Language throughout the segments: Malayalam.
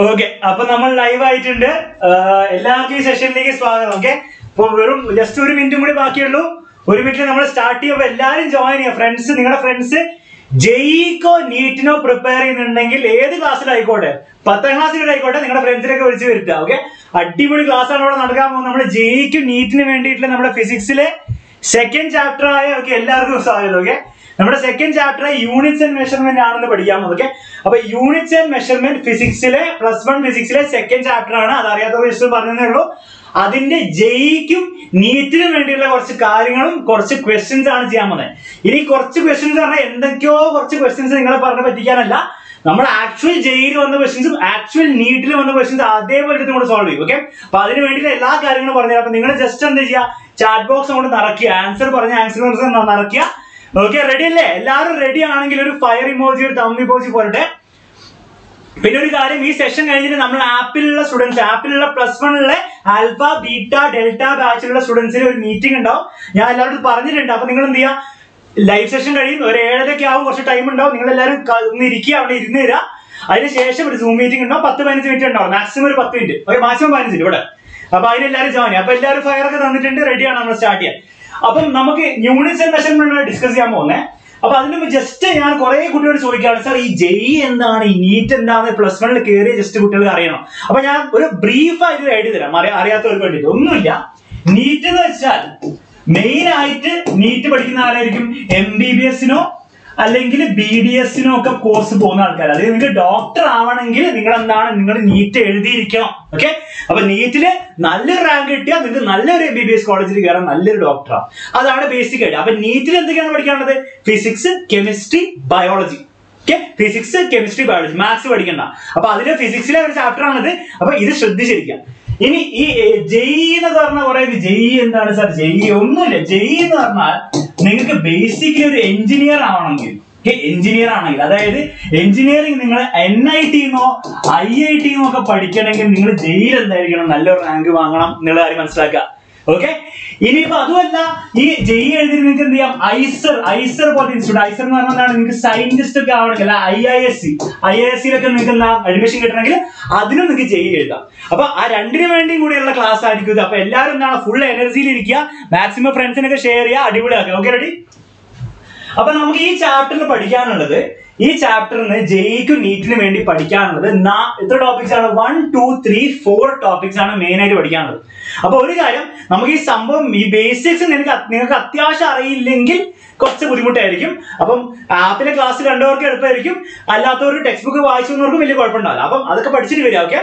ഓക്കെ, അപ്പൊ നമ്മൾ ലൈവ് ആയിട്ടുണ്ട്. എല്ലാവർക്കും ഈ സെഷനിലേക്ക് സ്വാഗതം. ഓക്കെ, അപ്പൊ വെറും ജസ്റ്റ് ഒരു മിനിറ്റും കൂടി ബാക്കിയുള്ളൂ. ഒരു മിനിറ്റിൽ നമ്മൾ സ്റ്റാർട്ട് ചെയ്യുമ്പോൾ എല്ലാവരും ജോയിൻ ചെയ്യുക. ഫ്രണ്ട്സ്, നിങ്ങളുടെ ഫ്രണ്ട്സ് ജെഇക്കോ നീറ്റിനോ പ്രിപ്പയർ ചെയ്യുന്നുണ്ടെങ്കിൽ ഏത് ക്ലാസ്സിലായിക്കോട്ടെ, 10ാം ക്ലാസ്സിലായിക്കോട്ടെ, നിങ്ങളുടെ ഫ്രണ്ട്സിനൊക്കെ വിളിച്ച് വരുത്തുക. ഓക്കെ, അടിപൊളി ക്ലാസ് ആണ് ഇവിടെ നടക്കാൻ പോകുന്നത്. നമ്മുടെ ജെഇക്കും നീറ്റിന് വേണ്ടിയിട്ടുള്ള നമ്മുടെ ഫിസിക്സിലെ സെക്കൻഡ് ചാപ്റ്റർ ആയ എല്ലാവർക്കും സ്വാഗതം. ഓക്കെ, നമ്മുടെ second chapter units and measurement ആണെന്ന് പഠിക്കാൻ പോകുന്നത്. ഓക്കെ, അപ്പൊ യൂണിറ്റ്സ് ആൻഡ് മെഷർമെന്റ് ഫിസിക്സിലെ +1 ഫിസിക്സിലെ സെക്കൻഡ് ചാപ്റ്റർ ആണ്. അതറിയാത്തവർ ജസ്റ്റ് പറഞ്ഞതേ ഉള്ളൂ. അതിന്റെ ജെഇക്കും നീറ്റിനും വേണ്ടിയുള്ള കുറച്ച് കാര്യങ്ങളും കുറച്ച് ക്വസ്റ്റ്യൻസ് ആണ് ചെയ്യാൻ പോകുന്നത്. ഇനി കുറച്ച് ക്വസ്റ്റ്യൻസ് പറഞ്ഞാൽ എന്തൊക്കെയോ കുറച്ച് ക്വസ്റ്റ്യൻസ് നിങ്ങളെ പറഞ്ഞ് പറ്റിക്കാനല്ല, നമ്മൾ ആക്ച്വൽ ജെഇയിൽ വന്ന ക്വസ്റ്റ്യൻസും ആക്ച്വൽ നീറ്റിൽ വന്ന ക്വസ്റ്റ്യൻസ് അതേപോലെ നമ്മൾ സോൾവ് ചെയ്യും. ഓക്കെ, അപ്പൊ അതിന് വേണ്ടിയിട്ട് എല്ലാ കാര്യങ്ങളും പറഞ്ഞുതരാം. അപ്പൊ നിങ്ങൾ ജസ്റ്റ് എന്താ ചെയ്യുക, ചാറ്റ് ബോക്സ് കൊണ്ട് നിറയ്ക്കുക, ആൻസർ പറഞ്ഞ ആൻസർ നിറയ്ക്കുക. ഓക്കെ, റെഡി അല്ലേ? എല്ലാവരും റെഡി ആണെങ്കിൽ ഒരു ഫയർ ഇമോജി, ഒരു തമ്പ് ഇമോജി പോരട്ടെ. പിന്നെ ഒരു കാര്യം, ഈ സെഷൻ കഴിഞ്ഞിട്ട് നമ്മൾ ആപ്പിലുള്ള സ്റ്റുഡൻസ്, ആപ്പിലുള്ള +1 ആൽഫ, ബീറ്റ, ഡെൽറ്റ ബാച്ചിലുള്ള സ്റ്റുഡൻസിന് ഒരു മീറ്റിംഗ് ഉണ്ടാവും. ഞാൻ എല്ലാവരും പറഞ്ഞിട്ടുണ്ട്. അപ്പൊ നിങ്ങൾ എന്ത് ചെയ്യുക, ലൈവ് സെഷൻ കഴിയും, ഒരു 7:30 ആവും, കുറച്ച് ടൈം ഉണ്ടാവും. നിങ്ങൾ എല്ലാവരും ഒന്ന് ഇരിക്കുക, അവിടെ ഇരുന്ന് തരാം. അതിനുശേഷം ഒരു സൂം മീറ്റിംഗ് ഉണ്ടാവും, 10-15 മിനിറ്റ് ഉണ്ടാവും, മാക്സിമം ഒരു 10 മിനിറ്റ്, ഓക്കെ, മാക്സിമം 15 മിനിറ്റ് ഇവിടെ. അപ്പൊ അതിനെല്ലാവരും ജോയിൻ ചെയ്യാം. അപ്പൊ എല്ലാവരും ഫയർ ഒക്കെ തന്നിട്ടുണ്ട്, റെഡിയാണ് നമ്മൾ സ്റ്റാർട്ട് ചെയ്യാൻ. അപ്പം നമുക്ക് യൂണിറ്റ്സ് ആൻഡ് മെഷർമെന്റ് ഡിസ്കസ് ചെയ്യാൻ പോകുന്നത്. അപ്പൊ അതിന് ജസ്റ്റ് ഞാൻ കുറെ കുട്ടികളോട് ചോദിക്കുകയാണ്, സാർ ഈ ജെഇ എന്താണ്, ഈ നീറ്റ് എന്താണ്, +1 കയറിയ ജസ്റ്റ് കുട്ടികൾക്ക് അറിയണം. അപ്പൊ ഞാൻ ഒരു ബ്രീഫ് ആയിട്ട് എഴുതി തരാം, അറിയാത്തവർക്ക് വേണ്ടിയിട്ട്. ഒന്നുമില്ല, നീറ്റ് എന്ന് വെച്ചാൽ മെയിൻ ആയിട്ട് നീറ്റ് പഠിക്കുന്ന ആരായിരിക്കും? MBBSനോ അല്ലെങ്കിൽ BDSനോ ഒക്കെ കോഴ്സ് പോകുന്ന ആൾക്കാർ. അതായത് നിങ്ങൾക്ക് ഡോക്ടർ ആവണമെങ്കിൽ നിങ്ങൾ എന്താണ്, നിങ്ങൾ നീറ്റ് എഴുതിയിരിക്കണം. ഓക്കെ, അപ്പൊ നീറ്റില് നല്ലൊരു റാങ്ക് കിട്ടിയാൽ നിങ്ങൾക്ക് നല്ലൊരു MBBS കോളേജിൽ കയറാൻ, നല്ലൊരു ഡോക്ടറാണ്. അതാണ് ബേസിക് ആയിട്ട്. അപ്പൊ നീറ്റിൽ എന്തൊക്കെയാണ് പഠിക്കാനുള്ളത്? Physics, chemistry, biology. Okay, physics, chemistry, biology, maths പഠിക്കണ്ട. അപ്പൊ അതിലെ ഫിസിക്സിലെ ഒരു ചാപ്റ്റർ ആണിത്. അപ്പൊ ഇത് ശ്രദ്ധിച്ചിരിക്കാം. ഇനി ഈ ജെഇ എന്ന് പറഞ്ഞ പറയുന്നത്, ജെഇ എന്താണ് സാർ? ജെഇ ഒന്നുമില്ല. ജെഇ എന്ന് പറഞ്ഞാൽ നിങ്ങൾക്ക് ബേസിക്കലി ഒരു എഞ്ചിനീയർ ആവണമെങ്കിൽ, എഞ്ചിനീയർ ആണെങ്കിൽ, അതായത് എഞ്ചിനീയറിംഗ് നിങ്ങൾ NITന്നോ IITന്നോ ഒക്കെ പഠിക്കണമെങ്കിൽ നിങ്ങൾ ജെഇയിൽ എന്തായിരിക്കണം, നല്ലൊരു റാങ്ക് വാങ്ങണം എന്നുള്ള കാര്യം മനസ്സിലാക്കുക. ഓക്കെ, ഇനിയിപ്പോ അതുമല്ല, ഈ ജെഇ എഴുതി നിങ്ങൾക്ക് എന്ത് ചെയ്യാം, ഐസർ പോലത്തെ ഇൻസ്റ്റിറ്റ്യൂട്ട്. ഐസർ എന്ന് പറഞ്ഞാൽ നിങ്ങൾക്ക് സയന്റിസ്റ്റ് ഒക്കെ ആവണമെങ്കിൽ, IISc നിങ്ങൾക്ക് എന്താ അഡ്മിഷൻ കിട്ടണമെങ്കിൽ അതിനും നിങ്ങൾക്ക് ജെഇ എഴുതാം. അപ്പൊ ആ രണ്ടിനു വേണ്ടിയും കൂടിയുള്ള ക്ലാസ് ആയിരിക്കും ഇത്. അപ്പൊ എല്ലാവരും എന്താണ്, ഫുൾ എനർജിയിൽ ഇരിക്കുക, മാക്സിമം ഫ്രണ്ട്സിനൊക്കെ ഷെയർ ചെയ്യുക, അടിപൊളിയാക്കുക. Okay, ready? അപ്പൊ നമുക്ക് ഈ ചാപ്റ്ററിൽ പഠിക്കാനുള്ളത്, ഈ ചാപ്റ്ററിന് ജെഇക്കും നീറ്റിന് വേണ്ടി പഠിക്കാനുള്ളത് എത്ര ടോപ്പിക്സ് ആണ്? 1, 2, 3, 4 ടോപ്പിക്സ് ആണ് മെയിൻ ആയിട്ട് പഠിക്കാനുള്ളത്. അപ്പൊ ഒരു കാര്യം, നമുക്ക് ഈ സംഭവം, ഈ ബേസിക്സ് നിങ്ങൾക്ക് അത്യാവശ്യം അറിയില്ലെങ്കിൽ കുറച്ച് ബുദ്ധിമുട്ടായിരിക്കും. അപ്പം ആപ്പിലെ ക്ലാസ് കണ്ടവർക്ക് എളുപ്പമായിരിക്കും, അല്ലാത്തവർക്ക് ടെക്സ്റ്റ് ബുക്ക് വായിച്ചവർക്കും വലിയ കുഴപ്പമുണ്ടാവില്ല. അപ്പം അതൊക്കെ പഠിച്ചിട്ട് വരിക. ഓക്കെ,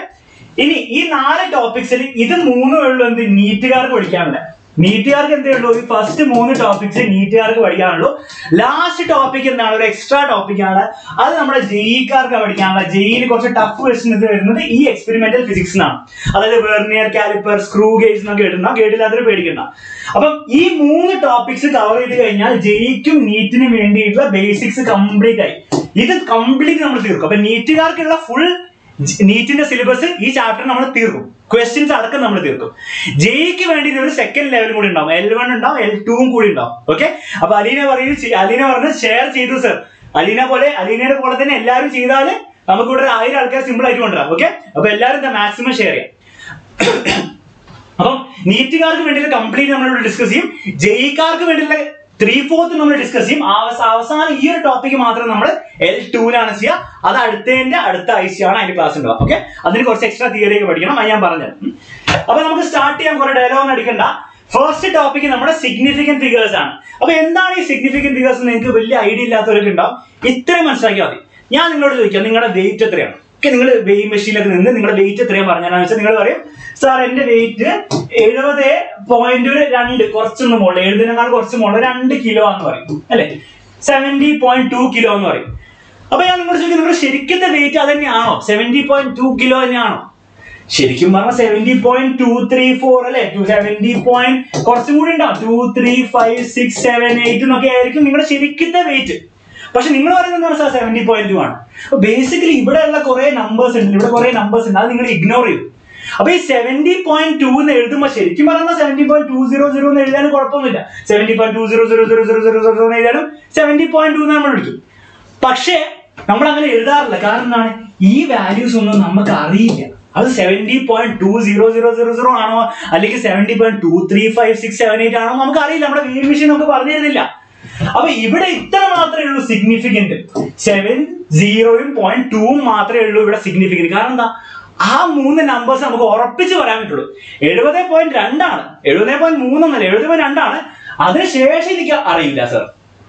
ഇനി ഈ 4 ടോപ്പിക്സിൽ ഇത് 3 ഉള്ളൂ എന്ത് നീറ്റുകാർക്ക് പഠിക്കാനുള്ളത്. നീറ്റുകാർക്ക് എന്തേ ഉള്ളൂ? ഈ ഫസ്റ്റ് 3 ടോപ്പിക്സ് നീറ്റുകാർക്ക് പഠിക്കാനുള്ളൂ. ലാസ്റ്റ് ടോപ്പിക് എന്താണ്, ഒരു എക്സ്ട്രാ ടോപ്പിക് ആണ്. അത് നമ്മുടെ ജെഇക്കാർക്ക് പഠിക്കാനുള്ള. ജെഇയിൽ കുറച്ച് ടഫ് ക്വസ്റ്റ്യൻസ് വരുന്നത് ഈ എക്സ്പെരിമെന്റൽ ഫിസിക്സിനാണ്. അതായത് വെർനിയർ കാലിപ്പർ, സ്ക്രൂ ഗേജ് എന്നൊക്കെ ഇടുന്ന, കേട്ടില്ലാത്തൊരു പേടിക്കണ്ട. അപ്പം ഈ 3 ടോപ്പിക്സ് കവർ ചെയ്ത് കഴിഞ്ഞാൽ ജെഇക്കും നീറ്റിനും വേണ്ടിയിട്ടുള്ള ബേസിക്സ് കംപ്ലീറ്റ് ആയി. ഇത് കംപ്ലീറ്റ് നമ്മൾ തീർക്കും. അപ്പൊ നീറ്റുകാർക്കുള്ള ഫുൾ നീറ്റിന്റെ സിലബസ് ഈ ചാപ്റ്റർ നമ്മൾ തീർക്കും, ക്വസ്റ്റ്യൻസ് അടക്കം നമ്മൾ തീർക്കും. ജെഇക്ക് വേണ്ടി ഒരു സെക്കൻഡ് ലെവലും കൂടി ഉണ്ടാവും, L1 ഉണ്ടാവും, L2 കൂടി ഉണ്ടാവും. ഓക്കെ, അപ്പൊ അലീന പറഞ്ഞ് ഷെയർ ചെയ്തു സർ. അലീനയുടെ പോലെ തന്നെ എല്ലാവരും ചെയ്താൽ നമുക്ക് ഇവിടെ 1000 ആൾക്കാർ സിമ്പിൾ ആയിട്ട് കൊണ്ടുവരാം. ഓക്കെ, അപ്പൊ എല്ലാവരും മാക്സിമം ഷെയർ ചെയ്യാം. അപ്പം നീറ്റുകാർക്ക് വേണ്ടിയിട്ട് കംപ്ലീറ്റ് നമ്മളിവിടെ ഡിസ്കസ് ചെയ്യും. ജെഇക്കാർക്ക് വേണ്ടിയിട്ടുള്ള 3/4 നമ്മൾ ഡിസ്കസ് ചെയ്യും. അവസാനം ഈ ഒരു ടോപ്പിക്ക് മാത്രം നമ്മൾ L2ലാണ് ചെയ്യുക. അത് അടുത്ത ആഴ്ചയാണ് അതിന്റെ ക്ലാസ് ഉണ്ടാവുക. ഓക്കെ, അതിന് കുറച്ച് എക്സ്ട്രാ തിയറി ഒക്കെ പഠിക്കണം, അത് ഞാൻ പറഞ്ഞത്. അപ്പൊ നമുക്ക് സ്റ്റാർട്ട് ചെയ്യാൻ, കുറെ ഡയലോഗ് അടിക്കണ്ട. ഫസ്റ്റ് ടോപ്പിക്ക് നമ്മുടെ സിഗ്നിഫിക്കന്റ് ഫിഗേഴ്സ് ആണ്. അപ്പൊ എന്താണ് ഈ സിഗ്നിഫിക്കന്റ് ഫിഗേഴ്സ്? നിങ്ങൾക്ക് വലിയ ഐഡിയ ഇല്ലാത്തവർക്ക് ഉണ്ടാവും. ഇത്രയും മനസ്സിലാക്കിയാൽ മതി. ഞാൻ നിങ്ങളോട് ചോദിക്കാം, നിങ്ങളുടെ വെയിറ്റ് എത്രയാണ്? നിങ്ങൾ വെയിങ് മെഷീനിലൊക്കെ നിന്ന് നിങ്ങളുടെ വെയിറ്റ് എത്രയും പറഞ്ഞാൽ വെച്ചാൽ നിങ്ങൾ പറയും, സാർ എന്റെ വെയിറ്റ് 70.2, കുറച്ചൊന്നും മുകളിൽ, 70-നേക്കാൾ കുറച്ച് മുകളിൽ 2 കിലോ എന്ന് പറയും, അല്ലെ? 70.2 കിലോ എന്ന് പറയും. അപ്പൊ ഞാൻ നിങ്ങളോട് ചോദിക്കും, നിങ്ങളുടെ ശരിക്കത്തെ വെയിറ്റ് അത് തന്നെയാണോ? 70.2 കിലോ തന്നെയാണോ? ശരിക്കും പറഞ്ഞാൽ 70.234 അല്ലെ? 70 കുറച്ചും കൂടി ഉണ്ടാവും, 2, 3, 5, 6, 7, 8 എന്നൊക്കെ ആയിരിക്കും നിങ്ങളുടെ ശരിക്കത്തെ വെയിറ്റ്. പക്ഷെ നിങ്ങൾ പറയുന്നത് സാർ 70.2 ആണ്. അപ്പൊ ബേസിക്കലി ഇവിടെയുള്ള കുറെ നമ്പേഴ്സ് ഉണ്ട്, അത് നിങ്ങൾ ഇഗ്നോർ ചെയ്തു. അപ്പൊ ഈ 70.2 എന്ന് എഴുതുമ്പോൾ ശരിക്കും പറഞ്ഞാൽ 70.200 എന്ന് എഴുതാനും കുഴപ്പമൊന്നുമില്ല. 70.2000000 എന്ന് എഴുതാനും 70.2 നമ്മൾ വിളിക്കും. പക്ഷേ നമ്മൾ അങ്ങനെ എഴുതാറില്ല. കാരണം എന്താണ്, ഈ വാല്യൂസ് ഒന്നും നമുക്ക് അറിയില്ല. അത് 70.20000 ആണോ അല്ലെങ്കിൽ 70.23567 ആണോ നമുക്ക് അറിയില്ല. നമ്മുടെ വീൽ മെഷീൻ നമുക്ക് പറഞ്ഞു തരുന്നില്ല. അപ്പൊ ഇവിടെ ഇത്ര മാത്രമേ ഉള്ളൂ സിഗ്നിഫിക്കന്റ്. 7 0 0.2 മാത്രമേ ഉള്ളൂ ഇവിടെ സിഗ്നിഫിക്കന്റ്. കാരണം എന്താ, ആ 3 നമ്പേഴ്സ് നമുക്ക് ഉറപ്പിച്ച് പറയാൻ പറ്റുള്ളൂ. 70.2 ആണ്, 70.3 ഒന്നല്ല, 70.2 ആണ്. അതിനുശേഷം എനിക്ക് അറിയില്ല സർ,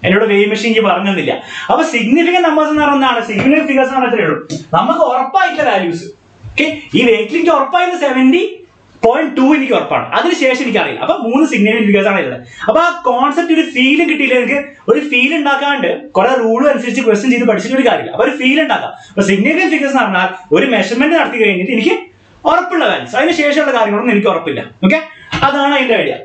എന്നോട് വെയിങ് മെഷീൻ എനിക്ക് പറഞ്ഞു തന്നില്ല. അപ്പൊ സിഗ്നിഫിക്കന്റ് നമ്പേഴ്സ് എന്ന് പറയുന്നതാണ്, സിഗ്നിഫിക്കന്റ് ഫിഗേഴ്സ് എന്ന് പറഞ്ഞാൽ ഉള്ളൂ. നമുക്ക് ഉറപ്പായിട്ടുള്ള വാല്യൂസ്. ഓക്കെ, ഈ വെയിറ്റിൽ എനിക്ക് ഉറപ്പായിട്ടുള്ള 70.2 എനിക്ക് ഉറപ്പാണ്. അതിനുശേഷം എനിക്ക് അറിയില്ല. അപ്പൊ 3 സിഗ്നിഫിക്കന്റ് ഫിഗേഴ്സ് ആണ് ഉള്ളത്. അപ്പൊ ആ കോൺസെപ്റ്റ് ഒരു ഫീൽ കിട്ടിയില്ല. എനിക്ക് ഒരു ഫീൽ ഉണ്ടാക്കാണ്ട് കുറെ റൂളും അനുസരിച്ച് ക്വസ്റ്റ്യൻ ചെയ്ത് പഠിച്ചിട്ട് ഒരു കാര്യമില്ല. അപ്പൊ ഒരു ഫീൽ ഉണ്ടാക്കാം. അപ്പൊ സിഗ്നിഫിക്കന്റ് ഫിഗേഴ്സ് എന്ന് പറഞ്ഞാൽ ഒരു മെഷർമെന്റ് നടത്തി കഴിഞ്ഞിട്ട് എനിക്ക് ഉറപ്പുള്ള വാല്യൂസ്, അതിന് ശേഷമുള്ള കാര്യങ്ങളൊന്നും എനിക്ക് ഉറപ്പില്ല. ഓക്കെ, അതാണ് അതിന്റെ ഐഡിയ.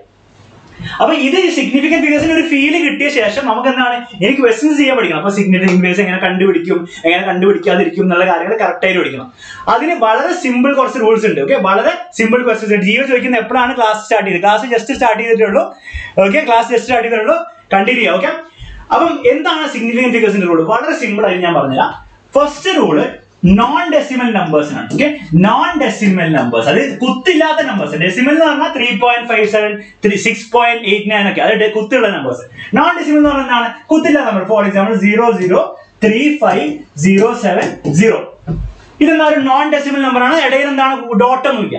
അപ്പൊ ഇത് സിഗ്നിഫിക്കന്റ് ഫിഗേഴ്സിന് ഒരു ഫീൽ കിട്ടിയ ശേഷം നമുക്ക് എന്താണ്, എനിക്ക് ക്വസ്റ്റ്യൻസ് ചെയ്യാൻ പഠിക്കണം. അപ്പൊ സിഗ്നിഫിക്കന്റ് ഫിഗേഴ്സ് എങ്ങനെ കണ്ടുപിടിക്കും, എങ്ങനെ കണ്ടുപിടിക്കാതിരിക്കും എന്നുള്ള കാര്യങ്ങൾ കറക്റ്റ് ആയിട്ട് പഠിക്കണം. അതിന് വളരെ സിമ്പിൾ കുറച്ച് റൂൾസ് ഉണ്ട്. ഓക്കെ, വളരെ സിമ്പിൾ ക്വസ്റ്റ്യൻസ് ഉണ്ട്. ജീവ ചോദിക്കുന്ന എപ്പോഴാണ് ക്ലാസ് സ്റ്റാർട്ട് ചെയ്തത്? ക്ലാസ് ജസ്റ്റ് സ്റ്റാർട്ട് ചെയ്തിട്ടുള്ളൂ. ഓക്കെ, ക്ലാസ് ജസ്റ്റ് സ്റ്റാർട്ട് ചെയ്തിട്ടുള്ളൂ, കണ്ടിന്യൂ ചെയ്യാം. ഓക്കെ, അപ്പം എന്താണ് സിഗ്നിഫിക്കന്റ് ഫിഗേഴ്സിന്റെ റൂൾ? വളരെ സിമ്പിൾ ആയിട്ട് ഞാൻ പറഞ്ഞുതരാം. ഫസ്റ്റ് റൂള് നോൺ ഡെസിമൽ നമ്പേഴ്സിനാണ്. ഓക്കെ, നോൺ ഡെസിമൽ നമ്പേഴ്സ്, അത് കുത്തില്ലാത്ത നമ്പേഴ്സ്. ഡെസിമൽ എന്ന് പറഞ്ഞാൽ 3.57 6.89 ഒക്കെ, അത് കുത്തുള്ള നമ്പേഴ്സ്. നോൺ ഡെസിമൽ എന്ന് പറഞ്ഞാൽ എന്താണ്, കുത്തില്ലാത്ത നമ്പർ. ഫോർ എക്സാമ്പിൾ 003507 ഇതെന്താ ഒരു നോൺ ഡെസിമൽ നമ്പർ ആണ്. ഇടയിൽ എന്താണ്, ഡോട്ട് ഒന്നും ഇല്ല.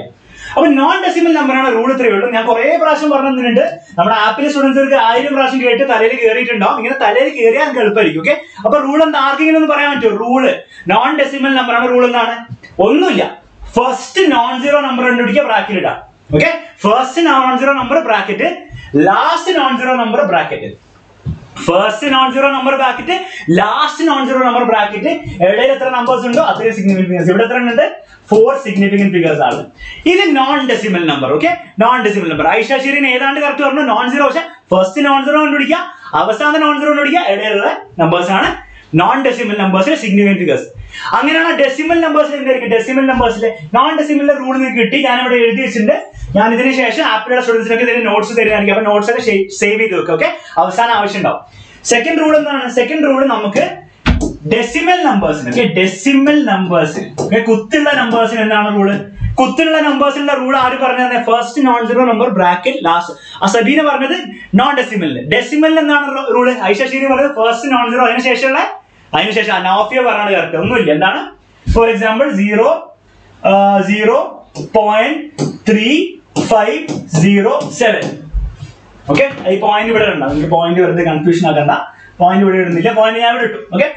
അപ്പൊ നോൺ ഡെസിമൽ നമ്പർ ആണ്. റൂൾ ഇത്രയേ ഉള്ളൂ. ഞാൻ കുറെ പ്രാവശ്യം പറഞ്ഞു തന്നിട്ടുണ്ട്. നമ്മുടെ ആപ്പിലെ സ്റ്റുഡൻസുകൾക്ക് 1000 പ്രാവശ്യം കേട്ട് തലയിൽ കയറിയിട്ടുണ്ടാവും. ഇങ്ങനെ തലയിൽ കയറിയാൽ നമുക്ക് എളുപ്പമായിരിക്കും. ഓക്കെ, അപ്പൊ റൂൾ എന്താ, ആർക്കെങ്കിലും ഒന്ന് പറയാൻ പറ്റുമോ? റൂള് നോൺ ഡെസിമൽ നമ്പർ ആണ്. റൂൾ എന്താണ്? ഒന്നുമില്ല, ഫസ്റ്റ് നോൺ സീറോ നമ്പർ കണ്ടുപിടിക്കുക, ബ്രാക്കറ്റ് ഇടാം. Okay, first non zero number bracket, last non zero number bracket. First non zero number bracket, last non zero number bracket. ഇടയിൽ എത്ര നമ്പേഴ്സ് ഉണ്ടോ അത്രയും സിഗ്നിഫിക്കന്റ് ഫിഗേഴ്സ്. ഇവിടെ എത്ര ഉണ്ട്? 4 സിഗ്നിഫിക്കന്റ് ഫിഗേഴ്സ് ആണ്. ഇത് non decimal number. Okay, non decimal number. Aisha Sheerin ഏതാണ്ട് കറക്റ്റ് പറഞ്ഞു, നോൺ സീറോ. പക്ഷെ ഫസ്റ്റ് നോൺ സീറോ കണ്ടുപിടിക്കുക, അവസാന നോൺ സീറോ കണ്ടുപിടിക്കുക, ഇടയിലുള്ള നമ്പേഴ്സ് ആണ് നോൺ ഡെസിമൽ നമ്പേഴ്സിലെ സിഗ്നിഫിക്കന്റ് ഫിഗേഴ്സ്. അങ്ങനെയാണ് ഡെസിമൽ നമ്പേഴ്സിൽ എന്തായിരിക്കും, ഡെസിമൽ നമ്പേഴ്സിലെ നോൺ ഡെസിമലിന്റെ റൂൾ നിങ്ങൾക്ക് കിട്ടി. ഞാനിവിടെ എഴുതി വെച്ചിട്ടുണ്ട്. ഞാൻ ഇതിന് ശേഷം ആപ്പിലുള്ള സ്റ്റുഡൻസിനൊക്കെ ഇതിന് നോട്ട്സ് തരുന്നതായിരിക്കും. അപ്പൊ നോട്ട്സ് ഒക്കെ സേവ് ചെയ്ത് വെക്കുക. ഓക്കെ, അവസാനം ആവശ്യം ഉണ്ടാവും. സെക്കൻഡ് റൂൾ എന്താണ്? സെക്കൻഡ് റൂൾ നമുക്ക് ഡെസിമൽ നമ്പേഴ്സിന്, ഡെസിമൽ നമ്പേഴ്സിന്, കുത്തുള്ള നമ്പേഴ്സിന് എന്താണ് റൂള്? കുത്തുള്ള നമ്പേഴ്സിനുള്ള റൂൾ ആര് പറഞ്ഞത്? First non zero number bracket, last. Sabeena പറഞ്ഞത് നോൺ ഡെസിമലിന്. ഡെസിമലിന് എന്താണ് റൂള്? ഐഷ ഷീരി പറഞ്ഞത് ഫസ്റ്റ് നോൺ സീറോ, അതിനുശേഷം നാഫിയ പറഞ്ഞത് കറക്റ്റ്. ഒന്നുമില്ല. എന്താണ്? For example 0.3507. ഓക്കെ, ഈ പോയിന്റ് ഇവിടെ ഉണ്ടാവും. നിങ്ങൾക്ക് പോയിന്റ് വെറുതെ കൺഫ്യൂഷൻ ആക്കണ്ട. പോയിന്റ് ഇവിടെ ഇടുന്നില്ല, പോയിന്റ് ഞാൻ ഇവിടെ ഇട്ടു. ഓക്കെ,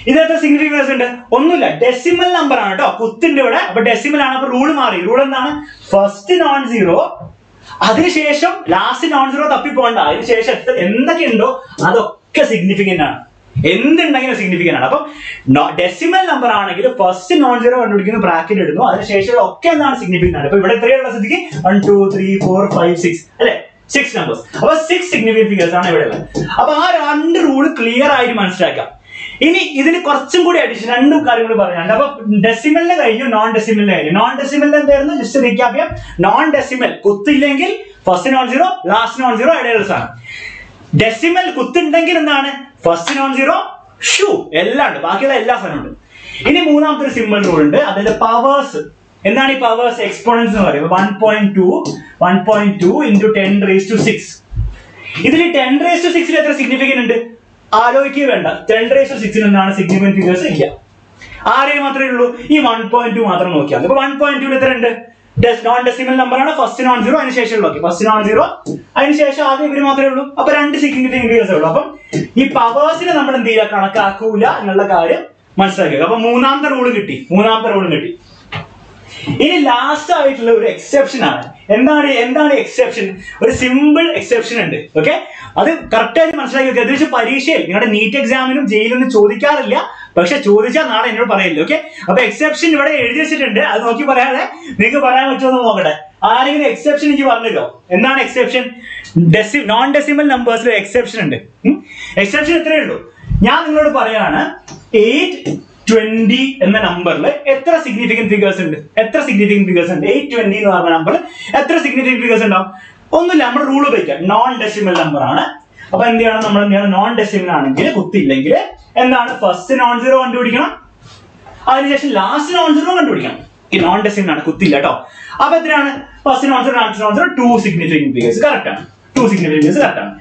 ഇതിനകത്ത് സിഗ്നിഫിക്കൻസ് ഉണ്ട്? ഒന്നുമില്ല, ഡെസിമൽ നമ്പർ ആണ് കേട്ടോ. കുത്തിന്റെ ഇവിടെ. അപ്പൊ ഡെസിമൽ ആണ്. അപ്പൊ റൂൾ മാറി. റൂൾ എന്താണ്? ഫസ്റ്റ് നോൺ സീറോ, അതിനുശേഷം ലാസ്റ്റ് നോൺ സീറോ തപ്പിപ്പോണ്ട. അതിനുശേഷം എന്തൊക്കെ ഉണ്ടോ അതൊക്കെ സിഗ്നിഫിക്കന്റ് ആണ്. എന്തുണ്ടെങ്കിലും സിഗ്നിഫിക്കന്റ് ആണ്. അപ്പം ഡെസിമൽ നമ്പർ ആണെങ്കിൽ ഫസ്റ്റ് നോൺ സീറോ കണ്ടുപിടിക്കുന്ന ബ്രാക്കറ്റ് ഇടുന്നു, അതിനുശേഷം ഒക്കെ എന്താണ് സിഗ്നിഫിക്കന്റ് ആണ്. അപ്പൊ ഇവിടെ എത്രയുള്ള സ്ഥിതിക്ക് 1 2 3 4 5 6 അല്ലെ, 6 നമ്പേഴ്സ്. അപ്പൊ 6 സിഗ്നിഫിക്കന്റ് ഫിഗേഴ്സ് ആണ് ഇവിടെ ഉള്ളത്. അപ്പൊ ആ 2 റൂള് ക്ലിയർ ആയിട്ട് മനസ്സിലാക്കാം. ഇനി ഇതിന് കുറച്ചും കൂടി അഡീഷൻ 2 കാര്യം കൂടി പറയാനുണ്ട്. അപ്പൊ ഡെസിമലിന് കഴിഞ്ഞു, നോൺ ഡെസിമലിന് കഴിഞ്ഞു. നോൺ ഡെസിമലിന് എന്തായിരുന്നു ജസ്റ്റ് റീക്യാപ്പ് ചെയ്യാം. നോൺ ഡെസിമൽ കുത്തില്ലെങ്കിൽ first non zero, last non zero, ഇടയിലുള്ള സാധനം. ഡെസിമൽ കുത്തുണ്ടെങ്കിൽ എന്താണ്? ഫസ്റ്റ് നോൺ സീറോ, ഷൂ, എല്ലാം ഉണ്ട്, ബാക്കിയുള്ള എല്ലാ സാധനവും ഉണ്ട്. ഇനി മൂന്നാമത്തെ ഒരു സിമ്പിൾ റൂൾ ഉണ്ട്, അതായത് പവേഴ്സ്. എന്താണ് ഈ പവേഴ്സ്? എക്സ്പോണൻസ് എന്ന് പറയുന്നത് 1.2 into 10⁶. ഇതിൽ 10⁶ എത്ര സിഗ്നിഫിക്കന്റ് ഉണ്ട്? ആലോചിക്കുക വേണ്ട. 10⁶ എന്താണ് സിഗ്നിഫിക്കന്റ് ഫിഗേഴ്സ്? ഇല്ല. ആരെയും മാത്രമേ ഉള്ളൂ? ഈ 1.2 മാത്രം നോക്കിയാൽ. അപ്പൊ 1.2 എത്ര ഉണ്ട്? നോൺ ഡെസിമൽ നമ്പർ ആണ്. ഫസ്റ്റ് നോൺ സീറോ, അതിനുശേഷം ഫസ്റ്റ് നോൺ സീറോ, അതിനുശേഷം ആദ്യം ഇവര് മാത്രമേ ഉള്ളൂ. അപ്പൊ 2 സിഗ്നിഫിക്കന്റ് ഫിഗേഴ്സേ ഉള്ളൂ. അപ്പം ഈ പവേഴ്സിനെ നമ്മൾ എന്ത് ചെയ്യുക? കണക്കാക്കൂല എന്നുള്ള കാര്യം മനസ്സിലാക്കുക. അപ്പൊ മൂന്നാമത്തെ റൂള് കിട്ടി. ഇനി ലാസ്റ്റ് ആയിട്ടുള്ള ഒരു എക്സെപ്ഷൻ ആണ്. എന്താണ് എക്സെപ്ഷൻ? ഒരു സിമ്പിൾ എക്സെപ്ഷൻ ഉണ്ട്. ഓക്കെ, അത് കറക്റ്റ് ആയിട്ട് മനസ്സിലാക്കി വെക്കുക. ഏകദേശം പരീക്ഷയിൽ നിങ്ങളുടെ നീറ്റ് എക്സാമിനും ജയിലൊന്നും ചോദിക്കാറില്ല, പക്ഷെ ചോദിച്ചാൽ നാളെ എന്നോട് പറയില്ല. ഓക്കെ, അപ്പൊ എക്സെപ്ഷൻ ഇവിടെ എഴുതി വെച്ചിട്ടുണ്ട്. അത് നോക്കി പറയാതെ നിങ്ങൾക്ക് പറയാൻ പറ്റുമോ നോക്കട്ടെ. ആരെങ്കിലും എക്സെപ്ഷൻ എനിക്ക് പറഞ്ഞല്ലോ. എന്താണ് എക്സെപ്ഷൻ? നോൺ ഡെസിമൽ നമ്പേഴ്സിൽ എക്സെപ്ഷൻ ഉണ്ട്. എക്സെപ്ഷൻ എത്രയേ ഉള്ളൂ? ഞാൻ നിങ്ങളോട് പറയാണ് 820 എന്ന നമ്പറിൽ എത്ര സിഗ്നിഫിക്കന്റ് ഫിഗേഴ്സ് ഉണ്ട്? 820 എന്ന് പറഞ്ഞ നമ്പറിൽ എത്ര സിഗ്നിഫിക്കന്റ് ഫിഗേഴ്സ് ഉണ്ടാവും? ഒന്നുമില്ല, നമ്മുടെ റൂൾ ഉപയോഗിക്കാം. നോൺ ഡെസിമൽ നമ്പർ ആണ്. അപ്പൊ എന്ത് ചെയ്യണം? നോൺ ഡെസിമൽ ആണെങ്കിൽ കുത്തില്ലെങ്കിൽ എന്താണ്? ഫസ്റ്റ് നോൺ സീറോ കണ്ടുപിടിക്കണം, അതിനുശേഷം ലാസ്റ്റ് നോൺ സീറോ കണ്ടുപിടിക്കണം. ഈ നോൺ ഡെസിമൽ ആണ്, കുത്തില്ല കേട്ടോ. അപ്പൊ എത്രയാണ് first non zero, last non zero? 2 significant figures. Correct ആണ്, 2 സിഗ്നിഫിക്കന്റ് ഫിഗേഴ്സ് കറക്റ്റ് ആണ്.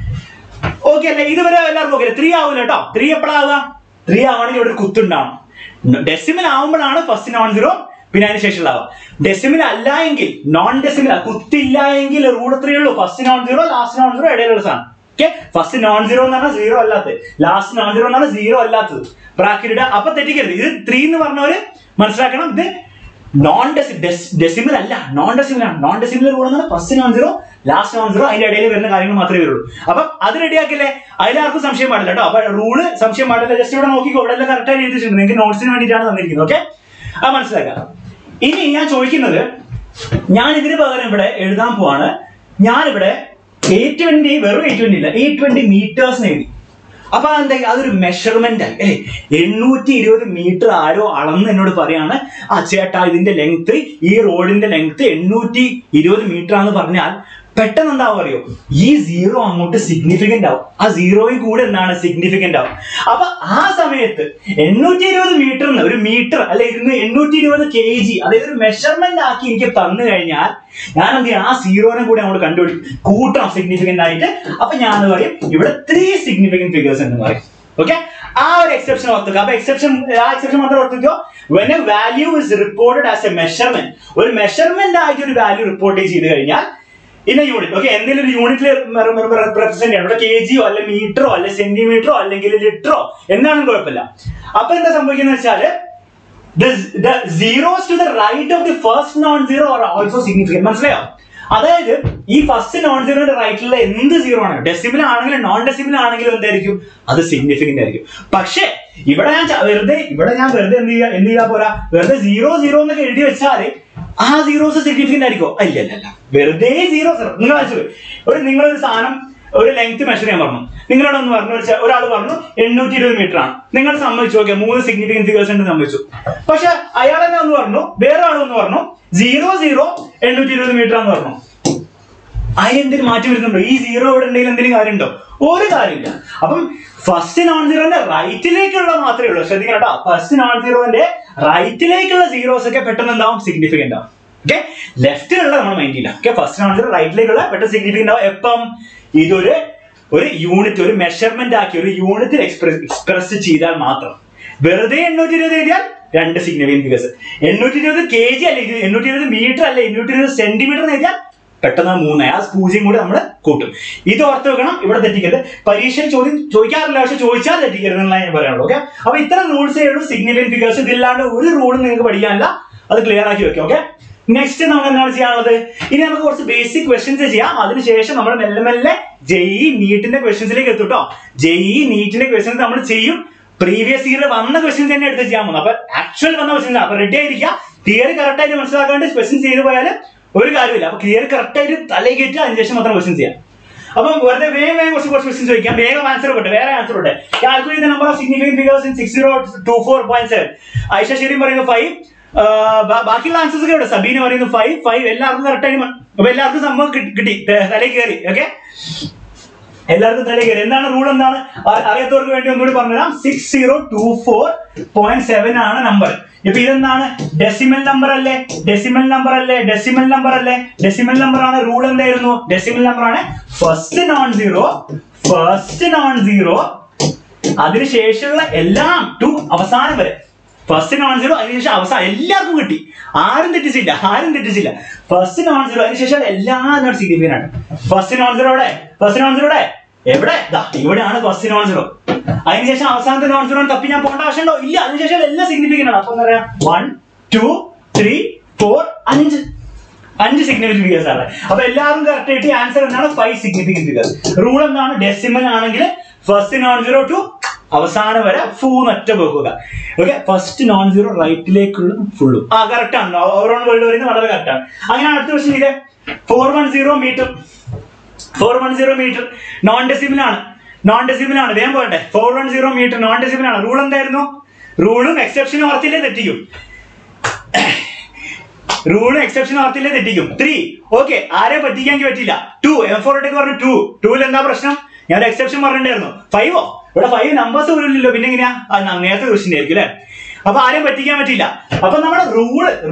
ഓക്കെ അല്ലേ? ഇതുവരെ എല്ലാവർക്കും ഓക്കെ. 3 ആവില്ല കേട്ടോ. 3 എപ്പോഴാവുക? 3 ആവണമെങ്കിൽ ഇവിടെ ഒരു കുത്തുണ്ടാവണം. ഡെസിമൽ ആവുമ്പോഴാണ് ഫസ്റ്റ് നോൺ സീറോ, പിന്നെ അതിന് ശേഷം ഉള്ളതാവുക. ഡെസിമൽ അല്ല എങ്കിൽ, നോൺ ഡെസിമൽ കുത്തില്ല എങ്കിൽ റൂൾ 3 ഉള്ളൂ. First non zero, last non zero ഇടയിലുള്ള സാധനം. ഓക്കെ, ഫസ്റ്റ് നോൺ സീറോ എന്ന് പറഞ്ഞാൽ 0 അല്ലാത്തത്, ലാസ്റ്റ് നോൺ സീറോ എന്ന് പറഞ്ഞാൽ 0 അല്ലാത്തത്. ബ്രാക്കറ്റ് ഇടുക. അപ്പൊ തെറ്റിക്കരുത്. ഇത് 3 എന്ന് പറഞ്ഞവര് മനസ്സിലാക്കണം, ഇത് നോൺ ഡെസിമൽ അല്ല, നോൺ ഡെസിമൽ ആണ്. നോൺ ഡെസിമൽ റൂൾ എന്ന് പറഞ്ഞാൽ first non zero, last non zero, അതിന്റെ ഇടയിൽ വരുന്ന കാര്യങ്ങൾ മാത്രമേ വരുള്ളൂ. അപ്പൊ അത് റെഡിയാക്കില്ലേ? അതിലാർക്കും സംശയം പാടില്ല കേട്ടോ. അപ്പൊ റൂള് സംശയം പാടില്ല. ജസ്റ്റ് ഇവിടെ നോക്കിക്കോ, ഇവിടെ എല്ലാം കറക്റ്റ് ആയി എഴുതിയിട്ടുണ്ട്. നിങ്ങൾക്ക് നോട്ട്സിന് വേണ്ടിയിട്ടാണ് തന്നിരിക്കുന്നത്. ഓക്കെ, അത് മനസ്സിലാക്കാം. ഇനി ഞാൻ ചോദിക്കുന്നത്, ഞാൻ ഇതിന് പകരം ഇവിടെ എഴുതാൻ പോവാണ്. ഞാനിവിടെ 820, വെറും 820 ഇല്ല, 820 മീറ്റേഴ്സ് എഴുതി. അപ്പൊ എന്താ, അതൊരു മെഷർമെന്റ് ആയി അല്ലേ? 820 മീറ്റർ ആരോ അളന്ന് എന്നോട് പറയാണ്, ആ ചേട്ടാ ഇതിന്റെ ലെങ്ത്, ഈ റോഡിന്റെ ലെങ്ത് 820 മീറ്റർ ആണെന്ന് പറഞ്ഞാൽ പെട്ടെന്ന് എന്താവും അറിയോ? ഈ 0 അങ്ങോട്ട് സിഗ്നിഫിക്കന്റ് ആവും. ആ 0യും കൂടെ എന്താണ് സിഗ്നിഫിക്കന്റ് ആവും. അപ്പൊ ആ സമയത്ത് 820 മീറ്ററിന് ഒരു മീറ്റർ അല്ലെ 820 kg, അതായത് ഒരു മെഷർമെന്റ് ആക്കി എനിക്ക് തന്നു കഴിഞ്ഞാൽ ഞാൻ എന്ത് ചെയ്യണം? ആ 0നെ കൂടെ അങ്ങോട്ട് കണ്ടുപിടിക്കും, കൂട്ടണം സിഗ്നിഫിക്കന്റ് ആയിട്ട്. അപ്പൊ ഞാൻ പറയും ഇവിടെ 3 സിഗ്നിഫിക്കന്റ് ഫിഗേഴ്സ് എന്ന് പറയും. ഓക്കെ, ആ ഒരു എക്സെപ്ഷൻ ഓർത്തുക. അപ്പൊ എക്സെപ്ഷൻ മാത്രം ഓർത്തിക്കോ. When a value is reported as a measurement, ഒരു മെഷർമെന്റ് ആയിട്ട് ഒരു വാല്യൂ റിപ്പോർട്ട് ചെയ്ത് കഴിഞ്ഞാൽ ഇന്ന യൂണിറ്റ്, ഓക്കെ, എന്തെങ്കിലും ഒരു യൂണിറ്റിൽ റെപ്രസെന്റ് ചെയ്യണം. ഇവിടെ kg-ഓ അല്ലെ മീറ്ററോ അല്ലെ സെന്റിമീറ്ററോ അല്ലെങ്കിൽ ലിറ്ററോ എന്താണെങ്കിലും കുഴപ്പമില്ല. അപ്പൊ എന്താ സംഭവിക്കുന്നത് വെച്ചാല് the zeros to the right of the first non-zero are also significant. മനസ്സിലായോ? അതായത് ഈ ഫസ്റ്റ് നോൺ സീറോയുടെ റൈറ്റിലുള്ള എന്ത് സീറോ ആണ്, ഡെസിമൽ ആണെങ്കിലും നോൺ ഡെസിമൽ ആണെങ്കിലും എന്തായിരിക്കും? അത് സിഗ്നിഫിക്കന്റ് ആയിരിക്കും. പക്ഷെ ഇവിടെ ഞാൻ വെറുതെ എന്ത് ചെയ്യാ പോരാ, വെറുതെ 0 0 എന്നൊക്കെ എഴുതി വെച്ചാല് ആ സീറോസ് സിഗ്നിഫിക്കന്റ് ആയിരിക്കോ? അല്ല, വെറുതെ 0 0. നിങ്ങളൊരു സാധനം, ഒരു ലെങ്ത് മെഷർ ചെയ്യാൻ പറഞ്ഞു, നിങ്ങളോട് ഒന്ന് പറഞ്ഞു, ഒരാൾ പറഞ്ഞു 820 മീറ്റർ ആണ്. നിങ്ങൾ സമ്മതിച്ചു, ഓക്കെ, 3 സിഗ്നിഫിക്കന്റ് ഫിഗേഴ്സ് ഉണ്ട്, സമ്മതിച്ചു. പക്ഷെ അയാൾ തന്നെ ഒന്ന് പറഞ്ഞു, വേറെ ആളൊന്ന് പറഞ്ഞു 0 0 820 മീറ്റർ ആണെന്ന് പറഞ്ഞു. അതിനെന്തെങ്കിലും മാറ്റി വരുന്നുണ്ടോ? ഈ 0 ഇവിടെ ഉണ്ടെങ്കിൽ എന്തെങ്കിലും കാര്യമുണ്ടോ? ഒരു കാര്യമില്ല. അപ്പം ഫസ്റ്റ് നോൺ സീറോന്റെ റൈറ്റിലേക്കുള്ള മാത്രമേ ഉള്ളൂ. ശ്രദ്ധിക്കണം കേട്ടോ, ഫസ്റ്റ് നോൺ സീറോന്റെ റൈറ്റിലേക്കുള്ള സീറോസ് ഒക്കെ പെട്ടെന്ന് എന്താവും? സിഗ്നിഫിക്കന്റ് ആവും. ഓക്കെ, ലെഫ്റ്റിലുള്ള നമ്മൾ മൈൻഡ് ചെയ്യില്ല. ഓക്കെ, ഫസ്റ്റ് നോൺ സീറോ റൈറ്റിലേക്കുള്ള പെട്ടെന്ന് സിഗ്നിഫിക്കന്റ് ആവും. എപ്പം? ഇതൊരു യൂണിറ്റ്, ഒരു മെഷർമെന്റ് ആക്കി ഒരു യൂണിറ്റിൽ എക്സ്പ്രസ് ചെയ്താൽ മാത്രം. വെറുതെ 820 എഴുതിയാൽ 2 സിഗ്നിഫിക്കന്റ് ഫിഗേഴ്സ്. 820 kg അല്ലെ, 820 മീറ്റർ അല്ലെ, 820 സെന്റിമീറ്റർ എഴുതിയാൽ പെട്ടെന്ന് 3, ആ 0 കൂടി നമ്മൾ കൂട്ടും. ഇത് ഓർത്ത് വെക്കണം, ഇവിടെ തെറ്റിക്കരുത്. പരീക്ഷയിൽ ചോദിക്കാറില്ല, പക്ഷെ ചോദിച്ചാൽ തെറ്റിക്കരുത് എന്നുള്ള ഞാൻ പറയാനുള്ളൂ. ഓക്കെ, അപ്പൊ ഇത്തരം റൂൾസേ ഉള്ളൂ സിഗ്നിഫിക്കന്റ് ഫിഗേഴ്സ്. ഇതില്ലാണ്ട് ഒരു റൂളും നിങ്ങൾക്ക് പഠിക്കാനില്ല, അത് ക്ലിയർ ആക്കി വെക്കാം. ഓക്കെ, നെക്സ്റ്റ് നമ്മൾ എന്താണ് ചെയ്യാനുള്ളത്? ഇനി നമുക്ക് കുറച്ച് ബേസിക് ക്വസ്റ്റ്യൻസ് ചെയ്യാം. അതിനുശേഷം നമ്മൾ മെല്ലെ JEE നീറ്റിന്റെ ക്വസ്റ്റ്യൻസിലേക്ക് എത്തും കേട്ടോ. JEE നീറ്റിന്റെ ക്വസ്റ്റ്യൻസ് നമ്മൾ ചെയ്യും. പ്രീവിയസ് ഇയർ വന്ന ക്വസ്റ്റ്യൻസ് തന്നെ എടുത്ത് ചെയ്യാൻ പോകുന്നത്. അപ്പൊ ആക്ച്വൽ വന്ന ക്വസ്റ്റ്യൻസ്, അപ്പൊ റെഡി ആയിരിക്കുക. തിയറി കറക്റ്റ് ആയിട്ട് മനസ്സിലാക്കാണ്ട് ക്വസ്റ്റ്യൻസ് ചെയ്ത് പോയാൽ ഒരു കാര്യമില്ല. അപ്പൊ ക്ലിയർ കറക്റ്റ് ആയിട്ട് തലയിൽ കയറ്റി അതിനുശേഷം മാത്രം ക്വസ്റ്റ്യൻസ് ചെയ്യാം. അപ്പം വെറുതെ വേഗം കുറച്ച് ക്വസ്റ്റ്യൻസ് ചോദിക്കാം, വേഗം ആൻസർ കൊടുട്ടെ, വേറെ ആൻസർ കൊടുട്ടെ. Calculate the number of significant figures in 6024.7. Aisha Shereem പറയുന്നു 5. ബാക്കിയുള്ള ആൻസേഴ്സ് ഒക്കെ ഇവിടെ. സബീന പറയുന്നു 5. എല്ലാവർക്കും കറക്റ്റ് ആയി. അപ്പൊ എല്ലാവർക്കും സംഭവം കിട്ടി, തലയിൽ കയറി. ഓക്കെ, എല്ലാവർക്കും തലയിൽ കയറി. എന്താണ് റൂൾ? എന്താണ് അറിയാത്തവർക്ക് വേണ്ടി ഒന്നുകൂടി പറഞ്ഞുതരാം. 6024.7 ആണ് നമ്പർ. ഇപ്പൊ ഇതെന്താണ്? ഡെസിമൽ നമ്പർ അല്ലേ? ഡെസിമൽ നമ്പർ ആണ്. റൂൾ എന്തായിരുന്നു? ഡെസിമൽ നമ്പർ ആണ്. ഫസ്റ്റ് നോൺ സീറോ അതിനുശേഷമുള്ള എല്ലാം ടു അവസാനം വരെ. ഫസ്റ്റ് നോൺ സീറോ അതിനുശേഷം അവസാനം എല്ലാവർക്കും കിട്ടി, ആരും തെറ്റിച്ചില്ല. ഫസ്റ്റ് നോൺ സീറോ അതിനുശേഷം എല്ലാ സിഗ്നിഫിക്കന്റ് ആണ്. ഫസ്റ്റ് നോൺ സീറോയുടെ എവിടെ? ഇവിടെയാണ് ഫസ്റ്റ് നോൺ സീറോ. അതിനുശേഷം അവസാനത്തെ നോൺ സീറോ തപ്പി ഞാൻ പോകേണ്ട ആവശ്യമുണ്ടോ? ഇല്ല. അതിനുശേഷം എല്ലാം സിഗ്നിഫിക്കന്റ് ആണ്. അപ്പൊ എന്താ പറയാ? 1 2 3 4 5 സിഗ്നിഫിക്കന്റ് ഫിഗേഴ്സ് ആണ്. അപ്പൊ എല്ലാവരും കറക്റ്റ് ആയിട്ട് ആൻസർ എന്താണ്? 5 സിഗ്നിഫിക്കന്റ് ഫിഗേഴ്സ്. റൂൾ എന്താണ്? ഡെസിമൽ ആണെങ്കിൽ ഫസ്റ്റ് നോൺ സീറോ ടു അവസാനം വരെ ഒറ്റ പോക്കുക. ഓക്കെ, ഫസ്റ്റ് നോൺ സീറോ റൈറ്റിലേക്കുള്ള ഫുള്ളും കറക്റ്റ് ആണ്. ഓവറോൾ വേൾഡ് പറയുന്നത് വളരെ കറക്റ്റ് ആണ്. അങ്ങനെ അടുത്ത ക്വസ്റ്റ്യൻ ചെയ്തേ. 410 മീറ്റർ നോൺ ഡെസിമൽ ആണ്. വേഗം പോകട്ടെ. 410 മീറ്റർ നോൺ ഡെസിമൽ ആണ്. റൂൾ എന്തായിരുന്നു? റൂളും എക്സെപ്ഷനും ഓർത്തില്ലേ തെറ്റിക്കും. 3. ഓക്കെ, ആരെ പറ്റിക്കാൻ പറ്റില്ല. 2 M4 പറഞ്ഞു 2 എന്താ പ്രശ്നം? ഞാൻ എക്സെപ്ഷൻ പറഞ്ഞിട്ടുണ്ടായിരുന്നു. 5 ഇവിടെ 5 നമ്പേഴ്സ് പോലും ഇല്ലല്ലോ, പിന്നെ എങ്ങനെയാ? നേരത്തെ ക്വസ്റ്റ്യൻ ആയിരിക്കും അല്ലെ? അപ്പൊ ആരെയും പറ്റിക്കാൻ പറ്റില്ല. അപ്പൊ നമ്മുടെ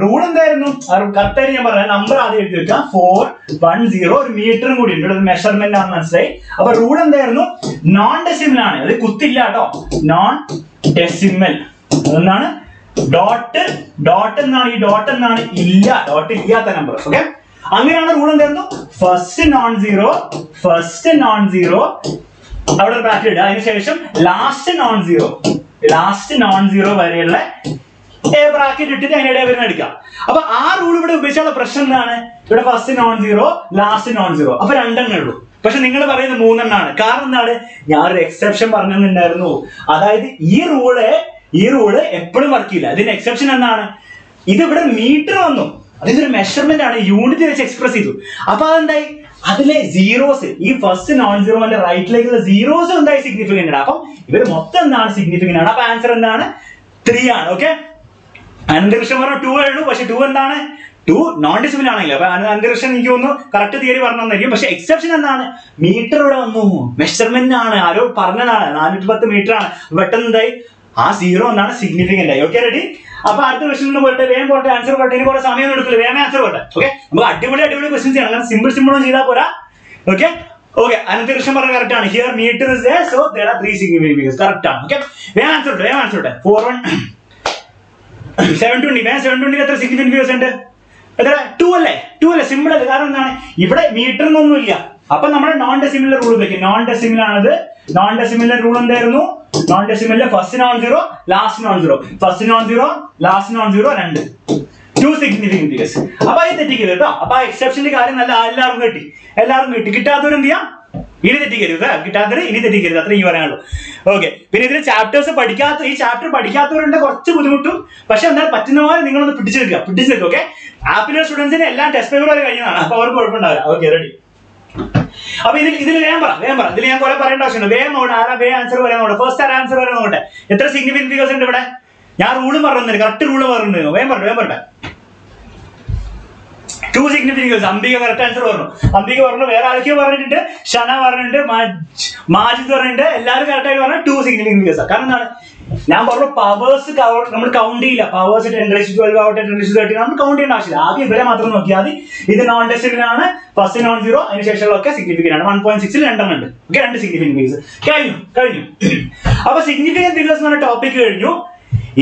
റൂൾ എന്തായിരുന്നു? കറക്റ്റായിട്ട് ഞാൻ പറയാം. നമ്പർ ആദ്യം എഴുതി വെക്കാം. 410. ഒരു മീറ്ററും കൂടി ഉണ്ട്, ഒരു മെഷർമെന്റ് ആണെന്ന് മനസ്സിലായി. അപ്പൊ റൂൾ എന്തായിരുന്നു? നോൺ ഡെസിമൽ ആണ്. അത് കുത്തില്ല കേട്ടോ, നോൺ ഡെസിമൽ എന്നാണ്. ഡോട്ട് എന്നാണ്. ഈ ഡോട്ട് എന്നാണ് ഡോട്ട് ഇല്ലാത്ത നമ്പർ. ഓക്കെ, അങ്ങനെയാണ് റൂൾ. എന്തായിരുന്നു? ഫസ്റ്റ് നോൺ സീറോ അവിടെ ഒരു ബ്രാക്കറ്റ് ഇടുക. അതിനുശേഷം ലാസ്റ്റ് നോൺ സീറോ വരെയുള്ള ബ്രാക്കറ്റ് ഇട്ടിട്ട് അതിനിടെ വരുന്ന എടുക്കാം. അപ്പൊ ആ റൂൾ ഇവിടെ ഉപയോഗിച്ചുള്ള പ്രശ്നം എന്താണ്? ഇവിടെ first non zero, last non zero. അപ്പൊ രണ്ടെണ്ണേ ഉള്ളൂ. പക്ഷെ നിങ്ങൾ പറയുന്നത് മൂന്നെണ്ണാണ്. കാരണം എന്താണ്? ഞാൻ ഒരു എക്സെപ്ഷൻ പറഞ്ഞിട്ടുണ്ടായിരുന്നു. അതായത് ഈ റൂള് എപ്പോഴും വർക്ക് ചെയ്യില്ല. ഇതിന്റെ എക്സെപ്ഷൻ എന്താണ്? ഇത് ഇവിടെ മീറ്റർ വന്നു, അതിന്റെ ഒരു മെഷർമെന്റ് ആണ്, യൂണിറ്റ് വെച്ച് എക്സ്പ്രസ് ചെയ്തു. അപ്പൊ അതെന്തായി? അതിലെ സീറോസ്, ഈ ഫസ്റ്റ് നോൺ സീറോന്റെ റൈറ്റിലേക്കുള്ള സീറോസ് എന്തായി? സിഗ്നിഫിക്കന്റ് ആണ്. അപ്പം ഇവർ മൊത്തം എന്താണ്? സിഗ്നിഫിക്കന്റ് ആണ്. അപ്പൊ ആൻസർ എന്താണ്? 3 ആണ്. ഓക്കെ, അനന്തകൃഷ്ണൻ പറഞ്ഞ 2 ഉള്ളൂ. പക്ഷെ 2 എന്താണ്? 2 നോൺ ഡെസിമൽ ആണെങ്കിൽ. അപ്പൊ അനന്തകൃഷ്ണൻ എനിക്ക് തോന്നുന്നു കറക്റ്റ് തിയറി പറഞ്ഞിരിക്കും. പക്ഷെ എക്സെപ്ഷൻ എന്താണ്? മീറ്റർ ഇവിടെ വന്നു, മെഷർമെന്റ് ആണ്, ആരോ പറഞ്ഞതാണ്, 410 മീറ്റർ ആണ്. പെട്ടെന്ന് എന്തായി? ആ സീറോ എന്താണ്? സിഗ്നിഫിക്കന്റ് ആയി. Okay, ready? അപ്പൊ അടുത്ത ക്വസ്റ്റ്യൻ പോയിട്ട് വേഗം പോട്ടെ, ആൻസർ പോട്ടെ. ഇനി കുറെ സമയം എടുക്കില്ല, വേഗം ആൻസർ പോട്ടെ. ഓക്കെ, നമുക്ക് അടിപൊളി ക്വസ്റ്റ്യൻസ് ചെയ്യണം. അങ്ങനെ സിമ്പിൾ ഒന്നും ചെയ്താൽ പോരാ. ഓക്കെ, അനന്തകൃഷ്ണൻ പറഞ്ഞ കറക്റ്റ് ആണ്. Here meter is there, so there are 3 significant figures. Correct ആണ്. ഓക്കെ, വേഗം ആൻസർ പോട്ടെ. 720. 720 എത്ര സിഗ്നിഫിക്കന്റ് ഫിഗേഴ്സ് ഉണ്ട്? എത്ര? 2 അല്ലേ? സിമ്പിൾ അല്ലേ? കാരണം എന്താണ്? ഇവിടെ മീറ്ററിനൊന്നും ഇല്ല. അപ്പൊ നമ്മുടെ നോൺ ഡെസിമലിന്റെ റൂൾ ഉപയോഗിക്കും. നോൺ ഡെസിമൽ ആണത്. നോൺ ഡെസിമലിന്റെ റൂൾ എന്തായിരുന്നു? നോൺ ഡെസിമലിലെ first non zero, last non zero. First non zero, last non zero, 2 significant figures. അപ്പൊ അത് തെറ്റിക്കരുത് കേട്ടോ. അപ്പൊ ആ എക്സെപ്ഷന്റെ കാര്യം നല്ല എല്ലാവർക്കും കിട്ടി. കിട്ടാത്തവരും എന്ത് ചെയ്യാം? ഇനി തെറ്റിക്കരുത്. കിട്ടാത്തവര് ഇനി തെറ്റിക്കരുത്. അത്ര ഈ പറയാനുള്ളൂ. ഓക്കെ, പിന്നെ ഇതിൽ ചാപ്റ്റേഴ്സ് ഈ ചാപ്റ്റർ പഠിക്കാത്തവരുണ്ട്, കുറച്ച് ബുദ്ധിമുട്ടും. പക്ഷെ എന്നാൽ പറ്റുന്ന പോലെ നിങ്ങളൊന്ന് പിടിച്ചു വെക്കുക. ഓക്കെ, ആപ്പിലെ സ്റ്റുഡൻസിന് എല്ലാം ടെസ്റ്റ് പേപ്പർ വരെ കഴിഞ്ഞതാണ്. അപ്പൊ അവർക്ക് കുഴപ്പമുണ്ടാവില്ല. Okay, ready? അപ്പൊ ഇതിൽ വേഗം പറ. ഇതിൽ ഞാൻ കുറെ പറയേണ്ട ആവശ്യമുണ്ട്. വേഗം നോട്ടെ, വേഗം ആൻസർ വരെ നോട്ടെ. ഫസ്റ്റ് ആൻസർ വരെ നോട്ടെ. എത്ര സിഗ്നിഫിക്കന്റ് ഫിഗേഴ്സ് ഉണ്ട് ഇവിടെ? ഞാൻ റൂള് പറഞ്ഞു, കറക്റ്റ് റൂള് പറഞ്ഞു. വേഗം പറട്ടെ. 2 significant figures. Ambika correct answer പറഞ്ഞു. വേറെ ആരൊക്കെയോ പറഞ്ഞിട്ടുണ്ട്. ഷന പറഞ്ഞിട്ടുണ്ട്, മാജിദ് പറഞ്ഞിട്ടുണ്ട്. എല്ലാവരും കറക്റ്റ് ആയിട്ട് പറഞ്ഞാൽ 2 സിഗ്നിഫിക്കന്റ് ഫിഗേഴ്സ്. കാരണം എന്താണ്? ഞാൻ പറഞ്ഞു പവേഴ്സ് നമ്മൾ കൗണ്ട് ചെയ്യില്ല. പവേഴ്സ് 10⁻12 ആവട്ടെ, 10⁻13 നമ്മൾ കൗണ്ട് ചെയ്യേണ്ട ആവശ്യമില്ല. ആദ്യം ഇവരെ മാത്രം നോക്കിയാൽ മതി. ഇത് നോൺ ഡെസിമൽ ആണ്, ഫസ്റ്റ് നോൺ സീറോ, അതിനുശേഷമുള്ളതൊക്കെ സിഗ്നിഫിക്കന്റ് ആണ്. 1.6 രണ്ടെണ്ണം ഉണ്ട്. ഓക്കെ, 2 സിഗ്നിഫിക്കന്റ് ഫിഗേഴ്സ് കഴിഞ്ഞു. അപ്പൊ സിഗ്നിഫിക്കന്റ് ഫിഗേഴ്സ് എന്ന് പറഞ്ഞ ടോപ്പിക് കഴിഞ്ഞു.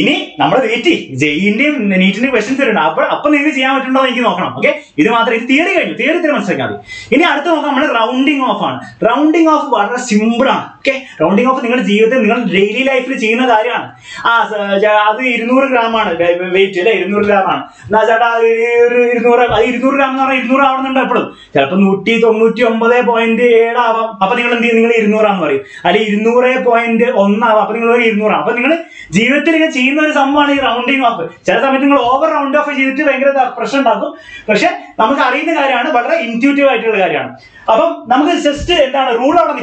ഇനി നമ്മൾ വെയിറ്റ് ജെയിന്റെയും നീറ്റിന്റെയും ക്വസ്റ്റ്യൻസ് വരുന്നുണ്ട്. അപ്പൊ നിങ്ങൾക്ക് ചെയ്യാൻ പറ്റുണ്ടോ എനിക്ക് നോക്കണം. ഓക്കെ, ഇത് മാത്രം. ഇത് തിയറി കഴിഞ്ഞു. തിയറി മനസ്സിലാക്കാൻ മതി. ഇനി അടുത്ത് നോക്കാം, നമ്മൾ റൗണ്ടിങ് ഓഫ് ആണ്. റൗണ്ടിങ് ഓഫ് വളരെ സിമ്പിൾ ആണ്. ഓക്കെ, റൗണ്ടിങ് ഓഫ് നിങ്ങളുടെ ജീവിതത്തിൽ, നിങ്ങൾ ഡെയിലി ലൈഫിൽ ചെയ്യുന്ന കാര്യമാണ്. അത് 200 gram ആണ് വെയിറ്റ് അല്ലെ? 200 gram ആണ്. എന്നാ ചേട്ടാ 200 gram എന്ന് പറഞ്ഞാൽ 200 ആവുന്നുണ്ട് എപ്പോഴും. ചിലപ്പോൾ 199.7 ആവാം. അപ്പൊ നിങ്ങൾ എന്ത് ചെയ്യും? നിങ്ങൾ 200 ആണെന്ന് പറയും. അല്ലെങ്കിൽ 200.1 ആവാം. അപ്പൊ നിങ്ങൾ 200 ആണ്. അപ്പൊ നിങ്ങൾ ജീവിതത്തിൽ ഇങ്ങനെ ചെയ്യുന്ന ഒരു സംഭവമാണ് ഈ റൗണ്ടിങ് ഓഫ്. ചില സമയത്ത് നിങ്ങൾ ഓവർ റൗണ്ട് ഓഫ് ചെയ്തിട്ട് ഭയങ്കര പ്രശ്നം ഉണ്ടാക്കും. പക്ഷെ നമുക്ക് അറിയുന്ന കാര്യമാണ്, വളരെ ഇൻറ്റ്യൂട്ടീവ് ആയിട്ടുള്ള കാര്യമാണ്. അപ്പം നമുക്ക് ജസ്റ്റ് എന്താണ് റൂൾ അവിടെ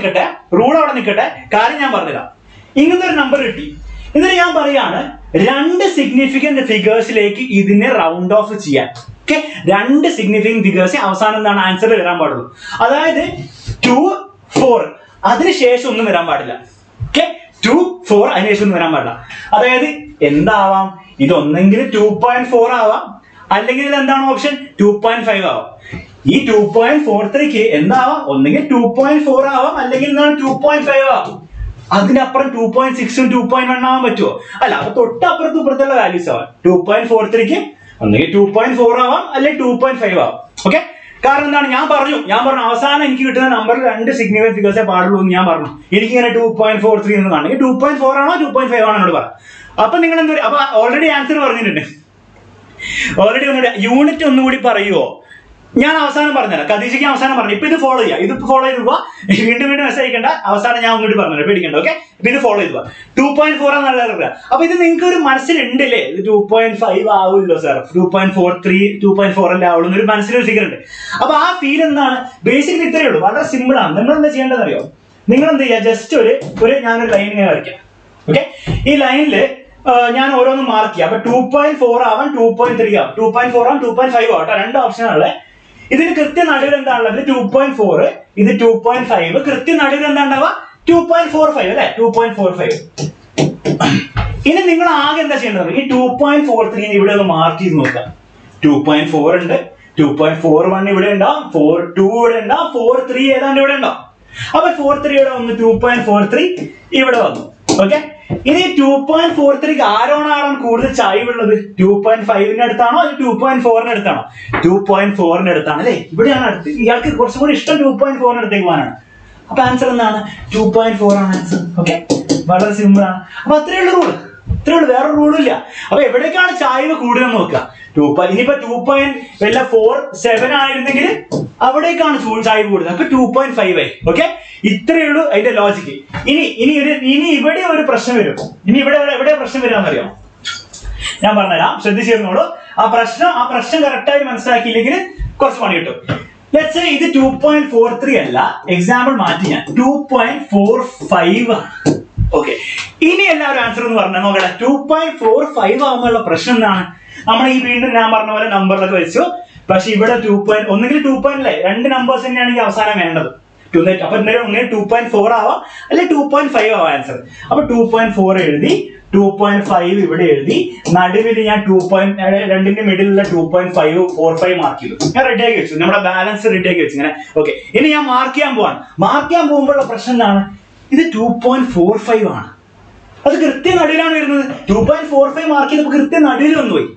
നിൽക്കട്ടെ. കാര്യം ഞാൻ പറഞ്ഞുതരാം. ഇങ്ങനത്തെ ഒരു നമ്പർ കിട്ടി. എന്നിട്ട് ഞാൻ പറയാണ് 2 സിഗ്നിഫിക്കന്റ് ഫിഗേഴ്സിലേക്ക് ഇതിനെ റൗണ്ട് ഓഫ് ചെയ്യാൻ. ഓക്കെ, 2 സിഗ്നിഫിക്കന്റ് ഫിഗേഴ്സ് അവസാനം എന്താണ് ആൻസർ വരാൻ പാടുള്ളൂ. അതായത് 2, 4 അതിനുശേഷം ഒന്നും വരാൻ പാടില്ല. ഓക്കെ, 2, 4 അതിനുശേഷം ഒന്നും വരാൻ പാടില്ല. അതായത് എന്താവാം? ഇതൊന്നെങ്കിൽ 2.4 ആവാം, അല്ലെങ്കിൽ ഇത് എന്താണ് ഓപ്ഷൻ? 2.5 ആവാം. ഈ 2.43ക്ക് എന്താവാം? ഒന്നെങ്കിൽ 2.4 ആവാം, അല്ലെങ്കിൽ എന്താണ് 2.5 ആവാം. അതിനപ്പുറം 2.6ഉം 2.1 ആവാൻ പറ്റുമോ? അല്ല, അപ്പൊ തൊട്ടപ്പുറത്തും ഇപ്പുറത്തുള്ള വാല്യൂസ് ആവാം. 2.43ക്ക് ഒന്നെങ്കിൽ 2.4 ആവാം, അല്ലെങ്കിൽ 2.5 ആവാം. ഓക്കെ, കാരണം എന്താണ്? ഞാൻ പറഞ്ഞു അവസാനം എനിക്ക് കിട്ടുന്ന നമ്പറിൽ 2 സിഗ്നിഫിക്കന്റ് ഫിഗേഴ്സേ പാടുള്ളൂ എന്ന് ഞാൻ പറഞ്ഞു. എനിക്കിങ്ങനെ 2.43 എന്ന് കാണുമെങ്കിൽ 2.4 ആണോ 2.5 ആണോ എന്നോട് പറ. അപ്പൊ നിങ്ങൾ എന്താ? അപ്പൊ ഓൾറെഡി ആൻസർ പറഞ്ഞിട്ടുണ്ട്. ഒന്നുകൂടി യൂണിറ്റ് ഒന്നുകൂടി പറയുമോ? ഞാൻ അവസാനം പറഞ്ഞുതരാം. കദീജയ്ക്ക് അവസാനം പറഞ്ഞു. ഇപ്പൊ ഇത് ഫോളോ ചെയ്യാം. ഇതിപ്പോ ഫോളോ ചെയ്ത് പോവാ. വീണ്ടും മെസ്സേജ് അയക്കണ്ട. അവസാനം ഞാൻ ഒന്നുകൂടി പറഞ്ഞുതരാം, പേടിക്കണ്ട. ഓക്കെ, ഇപ്പൊ ഇത് ഫോളോ ചെയ്ത് പോവാ. 2.4 ആണ് നല്ല. അപ്പൊ ഇത് നിങ്ങൾക്ക് ഒരു മനസ്സിലുണ്ടല്ലേ? ഇത് 2.5 ആവുമല്ലോ സാർ, 2.43, 2.4 അല്ലേ ആവുള്ളൂ എന്നൊരു മനസ്സിലൊരു ഫിഗർ ഉണ്ട്. അപ്പൊ ആ ഫീൽ എന്താണ്? ബേസിക്കലി ഇത്രയേ ഉള്ളൂ. വളരെ സിമ്പിൾ ആണ്. നിങ്ങൾ എന്താ ചെയ്യേണ്ടതെന്ന് അറിയോ? നിങ്ങൾ എന്ത് ചെയ്യുക? ജസ്റ്റ് ഞാനൊരു ലൈൻ ഇങ്ങനെ വരയ്ക്കാം. ഓക്കെ, ഈ ലൈനിൽ ഞാൻ ഓരോന്ന് മാർക്ക് ചെയ്യാം. അപ്പൊ 2.4 ആവാം, 2.3 ആവാം, 2.4 ആവാം, 2.5 ആവട്ടെ. 2 ഓപ്ഷനാണുള്ളത്. ഇതിന് കൃത്യം നടുവിൽ എന്താണുള്ളത്? 2.4, ഇത് 2.5. കൃത്യം നടുവിൽ എന്താ ഉണ്ടാവുക? 2.45 അല്ലെ? 2.45. ഇനി നിങ്ങൾ ആകെ എന്താ എന്താ ചെയ്യേണ്ടത്? ഈ 2.43 ഇവിടെ ഒന്ന് മാർക്ക് ചെയ്ത് നോക്കാം. 2.4 ഉണ്ട്, 2.41 ഇവിടെ ഉണ്ടാവും, 4.2 ഇവിടെ ഉണ്ടാവും, 4.3 ഏതാണ്ട് ഇവിടെ ഉണ്ടാവും. അപ്പൊ 4.3 ഇവിടെ വന്നു, 2.43 ഇവിടെ വന്നു. ഓക്കെ, ഇനി 2.43 ആരോണാണ് കൂടുതൽ ചായ്വ് ഉള്ളത്? 2.5 അടുത്താണോ അത് 2.4 അടുത്താണോ? 2.4 അടുത്താണ് അല്ലേ? ഇവിടെയാണ് അടുത്ത്. ഇയാൾക്ക് കുറച്ചും കൂടി ഇഷ്ടം 2.4 അടുത്തേക്ക് പോകാനാണ്. അപ്പൊ ആൻസർ എന്താണ്? 2.4 ആണ് ആൻസർ. ഓക്കെ, വളരെ സിമ്പിൾ ആണ്. അപ്പൊ അത്രേ ഉള്ളൂ റൂള്, അത്രേ ഉള്ളൂ, വേറെ റൂളും ഇല്ല. അപ്പൊ എവിടേക്കാണ് ചായ്വ് കൂടുതൽ നോക്കുക? ഇനിയിപ്പോ 2.47 ആയിരുന്നെങ്കിൽ അവിടേക്കാണ് ചായ്വ് കൂടുതൽ. അപ്പൊ 2.5 ആയി. ഓക്കെ, ഇത്രയേ ഉള്ളൂ അതിന്റെ ലോജിക്ക്. ഇനി ഇവിടെ ഒരു പ്രശ്നം വരും. ഇനി എവിടെ പ്രശ്നം വരാമെന്നറിയാം? ഞാൻ പറഞ്ഞുതരാം, ശ്രദ്ധിച്ചിരുന്നോളൂ. ആ പ്രശ്നം കറക്റ്റായി മനസ്സിലാക്കിയില്ലെങ്കിൽ കുറച്ച് പണി കിട്ടും. ലെറ്റ്സ് സേ ഇത് 2.43 അല്ല, എക്സാമ്പിൾ മാറ്റി ഞാൻ 2.45 ആണ്. ഓക്കെ, ഇനി എല്ലാവരും ആൻസർ എന്ന് പറഞ്ഞാൽ നോക്കട്ടെ. 2.45 ആവുമ്പോഴുള്ള പ്രശ്നം എന്താണ്? നമ്മൾ ഈ വീണ്ടും ഞാൻ പറഞ്ഞ പോലെ നമ്പറിലൊക്കെ വെച്ചു. പക്ഷെ ഇവിടെ ഒന്നുകിൽ 2. 2 നമ്പേഴ്സ് തന്നെയാണെങ്കിൽ അവസാനം വേണ്ടത്. അപ്പൊ ഒന്നുകിൽ 2.4 ആവാം, അല്ലെ 2.5 ആവാം ആൻസർ. അപ്പൊ 2.4 എഴുതി, 2.5 ഇവിടെ എഴുതി, നടുവിൽ ഞാൻ 2.2ന്റെ മിഡിലുള്ള 2.45 മാർക്ക് ചെയ്തു. ഞാൻ റെഡിയാക്കി വെച്ചു, നമ്മുടെ ബാലൻസ് റെഡിയാക്കി വെച്ചു ഇങ്ങനെ. ഓക്കെ, ഇനി ഞാൻ മാർക്ക് ചെയ്യാൻ പോവാണ്. മാർക്ക് ചെയ്യാൻ പോകുമ്പോഴുള്ള പ്രശ്നം എന്താണ്? ഇത് 2.45 ആണ്. അത് കൃത്യം നടുവിലാണ് വരുന്നത്. 2.45 മാർക്ക് ചെയ്തപ്പോൾ കൃത്യം നടുവിൽ വന്നുപോയി.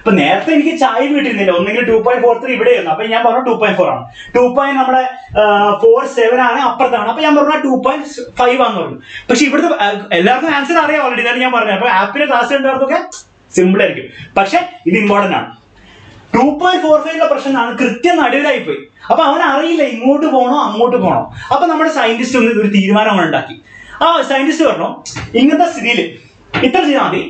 അപ്പൊ നേരത്തെ എനിക്ക് ചായ കിട്ടിയിരുന്നില്ല. ഒന്നെങ്കിൽ 2.43 ഇവിടെ ആയിരുന്നു. അപ്പൊ ഞാൻ പറഞ്ഞു 2.4 ആണ്. 2.47 ആണ് അപ്പുറത്താണ്. അപ്പൊ ഞാൻ പറഞ്ഞു 2.5 ആണെന്ന് പറഞ്ഞു. പക്ഷെ ഇവിടുത്തെ എല്ലാവർക്കും ആൻസർ അറിയാം ഓൾറെഡി. ഇതാണ് ഞാൻ പറഞ്ഞത്. അപ്പൊ ആപ്പിലെ ക്ലാസ് ഉണ്ടായിരുന്നൊക്കെ സിമ്പിൾ ആയിരിക്കും. പക്ഷെ ഇത് ഇമ്പോർട്ടന്റ് ആണ്. 2.45 പ്രശ്നമാണ്, കൃത്യം നടുവിലായി പോയി. അപ്പൊ അവൻ അറിയില്ല ഇങ്ങോട്ട് പോകണോ അങ്ങോട്ട് പോകണോ. അപ്പൊ നമ്മുടെ സയന്റിസ്റ്റ് ഒന്ന് ഒരു തീരുമാനം ഉണ്ടാക്കി. ആ സയന്റിസ്റ്റ് പറഞ്ഞു, ഇങ്ങനത്തെ സ്ഥിതിയിൽ ഇത്ര ചെയ്താൽ മതി.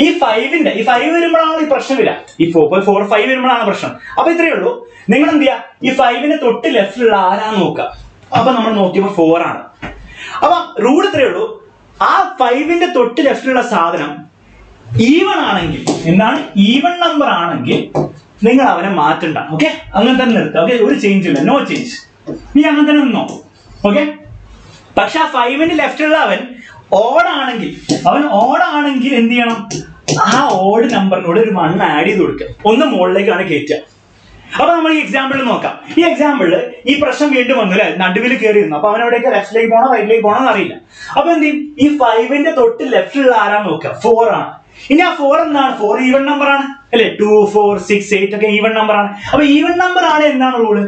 ഈ 5 വരുമ്പോഴാണ് ഈ പ്രശ്നം വരിക. ഈ 4.45 വരുമ്പോഴാണ് പ്രശ്നം. അപ്പൊ ഇത്രയേ ഉള്ളൂ. നിങ്ങൾ എന്ത് ചെയ്യുക? ഈ 5ന്റെ തൊട്ട് ലെഫ്റ്റിലുള്ള ആരാന്ന് നോക്കുക. അപ്പൊ നമ്മൾ നോക്കിയപ്പോ 4 ആണ്. അപ്പൊ റൂൾ ഇത്രയേ ഉള്ളൂ. ആ 5ന്റെ തൊട്ട് ലെഫ്റ്റിലുള്ള സാധനം ഈവൺ ആണെങ്കിൽ, എന്താണ് ഈവൺ നമ്പർ ആണെങ്കിൽ നിങ്ങൾ അവനെ മാറ്റണ്ട. ഓക്കെ, അങ്ങനെ തന്നെ നിർത്തുക. ഓക്കെ, ഒരു ചേഞ്ച് ഇല്ല, നോ ചേഞ്ച്. നീ അങ്ങനെ തന്നെ നിന്നോ. ഓക്കെ, പക്ഷെ ആ 5ന്റെ ലെഫ്റ്റിലുള്ള അവൻ ഓടാണെങ്കിൽ എന്ത് ചെയ്യണം? ആ ഓഡ് നമ്പറിനോട് ഒരു 1 ആഡ് ചെയ്ത് കൊടുക്കുക. ഒന്ന് മുകളിലേക്കാണ് കയറ്റുക. അപ്പൊ നമ്മൾ ഈ എക്സാമ്പിളിൽ നോക്കാം. ഈ എക്സാമ്പിളിൽ ഈ പ്രശ്നം വീണ്ടും വന്നു അല്ലെ, നടുവിൽ കയറിയിരുന്നു. അപ്പൊ അവനവിടേക്ക് ലെഫ്റ്റിലേക്ക് പോകണോ റൈറ്റിലേക്ക് പോകണോ എന്ന് അറിയില്ല. അപ്പൊ എന്ത് ചെയ്യും? ഈ 5ന്റെ തൊട്ട് ലെഫ്റ്റിലുള്ള ആരാന്ന് നോക്കുക. 4 ആണ്. ഇനി ആ 4 എന്താണ്? 4 ഈവൺ നമ്പർ ആണ് അല്ലെ. 2, 4, 6, 8 ഒക്കെ ഈവൺ നമ്പർ ആണ്. അപ്പൊ ഈവൺ നമ്പർ ആണ് എന്താണ് റൂള്?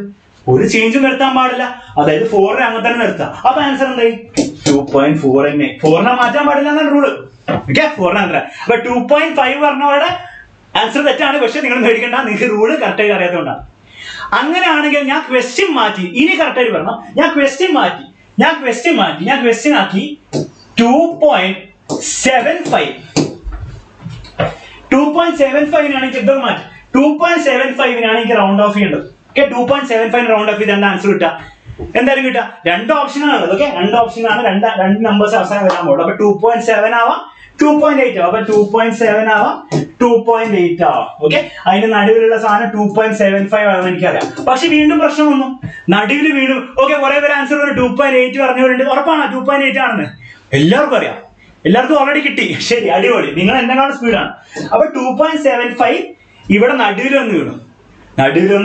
ഒരു ചേഞ്ചും വരുത്താൻ പാടില്ല. അതായത് 4 അങ്ങനെ തന്നെ നിർത്താം. അപ്പൊ ആൻസർ എന്തായി? 2.4 തന്നെ. 4 മാറ്റാൻ പാടില്ല എന്നാണ് റൂള്. ഓക്കെ, 4 അപ്പൊ 2.5 പറഞ്ഞവരുടെ ആൻസർ തെറ്റാണ്. പക്ഷെ നിങ്ങൾ മേടിക്കേണ്ട, നിങ്ങൾക്ക് റൂള് കറക്റ്റായി അറിയാത്തതുകൊണ്ടാണ്. അങ്ങനെയാണെങ്കിൽ ഞാൻ ക്വസ്റ്റ്യൻ മാറ്റി. ഇനി കറക്റ്റായിട്ട് പറഞ്ഞു. ഞാൻ ക്വസ്റ്റ്യൻ ആക്കി 2.75. 2.75 എനിക്ക് ഇതൊക്കെ മാറ്റി. 2.75 എനിക്ക് റൗണ്ട് ഓഫ് ചെയ്യേണ്ടത്. 2.75 റൗണ്ട് ഓഫ് ചെയ്ത് എന്താ ആൻസർ കിട്ടുക? എന്തായാലും കിട്ടുക 2 ഓപ്ഷനാണ്. ഓക്കെ, 2 ഓപ്ഷനാണ്, 2 നമ്പേഴ്സ് അവസാനം വരാൻ പോകുള്ളൂ. അപ്പൊ 2.7 ആവാം, 2.8 ആവാം. അപ്പൊ 2.7 ആവാം, 2.8 ആവാം. ഓക്കെ, അതിന്റെ നടുവിലുള്ള സാധനം 2.75 ആണെന്ന് എനിക്കറിയാം. പക്ഷെ വീണ്ടും പ്രശ്നം വന്നു, നടുവിൽ വീണ്ടും. ഓക്കെ, കുറെ പേര് ആൻസർ 2.8 പറഞ്ഞവരുണ്ട്. ഉറപ്പാണ് 2.8 ആണെന്ന് എല്ലാവർക്കും അറിയാം. എല്ലാവർക്കും ഓൾറെഡി കിട്ടി. ശരി, അടിപൊളി, നിങ്ങൾ എന്നെക്കാളും സ്പീഡാണ്. അപ്പൊ 2.75 ഇവിടെ നടുവിൽ വന്ന് വീണു.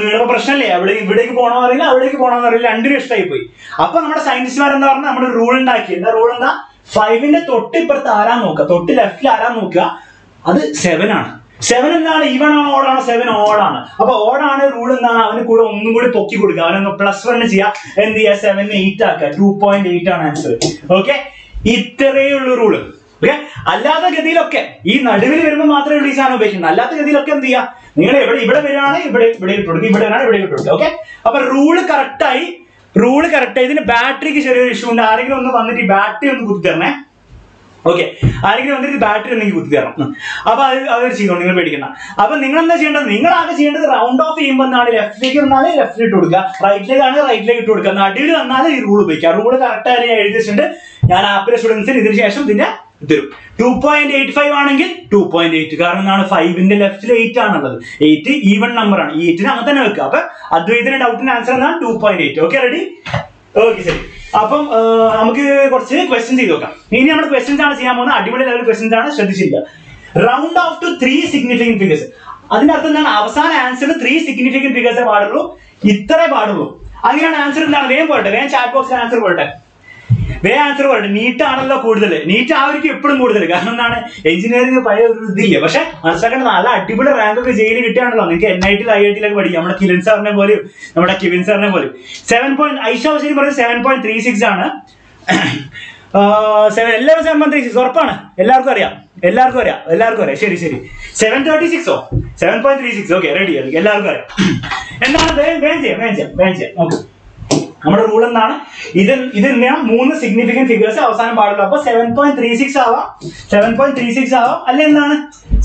വീണപ്പോ പ്രശ്നമല്ലേ? ഇവിടേക്ക് പോകണമെന്ന് അറിയില്ല, അവിടേക്ക് പോകണമെന്ന് അറിയില്ല, രണ്ടിനും ഇഷ്ടമായി പോയി. അപ്പൊ നമ്മുടെ സയന്റിസ്റ്റ്മാർ എന്താ പറഞ്ഞാൽ നമ്മുടെ റൂൾ ഉണ്ടാക്കി. എന്താ റൂൾ? എന്താ? 5ന്റെ തൊട്ട് ഇപ്പുറത്ത് ആരാ നോക്കുക, തൊട്ട് ലെഫ്റ്റിൽ ആരാ നോക്കുക, അത് 7 ആണ്. 7 എന്താണ്? ഈവൺ ആണോ ഓടാണോ? 7 ഓടാണ്. അപ്പൊ ഓടാണ്. റൂൾ എന്താണ്? അവന് കൂടെ ഒന്നും കൂടി പൊക്കി കൊടുക്കുക, അവനൊന്ന് +1 ചെയ്യുക. എന്ത് ചെയ്യുക? 7 8 ആക്കുക. 2.8 ആണ് ആൻസർ. ഓക്കെ, ഇത്രയേ ഉള്ളൂ റൂള്. ഓക്കെ, അല്ലാത്ത ഗതിയിലൊക്കെ ഈ നടുവിൽ വരുമ്പോൾ മാത്രമേ ഉള്ളൂ ഈ സാധനം ഉപയോഗിക്കുന്നത്. അല്ലാത്ത ഗതിയിലൊക്കെ എന്ത് ചെയ്യുക? നിങ്ങൾ ഇവിടെ വരികയാണെങ്കിൽ ഇവിടെ ഇട്ട് കൊടുക്കുക, ഇവിടെ വരാണെങ്കിൽ ഇവിടെ ഇട്ട് കൊടുക്കുക. ഓക്കെ, അപ്പൊ റൂള് കറക്റ്റായി. ഇതിന് ബാറ്ററിക്ക് ചെറിയൊരു ഇഷ്യൂ ഉണ്ട്. ആരെങ്കിലും ഒന്ന് വന്നിട്ട് ഈ ബാറ്ററി ഒന്ന് കുത്തി തരണേ. ഓക്കെ, ആരെങ്കിലും വന്നിട്ട് ബാറ്ററി ഒന്നെങ്കിൽ കുത്തി തരണം. അപ്പൊ അത് ചെയ്തോ, നിങ്ങൾ പേടിക്കണ്ട. അപ്പൊ നിങ്ങൾ എന്താ ചെയ്യേണ്ടത്? നിങ്ങൾ ആകെ ചെയ്യേണ്ടത് റൗണ്ട് ഓഫ് ചെയ്യുമ്പോൾ എന്താണ്? ലെഫ്റ്റിലേക്ക് വന്നാൽ ലെഫ്റ്റിൽ ഇട്ട് കൊടുക്കുക, റൈറ്റിലേക്കാണെങ്കിൽ റൈറ്റിലേക്ക് ഇട്ട് കൊടുക്കുക. നടുവിൽ വന്നാൽ ഈ റൂൾ ഉപയോഗിക്കുക. റൂള് കറക്റ്റായി ഞാൻ എഴുതിയിട്ടുണ്ട്. ഞാൻ ആപ്പിലെ സ്റ്റുഡൻസിന് ഇതിന് ശേഷം ഇതിന്റെ തരും. 2.85 ആണെങ്കിൽ 2.8, കാരണം എന്താണ്? 5ന്റെ ലെഫ്റ്റിൽ 8 ആണുള്ളത്. 8 ഈവൺ നമ്പർ ആണ്. ഈ 8ന് അങ്ങനെ തന്നെ വെക്കുക. അപ്പൊ അദ്വൈതിന്റെ ഡൗട്ടിന്റെ ആൻസർ എന്താണ്? 2.8. Okay, ready? ഓക്കെ, ശരി. അപ്പം നമുക്ക് കുറച്ച് ക്വസ്റ്റ്യൻസ് ചെയ്ത് നോക്കാം. ഇനി നമ്മുടെ ക്വസ്റ്റ്യൻസ് ആണ് ചെയ്യാൻ പോകുന്നത്. അടിപൊളി ലെവൽ ക്വസ്റ്റ്യൻസ് ആണ്, ശ്രദ്ധിച്ചിരിക്കുക. Round off to 3 significant figures. അതിന്റെ അർത്ഥം എന്താണ്? അവസാന ആൻസറിന് 3 സിഗ്നിഫിക്കന്റ് ഫിഗേഴ്സേ പാടുള്ളൂ, ഇത്രേ പാടുള്ളൂ. അങ്ങനെയാണ് ആൻസർ എന്താണ്? വേഗം പോട്ടെ, വേഗം ചാറ്റ് ബോക്സിൽ ആൻസർ പോട്ടെ, വേഗം ആൻസർ പോട്ടെ. നീറ്റാണല്ലോ കൂടുതൽ, നീറ്റ് ആയിരിക്കും എപ്പോഴും കൂടുതൽ. കാരണം എന്താണ്? എഞ്ചിനീയറിംഗ് പഴയ ഒരു ഇതില്ല. പക്ഷെ മനസ്സിലാക്കേണ്ട നല്ല അടിപൊളി റാങ്ക് ഒക്കെ ജയിലിൽ കിട്ടുകയാണല്ലോ. നിങ്ങൾക്ക് NIT IIT പഠിക്കാം. നമ്മുടെ കിരൺ സാറിനെ പോലെയും നമ്മുടെ കിവിൻ സാറിനെ പോലെയും. 7. ഐഷ ഹുസൈൻ പറഞ്ഞത് 7.36 ആണ്. എല്ലാവരും 7.36 ഉറപ്പാണ്. എല്ലാവർക്കും അറിയാം. ശരി 7.36 7.36 ഓക്കെ, റെഡി. എല്ലാവർക്കും അറിയാം. എന്താണ്? വേഗം ചെയ്യാം. ഓക്കെ, നമ്മുടെ റൂൾ എന്താണ്? ഇത് തന്നെയാണ് 3 സിഗ്നിഫിക്കന്റ് ഫിഗേഴ്സ് അവസാനം പാടുള്ളൂ. അപ്പൊ 7.36 ആവാം, 7.36 ആവാം, അല്ലെ എന്താണ്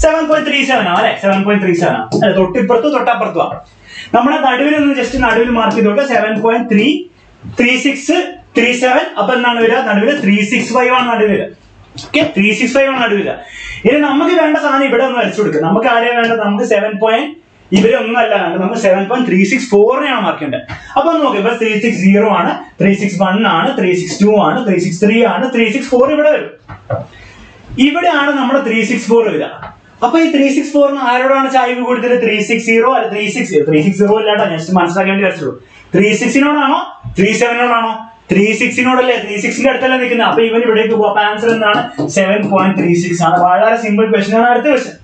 7.37 ആവാം, അല്ലെ 7.37 ആവാം, അല്ലെ തൊട്ടിപ്പുറത്തും തൊട്ടപ്പുറത്തും ആവാം. നമ്മുടെ നടുവിൽ ഒന്ന് ജസ്റ്റ് നടുവിൽ മാർക്ക് ചെയ്ത് കൊടുക്കുക. 7.33637. അപ്പൊ എന്താണ് വരിക? നടുവിൽ 365 ആണ് നടുവിൽ. ഓക്കെ, 365 ആണ് നടുവിൽ. ഇനി നമുക്ക് വേണ്ട സാധനം ഇവിടെ ഒന്ന് വരച്ചു കൊടുക്കുക. നമുക്ക് ആരെയാണ് വേണ്ടത്? നമുക്ക് 7. ഇവരൊന്നും അല്ല വേണ്ടത്, നമുക്ക് 7.364 മാർക്ക് ചെയ്യേണ്ടത്. അപ്പൊ നോക്കാം, ഇപ്പൊ 360 ആണ്, 361 ആണ്, 362 ആണ്, 363 ആണ്, 364 ഇവിടെ വരും. ഇവിടെയാണ് നമ്മുടെ 364 വരിക. അപ്പൊ ഈ 364 ആരോടാണ് ചായ്വ് കൊടുത്തത്? 360 അല്ല 360 ഇല്ലാട്ടോ, ജസ്റ്റ് മനസ്സിലാക്കേണ്ടി വെച്ചുള്ളൂ. 360നോടാണോ 37നോടാണോ? 36നോടല്ലേ, 36ന്റെ അടുത്തല്ലേ നിൽക്കുന്നത്. അപ്പൊ ഇവൻ ഇവിടേക്ക് പോകും. അപ്പൊ ആൻസർ എന്താണ്? 7.36 ആണ്. വളരെ സിമ്പിൾ ക്വസ്റ്റൻ ആണ്. അടുത്ത ക്വസ്റ്റൻ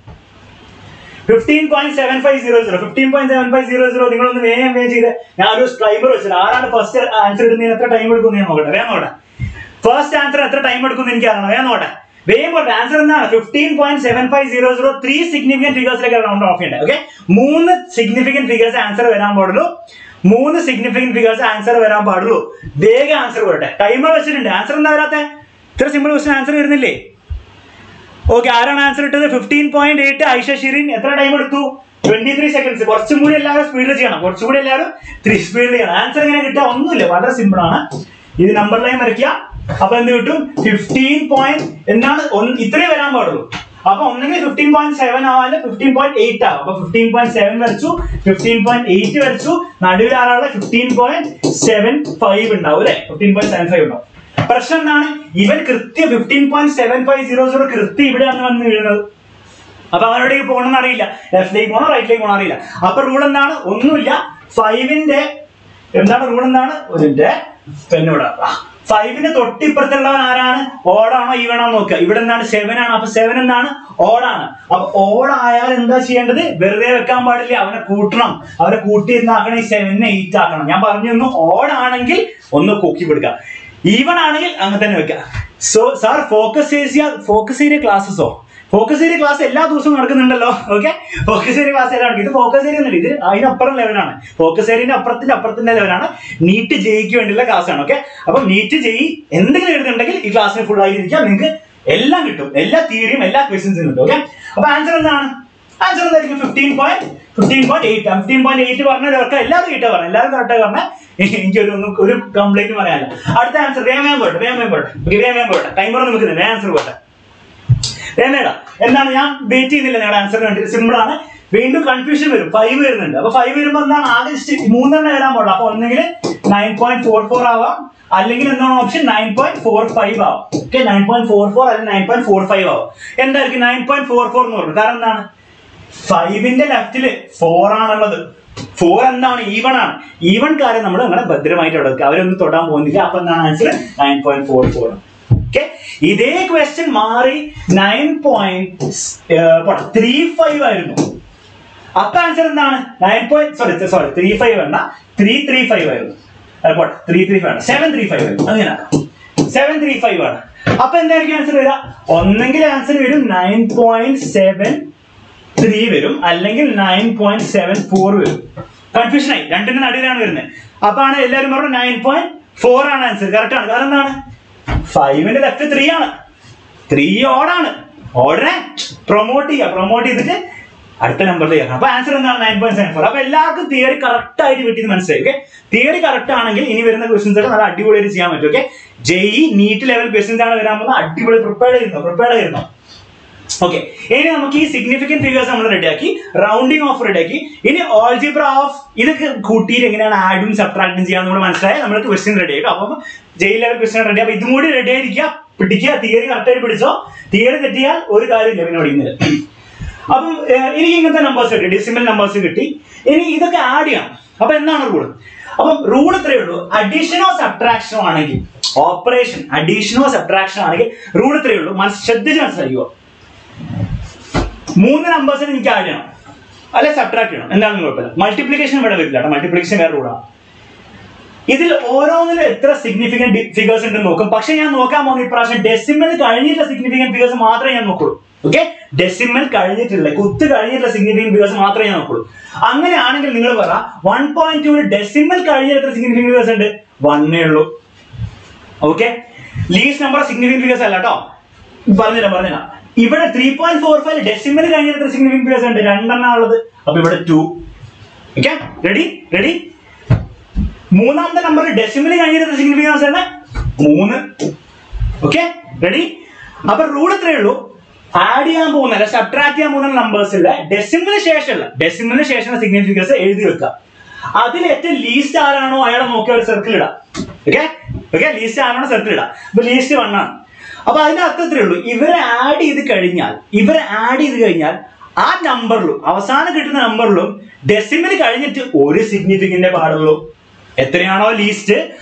15.7500. 15.7500 നിങ്ങളൊന്ന് വേഗം ചെയ്ത് ഞാൻ ഒരു ടൈമർ വെച്ചത്. ആരാണ് ഫസ്റ്റ് ആൻസർ ഇടുന്നതിന് എത്ര ടൈം എടുക്കും ഞാൻ നോക്കട്ടെ. വേഗം നോട്ടെ, ഫസ്റ്റ് ആൻസർ എത്ര ടൈം എടുക്കും എനിക്ക് അറിയണം. വേഗം നോട്ടെ, വേഗം പോട്ടെ. ആൻസർ എന്താണ്? 15.7500. 3 സിഗ്നിഫിക്കന്റ് ഫിഗേഴ്സിലേക്ക് റൗണ്ട് ഓഫ് ചെയ്യേണ്ടത്. ഓക്കെ, 3 സിഗ്നിഫിക്കന്റ് ഫിഗേഴ്സ് ആൻസർ വരാൻ പാടുള്ളൂ. 3 സിഗ്നിഫിക്കന്റ് ഫിഗേഴ്സ് ആൻസർ വരാൻ പാടുള്ളൂ. വേഗം ആൻസർ വരട്ടെ. ടൈമർ വെച്ചിട്ടുണ്ട്. ആൻസർ എന്താ വരാത്തെ? ഇത്ര സിമ്പിൾ ക്വസ്റ്റൻ ആൻസർ വരുന്നില്ലേ? ഓക്കെ, ആരാണ് ആൻസർ ഇട്ടത്? 15.8 ഐഷ ഷിറിൻ. എത്ര ടൈം എടുത്തു? 23 സെക്കൻഡ്സ്. കുറച്ചും കൂടി എല്ലാവരും സ്പീഡിൽ ചെയ്യണം, കുറച്ചുകൂടി എല്ലാവരും 3 സ്പീഡിൽ ചെയ്യണം. ആൻസർ എങ്ങനെ കിട്ടുക? ഒന്നുമില്ല, വളരെ സിമ്പിൾ ആണ്. ഇത് നമ്പർ ലൈൻ വരയ്ക്കുക. അപ്പൊ എന്ത് കിട്ടും? 15 എന്നാണ് ഇത്രയും വരാൻ പാടുള്ളൂ. അപ്പൊ ഒന്നെങ്കിൽ 15.7 ആവാം, 15.8 ആവാം. അപ്പൊ 15.7 വരച്ചു, 15.8 വരച്ചു. നടുവിൽ ആരാളെ 15.75 ഉണ്ടാവും അല്ലെ, 15.75 ഉണ്ടാവും. പ്രശ്നം എന്താണ്? ഇവൻ കൃത്യം 15.7500 കൃത്യം ഇവിടെയാണ് വന്ന് വീഴുന്നത്. അപ്പൊ അവനോടേക്ക് പോകണമെന്ന് അറിയില്ല, ലെഫ്റ്റിലേക്ക് പോകണോ റൈറ്റിലേക്ക് പോകണോ അറിയില്ല. അപ്പൊ റൂൾ എന്താണ്? ഒന്നുമില്ല. 5ന്റെ എന്താണ് റൂൾ? എന്താണ്? ഇതിന്റെ പെന്നോട് 5ന് തൊട്ടിപ്പുറത്തുള്ളവൻ ആരാണ്? ഓടാണോ ഈവണോ നോക്കുക. ഇവിടെ എന്താണ്? 7 ആണ്. അപ്പൊ 7 എന്താണ്? ഓടാണ്. അപ്പൊ ഓടായാൽ എന്താ ചെയ്യേണ്ടത്? വെറുതെ വെക്കാൻ പാടില്ല, അവനെ കൂട്ടണം. അവനെ കൂട്ടി എന്നാക്കണം. ഈ 7നെ 8 ആക്കണം. ഞാൻ പറഞ്ഞു തന്നു, ഓടാണെങ്കിൽ ഒന്ന് കൊക്കി കൊടുക്കുക, ഈവൺ ആണെങ്കിൽ അങ്ങനെ തന്നെ വെക്കുക. സോ സാർ ഫോക്കസ് ഏരിയ ക്ലാസ്സസോ? ഫോക്കസ് ഏരിയ ക്ലാസ് എല്ലാ ദിവസവും നടക്കുന്നുണ്ടല്ലോ. ഓക്കെ, ഫോക്കസ് ഏരിയ ക്ലാസ് എല്ലാം നടക്കും. ഇത് ഫോക്കസ് ഏരിയ ഒന്നുമില്ല, ഇത് അതിനപ്പുറം ലെവലാണ്. ഫോക്കസ് ഏരിയന്റെ അപ്പുറത്തിന്റെ ലെവലാണ്. നീറ്റ് ജെയ്ക്ക് വേണ്ടിയുള്ള ക്ലാസ് ആണ്. ഓക്കെ, അപ്പൊ നീറ്റ് ജെയ് എന്തെങ്കിലും എഴുതുന്നുണ്ടെങ്കിൽ ഈ ക്ലാസ്സിന് ഫുൾ ആയിരിക്കാം. നിങ്ങൾക്ക് എല്ലാം കിട്ടും, എല്ലാ തിയറിയും എല്ലാ ക്വസ്റ്റ്യൻസും കിട്ടും. ഓക്കെ, അപ്പൊ ആൻസർ എന്താണ്? ആൻസർ എന്തായിരിക്കും? 15.8. 15.8 പറഞ്ഞവർക്ക് എല്ലാവരും കിട്ടാ പറഞ്ഞു, എല്ലാവരും കറക്റ്റായി പറഞ്ഞാൽ എനിക്കൊരു കംപ്ലൈന്റ് പറയാനില്ല. അടുത്ത ആൻസർ വേഗം പോട്ടെ. ടൈമർ നമുക്ക് ആൻസർ പോട്ടെ. വേണ്ട, എന്താണ്? ഞാൻ വെയിറ്റ് ചെയ്യുന്നില്ല നിങ്ങളുടെ ആൻസർ വേണ്ടി. സിമ്പിൾ ആണ്. വീണ്ടും കൺഫ്യൂഷൻ വരും. 5 വരുന്നുണ്ട്. അപ്പൊ 5 വരുമ്പോ എന്താണ്? ആകെ 3 വരാൻ പാടില്ല. അപ്പൊ ഒന്നെങ്കിൽ 9.44 ആവാം, അല്ലെങ്കിൽ എന്താണ് ഓപ്ഷൻ? 9.45 ആവാം. ഓക്കെ, 9.44 അല്ലെങ്കിൽ 9.45 ആവാം. എന്തായിരിക്കും 9.44 എന്ന് പറഞ്ഞു? കാരണം എന്താണ്? 5ന്റെ ലെഫ്റ്റില് 4 ആണുള്ളത്. 4 എന്താണ്? ഈവൺ ആണ്. ഈവൺ കാര്യം നമ്മൾ അങ്ങനെ ഭദ്രമായിട്ട് അവിടെ വെക്കുക, അവരൊന്നും തൊടാൻ പോകുന്നില്ല. അപ്പൊ എന്താണ് ആൻസർ? 9.44. ഓക്കെ, ഇതേ ക്വസ്റ്റ്യൻ മാറി 9.35 ആയിരുന്നു. അപ്പൊ ആൻസർ എന്താണ്? 35 വേണ്ട, 335 ആയിരുന്നു. 335 ആണ്, 735 ആയിരുന്നു. അങ്ങനെ 735 ആണ്. അപ്പൊ എന്തായിരിക്കും ആൻസർ വരിക? ഒന്നെങ്കിൽ ആൻസർ വരും 9.73 വരും, അല്ലെങ്കിൽ 9.74 വരും. കൺഫ്യൂഷൻ ആയി, രണ്ടിന്റെ നടുവിലാണ് വരുന്നത്. അപ്പൊ ആണ് എല്ലാവരും പറഞ്ഞു 9.4 ആണ് ആൻസർ. കറക്റ്റ് ആണ്. കാരണം എന്താണ്? 5ന്റെ ലെഫ്റ്റ് 3 ആണ്. 3 ഓടാണ്. ഓർഡറെ പ്രൊമോട്ട് ചെയ്തിട്ട് അടുത്ത നമ്പറിൽ ചെയ്യണം. അപ്പൊ ആൻസർ എന്താണ്? 9.74. അപ്പൊ എല്ലാവർക്കും തിയറി കറക്റ്റ് ആയിട്ട് കിട്ടിയത് മനസ്സിലായി. ഓക്കെ, തിയറി കറക്റ്റ് ആണെങ്കിൽ ഇനി വരുന്ന ക്വസ്റ്റ്യൻസ് ഒക്കെ നല്ല അടിപൊളിയായിട്ട് ചെയ്യാൻ പറ്റും. Okay, JEE NEET level questions ആണ് വരാൻ പോകുന്നത്. അടിപൊളി പ്രിപ്പയർഡ് ആയിരുന്നു. ഓക്കെ, ഇനി നമുക്ക് ഈ സിഗ്നിഫിക്കന്റ് ഫിഗേഴ്സ് നമ്മൾ റെഡിയാക്കി, റൗണ്ടിങ് ഓഫ് റെഡിയാക്കി. ഇനി ഓൾജിബ്ര ഓഫ് ഇതൊക്കെ കൂട്ടിയിട്ട് എങ്ങനെയാണ് ആഡും സബ്ട്രാക്ടും ചെയ്യാൻ നമ്മൾ മനസ്സിലായി. നമ്മൾ ക്വസ്റ്റ്യൻ റെഡി ആയിരിക്കും. അപ്പം ജെഇ ലെവൽ ക്വസ്റ്റ്യൻ റെഡി. അപ്പൊ ഇതും കൂടി റെഡി ആയിരിക്കുക. പിടിക്കുക, തിയറി കറക്റ്റായിട്ട് പിടിച്ചോ. തിയറി തെറ്റിയാൽ ഒരു കാര്യമില്ല പിന്നെ പഠിക്കുന്നത്. അപ്പം എനിക്ക് ഇങ്ങനത്തെ നമ്പേഴ്സ് കിട്ടി, ഡെസിമൽ നമ്പേഴ്സ് കിട്ടി. ഇനി ഇതൊക്കെ ആഡ് ചെയ്യണം. അപ്പൊ എന്താണ് റൂള്? അപ്പം റൂൾ ഇത്രയേ ഉള്ളൂ. അഡീഷനോ സബ്ട്രാക്ഷനോ ആണെങ്കിൽ, ഓപ്പറേഷൻ അഡീഷനോ സബ്ട്രാക്ഷനോ ആണെങ്കിൽ റൂൾ ഇത്രയേ ഉള്ളൂ. ശ്രദ്ധിച്ച് മനസ്സിലാക്കിയോ. 3 നമ്പേഴ്സിന് എനിക്ക് ആഡ് ചെയ്യണം, അല്ലെ സബ്ട്രാക്ട് ചെയ്യണം, എന്താണെന്ന് കുഴപ്പമില്ല. മൾട്ടിപ്ലിക്കേഷൻ ഇവിടെ വരില്ല കേട്ടോ, മൾട്ടിപ്ലിക്കേഷൻ വേറെ റൂളാണ്. ഇതിൽ ഓരോന്നിലും എത്ര സിഗ്നിഫിക്കന്റ് ഫിഗേഴ്സ് ഉണ്ടെന്ന് നോക്കും. പക്ഷെ ഞാൻ നോക്കാൻ പോകുന്ന ഇപ്രാവശ്യം ഡെസിമൽ കഴിഞ്ഞിട്ടുള്ള സിഗ്നിഫിക്കന്റ് ഫിഗേഴ്സ് മാത്രമേ ഞാൻ നോക്കുള്ളൂ. ഓക്കെ, ഡെസിമൽ കഴിഞ്ഞിട്ടുള്ള കുത്ത് കഴിഞ്ഞിട്ടുള്ള സിഗ്നിഫിക്കന്റ് ഫിഗേഴ്സ് മാത്രമേ ഞാൻ നോക്കുള്ളൂ. അങ്ങനെയാണെങ്കിൽ നിങ്ങൾ പറ 1.2 ഡെസിമൽ കഴിഞ്ഞ എത്ര സിഗ്നിഫിക്കന്റ് ഫിഗേഴ്സ് ഉണ്ട്? 1 ഉള്ളൂ. Okay, least number significant figures അല്ല കേട്ടോ, പറഞ്ഞുതരാം. ഇവിടെ 3.45 ഡെസിമൽ കഴിഞ്ഞ എത്ര സിഗ്നിഫിക്കന്റ് ഫിഗേഴ്സ് ഉണ്ട്? 2 ഉള്ളത്. അപ്പൊ ഇവിടെ 2. Okay, ready. മൂന്നാമത്തെ നമ്പർ ഡെസിമൽ കഴിഞ്ഞിട്ട് സിഗ്നിഫിക്കൻസ് ആണ് 3. Okay, ready. അപ്പൊ റൂൾ ഇത്രയേ ഉള്ളൂ. ആഡ് ചെയ്യാൻ പോകുന്ന അല്ല സബ്ട്രാക്ട് ചെയ്യാൻ പോകുന്ന നമ്പേഴ്സിലെ ഡെസിമലിന് ശേഷമുള്ള സിഗ്നിഫിക്കൻസ് എഴുതി വെക്കുക. അതിൽ ഏറ്റവും ലീസ്റ്റ് ആരാണോ അയാളെ നോക്കി ഒരു സർക്കിൾ ഇടാം. ഓക്കെ, ലീസ്റ്റ് ആരാണോ സർക്കിൾ ഇടാം. അപ്പൊ ലീസ്റ്റ് 1 ആണ്. അപ്പൊ അതിന്റെ അർത്ഥം ഇത്രയേ ഉള്ളൂ. ഇവരെ ആഡ് ചെയ്ത് കഴിഞ്ഞാൽ ആ നമ്പറിലും അവസാനം കിട്ടുന്ന നമ്പറിലും ഡെസിമൽ കഴിഞ്ഞിട്ട് ഒരു സിഗ്നിഫിക്കന്റ് പാടുള്ളൂ. എത്രയാണോ ലീസ്റ്റ്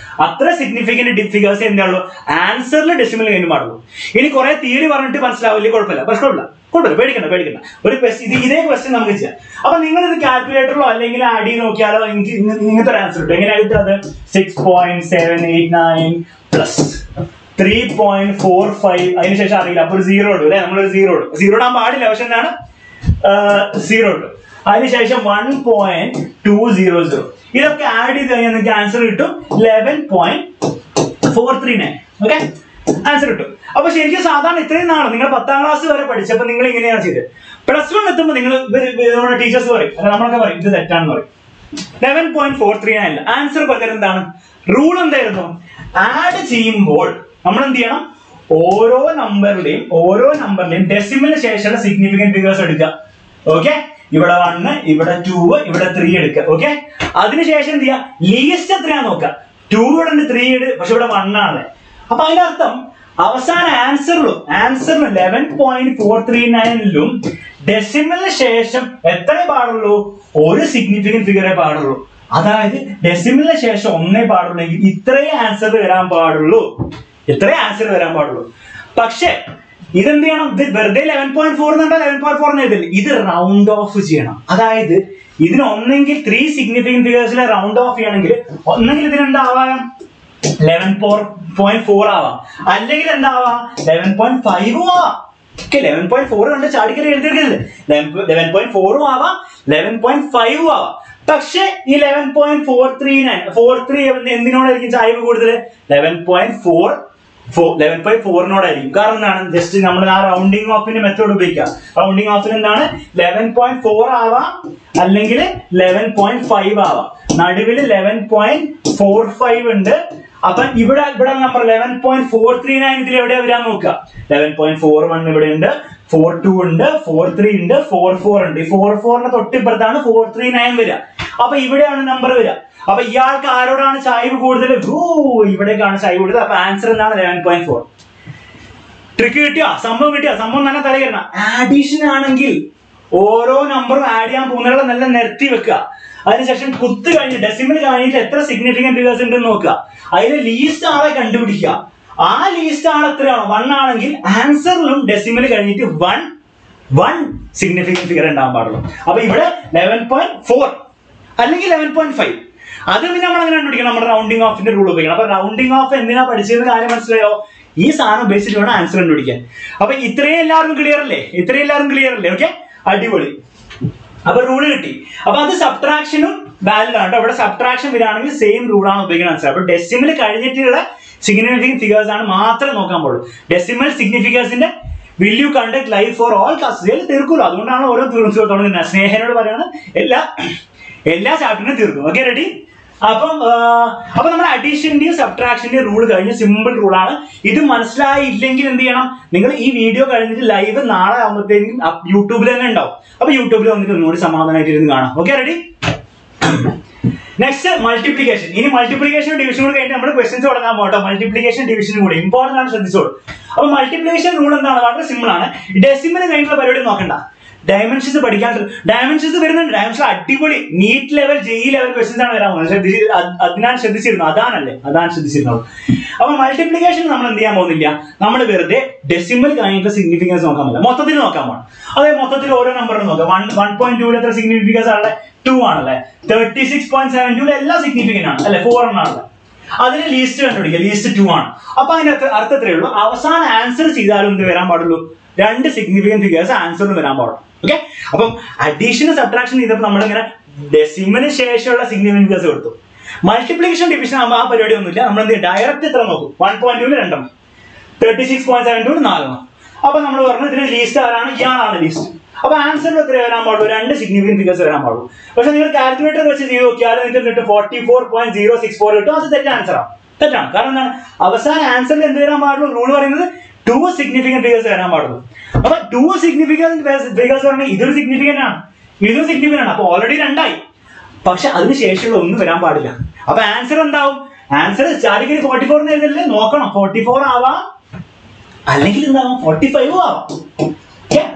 അത്ര സിഗ്നിഫിക്കന്റ് ഫിഗേഴ്സ് എന്താണല്ലോ ആൻസറിൽ ഡെസിമൽ കഴിഞ്ഞ് പാടുള്ളൂ. ഇനി കുറെ തിയറി പറഞ്ഞിട്ട് മനസ്സിലാവില്ലേ? കുഴപ്പമില്ല, പേടിക്കണ്ട. ഒരു ക്വസ്റ്റ്യൻ, ഇതേ ക്വസ്റ്റ്യൻ നമുക്ക് ചെയ്യാം. അപ്പൊ നിങ്ങൾ ഇത് കാൽക്കുലേറ്ററിലോ അല്ലെങ്കിൽ ആഡ് ചെയ്ത് നോക്കിയാലോ എനിക്ക് ഇങ്ങനത്തെ ഒരു ആൻസർ കിട്ടും. എങ്ങനെയായിട്ട് അത് 6.789 പ്ലസ് 3.45 അതിനുശേഷം അറിയില്ല. അപ്പൊ ഒരു 0 ഇടും അല്ലെ, നമ്മളൊരു 0 ഇടാൻ പാടില്ല. പക്ഷെ എന്താണ് 0 ഇടും. അതിനുശേഷം 1.200 ഇതൊക്കെ ആഡ് ചെയ്ത് കഴിഞ്ഞാൽ നിങ്ങൾക്ക് ആൻസർ കിട്ടും 11.439. ഓക്കെ, ആൻസർ കിട്ടും. അപ്പൊ ശരിക്കും സാധാരണ ഇത്രയും നാളെ നിങ്ങൾ 10ാം ക്ലാസ് വരെ പഠിച്ചപ്പോൾ നിങ്ങൾ ഇങ്ങനെയാണ് ചെയ്തത്. +1 എത്തുമ്പോൾ നിങ്ങൾ നമ്മുടെ ടീച്ചേഴ്സ് പറയും, നമ്മളൊക്കെ പറയും ഇത് തെറ്റാണെന്ന് പറയും. 11.439 ആൻസർ പകരം എന്താണ്? റൂൾ എന്തായിരുന്നു? ആഡ് ചെയ്യുമ്പോൾ നമ്മൾ എന്ത് ചെയ്യണം? ഓരോ നമ്പറിലെയും ഡെസിമലിന് ശേഷമുള്ള സിഗ്നിഫിക്കന്റ് ഫിഗേഴ്സ് എടുക്കുക. ഓക്കെ, ഇവിടെ 1, ഇവിടെ 2, ഇവിടെ 3 എടുക്കുക. ഓക്കെ, അതിനുശേഷം എന്ത് ചെയ്യുക? ലീസ്റ്റ് എത്രയാന്ന് നോക്കുക. 2 ഇവിടെ 3 ഇട്, പക്ഷെ ഇവിടെ 1 ആണ്. അപ്പൊ അതിന്റെ അർത്ഥം അവസാന ആൻസറിലും 11.439ലും ഡെസിമലിന് ശേഷം എത്ര പാടുള്ളൂ? ഒരു സിഗ്നിഫിക്കന്റ് ഫിഗറേ പാടുള്ളൂ. അതായത് ഡെസിമലിന് ശേഷം 1 പാടുള്ളെങ്കിൽ ഇത്രയും ആൻസർ വരാൻ പാടുള്ളൂ. പക്ഷെ ഇതെന്ത് ചെയ്യണം? ഇത് വെറുതെ 11.4 എന്നുണ്ടാൽ 11.4 എഴുതില്ല, ഇത് റൗണ്ട് ഓഫ് ചെയ്യണം. അതായത് ഇതിന് ഒന്നെങ്കിൽ 3 സിഗ്നിഫിക്കന്റ് ഫിഗേഴ്സിലെ റൗണ്ട് ഓഫ് ചെയ്യണമെങ്കിൽ ഒന്നെങ്കിൽ ഇതിനെന്താവാം 11.4 ആവാം, അല്ലെങ്കിൽ എന്താവാം 11.5 ആവാം. 11.4 കണ്ട് ചാടിക്കറി എഴുതിയിരിക്കുന്നത് 11.4 ആവാം, 11.5 ആവാം. പക്ഷെ ഈ 11.439 എന്തിനോടായിരിക്കും ചായ്വ് കൂടുതൽ? 11.4നോടായിരിക്കും. കാരണം എന്താണ്? ജസ്റ്റ് നമ്മൾ ആ റൗണ്ടിങ് ഓഫിന്റെ മെത്തേഡ് ഉപയോഗിക്കുക. റൗണ്ടിങ് ഓഫിന് എന്താണ്? 11.4 ആവാം, അല്ലെങ്കിൽ 11.5 ആവാം. നടുവിൽ 11.45 ഉണ്ട്. അപ്പൊ ഇവിടെ നമ്പർ 11.439 ഇതിൽ എവിടെയാ വരാൻ നോക്കുക. 11.41 ഇവിടെ ഉണ്ട്, 42 ഉണ്ട്, 43 ഉണ്ട്, 44 ഉണ്ട്. ഈ 44ന്റെ തൊട്ടിപ്പുറത്താണ് 439 വരിക. അപ്പൊ ഇവിടെയാണ് നമ്പർ വരിക. അപ്പൊ ഇയാൾക്ക് ആരോടാണ് ചായ്വ് കൂടുതൽ? ഇവിടേക്കാണ് ചായ്വ് കൂടുതൽ. അപ്പൊ ആൻസർ എന്താണ്? 11.4. ട്രിക്ക് കിട്ടിയോ? സംഭവം നല്ല തലകരണം. ആഡീഷൻ ആണെങ്കിൽ ഓരോ നമ്പറും ആഡ് ചെയ്യാൻ പോകുന്നതിനുള്ള നല്ല നിരത്തി വെക്കുക. അതിനുശേഷം കുത്ത് കഴിഞ്ഞ് ഡെസിമൽ കഴിഞ്ഞിട്ട് എത്ര സിഗ്നിഫിക്കന്റ് ഫിഗേഴ്സ് ഉണ്ടെന്ന് നോക്കുക. അതിലെ ലീസ്റ്റ് ആളെ കണ്ടുപിടിക്കുക. ആ ലീസ്റ്റ് ആൾ എത്രയാണോ 1 ആണെങ്കിൽ ആൻസറിലും ഡെസിമൽ കഴിഞ്ഞിട്ട് 1 സിഗ്നിഫിക്കന്റ് ഫിഗർ ഉണ്ടാകാൻ പാടുള്ളൂ. അപ്പൊ ഇവിടെ 11.4 അല്ലെങ്കിൽ 11.5. അത് പിന്നെ നമ്മൾ അങ്ങനെ കണ്ടുപിടിക്കണം. നമ്മുടെ റൗണ്ടിങ് ഓഫിന്റെ റൂൾ ഉപയോഗിക്കണം. അപ്പൊ റൗണ്ടിങ് ഓഫ് എന്തിനാ പഠിച്ചതെന്ന് കാര്യം മനസ്സിലായോ? ഈ സാധനം ഉപയോഗിച്ചിട്ട് വേണം ആൻസർ കണ്ടുപിടിക്കാൻ. അപ്പൊ ഇത്രയും എല്ലാവർക്കും ക്ലിയർ അല്ലേ? ഓക്കെ, അടിപൊളി. അപ്പൊ റൂള് കിട്ടി. അപ്പൊ അത് സബ്ട്രാക്ഷനും വാലിഡ് ആണ്. അവിടെ സബ്ട്രാക്ഷൻ വരികയാണെങ്കിൽ സെയിം റൂളാണ് ഉപയോഗിക്കുന്നത്. മനസ്സിലായി? അപ്പൊ ഡെസിമൽ കഴിഞ്ഞിട്ടുള്ള സിഗ്നിഫിക്കന്റ് ഫിഗേഴ്സ് ആണ് മാത്രമേ നോക്കാൻ പാടുള്ളൂ. ഡെസിമൽ സിഗ്നിഫിക്കേഴ്സിന്റെ will you conduct live for all ക്ലാസ്സുകൾ തീർക്കുമല്ലോ. അതുകൊണ്ടാണ് ഓരോ തുടങ്ങുന്നത്. സ്നേഹനോട് പറയുന്നത് എല്ലാ ചാപ്റ്ററിനും തീർക്കും. Okay, ready? അപ്പൊ നമ്മുടെ അഡീഷന്റെയും സബ്ട്രാക്ഷന്റെയും റൂൾ കഴിഞ്ഞ് സിമ്പിൾ റൂളാണ്. ഇത് മനസ്സിലായില്ലെങ്കിൽ എന്ത് ചെയ്യണം? നിങ്ങൾ ഈ വീഡിയോ കഴിഞ്ഞിട്ട് ലൈവ് നാളെ ആകുമ്പോഴത്തേക്കും യൂട്യൂബിൽ തന്നെ ഉണ്ടാവും. അപ്പൊ യൂട്യൂബിൽ വന്നിട്ട് ഒന്നുകൂടി സമാധാനമായിട്ട് ഇരുന്ന് കാണാം. Okay, ready? Next multiplication. ഇനി മൾട്ടിപ്ലിക്കേഷൻ ഡിവിഷൻ കൂടി കഴിഞ്ഞിട്ട് നമ്മൾ ക്വസ്റ്റ്യൻസ് തുടങ്ങാൻ പോകട്ടോ. മൾട്ടിപ്ലിക്കേഷൻ ഡിവിഷനും കൂടി ഇമ്പോർട്ടന്റ് ആണ്, ശ്രദ്ധിച്ചോളൂ. അപ്പൊ മൾട്ടിപ്ലിക്കേഷൻ റൂൾ എന്താണ്? വളരെ സിമ്പിൾ ആണ്. ഡെസിമൽ കഴിഞ്ഞുള്ള പരിപാടി നോക്കണ്ട, ഡയമെൻഷൻസ് പഠിക്കാൻ. ഡയമെൻഷൻസ് വരുന്നുണ്ട്, ഡയമെൻഷൻ അടിപൊളി NEET level JEE level questions ആണ് വരാൻ പോകുന്നത്. അതാണ് ശ്രദ്ധിച്ചിരുന്നു, അതാണ് ശ്രദ്ധിച്ചിരുന്നത്. അപ്പൊ മൾട്ടിപ്ലിക്കേഷൻ നമ്മൾ എന്ത് ചെയ്യാൻ പോകുന്നില്ല, നമ്മൾ വെറുതെ ഡെസിമൽ കഴിഞ്ഞിട്ട് സിഗ്നിഫിക്കൻസ് നോക്കാൻ പറ്റില്ല, മൊത്തത്തിൽ നോക്കാൻ പോകണം. അതായത് മൊത്തത്തിൽ ഓരോ നമ്പറും നോക്കാം. 1.2 എത്ര സിഗ്നിഫിക്കൻസ് ആണല്ലേ? 2 ആണല്ലേ. 36.72 എല്ലാം സിഗ്നിഫിക്കന്റ് ആണ് അല്ലെ? 4 ആണല്ലേ. അതിന് ലീസ്റ്റ് കണ്ടുപിടിക്കുക, ലീസ്റ്റ് 2 ആണ്. അപ്പൊ അതിന്റെ അർത്ഥം എത്രയേ ഉള്ളൂ, അവസാനം ആൻസർ ചെയ്താലും എന്ത് വരാൻ പാടുള്ളൂ, 2 സിഗ്നിഫിക്കന്റ് ഫിഗേഴ്സ് ആൻസറിന് വരാൻ പാടുള്ളൂ. ഓക്കെ, അപ്പം അഡീഷനും സബ്ട്രാക്ഷൻ ചെയ്തപ്പോൾ നമ്മളിങ്ങനെ ഡെസിമലിന് ശേഷമുള്ള സിഗ്നിഫിക്കന്റ് ഫിഗേഴ്സ് കൊടുത്തു. മൾട്ടിപ്ലിക്കേഷൻ ഡിവിഷൻ ആകുമ്പോൾ ആ പരിപാടി ഒന്നുമില്ല. നമ്മൾ എന്ത് ചെയ്യും, ഡയറക്റ്റ് എത്ര നോക്കും, 1.2 2 36.72 4. അപ്പൊ നമ്മൾ പറഞ്ഞു ഇതിന് ലീസ്റ്റ് ആരാണ്, ഇയാളാണ് ലീസ്റ്റ്. അപ്പൊ ആൻസറിൽ എത്ര വരാൻ പാടുള്ളൂ, 2 സിഗ്നിഫിക്കന്റ് ഫിഗേഴ്സ് വരാൻ പാടുള്ളൂ. പക്ഷെ നിങ്ങൾ കാൽക്കുലേറ്റർ വെച്ച് ചെയ്ത് നോക്കിയാൽ നിങ്ങൾക്ക് 44.064 കിട്ടും. അത് തെറ്റാണ്, ആൻസറാണ്, തെറ്റാണ്. കാരണം എന്താണ്, അവസാന ആൻസറിൽ എന്ത് വരാൻ പാടുള്ളൂ, റൂൾ പറയുന്നത് 2 സിഗ്നിഫിക്കന്റ് ഫിഗേഴ്സ് വരാൻ പാടുള്ളൂ. അപ്പൊ 2 സിഗ്നിഫിക്കന്റ് ഫിഗേഴ്സ് പറഞ്ഞാൽ ഇതൊരു സിഗ്നിഫിക്കന്റ് ആണ്, ഇതൊരു സിഗ്നിഫിക്കന്റ് ആണ്. അപ്പൊ ഓൾറെഡി 2 ആയി. പക്ഷെ അതിന് ശേഷമുള്ള ഒന്നും വരാൻ പാടില്ല. അപ്പൊ ആൻസർ എന്താവും, ആൻസർ സ്റ്റാർട്ടിങ്ങിൽ 44 എഴുതല്ലേ, നോക്കണം 44 ആവാം, അല്ലെങ്കിൽ എന്താവാം 45 ആവാം.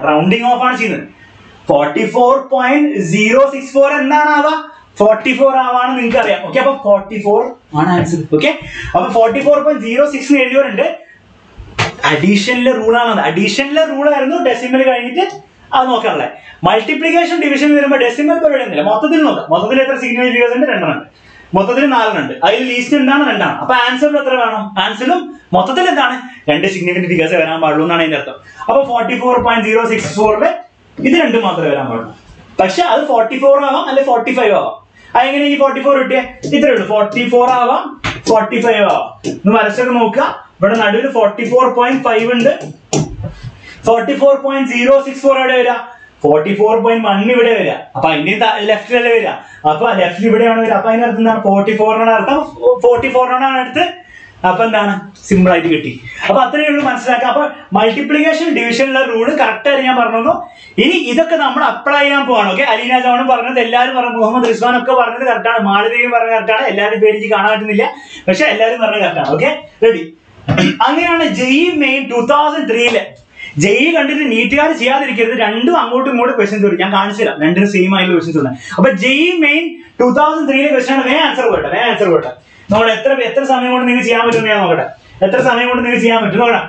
റൗണ്ടിങ് ഓഫ് ആണ് ചെയ്യുന്നത്. 44.064 എന്താണ് ആവാ, 44 ആവാണ് നിങ്ങൾക്ക് അറിയാം. ഓക്കെ, അപ്പൊ 44 ആണ് ആൻസർ. ഓക്കെ, അപ്പൊ 44.06 എഴുതിയവരുണ്ട്. അഡീഷനിലെ റൂളാണ്, അഡീഷനിലെ റൂൾ ആയിരുന്നു ഡെസിമൽ കഴിഞ്ഞിട്ട് അത് നോക്കാനുള്ളത്. മൾട്ടിപ്ലിക്കേഷൻ ഡിവിഷൻ വരുമ്പോൾ ഡെസിമൽ പരിപാടി ഒന്നുമില്ല, മൊത്തത്തിൽ നോക്കാം. മൊത്തത്തിൽ എത്ര സിഗ്നിഫിക്കന്റ് ഫിഗേഴ്സ് ഉണ്ട്, 2 ഉണ്ട്. മൊത്തത്തിൽ 4 ഉണ്ട്. അതിൽ ലീസ്റ്റ് എന്താണ്, 2 ആണ്. അപ്പൊ ആൻസറിൽ എത്ര വേണം, ആൻസറിലും മൊത്തത്തിൽ എന്താണ്, 2 സിഗ്നിഫിക്കന്റ് ഫിഗേഴ്സ് വരാൻ പാടുള്ളൂ എന്നാണ് അതിന്റെ അർത്ഥം. അപ്പൊ 44.064 ഇത് 2 മാത്രമേ വരാൻ പാടുള്ളൂ. പക്ഷെ അത് 44 ആവാം അല്ലെ 45 ആവാം. അതെങ്ങനെ ഈ 44 കിട്ടിയേ, ഇത്രേ ഉള്ളൂ, 44 ആവാം 45 ആവാം. ഒന്ന് വരച്ചൊക്കെ നോക്കുക. ഇവിടെ നടുവിൽ 44.5 ഉണ്ട്, 44.064 എവിടെ വരിക, 44.1 ഇവിടെ വരിക. അപ്പൊ അതിന്റെ ലെഫ്റ്റിലല്ലേ വരിക, അപ്പൊ ലെഫ്റ്റിൽ ഇവിടെയാണ് വരിക. അപ്പൊ അതിനർത്ഥം എന്താണ്, 44 അർത്ഥം 44 അടുത്ത്. അപ്പൊ എന്താണ്, സിമ്പിൾ ആയിട്ട് കിട്ടി. അപ്പൊ അത്രയേ ഉള്ളൂ, മനസ്സിലാക്കാം. അപ്പൊ മൾട്ടിപ്ലിക്കേഷൻ ഡിവിഷനിലെ റൂള് കറക്റ്റ് ആയിട്ട് ഞാൻ പറഞ്ഞു. ഇനി ഇതൊക്കെ നമ്മൾ അപ്ലൈ ചെയ്യാൻ പോവാണ്. ഓക്കെ, അലീന ജോണും പറഞ്ഞത്, എല്ലാവരും പറഞ്ഞു, മുഹമ്മദ് റിസ്വാൻ ഒക്കെ പറഞ്ഞത് കറക്റ്റാണ്, മാളവികയും പറഞ്ഞത് കറക്റ്റാണ്. എല്ലാവരും പേര് എനിക്ക് കാണാൻ പറ്റുന്നില്ല, പക്ഷെ എല്ലാവരും പറഞ്ഞത് കറക്റ്റാണ്. Okay, ready. അങ്ങനെയാണ് ജെഇ മെയിൻ 2003 ജെഇ കണ്ടിട്ട് നീറ്റുകാർ ചെയ്യാതിരിക്കരുത്. രണ്ടും അങ്ങോട്ടും ഇങ്ങോട്ടും ക്വസ്റ്റ്യൻസ് വരും, ഞാൻ കാണിച്ചു തരാം. രണ്ടിനും സെയിം ആയിട്ടുള്ള ക്വസ്റ്റ്യൻസ് ഉണ്ട്. അപ്പൊ ജെഇ മെയിൻ 2003 ക്വസ്റ്റ്യൻ ആണ്. വേഗം ആൻസർ പോട്ടെ. നമ്മൾ എത്ര സമയം കൊണ്ട് നിങ്ങൾക്ക് ചെയ്യാൻ പറ്റും ഞാൻ നോക്കട്ടെ. എത്ര സമയം കൊണ്ട് നിങ്ങൾക്ക് ചെയ്യാൻ പറ്റും നോക്കണം.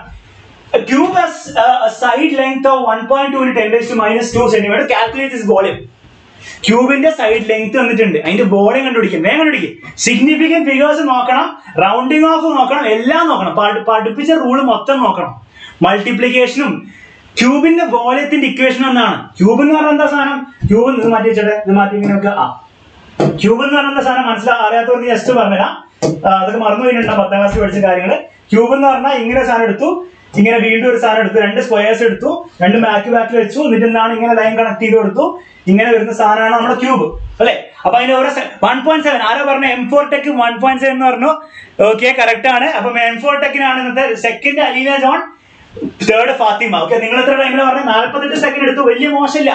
Cube has a side length of 1.2 × 10⁻² cm. Calculate this volume. ക്യൂബിന്റെ സൈഡ് ലെങ്ത് വന്നിട്ടുണ്ട്, അതിന്റെ വോളിയം കണ്ടുപിടിക്കും. വേഗം കണ്ടുപിടിക്കും. സിഗ്നിഫിക്കന്റ് ഫിഗേഴ്സ് നോക്കണം, റൗണ്ടിങ് ഓഫ് നോക്കണം, എല്ലാം നോക്കണം. പഠിപ്പിച്ച റൂള് മൊത്തം നോക്കണം. മൾട്ടിപ്ലിക്കേഷനും ക്യൂബിന്റെ വോളിയത്തിന്റെ ഇക്വേഷൻ ഒന്നാണ്. ക്യൂബ് എന്ന് പറഞ്ഞാൽ എന്താ സാധനം, ക്യൂബ് ഇത് മാറ്റി വെച്ചിട്ട് ഇത് മാറ്റി ഇങ്ങനെ വെക്കുക. ക്യൂബ് എന്ന് പറഞ്ഞ എന്താ സാധനം അറിയാത്തവർക്ക് ജസ്റ്റ് പറഞ്ഞുതരാം. അതൊക്കെ മറന്നു പോയിട്ടുണ്ടാവും 10ാം ക്ലാസ്സിൽ പഠിച്ച കാര്യങ്ങൾ. ക്യൂബ് എന്ന് പറഞ്ഞാൽ ഇങ്ങനെ സാധനം എടുത്തു, ഇങ്ങനെ വീണ്ടും ഒരു സാധനം എടുത്തു, 2 സ്ക്വയേഴ്സ് എടുത്തു, 2 ബാക്ക് വെച്ചു, എന്നിട്ട് എന്താണ് ഇങ്ങനെ ലൈൻ കണക്ട് ചെയ്ത് കൊടുത്തു. ഇങ്ങനെ വരുന്ന സാധനമാണ് നമ്മുടെ ക്യൂബ് അല്ലെ. അപ്പൊ അതിന്റെ ഓരോ 1.7 ആരോ പറഞ്ഞു, M4 Tech 1.7 എന്ന് പറഞ്ഞു. ഓക്കെ, കറക്റ്റ് ആണ്. അപ്പൊ M4 Techനാണ് ഇന്നത്തെ. Second Aleena John, third Fathima. Okay, നിങ്ങൾ എത്ര ടൈമിൽ പറഞ്ഞു, 48 സെക്കൻഡ് എടുത്തു. വലിയ മോശമില്ല.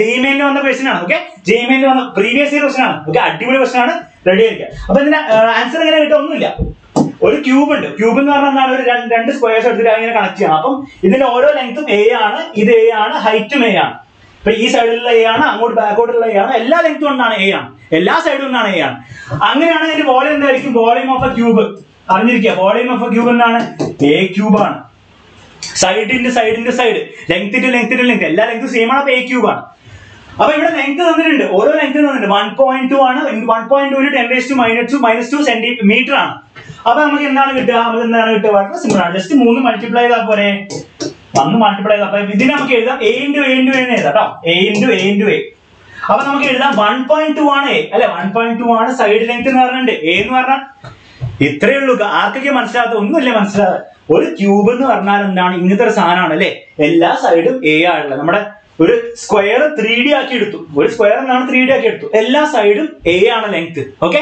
ജെഇമെയിലിൽ വന്ന ക്വസ്റ്റൻ ആണ്. ഓക്കെ, ജെഇമെയിലിൽ വന്ന പ്രീവിയസ് ഇയർ ക്വസ്റ്റൻ ആണ്. ഓക്കെ, അടിപൊളി ക്വസ്റ്റൻ ആണ്, റെഡി ആയിരിക്കുക. അപ്പൊ ഇതിന്റെ ആൻസർ എങ്ങനെ കിട്ടും, ഒന്നുമില്ല. ഒരു ക്യൂബ് ഉണ്ട്. ക്യൂബ് എന്ന് പറഞ്ഞാൽ എന്താണ്, ഒരു 2 സ്ക്വയേഴ്സ് എടുത്തിട്ട് അങ്ങനെ കണക്ട് ചെയ്യണം. അപ്പം ഇതിന്റെ ഓരോ ലെങ്ത്തും A ആണ്, ഇത് A ആണ്, ഹൈറ്റും A ആണ്. അപ്പൊ ഈ സൈഡിലുള്ള A ആണ്, അങ്ങോട്ട് ബാക്കോട്ടുള്ള A ആണ്, എല്ലാ ലെങ്ത്തും ഒന്നാണ് A ആണ്, എല്ലാ സൈഡും ഒന്നാണ് A ആണ്. അങ്ങനെയാണ് അതിന്റെ വോളിയം എന്തായിരിക്കും, വോളിയം ഓഫ് എ ക്യൂബ് അറിഞ്ഞിരിക്കുക. വോളിയം ഓഫ് എ ക്യൂബ് എന്താണ്, A ക്യൂബ് ആണ്. സൈഡിന്റെ സൈഡ്, ലെങ്ത് ടു ലെങ്ത്, എല്ലാ ലെങ്ത്തും സെയിം ആണ്. അപ്പൊ A ക്യൂബ് ആണ്. അപ്പൊ ഇവിടെ ലെങ്ത് തന്നിട്ടുണ്ട്, ഓരോ ലെങ്ത് തന്നിട്ടുണ്ട്. 1.2 ആണ്. 1.2 × 10⁻² സെന്റിമീറ്റർ ആണ്. അപ്പൊ നമുക്ക് എന്താണ് കിട്ടുക, വളരെ സിമ്പിൾ ആണ്. ജസ്റ്റ് 3 മൾട്ടിപ്ലൈ ചെയ്താൽ പോരെ, 1 മൾട്ടിപ്ലൈ ചെയ്താൽ. അപ്പൊ ഇതിന് നമുക്ക് എഴുതാം A × A × A എന്ന് എഴുതാം കേട്ടോ. A × A × A. അപ്പൊ നമുക്ക് എഴുതാം 1.2 ആണ് A അല്ലെ, 1.2 ആണ് സൈഡ് ലെങ്ത് എന്ന് പറഞ്ഞിട്ടുണ്ട്. A എന്ന് പറഞ്ഞാൽ ഇത്രയേ ഉള്ളൂ. ആർക്കൊക്കെ മനസ്സിലാകാത്ത ഒന്നുമില്ല, മനസ്സിലാകാതെ. ഒരു ക്യൂബ് എന്ന് പറഞ്ഞാൽ എന്താണ്, ഇങ്ങനത്തെ ഒരു സാധനമാണ് അല്ലെ. എല്ലാ സൈഡും A ആണല്ലോ. നമ്മുടെ ഒരു സ്ക്വയർ 3D ആക്കി എടുത്തു, ഒരു സ്ക്വയർ എന്നാണ് 3D ആക്കി എടുത്തു. എല്ലാ സൈഡും A ആണ് ലെങ്ത്. ഓക്കെ,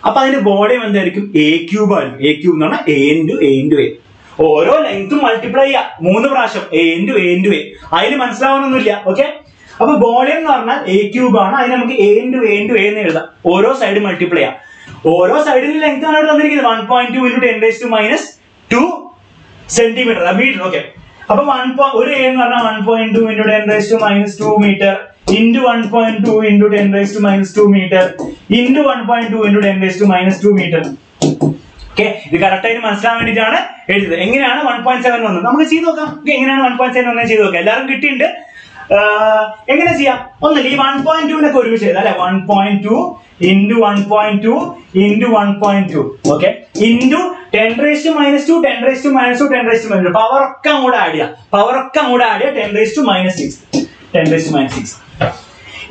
അപ്പൊ അതിന്റെ വോളിയം എന്തായിരിക്കും, A ക്യൂബ് ആയിരിക്കും. A ക്യൂബ് എന്ന് പറഞ്ഞാൽ A × A × A. ഓരോ ലെങ്ത്തും മൾട്ടിപ്ലൈ ചെയ്യാം 3 പ്രാവശ്യം, A × A × A. അതിന് മനസ്സിലാവുന്നൊന്നുമില്ല. ഓക്കെ, അപ്പൊ വോളിയം എന്ന് പറഞ്ഞാൽ A ക്യൂബ് ആണ്. അതിന് നമുക്ക് A × A × A എന്ന് എഴുതാം. ഓരോ സൈഡ് മൾട്ടിപ്ലൈ ചെയ്യാം. ഓരോ സൈഡിന്റെ ലെങ്ത് ആണ് ഇവിടെ തന്നിരിക്കുന്നത്. 1.2 × 10⁻² സെന്റിമീറ്റർ മീറ്റർ. ഓക്കെ, അപ്പൊ ഒരു എ എന്ന് പറഞ്ഞാൽ 1.2 into 10 raised to minus 2 meter into 1.2 into 10 raised to minus 2 meter into 1.2 into 10 raised to minus 2 meter. Okay, ഇത് കറക്റ്റ് ആയിട്ട് മനസ്സിലാൻ വേണ്ടിയിട്ടാണ് എഴുതുന്നത്. എങ്ങനെയാണ് 1.7 വന്നത് നമുക്ക് ചെയ്ത് നോക്കാം. എങ്ങനെയാണ് 1.7 വന്നത് ചെയ്ത് നോക്കാം. എല്ലാവരും കിട്ടിയിട്ടുണ്ട്. എങ്ങനെ ചെയ്യാം? ഒന്നല്ല, ഈ 1.2 ഒരുമിച്ച് ചെയ്താൽ 1.2 into 1.2 into 1.2 okay into 10 raised to minus 2 10 raised to minus 2 10 raised to minus 2 power ഒക്കെ അങ്ങോട്ട് ആഡ് ചെയ്യാം. 10 raised to minus 6 10 raised to minus 6.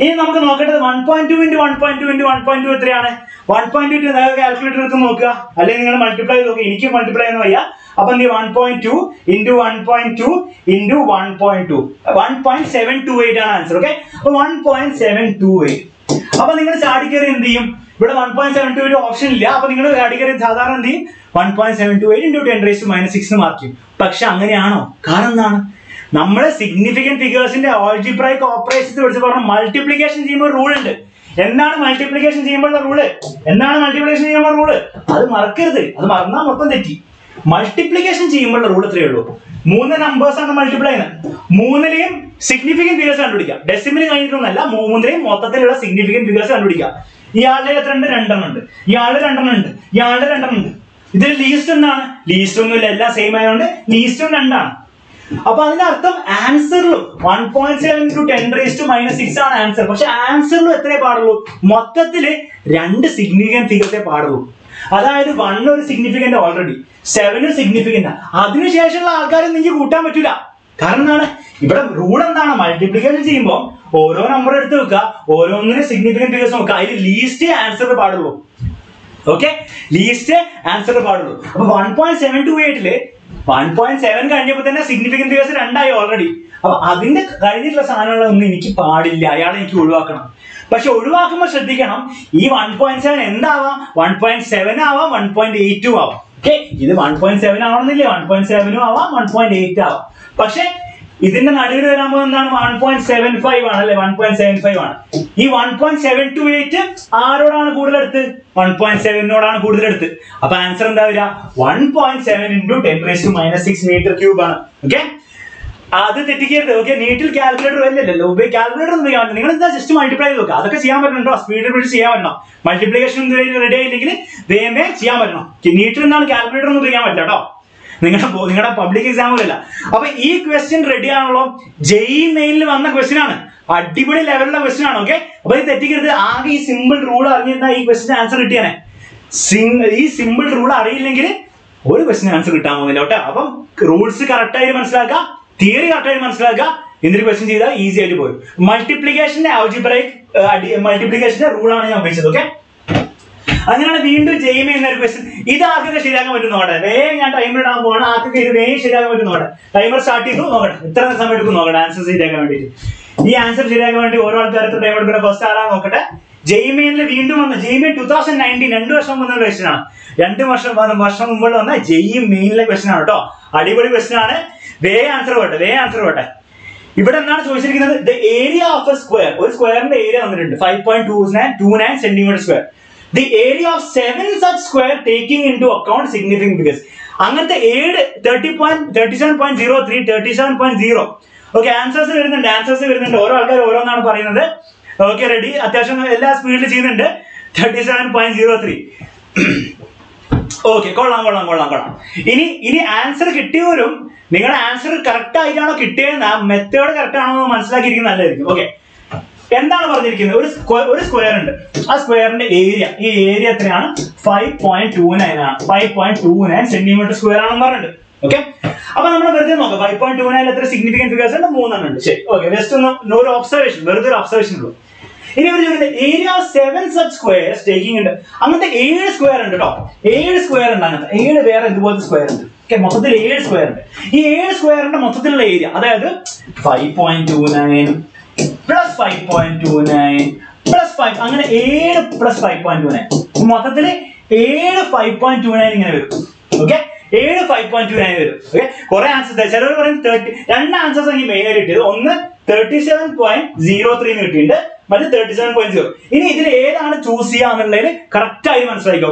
ഇനി നമുക്ക് നോക്കേണ്ടത് 1.2 into 1.2 into 1.2 എത്രയാണ്? 1.2 കാൽക്കുലേറ്റർ എടുത്ത് നോക്കുക, അല്ലെങ്കിൽ നിങ്ങൾ മൾട്ടിപ്ലൈ ചെയ്ത് നോക്കുക. എനിക്ക് മൾട്ടിപ്ലൈ എന്ന് വയ്യ. അപ്പൊ എന്ത് 1.2 into 1.2 into 1.2 1.728 ആണ് ആൻസർ. ഓക്കെ, അപ്പൊ 1.728. അപ്പൊ നിങ്ങൾ ചാടി കയറി എന്ത് ചെയ്യും? ഇവിടെ 1.728 ഓപ്ഷൻ ഇല്ല. അപ്പൊ നിങ്ങൾ ചാടി കയറി സാധാരണ എന്ത് ചെയ്യും? 1.728 into 10 raised to minus 6 mark ചെയ്യും. പക്ഷെ അങ്ങനെയാണോ? കാരണം എന്താണ്? നമ്മള് സിഗ്നിഫിക്കന്റ് ഫിഗേഴ്സിന്റെ ആൾജിബ്രൈക് ഓപ്പറേഷൻസ് പഠിച്ച് പറഞ്ഞ മൾട്ടിപ്ലിക്കേഷൻ ചെയ്യുമ്പോൾ റൂൾ ഉണ്ട്. എന്താണ് മൾട്ടിപ്ലിക്കേഷൻ ചെയ്യുമ്പോഴുള്ള റൂള്? അത് മറക്കരുത്. അത് മറന്നാൽ മൊത്തം തെറ്റി. മൾട്ടിപ്ലിക്കേഷൻ ചെയ്യുമ്പോഴുള്ള റൂൾ എത്രയേ ഉള്ളൂ? 3 നമ്പേഴ്സ് ആണ് മൾട്ടിപ്ലൈ ചെയ്യുന്നത്. 3ലെയും സിഗ്നിഫിക്കന്റ് ഫിഗേഴ്സ് കണ്ടുപിടിക്കാം. ഡെസിമൽ കഴിഞ്ഞിട്ടൊന്നല്ല, 3ലെയും മൊത്തത്തിലുള്ള സിഗ്നിഫിക്കന്റ് ഫിഗേഴ്സ് കണ്ടുപിടിക്കാം. ഇയാളുടെ എത്ര ഉണ്ട്? 2 ഉണ്ട്. ഇയാളുടെ 2 ഉണ്ട്. ഇയാളുടെ 2 ഉണ്ട്. ഇതിൽ ലീസ്റ്റ് എന്താണ്? ലീസ്റ്റ് ഒന്നുമില്ല, എല്ലാം സെയിം ആയതുകൊണ്ട് ലീസ്റ്റും 2 ആണ്. അപ്പൊ അതിന്റെ അർത്ഥം ആൻസറിലും 1.7 into 10 raised to minus 6 ആണ് ആൻസർ. പക്ഷെ ആൻസറിലും എത്രേ പാടുള്ളൂ? മൊത്തത്തില് 2 സിഗ്നിഫിക്കന്റ് ഫിഗേഴ്സേ പാടുള്ളൂ. അതായത് 1 ഒരു സിഗ്നിഫിക്കന്റ്, ഓൾറെഡി 7 സിഗ്നിഫിക്കന്റ്. അതിനുശേഷമുള്ള ആൾക്കാരെ നിങ്ങൾക്ക് കൂട്ടാൻ പറ്റൂല. കാരണം എന്താണ്? ഇവിടെ റൂൾ എന്താണ്? മൾട്ടിപ്ലിക്കേഷൻ ചെയ്യുമ്പോൾ ഓരോ നമ്പർ എടുത്ത് വെക്കുക, ഓരോന്നിനും സിഗ്നിഫിക്കന്റ് ഫിഗേഴ്സ് നോക്കുക. അതിൽ ലീസ്റ്റ് ആൻസർ പാടുള്ളൂ. ഓക്കെ, ലീസ്റ്റ് ആൻസർ പാടുള്ളൂ. അപ്പൊ 1.728 1.7 കഴിഞ്ഞപ്പോൾ തന്നെ സിഗ്നിഫിക്കന്റ് ഫിഗേഴ്സ് 2 ആയി ഓൾറെഡി. അപ്പൊ അതിന്റെ കഴിഞ്ഞിട്ടുള്ള സാധനങ്ങളൊന്നും എനിക്ക് പാടില്ല, അയാളെ എനിക്ക് ഒഴിവാക്കണം. പക്ഷെ ഒഴിവാക്കുമ്പോൾ ശ്രദ്ധിക്കണം, ഈ 1.7 എന്താവാം? 1.7 ആവാം, 1.8 ആവാം. ഓക്കെ, ഇത് 1.7 ആവണമെന്നില്ല, 1.7 ആവാം, 1.8 ആവാം. പക്ഷെ ഇതിന്റെ നടുവിൽ വരാൻ പോകുന്നത് എന്താണ്? 1.75 ആണ് അല്ലെ? 1.75 ആണ്. ഈ 1.728 ആരോടാണ് കൂടുതലെടുത്ത്? 1.7നോടാണ് കൂടുതലെടുത്ത്. അപ്പൊ ആൻസർ എന്താ വരിക? 1.7 into 10 raised to minus 6 meter cube ആണ്. ഓക്കെ, അത് തെറ്റിക്കരുത്. ഓക്കെ, നീറ്റിൽ കാൽക്കുലേറ്റർ വരില്ലല്ലോ. കാൽക്കുലേറ്റർ ഒന്നും ചെയ്യാൻ, നിങ്ങൾ എന്താ ജസ്റ്റ് മൾട്ടിപ്ലൈ ചെയ്ത് നോക്കുക. അതൊക്കെ ചെയ്യാൻ പറ്റണോ? സ്പീഡിൽ പിടിച്ച് ചെയ്യാൻ പറ്റണം. മൾട്ടിപ്ലിക്കേഷൻ റെഡി ആയില്ലെങ്കിൽ വേമേ ചെയ്യാൻ പറ്റണം. നീറ്റിൽ നിന്നാണ് കാൽക്കുലേറ്റർ ഒന്നും ചെയ്യാൻ പറ്റില്ല കേട്ടോ. നിങ്ങളുടെ പബ്ലിക് എക്സാമിലല്ല. അപ്പൊ ഈ ക്വസ്റ്റ്യൻ റെഡി ആണല്ലോ. ജെഇ മെയിനിൽ വന്ന ക്വസ്റ്റ്യൻ ആണ്, അടിപൊളി ലെവലിലുള്ള ക്വസ്റ്റ്യൻ ആണ്. ഓക്കെ, അപ്പൊ ഇത് തെറ്റിക്കരുത്. ആകെ ഈ സിമ്പിൾ റൂൾ അറിഞ്ഞിരുന്ന ഈ ക്വസ്റ്റ്യൻ ആൻസർ കിട്ടിയാനെ. ഈ സിമ്പിൾ റൂൾ അറിയില്ലെങ്കിൽ ഒരു ക്വസ്റ്റ്യൻ ആൻസർ കിട്ടാൻ പോകുന്നില്ല കേട്ടോ. അപ്പം റൂൾസ് കറക്റ്റ് ആയിട്ട് മനസ്സിലാക്കുക, തിയറി കറക്റ്റ് ആയിട്ട് മനസ്സിലാക്കുക. എന്തൊരു ക്വസ്റ്റ്യൻ ചെയ്താൽ ഈസി ആയിട്ട് പോരും. മൾട്ടിപ്ലിക്കേഷന്റെ ആൾജിബ്രൈക് മൾട്ടിപ്ലിക്കേഷന്റെ റൂളാണ് ഞാൻ ഉപയോഗിച്ചത്. ഓക്കെ, അങ്ങനെയാണ് വീണ്ടും ജെയിം എന്ന ഒരു ക്വസ്റ്റ്യൻ. ഇത് ആർക്കൊക്കെ ശരിയാക്കാൻ പറ്റും നോക്കട്ടെ. വേഗം ഞാൻ ടൈമർ ഇടാൻ പോകണം. ആർക്കൊക്കെ ഇത് വേഗം ശരിയാക്കാൻ പറ്റും നോക്കട്ടെ. ടൈമർ സ്റ്റാർട്ട് ചെയ്തു നോക്കട്ടെ. എത്ര സമയം എടുക്കും നോക്കട്ടെ ആൻസർ ശരിയാക്കാൻ വേണ്ടിയിട്ട്. ഈ ആൻസർ ശരിയാക്കാൻ വേണ്ടി ഓരോ ആൾക്കാർക്ക് ടൈം എടുക്കുന്ന ഫസ്റ്റ് ആരാ നോക്കട്ടെ. ജെയിമെയിനിൽ വീണ്ടും വന്ന ജെയിമെയിൽ 2019 2 വർഷം മുന്നേ ക്വസ്റ്റ്യൻ ആണ്. 2 വർഷം മുമ്പ് വന്ന ജെഇ മെയിനിലെ ക്വസ്റ്റ്യൻ ആണ് കേട്ടോ. അടിപൊളി ക്വസ്റ്റ്യൻ ആണ്. വേഗം ആൻസർ പോട്ടെ. ഇവിടെ എന്താണ് ചോദിച്ചിരിക്കുന്നത്? The area of A square. ഒരു സ്ക്വയറിന്റെ ഏരിയ വന്നിട്ടുണ്ട് 5.29 centimetre square. The area of 7 such square taking into account significant figures. അങ്ങനത്തെ 37.03 37.0. ഓക്കെ, ആൻസേഴ്സ് വരുന്നുണ്ട്. ഓരോ ആൾക്കാർ ഓരോന്നാണ് പറയുന്നത്. Okay, ready? അത്യാവശ്യം എല്ലാ സ്പീഡിൽ ചെയ്യുന്നുണ്ട്. 37.03. ഓക്കെ, കൊള്ളാം. ഇനി ആൻസർ കിട്ടിയവരും നിങ്ങളുടെ ആൻസർ കറക്റ്റ് ആയിട്ടാണോ കിട്ടിയെന്ന മെത്തേഡ് കറക്റ്റ് ആണോ എന്ന് മനസ്സിലാക്കിയിരിക്കുന്നത് നല്ലതായിരിക്കും. ഓക്കെ, എന്താണ് പറഞ്ഞിരിക്കുന്നത്? ഒരു സ്ക്വയർ ഉണ്ട്. ആ സ്ക്വയറിന്റെ ഏരിയ, ഈ ഏരിയ എത്രയാണ്? 5.29 ആണ്. 5.29 സെന്റിമീറ്റർ സ്ക്വയർ ആണെന്ന് പറഞ്ഞിട്ടുണ്ട്. ഓക്കെ, അപ്പൊ നമ്മൾ വെറുതെ നോക്കാം. 5.29 എത്ര സിഗ്നിഫിക്കന്റ് ഫിഗേഴ്സ് ഉണ്ട്? 3 ഉണ്ട്. ശരി, ഓക്കെ, ജസ്റ്റ് ഒരു ഒബ്സർവേഷൻ, വെറുതെ ഒരു ഒബ്സർവേഷൻ ഉള്ളൂ. ഇനി ഒരു area of 7 such squares taking ഉണ്ട്. അങ്ങനത്തെ 7 സ്ക്വയർ ഉണ്ട് കേട്ടോ. 7 സ്ക്വയർ ഉണ്ട്. അങ്ങനത്തെ 7 വേറെ ഇതുപോലത്തെ സ്ക്വയർ ഉണ്ട്. ഓക്കെ, മൊത്തത്തിൽ 7 സ്ക്വയർ ഉണ്ട്. ഈ 7 സ്ക്വയറിന്റെ മൊത്തത്തിലുള്ള ഏരിയ, അതായത് 5.29 പ്ലസ് 5.29 പ്ലസ് 5, അങ്ങനെ 7 പ്ലസ് 5.29, മൊത്തത്തില് 7 5.29 ഇങ്ങനെ വരും. ഓക്കെ, 7 5.29 വരും. ഓക്കെ, കുറെ ആൻസേഴ്സ്. ചിലവർ പറയും 30. 2 ആൻസേഴ്സ് എനിക്ക് മെയിൻ ആയിട്ട് കിട്ടിയത്. ഒന്ന് 37.03 കിട്ടിയിട്ടുണ്ട്, മറ്റേ 37.0. ഇനി ഇതിൽ ഏതാണ് ചൂസ് ചെയ്യാന്നുള്ളതിന് കറക്റ്റ് ആയി മനസ്സിലായിക്കോ.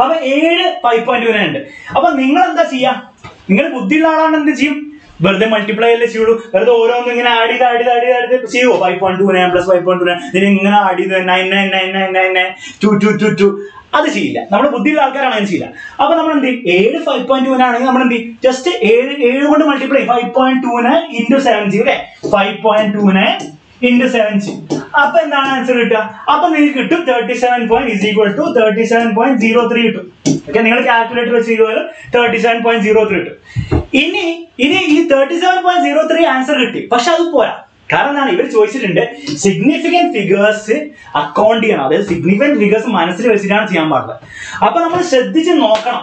അപ്പൊ 7 5.29 ഉണ്ട്. അപ്പൊ നിങ്ങൾ എന്താ ചെയ്യാ? നിങ്ങൾ ബുദ്ധിയുള്ള ആളാണ്, എന്ത് ചെയ്യും? വെറുതെ മൾട്ടിപ്ലൈ അല്ലേ ചെയ്യുള്ളൂ. വെറുതെ ഓരോന്നും ഇങ്ങനെ ആഡ് ചെയ്ത് ചെയ്യുമോ? 5.29 + 5.29 ഇതിന് ഇങ്ങനെ ആഡ് ചെയ്ത് 999992222 അത് ചെയ്യില്ല. നമ്മൾ ബുദ്ധിയുള്ള ആൾക്കാരാണ് അങ്ങനെ ചെയ്യില്ല. അപ്പൊ നമ്മൾ എന്ത് ചെയ്യും? 7 5.29 ആണെങ്കിൽ നമ്മൾ എന്ത് ചെയ്യും? ജസ്റ്റ് 7 കൊണ്ട് മൾട്ടിപ്ലൈ 5.29 × 7 അല്ലെ 5.29 × 7. അപ്പൊ എന്താണ് ആൻസർ കിട്ടുക? അപ്പൊ നിങ്ങൾക്ക് കിട്ടും 37.37.03 കിട്ടും. ഓക്കെ, നിങ്ങൾ കാൽക്കുലേറ്റർ വെച്ച് ചെയ്താൽ 37.03 കിട്ടും. ഇനി ഈ 37.03 ആൻസർ കിട്ടി. പക്ഷെ അത് പോരാ. കാരണം എന്താണ്? ഇവർ ചോദിച്ചിട്ടുണ്ട് സിഗ്നിഫിക്കന്റ് ഫിഗേഴ്സ് അക്കൗണ്ട് ചെയ്യണം. അതായത് സിഗ്നിഫിക്കന്റ് ഫിഗേഴ്സ് മനസ്സിൽ വെച്ചിട്ടാണ് ചെയ്യാൻ പാടുള്ളത്. അപ്പൊ നമ്മൾ ശ്രദ്ധിച്ച് നോക്കണം.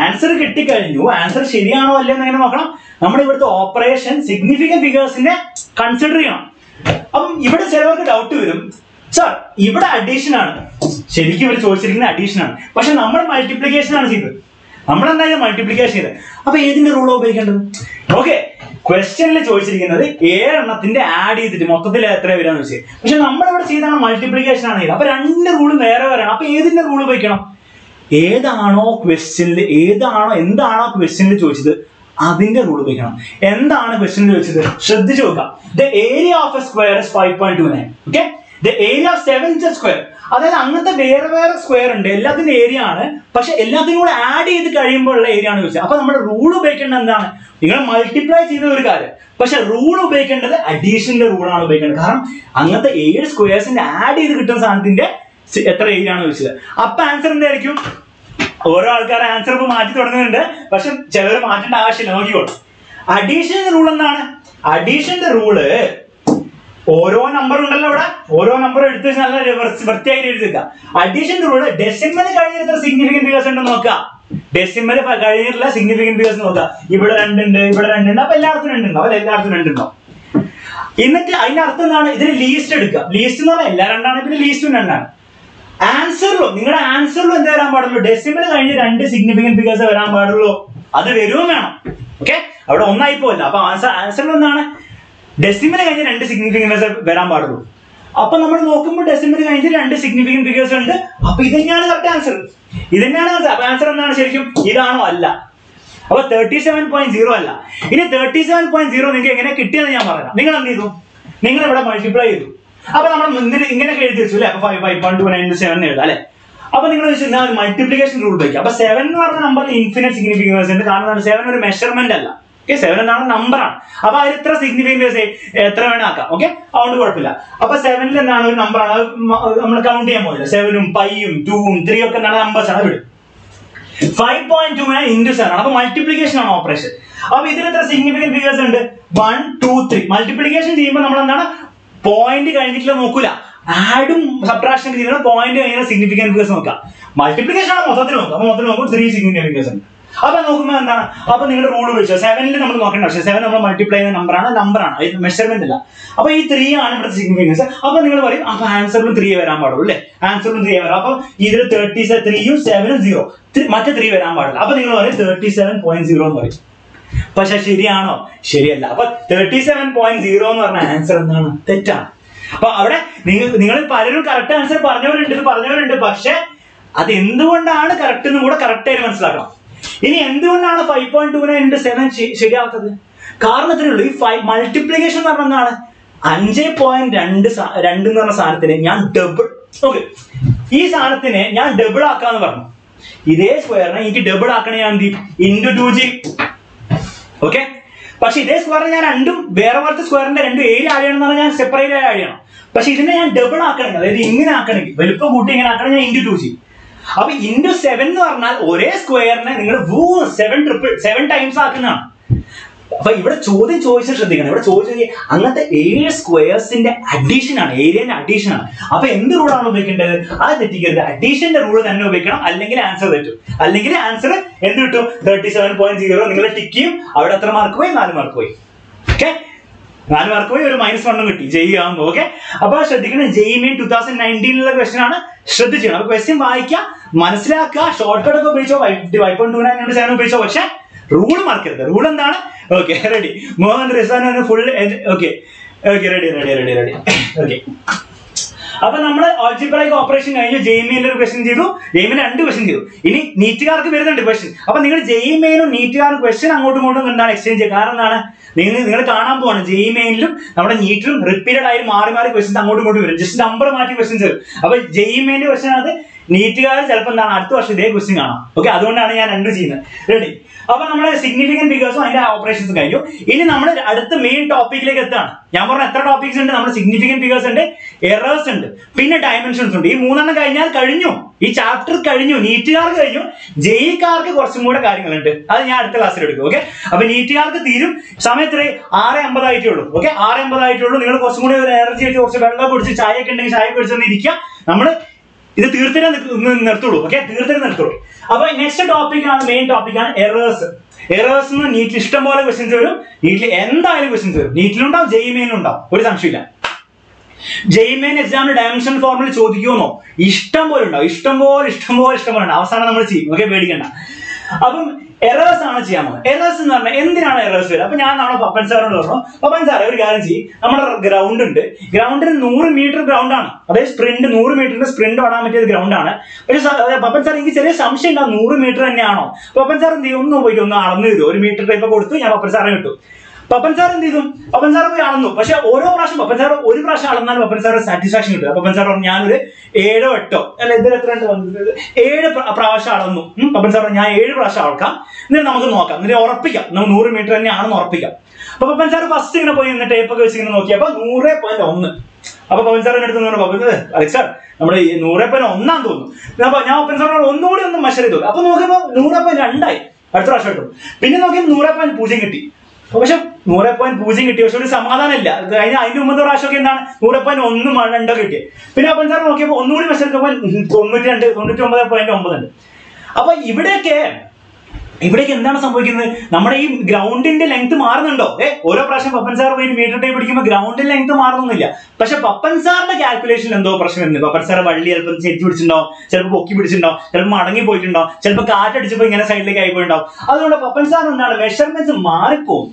ആൻസർ കിട്ടിക്കഴിഞ്ഞു, ആൻസർ ശരിയാണോ അല്ലയോ എന്ന് എങ്ങനെ നോക്കണം? നമ്മുടെ ഇവിടുത്തെ ഓപ്പറേഷൻ സിഗ്നിഫിക്കന്റ് ഫിഗേഴ്സിനെ കൺസിഡർ ചെയ്യണം. അപ്പം ഇവിടെ ചിലവർക്ക് ഡൗട്ട് വരും, സാർ ഇവിടെ അഡീഷൻ ആണ്, ശരിക്കും ഇവർ ചോദിച്ചിരിക്കുന്നത് അഡീഷൻ ആണ്, പക്ഷെ നമ്മൾ മൾട്ടിപ്ലിക്കേഷൻ ആണ് ചെയ്തത്. നമ്മൾ എന്തായാലും മൾട്ടിപ്ലിക്കേഷൻ ചെയ്തത്. അപ്പൊ ഏതിന്റെ റൂളാണ് ഉപയോഗിക്കേണ്ടത്? ഓക്കെ, ക്വസ്റ്റ്യനിൽ ചോദിച്ചിരിക്കുന്നത് 7 എണ്ണത്തിന്റെ ആഡ് ചെയ്തിട്ട് മൊത്തത്തിൽ എത്ര വരാന്ന് വെച്ചാൽ, പക്ഷെ നമ്മളിവിടെ ചെയ്താണ് മൾട്ടിപ്ലിക്കേഷൻ ആണ് ചെയ്തത്. അപ്പൊ 2 റൂള് വേറെ വരണം. അപ്പൊ ഏതിന്റെ റൂൾ ഉപയോഗിക്കണം? എന്താണോ ക്വസ്റ്റ്യനിൽ ചോദിച്ചത് അതിന്റെ റൂൾ ഉപയോഗിക്കണം. എന്താണ് ക്വസ്റ്റ്യനിൽ ചോദിച്ചത്? ശ്രദ്ധിച്ചു നോക്കാം. The area of A square is 5.29. Okay, the area of 7 square. അതായത് അങ്ങനത്തെ വേറെ സ്ക്വയർ ഉണ്ട്, എല്ലാത്തിന്റെ ഏരിയ ആണ്, പക്ഷെ എല്ലാത്തിനും കൂടെ ആഡ് ചെയ്ത് കഴിയുമ്പോൾ ഉള്ള ഏരിയ ആണ് ചോദിച്ചത്. അപ്പൊ നമ്മൾ റൂൾ ഉപയോഗിക്കേണ്ടത് എന്താണ്? നിങ്ങൾ മൾട്ടിപ്ലൈ ചെയ്ത ഒരു കാര്യം, പക്ഷെ റൂൾ ഉപയോഗിക്കേണ്ടത് അഡീഷന്റെ റൂളാണ് ഉപയോഗിക്കേണ്ടത്. കാരണം അങ്ങനത്തെ 7 സ്ക്വയേഴ്സിന്റെ ആഡ് ചെയ്ത് കിട്ടുന്ന സാധനത്തിന്റെ എത്ര ഏരിയ ആണ് ചോദിച്ചത്. അപ്പൊ ആൻസർ എന്തായിരിക്കും? ഓരോ ആൾക്കാർ ആൻസർ ഇപ്പൊ മാറ്റി തുടങ്ങുന്നുണ്ട്, പക്ഷെ ചിലർ മാറ്റേണ്ട ആവശ്യമില്ല. നോക്കിക്കോളൂ, അഡീഷന്റെ റൂൾ എന്താണ്? അഡീഷന്റെ റൂള് ഓരോ നമ്പർ ഉണ്ടല്ലോ, ഇവിടെ ഓരോ നമ്പർ എടുത്ത് വെച്ച് നല്ല വൃത്തിയായിട്ട് എഴുതിക്കുക. അഡീഷന്റെ റൂള് ഡെസിമൽ കഴിഞ്ഞിട്ട് സിഗ്നിഫിക്കന്റ് ഫിഗേഴ്സ് ഉണ്ടെന്ന് നോക്കുക. ഡെസിമൽ കഴിഞ്ഞിട്ടുള്ള സിഗ്നിഫിക്കന്റ് ഫിഗേഴ്സ് നോക്കുക. ഇവിടെ 2 ഉണ്ട്, ഇവിടെ 2 ഉണ്ട്, അപ്പൊ എല്ലായിടത്തും 2 ഉണ്ടാവും, എല്ലായിടത്തും 2 ഉണ്ടാവും. എന്നിട്ട് അതിന്റെ അർത്ഥം എന്താണ്? ഇതിന് ലീസ്റ്റ് എടുക്കുക. ലീസ്റ്റ് എന്ന് പറഞ്ഞാൽ എല്ലാ 2 ആണ്, പിന്നെ ലീസ്റ്റും 2 ആണ്. ആൻസറിലും നിങ്ങളുടെ ആൻസറിലും എന്താ വരാൻ പാടുള്ളൂ? ഡെസിമൽ കഴിഞ്ഞ് 2 സിഗ്നിഫിക്കന്റ് ഫിഗേഴ്സ് വരാൻ പാടുള്ളൂ. അത് വരുവും വേണം. ഓക്കെ, അവിടെ ഒന്നായി പോവില്ല. അപ്പൊ ആൻസറിൽ എന്താണ്? ഡെസിമൽ കഴിഞ്ഞ് 2 സിഗ്നിഫിക്കന്റ് ഫിഗേഴ്സ് വരാൻ പാടുള്ളൂ. അപ്പൊ നമ്മൾ നോക്കുമ്പോൾ ഡെസിമൽ കഴിഞ്ഞ് 2 സിഗ്നിഫിക്കന്റ് ഫിഗേഴ്സ് ഉണ്ട്. അപ്പൊ ഇത് തന്നെയാണ് കറക്റ്റ് ആൻസർ. ഇത് തന്നെയാണ് ആൻസർ. അപ്പൊ ആൻസർ എന്താണ് ശരിക്കും? ഇതാണോ? അല്ല. അപ്പൊ 37.0 അല്ല. ഇനി 37.0 നിങ്ങൾക്ക് എങ്ങനെ കിട്ടിയെന്ന് ഞാൻ പറയാം. നിങ്ങൾ എന്ത് ചെയ്തു? നിങ്ങൾ ഇവിടെ മൾട്ടിപ്ലൈ ചെയ്തു. അപ്പൊ നമ്മൾ ഇങ്ങനെയൊക്കെ എഴുതി വെച്ചു അല്ലെ? അപ്പൊ 5.29 × 7 എഴുതാം അല്ലെ? അപ്പൊ നിങ്ങൾ വെച്ചാൽ മൾട്ടിപ്ലിക്കേഷൻ റൂൾ ഉപയോഗിക്കാം. അപ്പൊ 7 എന്ന് പറഞ്ഞ നമ്പറിൽ ഇൻഫിനിറ്റ് സിഗ്നിഫിക്കൻസ് ഉണ്ട്. കാരണം 7 ഒരു മെഷർമെന്റ് അല്ല. ഓക്കെ, 7 എന്നാണ് നമ്പറാണ്. അപ്പൊ അതിൽ എത്ര സിഗ്നിഫിക്കൻസ് എത്ര വേണം ആക്കാം. ഓക്കെ, അതുകൊണ്ട് കുഴപ്പമില്ല. അപ്പൊ 7 എന്താണ് ഒരു നമ്പറാണ്, നമ്മൾ കൗണ്ട് ചെയ്യാൻ പോയില്ല. 7ഉം 5ഉം 2ഉം 3 ഒക്കെ എന്താണ് നമ്പേഴ്സ് ആണ്. വിടും 5.29 × 7 ആണ്. അപ്പൊ മൾട്ടിപ്ലിക്കേഷൻ ആണ് ഓപ്പറേഷൻ. അപ്പൊ ഇതിൽ എത്ര സിഗ്നിഫിക്കന്റ് ഫിഗേഴ്സ് ഉണ്ട്? 1 2 3. മൾട്ടിപ്ലിക്കേഷൻ ചെയ്യുമ്പോൾ നമ്മൾ എന്താണ് പോയിന്റ് കഴിഞ്ഞിട്ടില്ല നോക്കൂല, ആഡും സബ്ട്രാക്ഷൻ ചെയ്യുന്ന പോയിന്റ് കഴിഞ്ഞാൽ സിഗ്നിഫിക്കന്റ് ഫിഗേഴ്സ് നോക്കാം. മൾട്ടിപ്ലിക്കേഷൻ ആണ് മൊത്തത്തിൽ നോക്കുക. അപ്പൊ മൊത്തത്തിൽ നോക്കുമ്പോൾ 3 സിഗ്നിഫിക്കന്റ് ഫിഗേഴ്സ് ഉണ്ട്. അപ്പൊ നോക്കുമ്പോൾ എന്താണ്? അപ്പൊ നിങ്ങളുടെ റൂൾ ഉപയോഗിച്ചോ 7ൽ നമ്മൾ നോക്കേണ്ട ആവശ്യം. 7 നമ്മൾ മൾട്ടിപ്ലൈ ചെയ്യുന്ന നമ്പറാണ്, മെഷർമെന്റ് അല്ല. അപ്പൊ ഈ 3 ആണ് ഇവിടുത്തെ സിഗ്നിഫിക്കൻസ്. അപ്പൊ നിങ്ങൾ പറയും അപ്പൊ ആൻസറിലും 3 വരാൻ പാടുള്ളൂ അല്ലെ? ആൻസറിലും 3 വരാം. അപ്പൊ ഇതിൽ 3ഉം 7ഉം 0, മറ്റേ 3 വരാൻ പാടില്ല. അപ്പൊ നിങ്ങൾ പറയും 37.0 എന്ന് പറയും. പക്ഷെ ശരിയാണോ? ശരിയല്ല. അപ്പൊ 37.0 എന്ന് പറഞ്ഞ ആൻസർ എന്താണ്? തെറ്റാണ്. അപ്പൊ അവിടെ നിങ്ങൾ പലരും കറക്റ്റ് ആൻസർ പറഞ്ഞവരുണ്ട്, പക്ഷെ അത് എന്തുകൊണ്ടാണ് കറക്റ്റ് എന്നും കൂടെ കറക്റ്റ് ആയിട്ട് മനസ്സിലാക്കണം. ഇനി എന്തുകൊണ്ടാണ് 5.29 × 7 ശരിയാവാത്തത്? കാരണം ഇത്രയേ ഉള്ളൂ. ഈ മൾട്ടിപ്ലിക്കേഷൻ എന്ന് പറഞ്ഞ എന്താണ്? 5.2 എന്ന് പറഞ്ഞ സാധനത്തിന് ഞാൻ ഡബിൾ, ഓക്കെ, ഈ സാധനത്തിനെ ഞാൻ ഡബിൾ ആക്കാന്ന് പറഞ്ഞു. ഇതേ സ്ക്വയറിനെ എനിക്ക് ഡബിൾ ആക്കണേ ഞാൻ എന്ത് ചെയ്യും? × 2g. ഓക്കെ, പക്ഷെ ഇതേ സ്ക്വയറിനെ ഞാൻ രണ്ടും വേറെ പോലത്തെ സ്ക്വയറിന്റെ 2 ഏരിയ ആഡ് ചെയ്യണം എന്ന് പറഞ്ഞാൽ ഞാൻ സെപ്പറേറ്റ് ആയി ആഡ് ചെയ്യണം. പക്ഷെ ഇതിനെ ഞാൻ ഡബിൾ ആക്കണമെങ്കിൽ, അതായത് ഇങ്ങനെ ആക്കണമെങ്കിൽ, വലുപ്പം കൂട്ടി ഇങ്ങനെ ആക്കണമെങ്കിൽ ഞാൻ × 2g. അപ്പൊ × 7 എന്ന് പറഞ്ഞാൽ ഒരേ സ്ക്വയറിനെ നിങ്ങൾ 7 ടൈംസ് ആക്കുന്നതാണ്. അപ്പൊ ഇവിടെ ചോദ്യം ചോദിച്ചാൽ ശ്രദ്ധിക്കണം. ഇവിടെ ചോദിച്ചത് അങ്ങനത്തെ 7 സ്ക്വയേഴ്സിന്റെ അഡീഷൻ ആണ്, ഏരിയന്റെ അഡീഷൻ ആണ്. അപ്പൊ എന്ത് റൂളാണ് ഉപയോഗിക്കേണ്ടത്? അത് തെറ്റിക്കരുത്. അഡീഷന്റെ റൂൾ തന്നെ ഉപയോഗിക്കണം, അല്ലെങ്കിൽ ആൻസർ തെറ്റും. അല്ലെങ്കിൽ ആൻസർ എന്ത് കിട്ടും? 37.0 നിങ്ങൾ ടിക്ക് ചെയ്യും. അവിടെ എത്ര മാർക്ക് പോയി? 4 മാർക്ക് പോയി. ഓക്കെ, 4 മാർക്ക് പോയി, ഒരു -1 കിട്ടി ജെയ്യാകുമ്പോൾ. ഓക്കെ, അപ്പൊ ശ്രദ്ധിക്കണം. ജെയ് മെയിൻ 2019 ക്വസ്റ്റൻ ആണ്. ശ്രദ്ധിക്കണം. അപ്പൊ ക്വസ്റ്റ്യൻ വായിക്കുക, മനസ്സിലാക്കുക, ഷോർട്ട് കട്ട് ഒക്കെ ഉപയോഗിച്ചോ, 5.29 × 7 ഉപയോഗിച്ചോ, പക്ഷെ റൂൾ മറക്കരുത്. റൂൾ എന്താണ്? Okay, ready. Muhammad Rizan full. Okay, ready. Okay, അപ്പൊ നമ്മൾ ആൾജിബ്രൈക് ഓപ്പറേഷൻ കഴിഞ്ഞു. ജെഇമെയിൽ ഒരു ക്വസ്റ്റ്യൻ ചെയ്തു, ജെഇമെയിൽ 2 ക്വസ്റ്റ്യൻ ചെയ്തു. ഇനി നീറ്റുകാർക്ക് വരുന്നുണ്ട് ക്വസ്റ്റ്യൻ. അപ്പൊ നിങ്ങൾ ജെഇമെയിലും നീറ്റുകാർക്ക് ക്വസ്റ്റ്യൻ അങ്ങോട്ടും ഇങ്ങോട്ടും എന്താണ് എക്സ്ചേഞ്ച് ചെയ്യുക. കാരണം എന്താണ്, നിങ്ങൾ കാണാൻ പോവാണ് ജെഇമെയിലും നമ്മുടെ നീറ്റിലും റിപ്പീറ്റഡ് ആയി മാറി മാറി ക്വസ്റ്റ്യൻസ് അങ്ങോട്ടും ഇങ്ങോട്ടും വരും. ജസ്റ്റ് നമ്പർ മാറ്റി ക്വസ്റ്റ്യൻസ് വരും. അപ്പൊ ജെഇമെയിലിന്റെ ക്വസ്റ്റ്യൻ അത് നീറ്റുകാർ ചിലപ്പോൾ എന്താണ് അടുത്ത വർഷം ഇതേ ക്വസ്റ്റ്യൻ കാണാം. ഓക്കെ, അതുകൊണ്ടാണ് ഞാൻ 2 ചെയ്യുന്നത്. റെഡി? അപ്പൊ നമ്മുടെ സിഗ്നിഫിക്കന്റ് ഫിഗേഴ്സും അതിന്റെ ഓപ്പറേഷൻസും കഴിഞ്ഞു. ഇനി നമ്മൾ അടുത്ത മെയിൻ ടോപ്പിക്കിലേക്ക് എത്താണ്. ഞാൻ പറഞ്ഞ എത്ര ടോപ്പിക്സ് ഉണ്ട്? നമ്മുടെ സിഗ്നിഫിക്കന്റ് ഫിഗേഴ്സ് ഉണ്ട്, എറേഴ്സ് ഉണ്ട്, പിന്നെ ഡയമെൻഷൻസ് ഉണ്ട്. ഈ 3 കഴിഞ്ഞാൽ കഴിഞ്ഞു, ഈ ചാപ്റ്റർ കഴിഞ്ഞു. നീറ്റുകാർക്ക് കഴിഞ്ഞു. ജെഇക്കാർക്ക് കുറച്ചും കൂടെ കാര്യങ്ങളുണ്ട്, അത് ഞാൻ അടുത്ത ക്ലാസ്സിൽ എടുക്കും. ഓക്കെ, അപ്പൊ നീറ്റുകാർക്ക് തീരും. സമയത്ത് 6:50 ആയിട്ടേ ഉള്ളൂ. ഓക്കെ, 6:50 ആയിട്ടേ ഉള്ളൂ. നിങ്ങൾ കുറച്ചും കൂടി ഒരു എനർജി ആയിട്ട് കുറച്ച് വെള്ളം കുടിച്ച് ചായ ഒക്കെ ഉണ്ടെങ്കിൽ ചായ കുടിച്ചൊന്ന് ഇരിക്കുക. നമ്മൾ ഇത് തീർത്തിട്ടേ നിർത്തുള്ളൂ. ഓക്കെ, തീർത്തിട്ട് നിർത്തുള്ളൂ. അപ്പൊ നെക്സ്റ്റ് ടോപ്പിക്കാണ്, മെയിൻ ടോപ്പിക്കാണ് എറേഴ്സ്. എറേഴ്സ് നീറ്റിൽ ഇഷ്ടം പോലെ ക്വസ്റ്റ്യൻസ് വരും. നീറ്റിൽ എന്തായാലും ക്വസ്റ്റ്യൻസ് വരും. നീറ്റിലുണ്ടാവും, ജെഇമെയിലും ഉണ്ടാവും, ഒരു സംശയമില്ല. ജെഇമെയിൽ എക്സാമിന് ഡയമെൻഷൻ ഫോർമുല ചോദിക്കുമെന്നോ ഇഷ്ടം പോലെ ഉണ്ടാവും. ഇഷ്ടം പോലെ ഉണ്ടാവും. അവസാനം നമ്മൾ ചെയ്യും. ഓക്കെ, പേടിക്കണ്ട. അപ്പം എറേഴ്സ് ആണ് ചെയ്യാൻ പോകുന്നത്. എറേഴ്സ് എന്ന് പറഞ്ഞാൽ എന്തിനാണ് എറേഴ്സ് വരിക? അപ്പൊ ഞാൻ നമ്മുടെ പപ്പൻ സാറിനോട് പറഞ്ഞു, പപ്പൻ സാറേ ഒരു കാര്യം ചെയ്യും, നമ്മുടെ ഗ്രൗണ്ട് ഉണ്ട്, ഗ്രൗണ്ടിന് 100 മീറ്റർ ഗ്രൗണ്ട് ആണ്, അതായത് സ്പ്രിന്റ് 100 മീറ്ററിന്റെ സ്പ്രിന്റ് ഓടാൻ പറ്റിയ ഗ്രൗണ്ട് ആണ്. പക്ഷേ പപ്പൻ സാർ എനിക്ക് ചെറിയ സംശയം ഉണ്ടാവും, 100 മീറ്റർ തന്നെയാണോ? പപ്പൻ സാർ എന്ത് ചെയ്യും, ഒന്ന് പോയിട്ട് ഒന്ന് അളന്നു തരും. 1 മീറ്റർ ടൈപ്പ് കൊടുത്തു, ഞാൻ പപ്പൻ സാറിനെ കിട്ടും. പപ്പൻ സാർ എന്ത് ചെയ്തു, പപ്പൻ സാർ പോയി അളന്നു. പക്ഷെ ഓരോ പ്രാവശ്യം പപ്പൻ സാർ ഒരു പ്രാവശ്യം അളന്നാലും പപ്പൻ സാർ സാറ്റിസ്ഫാക്ഷൻ കിട്ടും. പപ്പൻ സാർ പറഞ്ഞു ഞാനൊരു 7 8 അല്ല ഇതിൽ എത്ര 7 പ്രാവശ്യം അളന്നു. പപ്പൻ സാർ ഞാൻ 7 പ്രാവശ്യം അളക്കാം, എന്നിട്ട് നമുക്ക് നോക്കാം, എന്നിട്ട് ഉറപ്പിക്കാം നമ്മൾ 100 മീറ്റർ തന്നെയാണെന്ന് ഉറപ്പിക്കാം. അപ്പൊ പപ്പൻ സാർ ഫസ്റ്റ് ഇങ്ങനെ പോയി എന്നിട്ട് ടേപ്പൊക്കെ വെച്ച് ഇങ്ങനെ നോക്കിയപ്പോ 100.1. അപ്പൊ പപ്പൻ സാറിന്റെ അടുത്ത് പറഞ്ഞു, പപ്പൻ അലക്സ് സാർ നമ്മുടെ 100.1 തോന്നുന്നു. അപ്പൊ ഞാൻ പപ്പൻ സാറിനോട് ഒന്നുകൂടി ഒന്ന് മെഷർ ചെയ്തു. അപ്പൊ നോക്കിയപ്പോ 100.2 ആയി. അടുത്ത പ്രാവശ്യം കിട്ടും. പിന്നെ നോക്കിയപ്പോൾ 100.0 കിട്ടി. പക്ഷെ 100.0 കിട്ടി. പക്ഷെ ഒരു സമാധാനമില്ല. അതിന്റെ മുമ്പത്തെ പ്രാവശ്യമൊക്കെ എന്താണ് 100.1 2 കിട്ടിയത്. പിന്നെ അപ്പൻ സാർ നോക്കിയപ്പോൾ ഒന്നുകൂടി മെഷർ ചെയ്തപ്പോൾ 99.9 ഉണ്ട്. അപ്പൊ ഇവിടേക്ക് എന്താണ് സംഭവിക്കുന്നത്? നമ്മുടെ ഈ ഗ്രൗണ്ടിന്റെ ലെങ്ത് മാറുന്നുണ്ടോ? ഓരോ പ്രാവശ്യം പപ്പൻ സാർ പോയി മീറ്റർ ടൈപ്പ് പിടിക്കുമ്പോൾ ഗ്രൗണ്ടിന്റെ ലെങ്ത് മാറുന്നില്ല. പക്ഷെ പപ്പൻ സാറിന്റെ കാൽക്കുലേഷൻ എന്തോ പ്രശ്നം വരുന്നത്. പപ്പൻ സാർ വള്ളി ചിലപ്പോൾ ചെരിച്ച് പിടിച്ചിട്ടുണ്ടാവും, ചിലപ്പോൾ പൊക്കി പിടിച്ചിട്ടുണ്ടാവും, ചിലപ്പോൾ മടങ്ങി പോയിട്ടുണ്ടാവും, ചിലപ്പോൾ കാറ്റടിച്ചപ്പോൾ ഇങ്ങനെ സൈഡിലേക്ക് ആയിപ്പോയിട്ടുണ്ടാവും. അതുകൊണ്ട് പപ്പൻ സാർ എന്താണ് മെഷർമെന്റ്സ് മാറിപ്പോകും,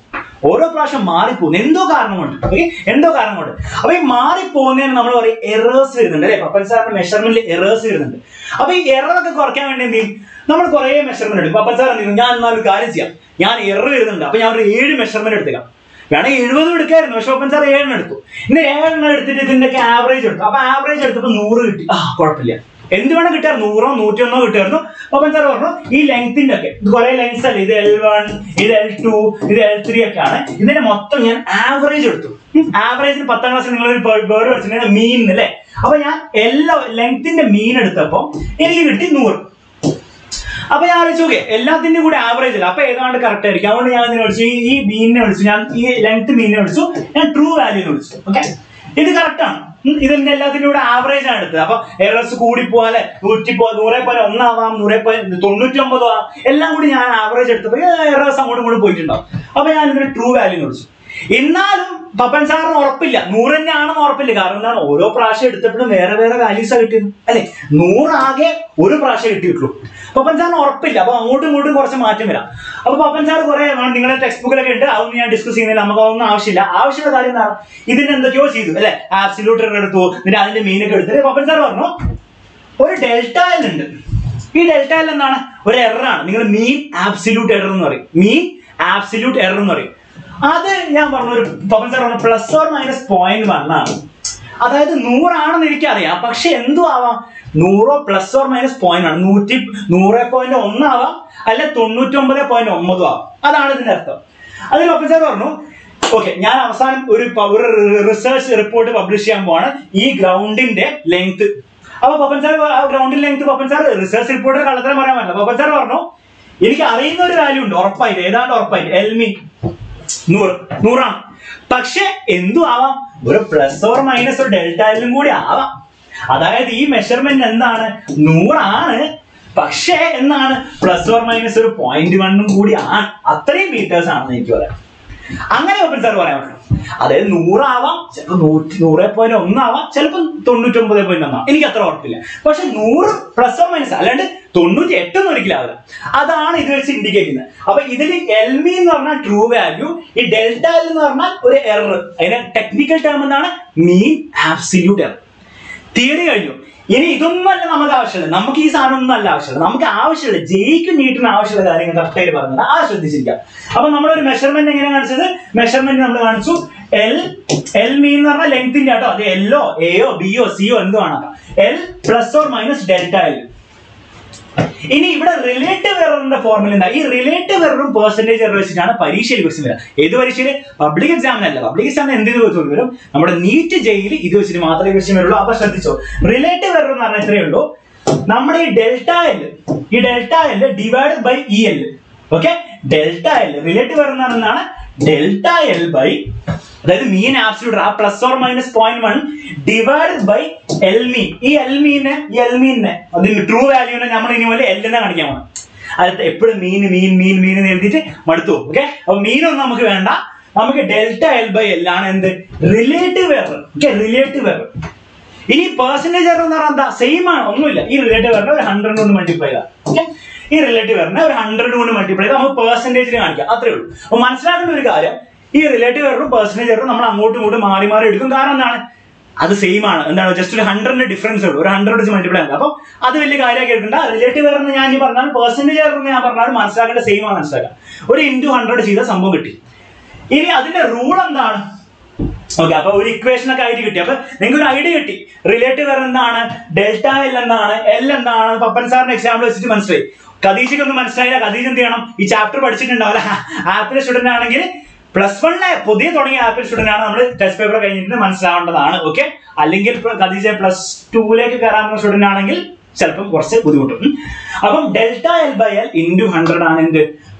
ഓരോ പ്രാവശ്യം മാറിപ്പോകുന്നു എന്തോ കാരണം കൊണ്ട്. എന്തോ കാരണം കൊണ്ട്. അപ്പൊ ഈ മാറിപ്പോകുന്നതിന് നമ്മൾ പറയും എറേഴ്സ് വരുന്നുണ്ട് അല്ലെ. പപ്പൻ സാറിന്റെ മെഷർമെന്റിൽ എറേഴ്സ് വരുന്നുണ്ട്. അപ്പൊ ഈ എററൊക്കെ കുറയ്ക്കാൻ വേണ്ടി എന്ത് ചെയ്യും, നമ്മൾ കുറെ മെഷർമെന്റ് എടുക്കും. പപ്പൻ സാർ എന്ത് ചെയ്യും, ഞാൻ എന്നാൽ ഒരു കാര്യം ചെയ്യാം, ഞാൻ എറർ വരുന്നുണ്ട്, അപ്പൊ ഞാൻ ഒരു 7 മെഷർമെന്റ് എടുത്തേക്കാം. വേണമെങ്കിൽ 70 എടുക്കായിരുന്നു, പക്ഷെ പപ്പൻ സാർ 7 എടുത്തു. ഇന്ന് 7 എടുത്തിട്ട് ഇതിന്റെയൊക്കെ ആവറേജ് എടുത്തു. അപ്പൊ ആവറേജ് എടുത്തപ്പോൾ 100 കിട്ടി. കുഴപ്പമില്ല, എന്ത് വേണം കിട്ടായിരുന്നു, 100 101 കിട്ടായിരുന്നു. പപ്പൻ സാർ പറഞ്ഞു ഈ ലെങ്ത്തിന്റെ ഒക്കെ ഇത് കുറെ ലെങ്സ് അല്ലേ, ഇത് L1 ഇത് L2 ഇത് L3 ഒക്കെ ആണ്, ഇതിന്റെ മൊത്തം ഞാൻ ആവറേജ് എടുത്തു. ആവറേജിന് 10ാം ക്ലാസ്സിൽ നിങ്ങളൊരു വേർഡ് പഠിച്ചിട്ടുണ്ടെങ്കിൽ മീൻ അല്ലേ. അപ്പൊ ഞാൻ എല്ലാ ലെങ്ത്തിന്റെ മീൻ എടുത്തപ്പോ എനിക്ക് കിട്ടി 100. അപ്പൊ ഞാൻ ആലോചിച്ചു ഓക്കെ എല്ലാത്തിന്റെ കൂടെ ആവറേജ് അല്ല, അപ്പൊ ഏതാണ്ട് കറക്റ്റ് ആയിരിക്കും. അതുകൊണ്ട് ഞാൻ ഇതിനെ വിളിച്ചു, ഈ മീനിനെ വിളിച്ചു, ഞാൻ ഈ ലെങ്ത് മീനിനെ വിളിച്ചു, ഞാൻ ട്രൂ വാല്യൂന്ന് വിളിച്ചു. ഓക്കെ, ഇത് കറക്റ്റ് ആണ്. ഇതിന്റെ എല്ലാത്തിന്റെ കൂടെ ആവറേജ് ആണ് എടുത്തത്. അപ്പൊ എറേഴ്സ് കൂടിപ്പോവാലെ 100.1 ആവാം, 100.99 ആവാം, എല്ലാം കൂടി ഞാൻ ആവറേജ് എടുത്തപ്പോ എറേഴ്സ് അങ്ങോട്ടും ഇങ്ങോട്ടും പോയിട്ടുണ്ടാവും. അപ്പൊ ഞാൻ ഇതിന് ട്രൂ വാല്യൂ വിളിച്ചു. എന്നാലും പപ്പൻ സാറിന് ഉറപ്പില്ല, 100 തന്നെയാണെന്ന് ഉറപ്പില്ല. കാരണം എന്താണ്, ഓരോ പ്രാവശ്യം എടുത്തപ്പോഴും വേറെ വേറെ വാല്യൂസാണ് കിട്ടിയത് അല്ലെ. 100 ആകെ ഒരു പ്രാവശ്യം കിട്ടിയിട്ടുള്ളൂ. പപ്പൻ സാറിന് ഉറപ്പില്ല. അപ്പൊ അങ്ങോട്ടും ഇങ്ങോട്ടും കുറച്ച് മാറ്റം വരാം. അപ്പൊ പപ്പൻ സാർ കുറെ നിങ്ങളുടെ ടെക്സ്റ്റ് ബുക്കിലൊക്കെ ഉണ്ട്, അതൊന്നും ഞാൻ ഡിസ്കസ് ചെയ്യുന്നില്ല, നമുക്ക് അതൊന്നും ആവശ്യമില്ല. ആവശ്യമുള്ള കാര്യം എന്താണ്, ഇതിന് എന്തൊക്കെയോ ചെയ്തു അല്ലെ, ആബ്സല്യൂട്ട് എറർ എടുത്തു, പിന്നെ അതിന്റെ മീനൊക്കെ എടുത്തിട്ട് പപ്പൻ സാർ പറഞ്ഞു ഒരു ഡെൽറ്റ എൽ ഉണ്ട്. ഈ ഡെൽറ്റ എൽ എന്താണ്, ഒരു എററാണ്. നിങ്ങൾ മീൻ ആബ്സല്യൂട്ട് എറർ എന്ന് പറയും, മീൻ ആബ്സല്യൂട്ട് എറർ എന്ന് പറയും. അത് ഞാൻ പറഞ്ഞു, ഒരു പപ്പൻ സാർ പറഞ്ഞു ±0.1 ആണ്. അതായത് 100 ആണെന്ന് എനിക്കറിയാം, പക്ഷെ എന്തു ആവാം, 100 ±0.1 ആണ്. 100.1 ആവാം, അല്ല 99.9 ആവാം. അതാണ് ഇതിന്റെ അർത്ഥം. അതിൽ പപ്പൻ സാർ പറഞ്ഞു ഓക്കെ ഞാൻ അവസാനം ഒരു റിസർച്ച് റിപ്പോർട്ട് പബ്ലിഷ് ചെയ്യാൻ പോവാണ് ഈ ഗ്രൗണ്ടിന്റെ ലെങ്ത്. അപ്പൊ പപ്പൻ സാർ ഗ്രൗണ്ടിന്റെ ലെങ്ത് പപ്പൻ സാർ റിസർച്ച് റിപ്പോർട്ടിൽ കള്ളത്തരം പറയാൻ പറ്റില്ല. പപ്പൻ സാർ പറഞ്ഞു എനിക്ക് അറിയുന്ന ഒരു വാല്യൂ ഉണ്ട്, ഉറപ്പായിട്ട് ഏതാണ്ട് ഉറപ്പായിട്ട് എൽമി 100 ആണ്. പക്ഷെ എന്തു ആവാം, ഒരു ± ഒരു ഡെൽറ്റ എല്ലും കൂടി ആവാം. അതായത് ഈ മെഷർമെന്റ് എന്താണ്, 100 ആണ്, പക്ഷേ എന്നാണ് ±ഒരു 0.1 കൂടി ആണ്. അത്രയും മീറ്റേഴ്സ് ആണെന്ന് എനിക്ക് പറയാം. അങ്ങനെ ഓപ്പൺ സാർ പറയാൻ പറ്റും. അതായത് 100 ആവാം, ചിലപ്പോൾ 100.1 ആവാം, ചിലപ്പോൾ 99.1 ആവാം, എനിക്ക് അത്ര ഉറപ്പില്ല. പക്ഷെ 100 ± അല്ലാണ്ട് 98 ഒരിക്കലും ആവില്ല. അതാണ് ഇത് വെച്ച് ഇൻഡിക്കേറ്റ് ചെയ്യുന്നത്. അപ്പൊ ഇതിൽ എൽമി എന്ന് പറഞ്ഞാൽ ട്രൂ വാല്യൂ, ഈ ഡെൽറ്റ എൽ എന്ന് പറഞ്ഞാൽ ഒരു എറർ. അതിന്റെ ടെക്നിക്കൽ ടേം എന്താണ്, മീൻ ആബ്സല്യൂട്ട് എറർ. തിയറി കഴിഞ്ഞു. ഇനി ഇതൊന്നുമല്ല നമുക്ക് ആവശ്യമുള്ളത്, നമുക്ക് ഈ സാധനം ഒന്നും അല്ല ആവശ്യമുള്ളത്. നമുക്ക് ആവശ്യമുള്ള ജെയ്ക്കും നീറ്റിന് ആവശ്യമുള്ള കാര്യങ്ങൾ കറക്റ്റായിട്ട് പറഞ്ഞത് ആ ശ്രദ്ധിച്ചിരിക്കാം. അപ്പൊ നമ്മളൊരു മെഷർമെന്റ് എങ്ങനെ കാണിച്ചത്? മെഷർമെന്റ് നമ്മൾ കാണിച്ചു എൽ മീൻ എന്ന് പറഞ്ഞാൽ ലെങ്ത്തിന്റെ കേട്ടോ. അത് എല്ലോ എയോ ബിയോ സിയോ എന്ത് വേണം, L plus or minus delta L. ഇനി ഇവിടെ റിലേറ്റീവ് എററിന്റെ ഫോർമുല എന്താ? ഈ റിലേറ്റീവ് എററും പെർസെന്റേജ് എറർ വെച്ചിട്ടാണ് പരീക്ഷയിൽ ക്വസ്റ്റ്യൻ വരിക. ഏത് പരീക്ഷയിൽ? പബ്ലിക് എക്സാമിനല്ല. പബ്ലിക് എക്സാമിന് എന്ത് ചോദിച്ചു വരും? നമ്മുടെ നീറ്റ് ജെയിൽ ഇത് വെച്ചിട്ട് മാത്രമേ ക്വസ്റ്റ്യൻ വരുള്ളൂ. അപ്പൊ ശ്രദ്ധിച്ചോ, റിലേറ്റീവ് എറർ എന്ന് പറഞ്ഞാൽ ഇത്രയേ ഉള്ളൂ, നമ്മുടെ ഈ delta L divide by E L. Okay, delta L relative error എന്ന് പറയുന്നതാണ് ഡെൽറ്റ എൽ ബൈ, അതായത് മീൻ ആബ്സല്യൂട്ട് ആ plus or minus 0.1 divide by L mean. ഈ എൽ മീനെ അതിന് ട്രൂ വാല്യൂനെ നമ്മൾ ഇനി പോലെ എൽ എന്ന് കാണിക്കാൻ പോകണം. അത് എപ്പോഴും മീൻ എന്ന് എഴുതിയിട്ട് മടുത്തു. ഓക്കെ, അപ്പൊ മീനൊന്നും നമുക്ക് വേണ്ട, നമുക്ക് ഡെൽറ്റ എൽ ബൈ എൽ ആണ് എന്ത്? Relative error. Okay, relative error. ഇനി പെർസെന്റേജ് എറർ എന്ന് പറഞ്ഞാൽ എന്താ? സെയിം ആണ്, ഒന്നുമില്ല. ഈ റിലേറ്റീവ് എററിനെ ഒരു 100 കൊണ്ട് മൾട്ടിപ്ലൈ ചെയ്താൽ, ഓക്കെ, ഈ റിലേറ്റീവ് എററിനെ ഒരു 100 കൊണ്ട് മൾട്ടിപ്ലൈ ചെയ്താൽ നമുക്ക് പെർസെന്റേജിൽ കാണിക്കാം. അത്രേ ഉള്ളൂ. അപ്പൊ മനസ്സിലാക്കേണ്ട ഒരു കാര്യം, ഈ റിലേറ്റീവ് എററും പെർസെന്റേജ് എററും നമ്മൾ അങ്ങോട്ടും ഇങ്ങോട്ടും മാറി എടുക്കും. കാരണം എന്താണ്? അത് സെയിം ആണ്. എന്താണ്? ജസ്റ്റ് ഒരു 100ന്റെ ഡിഫറൻസ് ഉള്ളൂ, ഒരു 100 വെച്ച് മൾട്ടിപ്ലൈ ആണ്. അപ്പൊ അത് വലിയ കാര്യമാക്കി എടുക്കണ്ട. റിലേറ്റീവ് എറർ എന്ന് ഞാൻ പറഞ്ഞാൽ പെർസെന്റേജ് എറർ എന്ന് ഞാൻ പറഞ്ഞാൽ മനസ്സിലാക്കേണ്ട സെയിം ആണ് മനസ്സിലാക്കാം. ഒരു ഇൻറ്റു 100 ചെയ്ത സംഭവം കിട്ടി. ഇനി അതിന്റെ റൂൾ എന്താണ്? ഓക്കെ, അപ്പൊ ഒരു ഇക്വേഷൻ ഒക്കെ ആയിട്ട് കിട്ടി. അപ്പൊ നിങ്ങൾക്ക് ഒരു ഐഡിയ കിട്ടി. റിലേറ്റീവ് എറർ എന്താണ്, ഡെൽറ്റ എൽ എന്താണ്, എൽ എന്താണ്. പപ്പൻ സാറിന്റെ എക്സാമ്പിൾ വെച്ചിട്ട് മനസ്സിലായി. കദീജയ്ക്ക് ഒന്നും മനസ്സിലായില്ല. കദീജ് എന്ത് ചെയ്യണം? ഈ ചാപ്റ്റർ പഠിച്ചിട്ടുണ്ടാവില്ല. ആപ്പിലെ സ്റ്റുഡന്റ് ആണെങ്കിൽ +1 പുതിയ തുടങ്ങിയ ആപ്പിൽ സ്റ്റുഡന്റ് ആണ്, നമ്മൾ ടെസ്റ്റ് പേപ്പർ കഴിഞ്ഞിട്ട് മനസ്സിലാവേണ്ടതാണ്. ഓക്കെ, അല്ലെങ്കിൽ കദീജ +2 കയറാവുന്ന സ്റ്റുഡന്റ് ആണെങ്കിൽ ചിലപ്പോൾ കുറച്ച് ബുദ്ധിമുട്ടും. അപ്പം delta L by L into 100 ആണ് എന്ത്?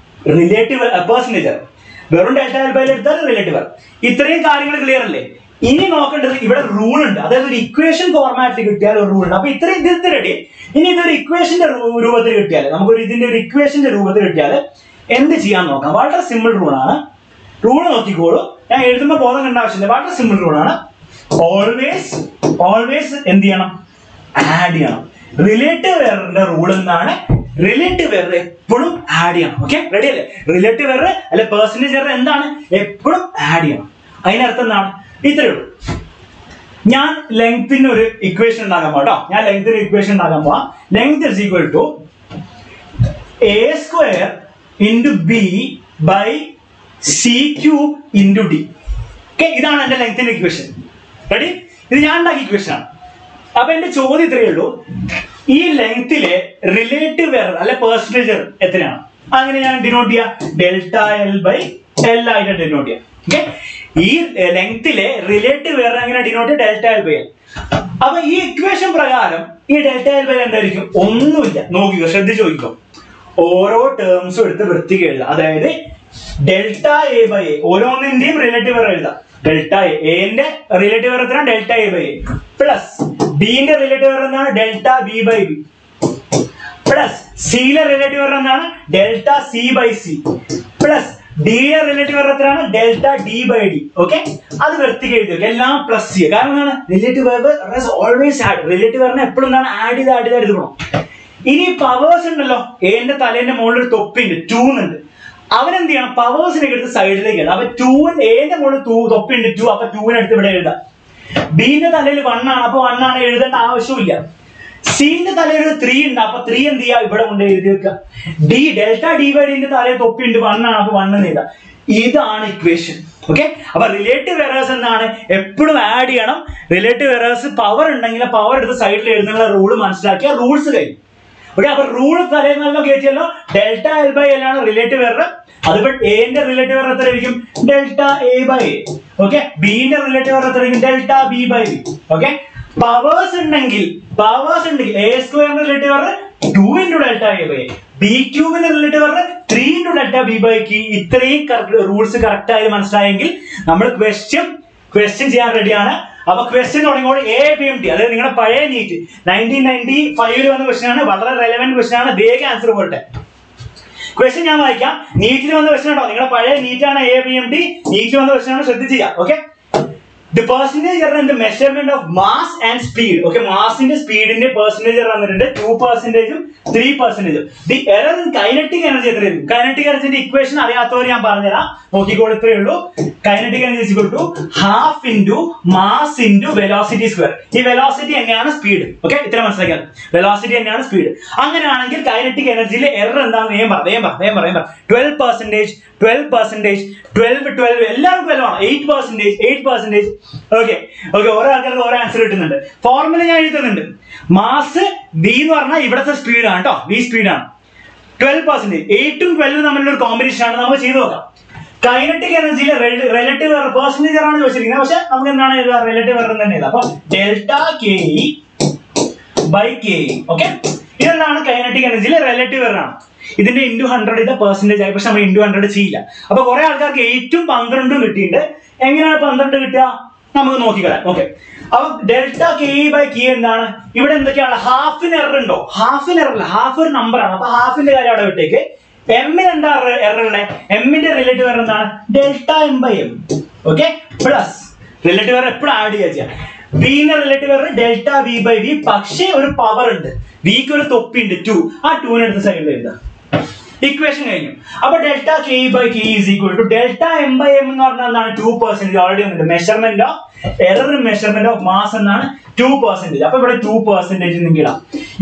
Relative percentage error. വെറും ഡെൽറ്റ എൽ ബൈ എൽ എടുത്താൽ റിലേറ്റീവ് എറർ. ഇത്രയും കാര്യങ്ങൾ ക്ലിയർ അല്ലേ? ഇനി നോക്കേണ്ടത് ഇവിടെ റൂൾ ഉണ്ട്. അതായത് ഒരു ഇക്വേഷൻ ഫോർമാറ്റിൽ കിട്ടിയാൽ ഒരു റൂൾ ഉണ്ട്. അപ്പൊ ഇത്രയും ഇത് റെഡി. ഇനി ഇതൊരു ഇക്വേഷന്റെ രൂപത്തിൽ കിട്ടിയാൽ, നമുക്കൊരു ഇതിന്റെ ഒരു ഇക്വേഷന്റെ രൂപത്തിൽ കിട്ടിയാൽ എന്ത് ചെയ്യാൻ നോക്കാം. വളരെ സിമ്പിൾ റൂൾ ആണ്. റൂൾ നോക്കിക്കോളൂ, ഞാൻ എഴുതുമ്പോൾ ബോധം കണ്ട ആവശ്യമില്ല. വളരെ സിമ്പിൾ റൂൾ ആണ്. ഓൾവേസ് എന്ത് ചെയ്യണം? ആഡ് ചെയ്യണം. റിലേറ്റീവ് എററിന്റെ റൂൾ എന്താണ്? റിലേറ്റീവ് എറർ എപ്പോഴും ആഡ് ചെയ്യണം. ഓക്കെ, റെഡി അല്ലേ? റിലേറ്റീവ് എറർ അല്ലെ പെർസെന്റേജ് എറർ എന്താണ്? എപ്പോഴും ആഡ് ചെയ്യണം. അതിനർത്ഥം എന്താണ്? ഇത്രയേ ഉള്ളൂ. ഞാൻ ലെങ്ത്തിന് ഒരു ഇക്വേഷൻ ഉണ്ടാക്കാൻ പോട്ടോ. ഞാൻ ലെങ്ത്തിന് ഇക്വേഷൻ ഉണ്ടാക്കാൻ പോവാം. Length is equal to a² into B by c³ into D. Okay, ഇതാണ് എന്റെ ലെങ്ത്തിന്റെ ഇക്വേഷൻ. റെഡി? ഇത് ഞാൻ ഉണ്ടാക്കിയ ഇക്വേഷൻ ആണ്. അപ്പൊ എന്റെ ചോദ്യം ഇത്രയേ ഉള്ളൂ, ഈ ലെങ്ത്തിലെ റിലേറ്റീവ് എറർ അല്ലെ പെർസെന്റേജ് എറർ എത്രയാണ്? അങ്ങനെ ഞാൻ ഡിനോട്ട് ചെയ്യാം, ഡെൽറ്റ എൽ ബൈ എൽ ആയിട്ട് ഡിനോട്ട് ചെയ്യാം. ഓക്കെ, ഈ ലെങ്ത്തിലെ റിലേറ്റീവ് എറർ എങ്ങനെ ഡിനോട്ട് ചെയ്യാം? Delta L by L. അപ്പൊ ഈ ഇക്വേഷൻ പ്രകാരം ഈ ഡെൽറ്റ എൽ ബൈ എൽ എന്തായിരിക്കും? ഒന്നുമില്ല. നോക്കിക്കോ, ശ്രദ്ധിച്ച് നോക്കിക്കോ. ഓരോ ടേംസും എടുത്ത് വൃത്തിക്ക് എഴുതാം. അതായത് ഡെൽറ്റ എ ബൈ എ, ഓരോന്നിന്റെയും റിലേറ്റീവ് എറർ എഴുതാം. ഡെൽറ്റ എന്റെ റിലേറ്റീവ് എറർ എത്രയാണ്? Delta A by A plus ബിന്റെ റിലേറ്റീവ് എറർ എന്താണ്? Delta B by B plus സിയിലെ റിലേറ്റീവ് എറർ എന്താണ്? Delta C by C plus ഡിയുടെ റിലേറ്റീവ് എറർ എത്രയാണ്? Delta D by D. Okay, അത് വൃത്തിക്ക് എഴുതി എല്ലാം പ്ലസ് ചെയ്യുക. കാരണം എന്താണ്? Relative error always add. Relative എററിനെ എപ്പോഴും എന്താണ്? ആഡ് ചെയ്ത് എടുക്കണം. ഇനി പവേഴ്സ് ഉണ്ടല്ലോ, എന്റെ തലേന്റെ മുകളിൽ ഒരു തൊപ്പിണ്ട്, 2 ഉണ്ട്. അവനെന്ത് ചെയ്യണം? പവേഴ്സിനെ എടുത്ത് സൈഡിലേക്ക് എഴുതാം. അപ്പൊ 2 എന്റെ മുകളിൽ തൊപ്പിണ്ട് 2, അപ്പൊ 2 എടുത്ത് ഇവിടെ എഴുതാം. ബിന്റെ തലയിൽ 1 ആണ്, അപ്പൊ 1 ആണ്, എഴുതേണ്ട ആവശ്യമില്ല. സിന്റെ തലയിൽ 3 ഉണ്ട്, അപ്പൊ 3 എന്ത് ചെയ്യാം? ഇവിടെ കൊണ്ട് എഴുതി വെക്കുക. ഡി ഡെൽറ്റ ഡി ബൈ ഡിന്റെ തലയിൽ തൊപ്പിണ്ട് 1 ആണ്, അപ്പൊ 1 എന്ന് എഴുതാം. ഇതാണ് ഇക്വേഷൻ. ഓക്കെ, അപ്പൊ റിലേറ്റീവ് എറേഴ്സ് എന്താണ്? എപ്പോഴും ആഡ് ചെയ്യണം. റിലേറ്റീവ് എറേഴ്സ് പവർ ഉണ്ടെങ്കിൽ പവർ എടുത്ത് സൈഡിൽ എഴുതുന്ന റൂൾ മനസ്സിലാക്കിയ റൂൾസ് കഴിഞ്ഞു. ഓക്കെ, അപ്പൊ റൂൾ തലേന്നല്ലോ കേട്ടിയല്ലോ. ഡെൽറ്റ എൽ ബൈ എൽ ആണ് റിലേറ്റീവ് എറർ. അതിപ്പോ എന്റെ റിലേറ്റീവ് എറർ എത്രയായിരിക്കും? Delta A by A. Okay, ബിന്റെ റിലേറ്റീവ് എറർ എത്രയായിരിക്കും? Delta B by B. Okay, powers ഉണ്ടെങ്കിൽ a² relative error 2 into delta A by A, b³ relative error 3 into delta B by കി. ഇത്രയും റൂൾസ് കറക്റ്റ് ആയി മനസ്സിലായെങ്കിൽ നമ്മൾ ക്വസ്റ്റ്യൻ ചെയ്യാൻ റെഡിയാണ്. അപ്പൊ ക്വസ്റ്റ്യൻ തുടങ്ങിയോട് APMT, അതായത് നിങ്ങളുടെ പഴയ നീറ്റ് 1995 വന്ന ക്വസ്റ്റ്യൻ ആണ്. വളരെ റെലവെന്റ് ക്വസ്റ്റ്യൻ ആണ്. വേഗം ആൻസർ പോട്ടെ. ക്വസ്റ്റ്യൻ ഞാൻ വായിക്കാം. നീറ്റിൽ വന്ന ക്വസ്റ്റ്യൻ ഉണ്ടോ? നിങ്ങളുടെ പഴയ നീറ്റാണ് APMT. നീറ്റിൽ വന്ന ക്വസ്റ്റ്യൻ ആണ്, ശ്രദ്ധിച്ച് ചെയ്യാം. Okay, The percentage error in the measurement of mass and speed. Okay, mass in the speed in the percentage error 2%, 3%. The error in kinetic energy. Kinetic energy equation kinetic energy is equal to half into mass into velocity square. The velocity and speed. Okay, velocity and speed. Kinetic energy error 12%, 12%, 8%. Okay, answer formula mass V speed V speed 12%. 8 to 12 combination kinetic energy relative percentage relative delta Ke by Ke. Okay, this is kinetic energy relative error. This is into 100 is the percentage. I into 100 chila. Now, kore alkarku 8 to 12 kittinde. Engana 12 kitta? Namakku nokkikala. Okay. Now, delta Ke by K endana? Ivide endokkeyana half in error undo. Half in error, half ഒരു number ആണ്. അപ്പോൾ half ന്റെ കാര്യം അവിടെ വിട്ടേക്ക്. M ന് എന്താ error ഉള്ളേ? M ന്റെ relative error എന്താണ്? Delta M by M. Okay? Plus relative error എപ്പോഴും ആഡ് ചെയ്യാ. V ന്റെ relative error delta V by V. പക്ഷേ ഒരു പവർ ഉണ്ട്. V ക്ക് ഒരു തൊപ്പി ഉണ്ട് 2. ആ 2 നെ എടുത്ത് സൈഡിൽ എഴുതാം. Equation കഴിഞ്ഞു. അപ്പോൾ delta K by K is equal to delta M by M എന്ന് പറഞ്ഞാൽ എന്താണ് 2% ഓൾറെഡി ഉണ്ട്. Measurement of error measurement of mass എന്നാണ് 2%. അപ്പോൾ ഇവിടെ 2% നിങ്ങൾക്ക് ഇടാം.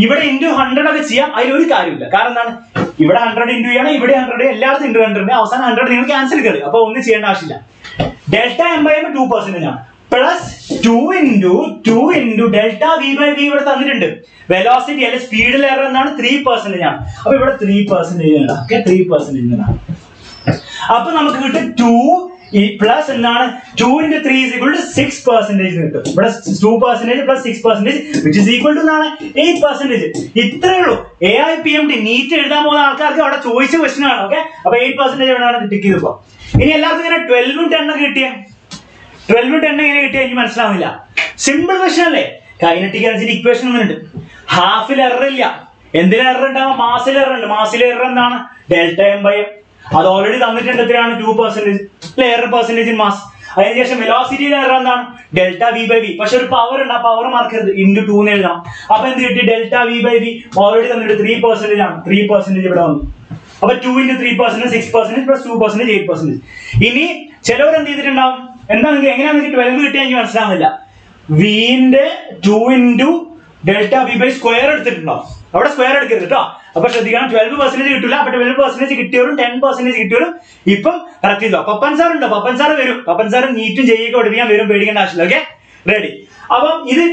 ഇവിടെ into 100 ഒക്കെ ചെയ്യാം. അതിൽ ഒരു കാര്യമില്ല. കാരണം എന്താണ്? ഇവിടെ 100 into ചെയ്യണം, ഇവിടെ 100, എല്ലായിടത്തും into 100. അവസാനം 100 നിങ്ങൾ ക്യാൻസൽ ചെയ്തു. അപ്പോൾ ഒന്നും ചെയ്യേണ്ട ആവശ്യമില്ല. Delta M by M 2% ആണ്. Plus 2 into delta V by V ഇവിടെ തന്നിട്ടുണ്ട്. Velocity അല്ലെ സ്പീഡിൽ എറർ എന്നാണ് 3% ആണ്. അപ്പോൾ ഇവിടെ 3% ആണ്. ഓക്കേ 3% ആണ്. അപ്പോൾ നമുക്ക് കിട്ടും 2 plus എന്താണ് 2 into 3 is equal to 6% കിട്ടും. ഇവിടെ 2% plus 6% which is equal to എന്താണ് 8%. ഇത്രയേ ഉള്ളൂ. AIPMT നീറ്റ് എഴുതാൻ പോകുന്ന ആൾക്കാർക്ക് അവിടെ ചോദിച്ച ക്വസ്റ്റ്യൻ ആണ്. ഓക്കേ അപ്പോൾ 8% എവിടെയാണ് ടിക്ക് ചെയ്തപ്പോൾ. ഇനി എല്ലാവർക്കും ഇങ്ങനെ 12 ഉം 10 ഒക്കെ കിട്ടിയേ 12 ഉം 10 എങ്ങനെ കിട്ടിയാൽ എനിക്ക് മനസ്സിലാവുന്നില്ല. സിമ്പിൾ ക്വസ്റ്റ്യൻ അല്ലേ? കൈനറ്റിക് എനർജി ഇക്വേഷൻ ഒന്നുണ്ട്. ഹാഫിൽ എറർ ഇല്ല. എന്തിനാ എറർ ഉണ്ടാവുക? മാസിൽ എറർ ഉണ്ട്. മാസിൽ എറർ എന്താണ്? Delta M by M. അത് ഓൾറെഡി തന്നിട്ടുണ്ട്. എത്രയാണ്? 2% എറർ പെർസെന്റേജ് ഇൻ മാസ്. അതിനുശേഷം വെലോസിറ്റിയുടെ എറർ എന്താണ്? Delta V by V. പക്ഷെ ഒരു പവർ ഉണ്ട്. ആ പവർ മാർക്കരുത്. ഇൻറ്റു 2 എന്ന് എഴുതണം. അപ്പൊ എന്ത് കിട്ടി? Delta V by V already തന്നിട്ട് 3% ആണ്. 3% ഇവിടെ വന്നു. അപ്പൊ 2 into 3%, 6% plus 2%, 8%. ഇനി ചിലവർ എന്ത് ചെയ്തിട്ടുണ്ടാവും? എന്താ നിങ്ങൾക്ക് എങ്ങനെയാണ് 12 കിട്ടിയാൽ എനിക്ക് മനസ്സിലാവുന്നില്ല. വിന്റെ 2 into delta V by square എടുത്തിട്ടുണ്ടാവും. അവിടെ സ്ക്വയർ എടുക്കരുത് കേട്ടോ. അപ്പൊ ശ്രദ്ധിക്കണം, 12% കിട്ടില്ല. അപ്പൊ 12% കിട്ടിയവരും 10% കിട്ടിയവരും ഇപ്പം കറക്റ്റ് ചെയ്തോ. പപ്പൻ സാർ ഉണ്ടോ? പപ്പൻ സാർ വരും. പപ്പൻ സാർ നീറ്റും ജയിയൊക്കെ പഠിപ്പിക്കാൻ വരും. പേടിക്കേണ്ട ആവശ്യമില്ല. Okay ready. അപ്പം ഇത്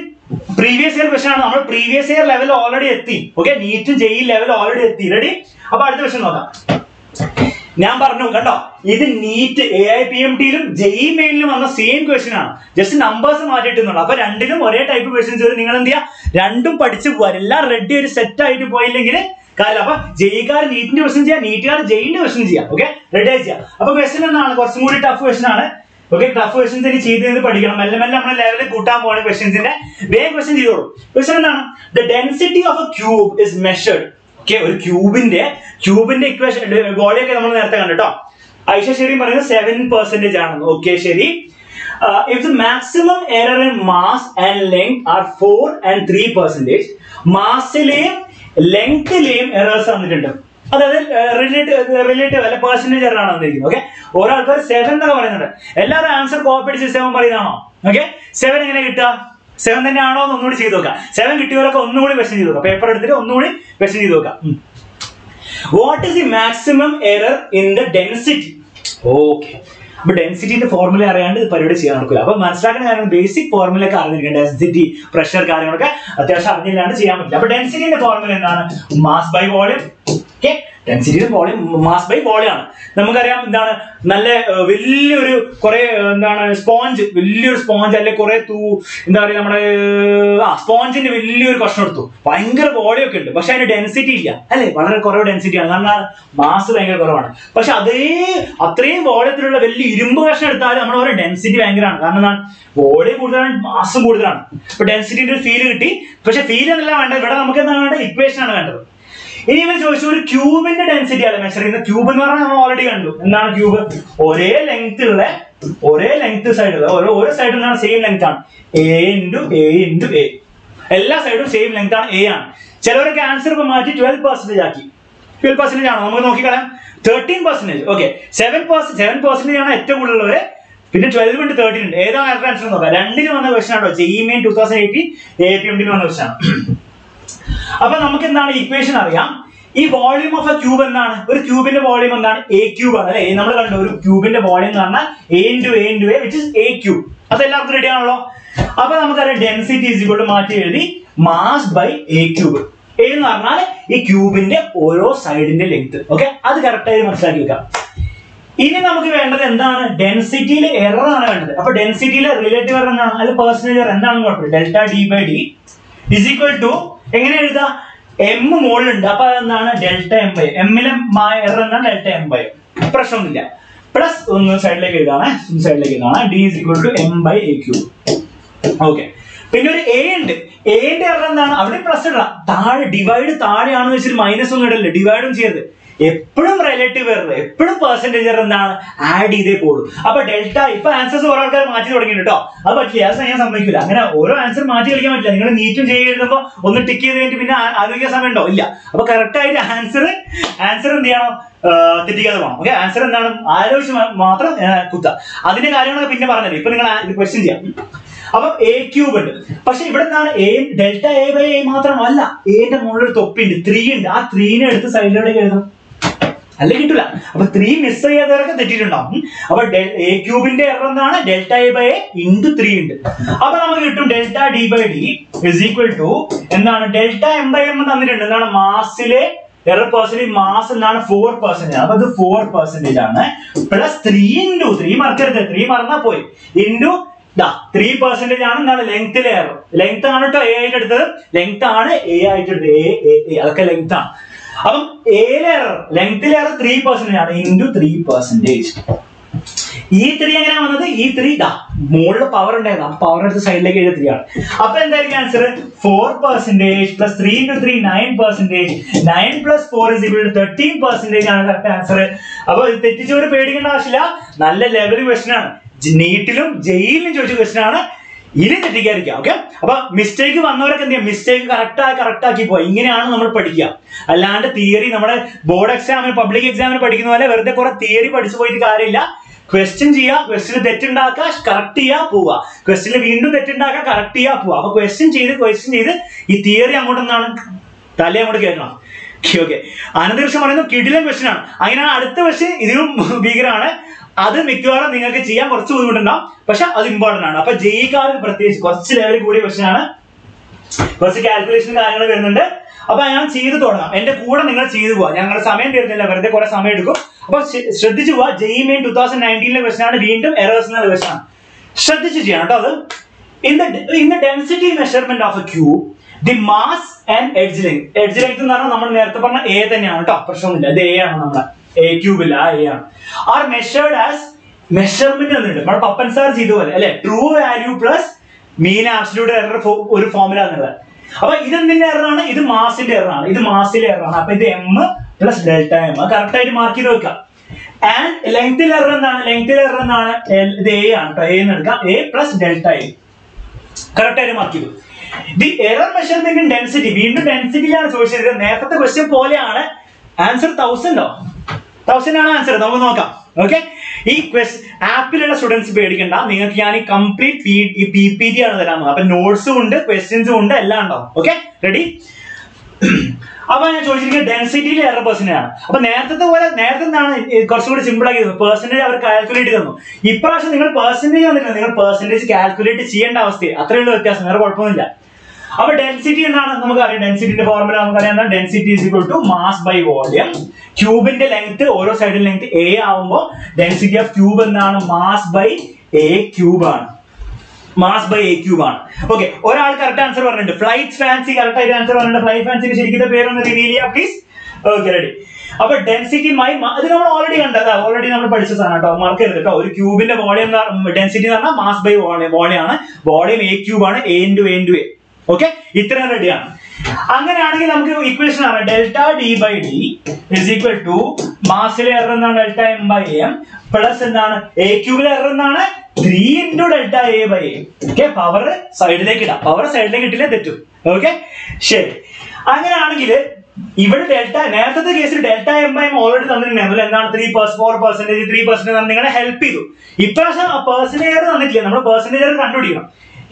പ്രീവിയസ് ഇയർ ക്വസ്റ്റൻ ആണ്. നമ്മൾ പ്രീവിയസ് ഇയർ ലെവൽ ഓൾറെഡി എത്തി. ഓക്കെ നീറ്റും ജെയി ലെവൽ ഓൾറെഡി എത്തി. റെഡി. അപ്പൊ അടുത്ത ക്വസ്റ്റൻ നോക്കാം. ഞാൻ പറഞ്ഞു കണ്ടോ, ഇത് നീറ്റ് AIPMTയിലും ജെയി മെയിനിലും വന്ന സെയിം ക്വസ്റ്റൻ ആണ്. ജസ്റ്റ് നമ്പേഴ്സ് മാറ്റിയിട്ടുള്ളൂ. അപ്പൊ രണ്ടിലും ഒരേ ടൈപ്പ് ക്വസ്റ്റൻസ് വരും. നിങ്ങൾ എന്ത് ചെയ്യുക? രണ്ടും പഠിച്ചു പോകാൻ. എല്ലാം റെഡി ഒരു സെറ്റ് ആയിട്ട് പോയില്ലെങ്കിൽ കാര്യം. അപ്പൊ ജെയിക്കാർ നീറ്റിന്റെ ക്വസ്റ്റൻ ചെയ്യാം, നീറ്റുകാർ ജെയിന്റെ ക്വസ്റ്റൻ ചെയ്യാം. ഓക്കെ റെഡി ആയി ചെയ്യാം. അപ്പൊ ക്വസ്റ്റൻ എന്താണ്? കുറച്ചും കൂടി ടഫ് ക്വസ്റ്റൻ ആണ്. ഓക്കെ ടഫ് ക്വസ്റ്റൻസ് ഇനി ചെയ്ത് പഠിക്കണം. മെല്ലെ മെല്ലെ നമ്മുടെ ലെവലിൽ കൂട്ടാൻ പോകണ ക്വസ്റ്റൻസിന്റെ വേഗം ക്വസ്റ്റൻ ചെയ്തോളൂ. ക്വസ്റ്റൻ എന്താണ്? The density of A cube is measured. Okay ഒരു ക്യൂബിന്റെ ഇക്വേഷൻ വോളിയൊക്കെ നമ്മൾ നേരത്തെ കണ്ടോ. ഐഷ ശരി പറയുന്നത് 7% ആണെന്ന്. ഓക്കെ ശരി. If the maximum error in mass and length are 4 and 3%, മാസിലെയും ലെങ്ത്തിലെയും errors തന്നിട്ടുണ്ട്. അതായത് റിലേറ്റീവ് അല്ലെ പെർസെന്റേജ് എറർ ആണ് വന്നിരിക്കുന്നത്. ഓക്കെ ഒരാൾക്കാർ 7 എന്നൊക്കെ പറയുന്നുണ്ട്. എല്ലാവരും ആൻസർ കോപ്പി അടിച്ച് 7 പറയുന്നതാണോ? ഓക്കെ 7 എങ്ങനെ കിട്ടുക? 7 തന്നെ ആണോ എന്ന് ഒന്നുകൂടി ചെയ്ത് നോക്കാം. 7 കിട്ടിയവരൊക്കെ ഒന്നുകൂടി ക്വസ്റ്റൻ ചെയ്ത് നോക്കാം. പേപ്പർ എടുത്തിട്ട് ഒന്നുകൂടി ക്വസ്റ്റൻ ചെയ്ത് നോക്കാം. What is the maximum error in the density? Okay അപ്പൊ ഡെൻസിറ്റിന്റെ ഫോർമുല അറിയാണ്ട് പരിപാടി ചെയ്യാൻ നടക്കില്ല. അപ്പൊ മനസ്സിലാക്കുന്ന കാര്യം ബേസിക് ഫോർമുല ഒക്കെ അറിഞ്ഞിരിക്കണം. ഡെൻസിറ്റി പ്രഷർ കാര്യങ്ങളൊക്കെ അത്യാവശ്യം അറിഞ്ഞില്ലാണ്ട് ചെയ്യാൻ പറ്റില്ല. അപ്പൊ ഡെൻസിറ്റിന്റെ ഫോർമുല എന്താണ്? Mass by volume. Okay density volume mass by volume ആണ്. നമുക്കറിയാം എന്താണ് നല്ല വലിയൊരു കുറെ എന്താണ് സ്പോഞ്ച്, വലിയൊരു സ്പോഞ്ച് അല്ലെ കുറെ എന്താ പറയുക നമ്മുടെ സ്പോഞ്ചിന്റെ വലിയൊരു കഷ്ണം എടുത്തു. ഭയങ്കര വോളിയം ഒക്കെ ഉണ്ട്. പക്ഷെ അതിന് ഡെൻസിറ്റി ഇല്ല അല്ലെ, വളരെ കുറവ് ഡെൻസിറ്റി ആണ്. കാരണം മാസ് ഭയങ്കര കുറവാണ്. പക്ഷെ അത്രയും വോളിയത്തിലുള്ള വലിയ ഇരുമ്പ് കഷ്ണം എടുത്താൽ നമ്മുടെ ഓരോ ഡെൻസിറ്റി ഭയങ്കരമാണ്. കാരണം എന്താണ് വോളിയം കൂടുതലാണ്, മാസും കൂടുതലാണ്. അപ്പൊ ഡെൻസിറ്റിന്റെ ഒരു ഫീല് കിട്ടി. പക്ഷെ ഫീൽ എന്നല്ല വേണ്ടത്. ഇവിടെ നമുക്ക് എന്താണ് വേണ്ടത്? ഇക്വേഷൻ ആണ് വേണ്ടത്. ഇനി ഇവർ ചോദിച്ചു ഒരു ക്യൂബിന്റെ ഡെൻസിറ്റി അല്ല മെഷർ ചെയ്യുന്നത്. ക്യൂബ് എന്ന് പറഞ്ഞാൽ നമ്മൾ ഓൾറെഡി കണ്ടു. എന്താണ് ക്യൂബ്? ഒരേ ലെങ്ത് സൈഡുള്ള ഓരോ സൈഡിൽ നിന്നാണ് സെയിം ലെങ്ത് ആണ്. A എല്ലാ സൈഡും സെയിം ലെങ്ത് ആണ്, A ആണ്. ചിലവരൊക്കെ ആൻസർ ഇപ്പൊ മാറ്റി 12% ആക്കി. 12% ആണോ? നമുക്ക് നോക്കിക്കളയാം. 13%. ഓക്കെ, 7% ആണ് ഏറ്റവും കൂടുതലുള്ളവര്. പിന്നെ 12 ഉണ്ട് 13 ഉണ്ട്. ഏതാണ് കറക്റ്റ് ആൻസർ നോക്കാം. രണ്ടിന് വന്ന ക്വസ്റ്റൻ ആണോ? JEE Main 2018 APMD വന്ന ക്വസ്റ്റൻ ആണ്. അപ്പൊ നമുക്ക് എന്താണ് ഇക്വേഷൻ അറിയാം. ഈ വോളിയം ഓഫ് എ ക്യൂബ് എന്താണ്? ഒരു ക്യൂബിന്റെ വോളിയം എന്താണ്? A ക്യൂബ് ആണ് അല്ലെ? നമ്മൾ കണ്ടു ഒരു ക്യൂബിന്റെ വോളിയം എന്ന് പറഞ്ഞാൽ A which is A cube. അത് എല്ലാവർക്കും റെഡി ആണല്ലോ. അപ്പൊ നമുക്കറിയാം ഡെൻസിറ്റി ഈസ് ഈക്വൽ ടു മാറ്റി എഴുതി mass by A cube. A എന്ന് പറഞ്ഞാൽ ഈ ക്യൂബിന്റെ ഓരോ സൈഡിന്റെ ലെങ്ത്. ഓക്കെ, അത് കറക്റ്റ് ആയി മനസ്സിലാക്കി വെക്കാം. ഇനി നമുക്ക് വേണ്ടത് എന്താണ്? ഡെൻസിറ്റിയിലെ എറർ ആണ് വേണ്ടത്. അപ്പൊ ഡെൻസിറ്റിയിലെ റിലേറ്റീവ് എറർ എന്താണ്? അല്ല പെർസെന്റേജ് എറർ എന്താണെന്ന് കുഴപ്പമില്ല. Delta D by D is equal to എങ്ങനെ എഴുതാം? എം മുകളിലുണ്ട്, അപ്പൊ അതെന്താണ്? ഡെൽറ്റ എം ബൈ എമ്മിലെ എറർ എന്താണ്? Delta M by. പ്രശ്നമൊന്നുമില്ല. പ്ലസ് ഒന്ന് സൈഡിലേക്ക് എഴുതാണ്, D is equal to M by A cube. Okay, പിന്നെ ഒരു എ ഉണ്ട്. എന്റെ എറർ എന്താണ്? അവിടെ പ്ലസ് ഇടണം. താഴെ ഡിവൈഡ് താഴെയാണെന്ന് വെച്ചിട്ട് മൈനസ് ഒന്നും ഇടല്ലേ, ഡിവൈഡും ചെയ്യരുത്. എപ്പോഴും റിലേറ്റീവ് എറർ, എപ്പോഴും പെർസെന്റേജ് എറർ എന്താണ്? ആഡ് ചെയ്തേ പോകും. അപ്പൊ ഡെൽറ്റ ഇപ്പൊ ആൻസേഴ്സ് ഓരോ ആൾക്കാർ മാറ്റി തുടങ്ങിയിട്ട് കേട്ടോ. അത് പറ്റില്ല, അത് ഞാൻ സമ്മതിക്കില്ല. അങ്ങനെ ഓരോ ആൻസർ മാറ്റി കളിക്കാൻ പറ്റില്ല. നിങ്ങൾ നീറ്റും എഴുതുമ്പോൾ ഒന്ന് ടിക്ക് ചെയ്ത് കഴിഞ്ഞിട്ട് പിന്നെ ആലോചിക്കാൻ സമയം ഉണ്ടോ? ഇല്ല. അപ്പൊ കറക്റ്റ് ആയിട്ട് ആൻസർ എന്ത് ചെയ്യണം? തെറ്റിക്കാതെ പോകണം. ഓക്കെ, ആൻസർ എന്താണ്? ആലോചിച്ച് മാത്രം കുത്തുക. അതിന്റെ കാര്യങ്ങളൊക്കെ പിന്നെ പറഞ്ഞത്. ഇപ്പൊ നിങ്ങൾ ക്വസ്റ്റ്യൻ ചെയ്യാം. അപ്പൊ A ക്യൂബ് ഉണ്ട്. പക്ഷെ ഇവിടെ എന്താണ്? ഡെൽറ്റ A ബൈ A മാത്രമല്ല, എന്റെ മുകളിൽ ഒരു തൊപ്പിണ്ട്, 3 ഉണ്ട്. ആ 3നെ എടുത്ത് സൈഡിലേക്ക് എഴുതണം, അല്ലെ കിട്ടില്ല. അപ്പൊ 3 മിസ് ചെയ്യാത്തവരൊക്കെ തെറ്റിയിട്ടുണ്ടാവും. അപ്പൊ A ക്യൂബിന്റെ എറർ എന്താണ്? Delta A by A into 3 ഉണ്ട്. അപ്പൊ നമുക്ക് കിട്ടും delta D by D is equal to എന്താണ്? ഡെൽറ്റ എം ബൈ എം തന്നിട്ടുണ്ട്. എന്താണ്? മാസിലെ എറർ പെർസെന്റേജ്, മാസ് എന്താണ്? 4%. അപ്പൊ അത് 4% ആണ്. പ്ലസ് 3 ഇൻറ്റു 3 മറക്കരുത്, 3 മറന്നാ പോയി, ഇൻറ്റു 3% ആണ്. എന്താണ്? ലെങ്ത്തിലെ എറർ. ലെങ്ത് ആണ് കേട്ടോ A ആയിട്ട് എടുത്തത്, ലെങ്ത് ആണ് A ആയിട്ട് എടുത്തത്. അതൊക്കെ ലെങ്ത് ആണ്. അപ്പം ലെങ്ത്തിലെ എറർ 3% ആണ്, ഇൻറ്റു 3%. ഈ 3 എങ്ങനെയാ വന്നത്? ഈ 3 മുകളിൽ പവർ ഉണ്ടായിരുന്നു, ആ പവർ എടുത്ത് സൈഡിലേക്ക് എഴുതിയ 3 ആണ്. അപ്പൊ എന്തായിരിക്കും answer? 4% plus 3 into 3 9%. 9 plus 4 is equal to 13% ആണ് കറക്റ്റ് ആൻസർ. അപ്പൊ തെറ്റിച്ചവര് പേടിക്കേണ്ട ആവശ്യമില്ല, നല്ല ലെവൽ ക്വസ്റ്റൻ ആണ്. നീറ്റിലും ജയിലിലും ചോദിച്ച ക്വസ്റ്റൻ ആണ്. ഇനി തെറ്റിക്കാതിരിക്കുക. ഓക്കെ, അപ്പൊ മിസ്റ്റേക്ക് വന്നവരൊക്കെ എന്ത് ചെയ്യാം? മിസ്റ്റേക്ക് കറക്റ്റ് ആക്കി പോവാ. ഇങ്ങനെയാണ് നമ്മൾ പഠിക്കുക. അല്ലാണ്ട് തിയറി നമ്മുടെ ബോർഡ് എക്സാമിന്, പബ്ലിക് എക്സാമിന് പഠിക്കുന്ന പോലെ വെറുതെ കുറെ തിയറി പഠിച്ചു പോയിട്ട് കാര്യമില്ല. ക്വസ്റ്റ്യൻ ചെയ്യുക, ക്വസ്റ്റ്യൻ തെറ്റുണ്ടാക്കുക, കറക്റ്റ് ചെയ്യുക, പോവുക. ക്വസ്റ്റ്യനിൽ വീണ്ടും തെറ്റുണ്ടാക്കുക, കറക്റ്റ് ചെയ്യുക, പോവുക. അപ്പൊ ക്വസ്റ്റ്യൻ ചെയ്ത് ഈ തിയറി അങ്ങോട്ട് എന്താണ്? തല അങ്ങോട്ട് കേൾക്കണം. ഓക്കെ, അനന്തകൃഷ്ണൻ പറയുന്നത് കിടിലൻ ക്വസ്റ്റ്യൻ ആണ്. അങ്ങനെയാണ് അടുത്ത ക്വസ്റ്റ്യൻ ഇതിലും ഭീകരമാണ്. അത് മിക്കവാറും നിങ്ങൾക്ക് ചെയ്യാൻ കുറച്ച് ബുദ്ധിമുട്ടുണ്ടാവും, പക്ഷെ അത് ഇമ്പോർട്ടന്റ് ആണ്. അപ്പൊ ജയിക്കാർക്ക് പ്രത്യേകിച്ച് കുറച്ച് ലെവൽ കൂടിയ ക്വസ്റ്റ്യൻ ആണ്. കുറച്ച് കാൽക്കുലേഷൻ കാര്യങ്ങൾ വരുന്നുണ്ട്. അപ്പൊ ഞാൻ ചെയ്ത് തുടങ്ങാം. എന്റെ കൂടെ നിങ്ങൾ ചെയ്തു പോവാ. ഞങ്ങളുടെ സമയം തീർന്നില്ല, വെറുതെ കുറെ സമയം എടുക്കും. അപ്പൊ ശ്രദ്ധിച്ചു പോവാ. JEE Main 2019 ക്വസ്റ്റ്യൻ ആണ്. വീണ്ടും എറേഴ്സ് എന്നുള്ള ക്വസ്റ്റ്യൻ ആണ്. ശ്രദ്ധിച്ച് ചെയ്യണം കേട്ടോ. അത് in the density measurement of a cube, the mass and edge length എന്ന് പറഞ്ഞാൽ നമ്മൾ നേരത്തെ പറഞ്ഞ A തന്നെയാണ് കേട്ടോ, പ്രശ്നമൊന്നുമില്ല. ഇത് A ആണ്, നമ്മുടെ A ക്യൂബില്ല, A ആണ്. ആർ മെഷേർഡ് ആസ് മെഷർമെന്റ് എന്നുണ്ട്. നമ്മുടെ പപ്പൻ സാർ ചെയ്ത പോലെ അല്ലെ, ട്രൂ വാല്യൂ പ്ലസ് മീൻ ആബ്സല്യൂട്ട് എറർ ഒരു ഫോർമുല എന്നുള്ളത്. അപ്പൊ ഇതെന്തിന്റെ എറർ ആണ്? ഇത് മാസിന്റെ എറർ ആണ്, ഇത് മാസിലെ എറർ ആണ്. അപ്പൊ ഇത് M plus delta M correct ആയിട്ട് മാർക്ക് ചെയ്ത് വെക്കാം. ആൻഡ് ലെങ്ത്തിൽ എറർ എന്താണ്? ഇത് A ആണ് കേട്ടോ. A എന്ന് എടുക്കാം. A plus delta A correct ആയിട്ട് മാർക്ക് ചെയ്തു. The error measurement in density, വീണ്ടും ഡെൻസിറ്റിയിലാണ് ചോദിച്ചത്. നേരത്തെ ക്വസ്റ്റ്യൻ പോലെയാണ്. ആൻസർ 1000 ആണ് ആൻസർ. നമുക്ക് നോക്കാം. ഓക്കെ, ഈ ആപ്പിലുള്ള സ്റ്റുഡൻസ് പേടിക്കണ്ട, നിങ്ങൾക്ക് ഞാൻ ഈ കംപ്ലീറ്റ് PPT ആണ് തരാൻ പോകുന്നത്. അപ്പൊ നോട്ട്സും ഉണ്ട്, ക്വസ്റ്റ്യൻസും ഉണ്ട്, എല്ലാം ഉണ്ടാവും. Okay, ready? അപ്പൊ ഞാൻ ചോദിച്ചിരിക്കുന്നത് ഡെൻസിറ്റിയിലെ എറർ പെർസെന്റേജ് ആണ്. അപ്പൊ നേരത്തെ എന്താണ് കുറച്ചുകൂടി സിമ്പിൾ ആക്കി പെർസെന്റേജ് അവർ കാൽക്കുലേറ്റ് തന്നു. ഇപ്രാവശ്യം നിങ്ങൾ പെർസെന്റേജ് വന്നിട്ടില്ല, നിങ്ങൾ പെർസെന്റേജ് കാൽക്കുലേറ്റ് ചെയ്യേണ്ട അവസ്ഥയെ, അത്രയുള്ള വ്യത്യാസം, വേറെ കുഴപ്പമൊന്നുമില്ല. അപ്പൊ ഡെൻസിറ്റി എന്താണ് നമുക്കറിയാം. ഡെൻസിറ്റിന്റെ ഫോർമുല നമുക്കറിയാം. Density is equal to mass by volume. ക്യൂബിന്റെ ലെങ്ത്, ഓരോ സൈഡിൽ ലെങ്ത് A ആവുമ്പോൾ ഡെൻസിറ്റി ഓഫ് ക്യൂബ് എന്താണ്? മാസ് ബൈ A ക്യൂബ് ആണ്. ഓക്കെ, ഒരാൾ കറക്റ്റ് ആൻസർ പറഞ്ഞിട്ടുണ്ട്. ഫ്ലൈറ്റ് ഫാൻസി കറക്റ്റ് ആയിട്ട് ആൻസർ പറഞ്ഞിട്ടുണ്ട്. ഫ്ലൈറ്റ് ഫാൻസിന്റെ ശരിക്കും പേരൊന്ന് റിവീൽ ചെയ്യാം പ്ലീസ്. Okay, ready? അപ്പൊ ഡെൻസിറ്റി അത് നമ്മൾ ഓൾറെഡി കണ്ടത്, ഓൾറെഡി നമ്മൾ പഠിച്ച സാധനം കേട്ടോ, മറക്കരുത് കേട്ടോ. ഒരു ക്യൂബിന്റെ വോളിയം ഡെൻസിറ്റി എന്ന് പറഞ്ഞാൽ മാസ് ബൈ വോളിയം ആണ്. വോളിയം A ക്യൂബ് ആണ്. A into A. ഓക്കെ, ഇത്രയും റെഡിയാണ്. അങ്ങനെയാണെങ്കിൽ നമുക്ക് ഇക്വേഷൻ ആണ് delta D by D is equal to മാസിലെ എറർ എന്താണ് delta M by M plus എന്താണ് എ ക്യൂബിലെ എറർ എന്താണ് 3 into delta a by a. Okay, power സൈഡിലേക്ക് ഇടാം. പവർ സൈഡിലേക്ക് ഇട്ടില്ലേ തെറ്റും. ഓക്കെ, ശരി. അങ്ങനെയാണെങ്കിൽ ഇവിടെ ഡെൽറ്റ നേരത്തെ കേസിൽ delta M by M already തന്നിട്ടുണ്ടായിരുന്നു. എന്താണ് 4% 3% നിങ്ങളെ ഹെൽപ്പ് ചെയ്തു. ഇപ്രാവശ്യം പെർസെന്റേജ് തന്നിട്ടില്ല. നമ്മൾ പെർസെന്റേജ് കണ്ടുപിടിക്കണം.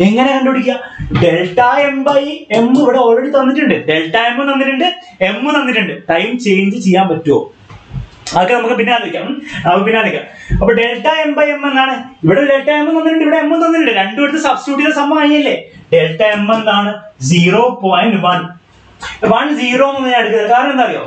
എങ്ങനെ കണ്ടുപിടിക്കുക? ഡെൽറ്റ എം ബൈ എം ഇവിടെ ഓൾറെഡി തന്നിട്ടുണ്ട്. ഡെൽറ്റ എം തന്നിട്ടുണ്ട്, എം തന്നിട്ടുണ്ട്. ടൈം ചേഞ്ച് ചെയ്യാൻ പറ്റുമോ? അതൊക്കെ നമുക്ക് പിന്നെ ആലോചിക്കാം. അപ്പൊ ഡെൽറ്റ എം ബൈ എം എന്നാണ്. ഇവിടെ ഡെൽറ്റ എം തന്നിട്ടുണ്ട്, ഇവിടെ എം തന്നിട്ടുണ്ട്. രണ്ടും എടുത്ത് സബ്സ്റ്റിറ്റ്യൂട്ട് ചെയ്ത സമയം ആയില്ലേ? ഡെൽറ്റ എം എന്താണ് 0.1 എന്ന് ഞാൻ എടുക്കുന്നത്. കാരണം എന്താ അറിയോ?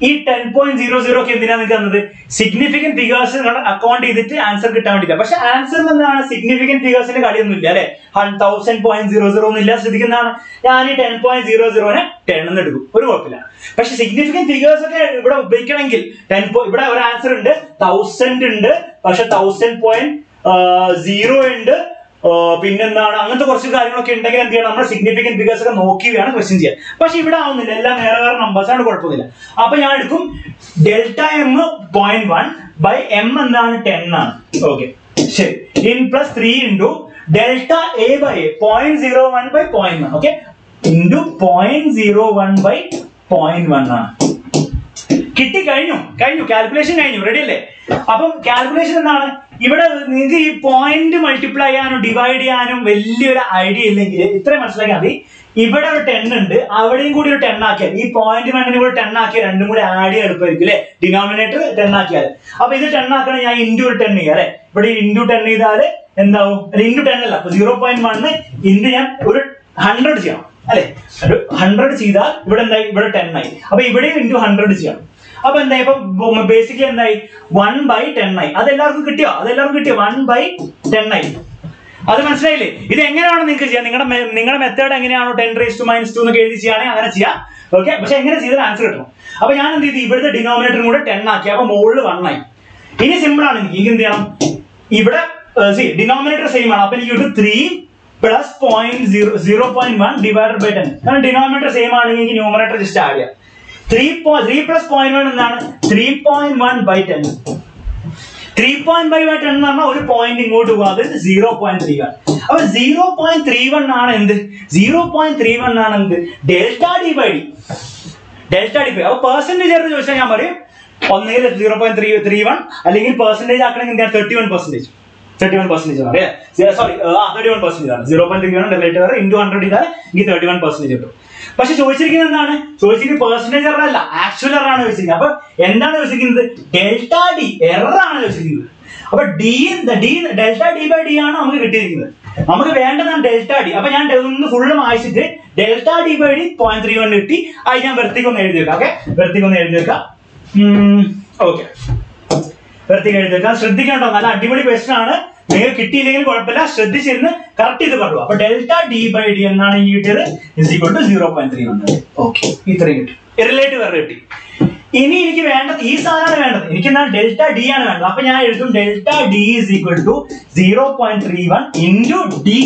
ഈ 10.00 ഒക്കെ എന്തിനാ നിങ്ങൾക്ക് തന്നത്? സിഗ്നിഫിക്കന്റ് ഫിഗേഴ്സ് നിങ്ങൾ അക്കൗണ്ട് ചെയ്തിട്ട് ആൻസർ കിട്ടാൻ വേണ്ടിയില്ല. പക്ഷെ ആൻസർ എന്താണ്? സിഗ്നിഫിക്കന്റ് ഫിഗേഴ്സിന്റെ കളിയൊന്നും ഇല്ല അല്ലെ? 1000.00 ഒന്നും ഇല്ല. ശ്രദ്ധിക്കുന്നതാണ്. ഞാൻ ഈ 10.00നെ 10 എന്ന് എടുക്കും, ഒരു കുഴപ്പമില്ല. പക്ഷെ സിഗ്നിഫിക്കന്റ് ഫിഗേഴ്സ് ഒക്കെ ഇവിടെ ഉപയോഗിക്കണമെങ്കിൽ ഇവിടെ ഒരു ആൻസർ ഉണ്ട്, 1000 ഉണ്ട്, പക്ഷെ 1000.0 ഉണ്ട്, പിന്നെന്താണ് അങ്ങനത്തെ കുറച്ച് കാര്യങ്ങളൊക്കെ ഉണ്ടെങ്കിൽ എന്ത് ചെയ്യണം? നമ്മൾ സിഗ്നിഫിക്കന്റ് ഫിഗേഴ്സ് ഒക്കെ നോക്കി വേണം ക്വസ്റ്റ്യൻ ചെയ്യാൻ. പക്ഷെ ഇവിടെ ആവുന്നില്ല, എല്ലാം വേറെ വേറെ നമ്പേഴ്സ് ആണ്, കുഴപ്പമില്ല. അപ്പൊ ഞാൻ എടുക്കും ഡെൽറ്റ എം 0.1 ബൈ എം എന്താണ് 10 ആണ്. ഓക്കെ, ശരി. In plus 3 into delta A by A 0.01 by 0.1. Okay, into 0.01 by 0.1 ആണ്. കിട്ടി, കഴിഞ്ഞു. കാൽക്കുലേഷൻ കഴിഞ്ഞു. റെഡി അല്ലേ? അപ്പം കാൽക്കുലേഷൻ എന്താണ്? ഇവിടെ നിങ്ങൾക്ക് ഈ പോയിന്റ് മൾട്ടിപ്ലൈ ചെയ്യാനും ഡിവൈഡ് ചെയ്യാനും വലിയൊരു ഐഡിയ ഇല്ലെങ്കിൽ ഇത്രയും മനസ്സിലാക്കിയാൽ മതി. ഇവിടെ ഒരു 10 ഉണ്ട്, അവിടെയും കൂടി ഒരു 10 ആക്കിയാൽ, ഈ പോയിന്റ് 1 കൂടി 10 ആക്കിയാൽ രണ്ടും കൂടി ആഡ് ചെയ്യാൻ എളുപ്പമായിരിക്കും അല്ലെ? ഡിനോമിനേറ്റർ 10 ആക്കിയാൽ. അപ്പൊ ഇത് 10 ആക്കണം, ഞാൻ ഇൻറ്റു ഒരു 10 ചെയ്യാം അല്ലെ? ഇവിടെ ഇൻറ്റു 10 ചെയ്താൽ എന്താവും? ഇൻറ്റു 10 അല്ല, അപ്പൊ 0.1 ഇൻറ്റു ഞാൻ ഒരു 100 ചെയ്യണം അല്ലെ? ഒരു 100 ചെയ്താൽ ഇവിടെ എന്തായി? ഇവിടെ 10 ആയി. അപ്പൊ ഇവിടെയും ഇൻറ്റു 100 ചെയ്യണം. അപ്പൊ എന്തായി? ഇപ്പൊ ബേസിക്കലി എന്തായി? 1/10 ആയി. അതെല്ലാവർക്കും കിട്ടിയോ? 1/10 ആയി. അത് മനസ്സിലായില്ലേ? ഇത് എങ്ങനെയാണ് നിങ്ങൾക്ക് ചെയ്യാം? നിങ്ങളുടെ മെത്തേഡ് എങ്ങനെയാണോ 10⁻² എന്നൊക്കെ എഴുതി ചെയ്യുകയാണെങ്കിൽ അങ്ങനെ ചെയ്യാം. ഓക്കെ, പക്ഷെ എങ്ങനെ ചെയ്താൽ ആൻസർ കിട്ടണം. അപ്പൊ ഞാൻ എന്ത് ചെയ്തു? ഇവിടുത്തെ ഡിനോമിനേറ്ററും കൂടെ 10 ആക്കി. അപ്പൊ മുകളിൽ 1 ആയി. ഇനി സിമ്പിൾ ആണ്. എനിക്ക് എന്ത് ചെയ്യണം? ഇവിടെ ഡിനോമിനേറ്റർ സെയിം ആണ്. അപ്പൊ എനിക്ക് 3 പ്ലസ് 0.1 ഡിവൈഡഡ് ബൈ 10. കാരണം ഡിനോമിനേറ്റർ സെയിം ആണെങ്കിൽ എനിക്ക് ന്യൂമറേറ്റർ ജസ്റ്റ് ആഡ് ചെയ്യാം. 3 പ്ലസ് 0.1 എന്താണ്? 3.1/10. 3.5/10 എന്ന് പറഞ്ഞാൽ ഒരു പോയിന്റ് ഇങ്ങോട്ട് പോകും, അത് 0.31. അപ്പൊ 0.31 ആണ് എന്ത്? 0.31 ആണ് എന്ത്? Delta D by D. അപ്പൊ പെർസെന്റേജ് ആയിട്ട് ചോദിച്ചാൽ ഞാൻ പറയും ഒന്നുകിൽ 0.31 അല്ലെങ്കിൽ പെർസെന്റേജ് ആക്കണമെങ്കിൽ എന്താണ്? 31%. 31% ആണ്. സോറി, 31% ആണ്. 0.31 ഡെറിവേറ്റീവ് ഇൻറ്റു 100 ചെയ്താൽ എനിക്ക് 31% കിട്ടും. പക്ഷെ ചോദിച്ചിരിക്കുന്നത് എന്താണ്? ചോദിച്ചിരിക്കുന്നത് പെർസെന്റേജ് എറർ അല്ല, ആക്ച്വൽ എറർ ആണ് ചോദിച്ചിരിക്കുന്നത്. അപ്പൊ എന്താണ് ചോദിച്ചിരിക്കുന്നത്? ഡെൽറ്റ ഡി എറർ ആണ് ചോദിച്ചിരിക്കുന്നത്. അപ്പൊ ഡെൽറ്റ ഡി ബൈ ഡി ആണ് നമുക്ക് കിട്ടിയിരിക്കുന്നത്. നമുക്ക് വേണ്ടതാണ് ഡെൽറ്റ ഡി. അപ്പൊ ഞാൻ ഒന്ന് ഫുള്ള് വായിച്ചിട്ട് ഡെൽറ്റ ഡി ബൈ ഡി 0.31 കിട്ടി. അത് ഞാൻ വെർത്തിക്കൊന്ന് എഴുതി വെക്കാം. ഓക്കെ, വെർത്തിക്കൊന്ന് എഴുതി വെക്കാം. ഓക്കെ, വെർത്തിക്ക് എഴുതി വെക്കാം. ശ്രദ്ധിക്കേണ്ടോ, നല്ല അടിപൊളി ക്വസ്റ്റൻ ആണ്. നിങ്ങൾ കിട്ടിയില്ലെങ്കിൽ കുഴപ്പമില്ല, ശ്രദ്ധിച്ചിരുന്ന് കറക്റ്റ് ചെയ്ത് പറഞ്ഞു. അപ്പൊ ഡെൽറ്റ ഡി ബൈ ഡി എന്നാണ് ഈ കിട്ടിയത്, ഇസ് ഈക്വൽ ടു 0.31. ഓക്കെ, ഇത്രയും കിട്ടി. റിലേറ്റീവ് എറർ കിട്ടി. ഇനി എനിക്ക് വേണ്ടത് ഈ സാധനമാണ് വേണ്ടത്. എനിക്ക് എന്നാൽ ഡെൽറ്റ ഡി ആണ് വേണ്ടത്. അപ്പൊ ഞാൻ എഴുതും delta D is equal to 0.31 into D.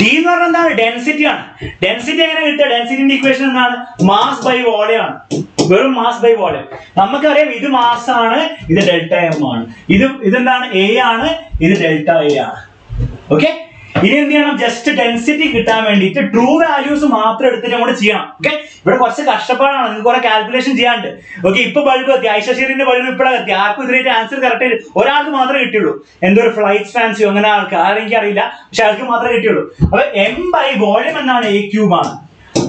D എന്ന് പറഞ്ഞാൽ എന്താണ്? ഡെൻസിറ്റി ആണ്. ഡെൻസിറ്റി എങ്ങനെ കിട്ടുക? ഡെൻസിറ്റിന്റെ ഇക്വേഷൻ എന്താണ്? മാസ് ബൈ വോളിയം ആണ്. വെറും മാസ് ബൈ വോളിയം. നമുക്കറിയാം ഇത് മാസ് ആണ്, ഇത് ഡെൽറ്റ എം ആണ്. ഇതെന്താണ്? എ ആണ്, ഇത് ഡെൽറ്റ എ ആണ്. ഓക്കെ, ഇനി എന്ത് ചെയ്യണം? ജസ്റ്റ് ഡെൻസിറ്റി കിട്ടാൻ വേണ്ടിയിട്ട് ട്രൂ വാല്യൂസ് മാത്രം എടുത്തിട്ട് അങ്ങോട്ട് ചെയ്യണം. ഓക്കെ, ഇവിടെ കുറച്ച് കഷ്ടപ്പാടാണ്, നിങ്ങൾക്ക് കുറെ കാൽക്കുലേഷൻ ചെയ്യാണ്ട്. ഓക്കെ, ഇപ്പൊ ബൾബ് കത്തി, ഐഷീറിന്റെ ബൾബ് ഇപ്പോഴാണ് കത്തി. ആർക്കും ഇതിനായിട്ട് ആൻസർ കറക്റ്റ് ആയിട്ട് ഒരാൾക്ക് മാത്രമേ കിട്ടിയുള്ളൂ. എന്തോ ഒരു ഫ്ലൈറ്റ് ഫാൻസിയോ അങ്ങനെ ആൾക്ക് ആരെനിക്ക് അറിയില്ല, പക്ഷെ ആൾക്ക് മാത്രമേ കിട്ടിയുള്ളൂ. അപ്പൊ എം ബൈ വോളിയം എന്താണ്? എ ക്യൂബ് ആണ്.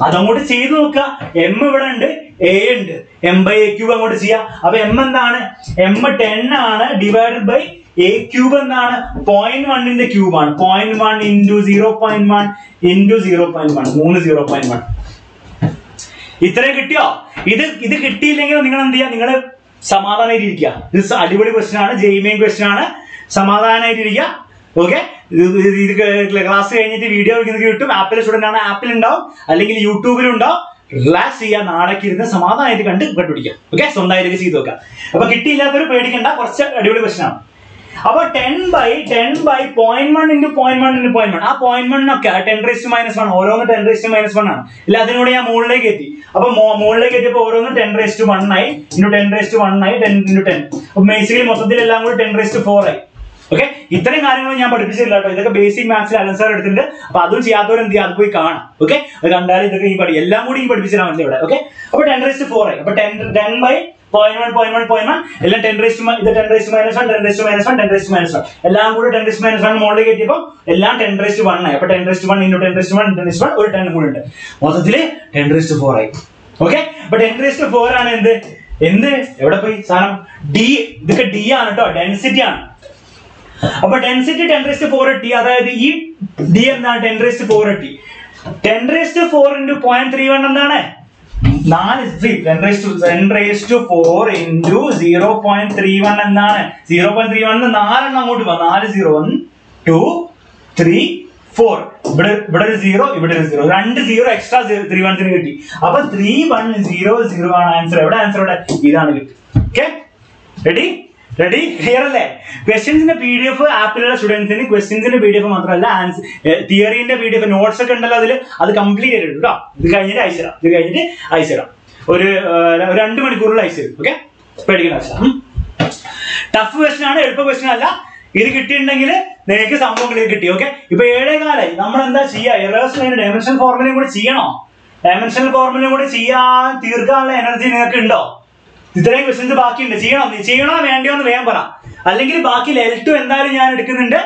അതങ്ങോട്ട് ചെയ്ത് നോക്കുക. എം ഇവിടെ ഉണ്ട്, എ ഉണ്ട്, എം ബൈ എ ക്യൂബ് അങ്ങോട്ട് ചെയ്യാം. അപ്പൊ എം എന്താണ്? എം 10 ആണ് ഡിവൈഡഡ് ബൈ എ ക്യൂബ് എന്താണ്? 0.1ന്റെ ക്യൂബ് ആണ്. 0.1 ഇൻറ്റു 0.1 ഇൻറ്റു 0.1, 3 0.1. ഇത്രയും കിട്ടിയോ? ഇത് കിട്ടിയില്ലെങ്കിൽ നിങ്ങൾ എന്ത് ചെയ്യുക? നിങ്ങൾ സമാധാനമായിട്ട് ഇരിക്കുക. ഇത് അടിപൊളി ക്വസ്റ്റ്യൻ ആണ്, ജെയിമെയിൻ ക്വസ്റ്റ്യൻ ആണ്. സമാധാനമായിട്ട് ഇരിക്കുക. ഓക്കെ, ഇത് ക്ലാസ് കഴിഞ്ഞിട്ട് വീഡിയോ കിട്ടും. ആപ്പിൽ സ്റ്റുഡന്റ് ആണ്, ആപ്പിൽ ഉണ്ടാവും, അല്ലെങ്കിൽ യൂട്യൂബിലുണ്ടാവും. റിലാക്സ് ചെയ്യാൻ, നാളേക്ക് ഇരുന്ന് സമാധാനമായിട്ട് കണ്ടുപിടിക്കാം. ഓക്കെ, സ്വന്തമായിട്ട് ചെയ്ത് നോക്കാം. അപ്പൊ കിട്ടിയില്ലാത്തൊരു പേടിക്കണ്ട, കുറച്ച് അടിപൊളി ക്വസ്റ്റ്യൻ ആണ്. അപ്പൊ 10/10/0.1 into 0.1 into 0.1 ആ 0.1 ഒക്കെ 10⁻⁻1 ഓരോന്ന് 10⁻⁻1 ആണ്. ഇല്ല അതിനൂടെ ഞാൻ മുകളിലേക്ക് എത്തി. അപ്പൊ മുകളിലേക്ക് എത്തിയപ്പോ ഓരോന്ന് 10⁻1 ആയി into 10⁻1 ആയി 10 into 10. അപ്പൊ ബേസിക്കലി മൊത്തത്തിൽ എല്ലാം കൂടി 10⁴ ആയി. ഓക്കെ, ഇത്രയും കാര്യങ്ങൾ ഞാൻ പഠിപ്പിച്ചില്ല കേട്ടോ. ഇതൊക്കെ ബേസിക് മാത്സിൽ അലൻ സാർ എടുത്തിട്ടുണ്ട്. അപ്പൊ അതും ചെയ്യാത്തവർ എന്ത് ചെയ്യുക, അത് പോയി കാണാം. ഓക്കെ, അത് കണ്ടാൽ ഇതൊക്കെ ഈ എല്ലാം കൂടി ഈ പഠിപ്പിച്ചാൽ മനസ്സിലായി ഇവിടെ. ഓക്കെ, അപ്പൊ 10⁻⁴ ആയി. അപ്പൊ 10/0.1 എല്ലാം 10⁻⁻1 ഇത് 10⁻⁻1 10⁻⁻1 10⁻⁻1 എല്ലാം കൂടി 10⁻⁻1 മുകളിലേക്ക് എത്തിയപ്പോൾ എല്ലാം 10⁻1 ആയി. അപ്പൊ 10⁻1 into 10⁻1 ഒരു 10 കൂടി ഉണ്ട്. മൊത്തത്തില് 10⁻4 ആയി. ഓക്കെ, അപ്പൊ 10⁻4 ആണ് എന്ത് എവിടെ പോയി സാധനം ഡി. ഇതൊക്കെ ഡി ആണ് കേട്ടോ, ഡെൻസിറ്റി ആണ്. അപ്പൊ ഡെൻസിറ്റി 10⁻4 ടി, അതായത് ഈ ഡി എന്താണ് 10⁻4 ടി. 10⁻4 into 0.31 എന്താണ് 10⁻4 into 0.31 എന്താണ് 0.31 4 അങ്ങോട്ട് പോവാം. 4 0 1 2 3 4 ഇവിടെ ഒരു 0 ഇവിടെ ഒരു 0 രണ്ട് 0 എക്സ്ട്രാ 3 1 കിട്ടി. അപ്പൊ 3 1 0 0 ആണ് ആൻസർ. എവിടെ ആൻസർ ഇവിടെ ഇതാണ് കിട്ടി. ഓക്കെ, റെഡി ക്ലിയർ അല്ലേ? ക്വസ്റ്റ്യൻസിന്റെ PDF ആപ്പിലുള്ള സ്റ്റുഡൻസിന് ക്വസ്റ്റ്യൻസിന്റെ PDF മാത്രമല്ല തിയറിന്റെ PDF നോട്ട്സ് ഒക്കെ ഉണ്ടല്ലോ അതിൽ, അത് കംപ്ലീറ്റ് ചെയ്തിട്ട് കേട്ടോ. ഇത് കഴിഞ്ഞിട്ട് അയച്ചുതരാം. ഒരു 2 മണിക്കൂറിൽ അയച്ചുതരും. ഓക്കെ, പേടിക്കേണ്ട ആവശ്യം. ടഫ് ക്വസ്റ്റ്യൻ ആണ്, എളുപ്പ ക്വസ്റ്റ്യൻ അല്ല. ഇത് കിട്ടിയിട്ടുണ്ടെങ്കിൽ നിങ്ങൾക്ക് സംഭവം കിട്ടി. ഓക്കെ, ഇപ്പൊ 7:15 നമ്മൾ എന്താ ചെയ്യുക, എറേഴ്സ് ഡയമെൻഷൻ ഫോർമുലയും കൂടി ചെയ്യണോ? ഡയമെൻഷണൽ ഫോർമുലയും കൂടി തീർക്കാനുള്ള എനർജി നിങ്ങൾക്ക് ഉണ്ടോ? ഇത്രയും ക്വസ്റ്റ്യൻസ് ബാക്കിയുണ്ട്. ചെയ്യണോ വേണ്ടിയോ എന്ന് വേഗം പറ. അല്ലെങ്കിൽ ബാക്കി L2 എന്തായാലും ഞാൻ എടുക്കുന്നുണ്ട്.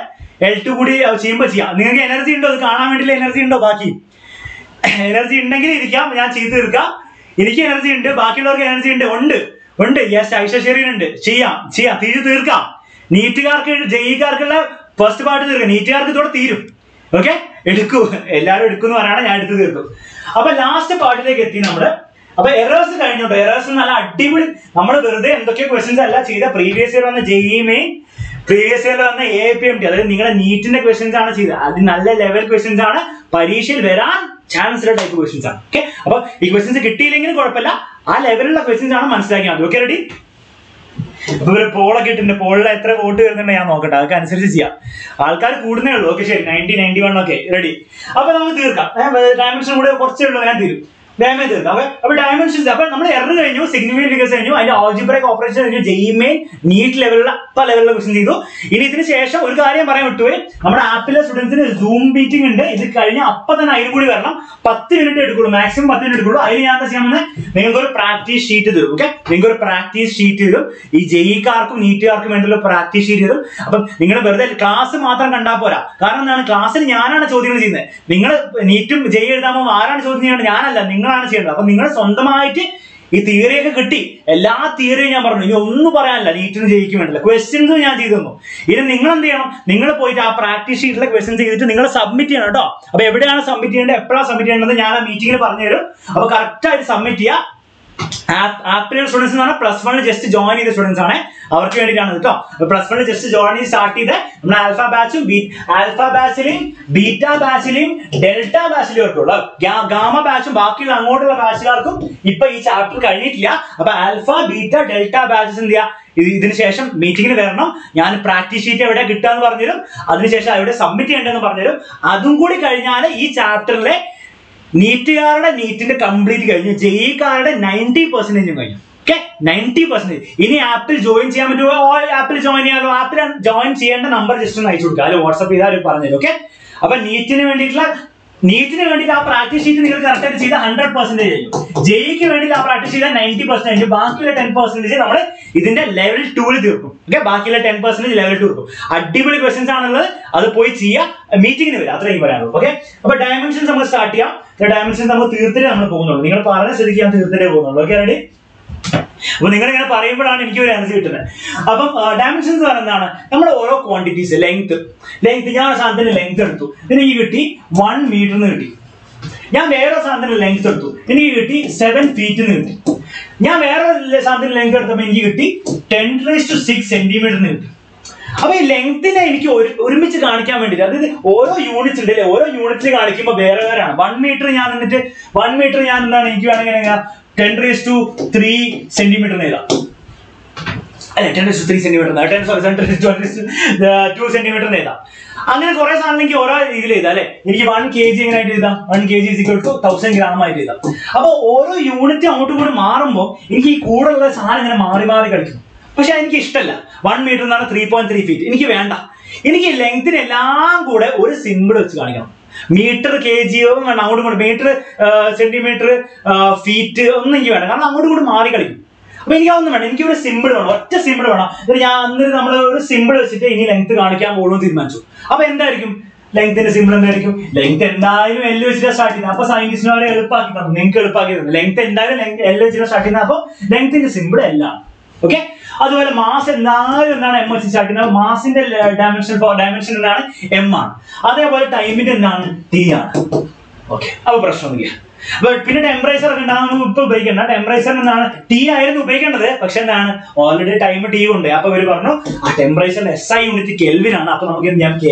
L2 കൂടി ചെയ്യുമ്പോൾ ചെയ്യാം. നിങ്ങൾക്ക് എനർജി ഉണ്ടോ? അത് കാണാൻ വേണ്ടിയുള്ള എനർജി ഉണ്ടോ? ബാക്കി എനർജി ഉണ്ടെങ്കിൽ ഇരിക്കാം, ഞാൻ ചെയ്ത് തീർക്കാം. എനിക്ക് എനർജി ഉണ്ട്, ബാക്കിയുള്ളവർക്ക് എനർജി ഉണ്ട്. യെസ്, ഐശ്വര്യൻ ഉണ്ട്. ചെയ്യാം തീർക്കാം. നീറ്റുകാർക്ക് ജെഇക്കാർക്കുള്ള ഫസ്റ്റ് പാർട്ട് തീർക്കാം. നീറ്റുകാർക്ക് ഇതോടെ തീരും. ഓക്കെ, എല്ലാവരും എടുക്കും എന്ന് പറയണം, ഞാൻ എടുത്ത് തീർക്കും. അപ്പൊ ലാസ്റ്റ് പാർട്ടിലേക്ക് എത്തി നമ്മള്. അപ്പൊ എറേഴ്സ് കഴിഞ്ഞോട്ടോ. എറേഴ്സ് നല്ല അടിപൊളി. നമ്മൾ വെറുതെ എന്തൊക്കെയോ ക്വസ്റ്റ്യൻസ് അല്ല ചെയ്ത. പ്രീവിയസ് ഇയർ വന്ന JEE മെയിൻ, പ്രീവിയസ് ഇയർ വന്ന AIPMT, അതായത് നിങ്ങളുടെ നീറ്റിന്റെ ക്വസ്റ്റ്യൻസ് ആണ് ചെയ്തത്. അത് നല്ല ലെവൽ ക്വസ്റ്റ്യൻസ് ആണ്, പരീക്ഷയിൽ വരാൻ ചാൻസ് ഉള്ള ടൈപ്പ് ക്വസ്റ്റ്യൻസ് ആണ്. ഓക്കെ, അപ്പൊ ഈ ക്വസ്റ്റ്യൻസ് കിട്ടിയില്ലെങ്കിലും കുഴപ്പമില്ല, ആ ലെവലുള്ള ക്വസ്റ്റ്യൻസ് ആണ് മനസ്സിലാക്കിയാൽ മതി. Okay, ready? അപ്പൊ ഒരു പോളൊക്കെ ഇട്ടിട്ടുണ്ട്. പോളിൽ എത്ര വോട്ട് വരുന്നുണ്ട് ഞാൻ നോക്കട്ടെ, അതൊക്കെ അനുസരിച്ച് ചെയ്യാം. ആൾക്കാർ കൂടുന്നേ ഉള്ളൂ. ഓക്കെ, ശരി, 90 91 ഒക്കെ റെഡി. അപ്പൊ നമുക്ക് തീർക്കാം. ഡയമെൻഷൻ കൂടെ കുറച്ചേ ഉള്ളൂ, ഞാൻ തീരും. ഡാമേജ് തീർക്കാം. അപ്പൊ ഡയമെൻഷൻസ്, അപ്പൊ നമ്മൾ എറർ കഴിഞ്ഞു, സിഗ്നിഫിക്കന്റ് ഫിഗേഴ്സ് കഴിഞ്ഞു, അതിന്റെ ആൾജിബ്രിക് ഓപ്പറേഷൻ കഴിഞ്ഞു, JEE മെയിൻ നീറ്റ് ലെവലുള്ള ലെവലിലുള്ള ക്വസ്റ്റ്യൻ ചെയ്തു. ഇനി ഇതിന് ശേഷം ഒരു കാര്യം പറയാൻ വിട്ടുപോയി, നമ്മുടെ ആപ്പിലെ സ്റ്റുഡൻസിന് സൂം മീറ്റിംഗ് ഉണ്ട്. ഇത് കഴിഞ്ഞ അപ്പൊ തന്നെ അതിന് കൂടി വരണം. 10 മിനിറ്റ് എടുക്കുള്ളൂ, മാക്സിമം 10 മിനിറ്റ് എടുക്കുള്ളൂ. അതിന് ഞാൻ എന്താ ചെയ്യാമെന്ന് നിങ്ങൾക്ക് ഒരു പ്രാക്ടീസ് ഷീറ്റ് തരും. ഓക്കെ, നിങ്ങൾക്ക് ഒരു പ്രാക്ടീസ് ഷീറ്റ് തരും. ഈ JEEക്കാർക്കും നീറ്റുകാർക്കും വേണ്ടിയുള്ള പ്രാക്ടീസ് ഷീറ്റ് തരും. അപ്പം നിങ്ങൾ വെറുതെ ക്ലാസ് മാത്രം കണ്ടാൽ പോരാ. കാരണം എന്താണ്, ക്ലാസ്സിൽ ഞാനാണ് ചോദ്യങ്ങൾ ചെയ്യുന്നത്. നിങ്ങൾ നീറ്റും JEE എഴുതാമ്പോൾ ആരാണ് ചോദ്യം ചെയ്യേണ്ടത്? ഞാനല്ല, നിങ്ങളാണ് ചെയ്യേണ്ടത്. അപ്പൊ നിങ്ങൾ സ്വന്തമായിട്ട് ഈ തിയറിയൊക്കെ കിട്ടി, എല്ലാ തിയറിയും ഞാൻ പറഞ്ഞു. ഇനി ഒന്നും പറയാനില്ല, നീറ്റിന് JEEക്കും വേണ്ടില്ല. ക്വസ്റ്റ്യൻസ് ഞാൻ ചെയ്തു തന്നു. ഇനി നിങ്ങൾ എന്ത് ചെയ്യണം, നിങ്ങൾ പോയിട്ട് ആ പ്രാക്ടീസ് ഷീറ്റിലെ ക്വസ്റ്റ്യൻസ് ചെയ്തിട്ട് നിങ്ങൾ സബ്മിറ്റ് ചെയ്യണം കേട്ടോ. അപ്പൊ എവിടെയാണ് സബ്മിറ്റ് ചെയ്യേണ്ടത്, എപ്പോഴാണ് സബ്മിറ്റ് ചെയ്യേണ്ടത് ഞാൻ ആ മീറ്റിംഗിൽ പറഞ്ഞുതരും. അപ്പൊ കറക്റ്റ് ആയിട്ട് സബ്മിറ്റ് ചെയ്യുക. ആപ്പിലെ സ്റ്റുഡൻസ് എന്ന് പറഞ്ഞാൽ +1 ജസ്റ്റ് ജോയിൻ ചെയ്ത സ്റ്റുഡൻസ് ആണ്, അവർക്ക് വേണ്ടിയിട്ടാണ് കേട്ടോ. +1 ജസ്റ്റ് ജോയിൻ ചെയ്ത് സ്റ്റാർട്ട് ചെയ്ത് നമ്മുടെ ആൽഫ ബാച്ചിലെയും ബീറ്റ ബാച്ചിലെയും ഡെൽറ്റ ബാച്ചിലും ഉള്ളൂ. ഗാമ ബാച്ചും ബാക്കിയുള്ള അങ്ങോട്ടുള്ള ബാച്ചുകാർക്കും ഇപ്പൊ ഈ ചാപ്റ്റർ കഴിഞ്ഞിട്ടില്ല. അപ്പൊ ആൽഫ ബീറ്റ ഡെൽറ്റ ബാച്ചസ് എന്ത് ചെയ്യാ, ഇതിന് ശേഷം മീറ്റിംഗിന് വരണം. ഞാൻ പ്രാക്ടീസ് ഷീറ്റ് എവിടെ കിട്ടാന്ന് പറഞ്ഞുതരും. അതിനുശേഷം എവിടെ സബ്മിറ്റ് ചെയ്യേണ്ടതെന്ന് പറഞ്ഞുതരും. അതും കൂടി കഴിഞ്ഞാൽ ഈ ചാപ്റ്ററിലെ നീറ്റുകാരുടെ നീറ്റിന്റെ കംപ്ലീറ്റ് കഴിഞ്ഞു, JEEക്കാരുടെ 90% കഴിഞ്ഞു. ഓക്കെ, 90%. ഇനി ആപ്പിൽ ജോയിൻ ചെയ്യാൻ പറ്റുമോ? ആപ്പിൽ ജോയിൻ ചെയ്യാമല്ലോ. ആപ്പിൽ ജോയിൻ ചെയ്യേണ്ട നമ്പർ ജസ്റ്റ് ഒന്ന് അയച്ചു കൊടുക്കുക, അതിൽ വാട്സ്ആപ്പ് ചെയ്താൽ പറഞ്ഞുതരും. ഓക്കെ, അപ്പൊ നീറ്റിന് വേണ്ടിയിട്ട് ആ പ്രാക്ടീസ് ഷീറ്റ് നിങ്ങൾ കറക്റ്റായിട്ട് ചെയ്ത 100% കഴിഞ്ഞു. JEEക്ക് വേണ്ടി ആ പ്രാക്ടീസ് ചെയ്താൽ 90% കഴിഞ്ഞു. ബാക്കിയുള്ള 10% നമ്മൾ ഇതിന്റെ ലെവൽ 2 തീർക്കും. ഓക്കെ, ബാക്കിയുള്ള 10% ലെവൽ 2 തീർക്കും. അടിപൊളി ക്വസ്റ്റ്യൻസ് ആണുള്ളത്, അത് പോയി ചെയ്യാം. മീറ്റിംഗിന് വരിക, അത്രയും പറയാനുള്ളൂ. ഓക്കെ, അപ്പൊ ഡയമെൻഷൻസ് നമ്മൾ സ്റ്റാർട്ട് ചെയ്യാം. ഡയമെൻഷൻസ് നമ്മൾ തീർത്തിട്ടേ നമ്മൾ പോകുന്നുള്ളൂ. നിങ്ങൾ പറഞ്ഞ സ്ഥിതിക്ക് ഞാൻ തീർത്തിട്ടേ പോകുന്നുള്ളൂ. Okay, ready? അപ്പൊ നിങ്ങൾ ഇങ്ങനെ പറയുമ്പോഴാണ് എനിക്ക് ഒരു എനർജി കിട്ടുന്നത്. അപ്പം ഡയമെൻഷൻസ് പറയുന്നതാണ് നമ്മുടെ ഓരോ ക്വാണ്ടിറ്റീസ്. ലെങ്ത് ഞാൻ സാധനത്തിന് ലെങ്ത് എടുത്തു, എനിക്ക് കിട്ടി 1 മീറ്റർ എന്ന് കിട്ടി. ഞാൻ വേറെ സാധനത്തിന് ലെങ്ത് എടുത്തു, എനിക്ക് കിട്ടി 7 ഫീറ്റ് എന്ന് കിട്ടി. ഞാൻ വേറെ സാധനത്തിന് ലെങ്ത് എടുത്തപ്പോൾ എനിക്ക് കിട്ടി 10⁶ സെന്റിമീറ്റർ എന്ന് കിട്ടി. അപ്പൊ ഈ ലെങ്തിനെ എനിക്ക് ഒരുമിച്ച് കാണിക്കാൻ വേണ്ടിയിട്ട്, അതായത് ഓരോ യൂണിറ്റ്സ് ഉണ്ടല്ലേ, ഓരോ യൂണിറ്റ്സ് കാണിക്കുമ്പോൾ വേറെ വേറെയാണ്. 1 മീറ്റർ ഞാൻ എന്താണ്, എനിക്ക് വേണമെങ്കിൽ 10⁻³ സെന്റിമീറ്റർ എഴുതാം. അല്ലെ 10⁻³ സെന്റിമീറ്റർ 2 സെന്റിമീറ്റർ എഴുതാം. അങ്ങനെ കുറെ സാധനം എനിക്ക് ഓരോ രീതിയിൽ എഴുതാം അല്ലെ. എനിക്ക് 1 kg എങ്ങനെയായിട്ട് എഴുതാം? 1 kg = 1000 gram ആയിട്ട് എഴുതാം. അപ്പൊ ഓരോ യൂണിറ്റ് അങ്ങോട്ടും കൂടി മാറുമ്പോൾ എനിക്ക് ഈ കൂടുതലുള്ള സാധനം ഇങ്ങനെ മാറി മാറി കളിക്കും. പക്ഷെ എനിക്ക് ഇഷ്ടമല്ല. 1 മീറ്റർ എന്നാണ് 3.3 feet. എനിക്ക് വേണ്ട. എനിക്ക് ലെങ്തിന് എല്ലാം കൂടെ ഒരു സിമ്പിൾ വെച്ച് കാണിക്കണം. മീറ്റർ kg വേണം, അങ്ങോട്ടും കൂടെ മീറ്റർ സെന്റിമീറ്റർ ഫീറ്റ് ഒന്നും എനിക്ക് വേണ്ട. കാരണം അങ്ങോട്ടും കൂടി മാറി കളിക്കും. അപ്പൊ എനിക്ക് അതൊന്നും വേണം. എനിക്ക് ഒരു സിമ്പിൾ വേണം, ഒറ്റ സിമ്പിൾ വേണം. ഞാൻ അന്നേരം നമ്മൾ ഒരു സിമ്പിൾ വെച്ചിട്ട് ഇനി ലെങ്ത് കാണിക്കാൻ പോകുന്നു തീരുമാനിച്ചു. അപ്പൊ എന്തായിരിക്കും ലെങ്ത്തിന്റെ സിമ്പിൾ? എന്തായിരിക്കും? ലെങ്ത് എന്തായാലും L വെച്ചിട്ട് സ്റ്റാർട്ട് ചെയ്യുന്നത്. അപ്പൊ സയന്റിസ്റ്റുമാരെ എളുപ്പമാക്കി തന്നു, നിങ്ങൾക്ക് എളുപ്പമാക്കി തന്നു. ലെങ്ത് എന്തായാലും L വെച്ചിട്ട് സ്റ്റാർട്ട് ചെയ്യുന്നത്. അപ്പൊ ലെങ്ത്തിന്റെ സിമ്പിൾ L ആണ്. ഓക്കെ. അതുപോലെ മാസ് എന്തായാലും എന്താണ് M വെച്ച് സ്റ്റാർട്ട് ചെയ്യുന്നത്. മാസിന്റെ ഡയമെൻഷൻ എന്താണ്? M ആണ്. അതേപോലെ ടൈമിന്റെ എന്താണ്? T ആണ്. ഓക്കെ. അപ്പൊ പ്രശ്നമൊന്നുമില്ല. പിന്നെ ടെമ്പറേച്ചർ ഒക്കെ ഉണ്ടാകും. ഇപ്പൊ ഉപയോഗിക്കേണ്ട ടെമ്പറേച്ചർ എന്താണ്? T ആയിരുന്നു ഉപയോഗിക്കേണ്ടത്. പക്ഷെ എന്താണ്? ഓൾറെഡി ടൈം T ഉണ്ട്. അപ്പൊ ഇവര് പറഞ്ഞു ആ ടെമ്പറേച്ചർ SI യൂണിറ്റ് കെൽവിൻ ആണ്. അപ്പൊ നമുക്ക് ഞാൻ K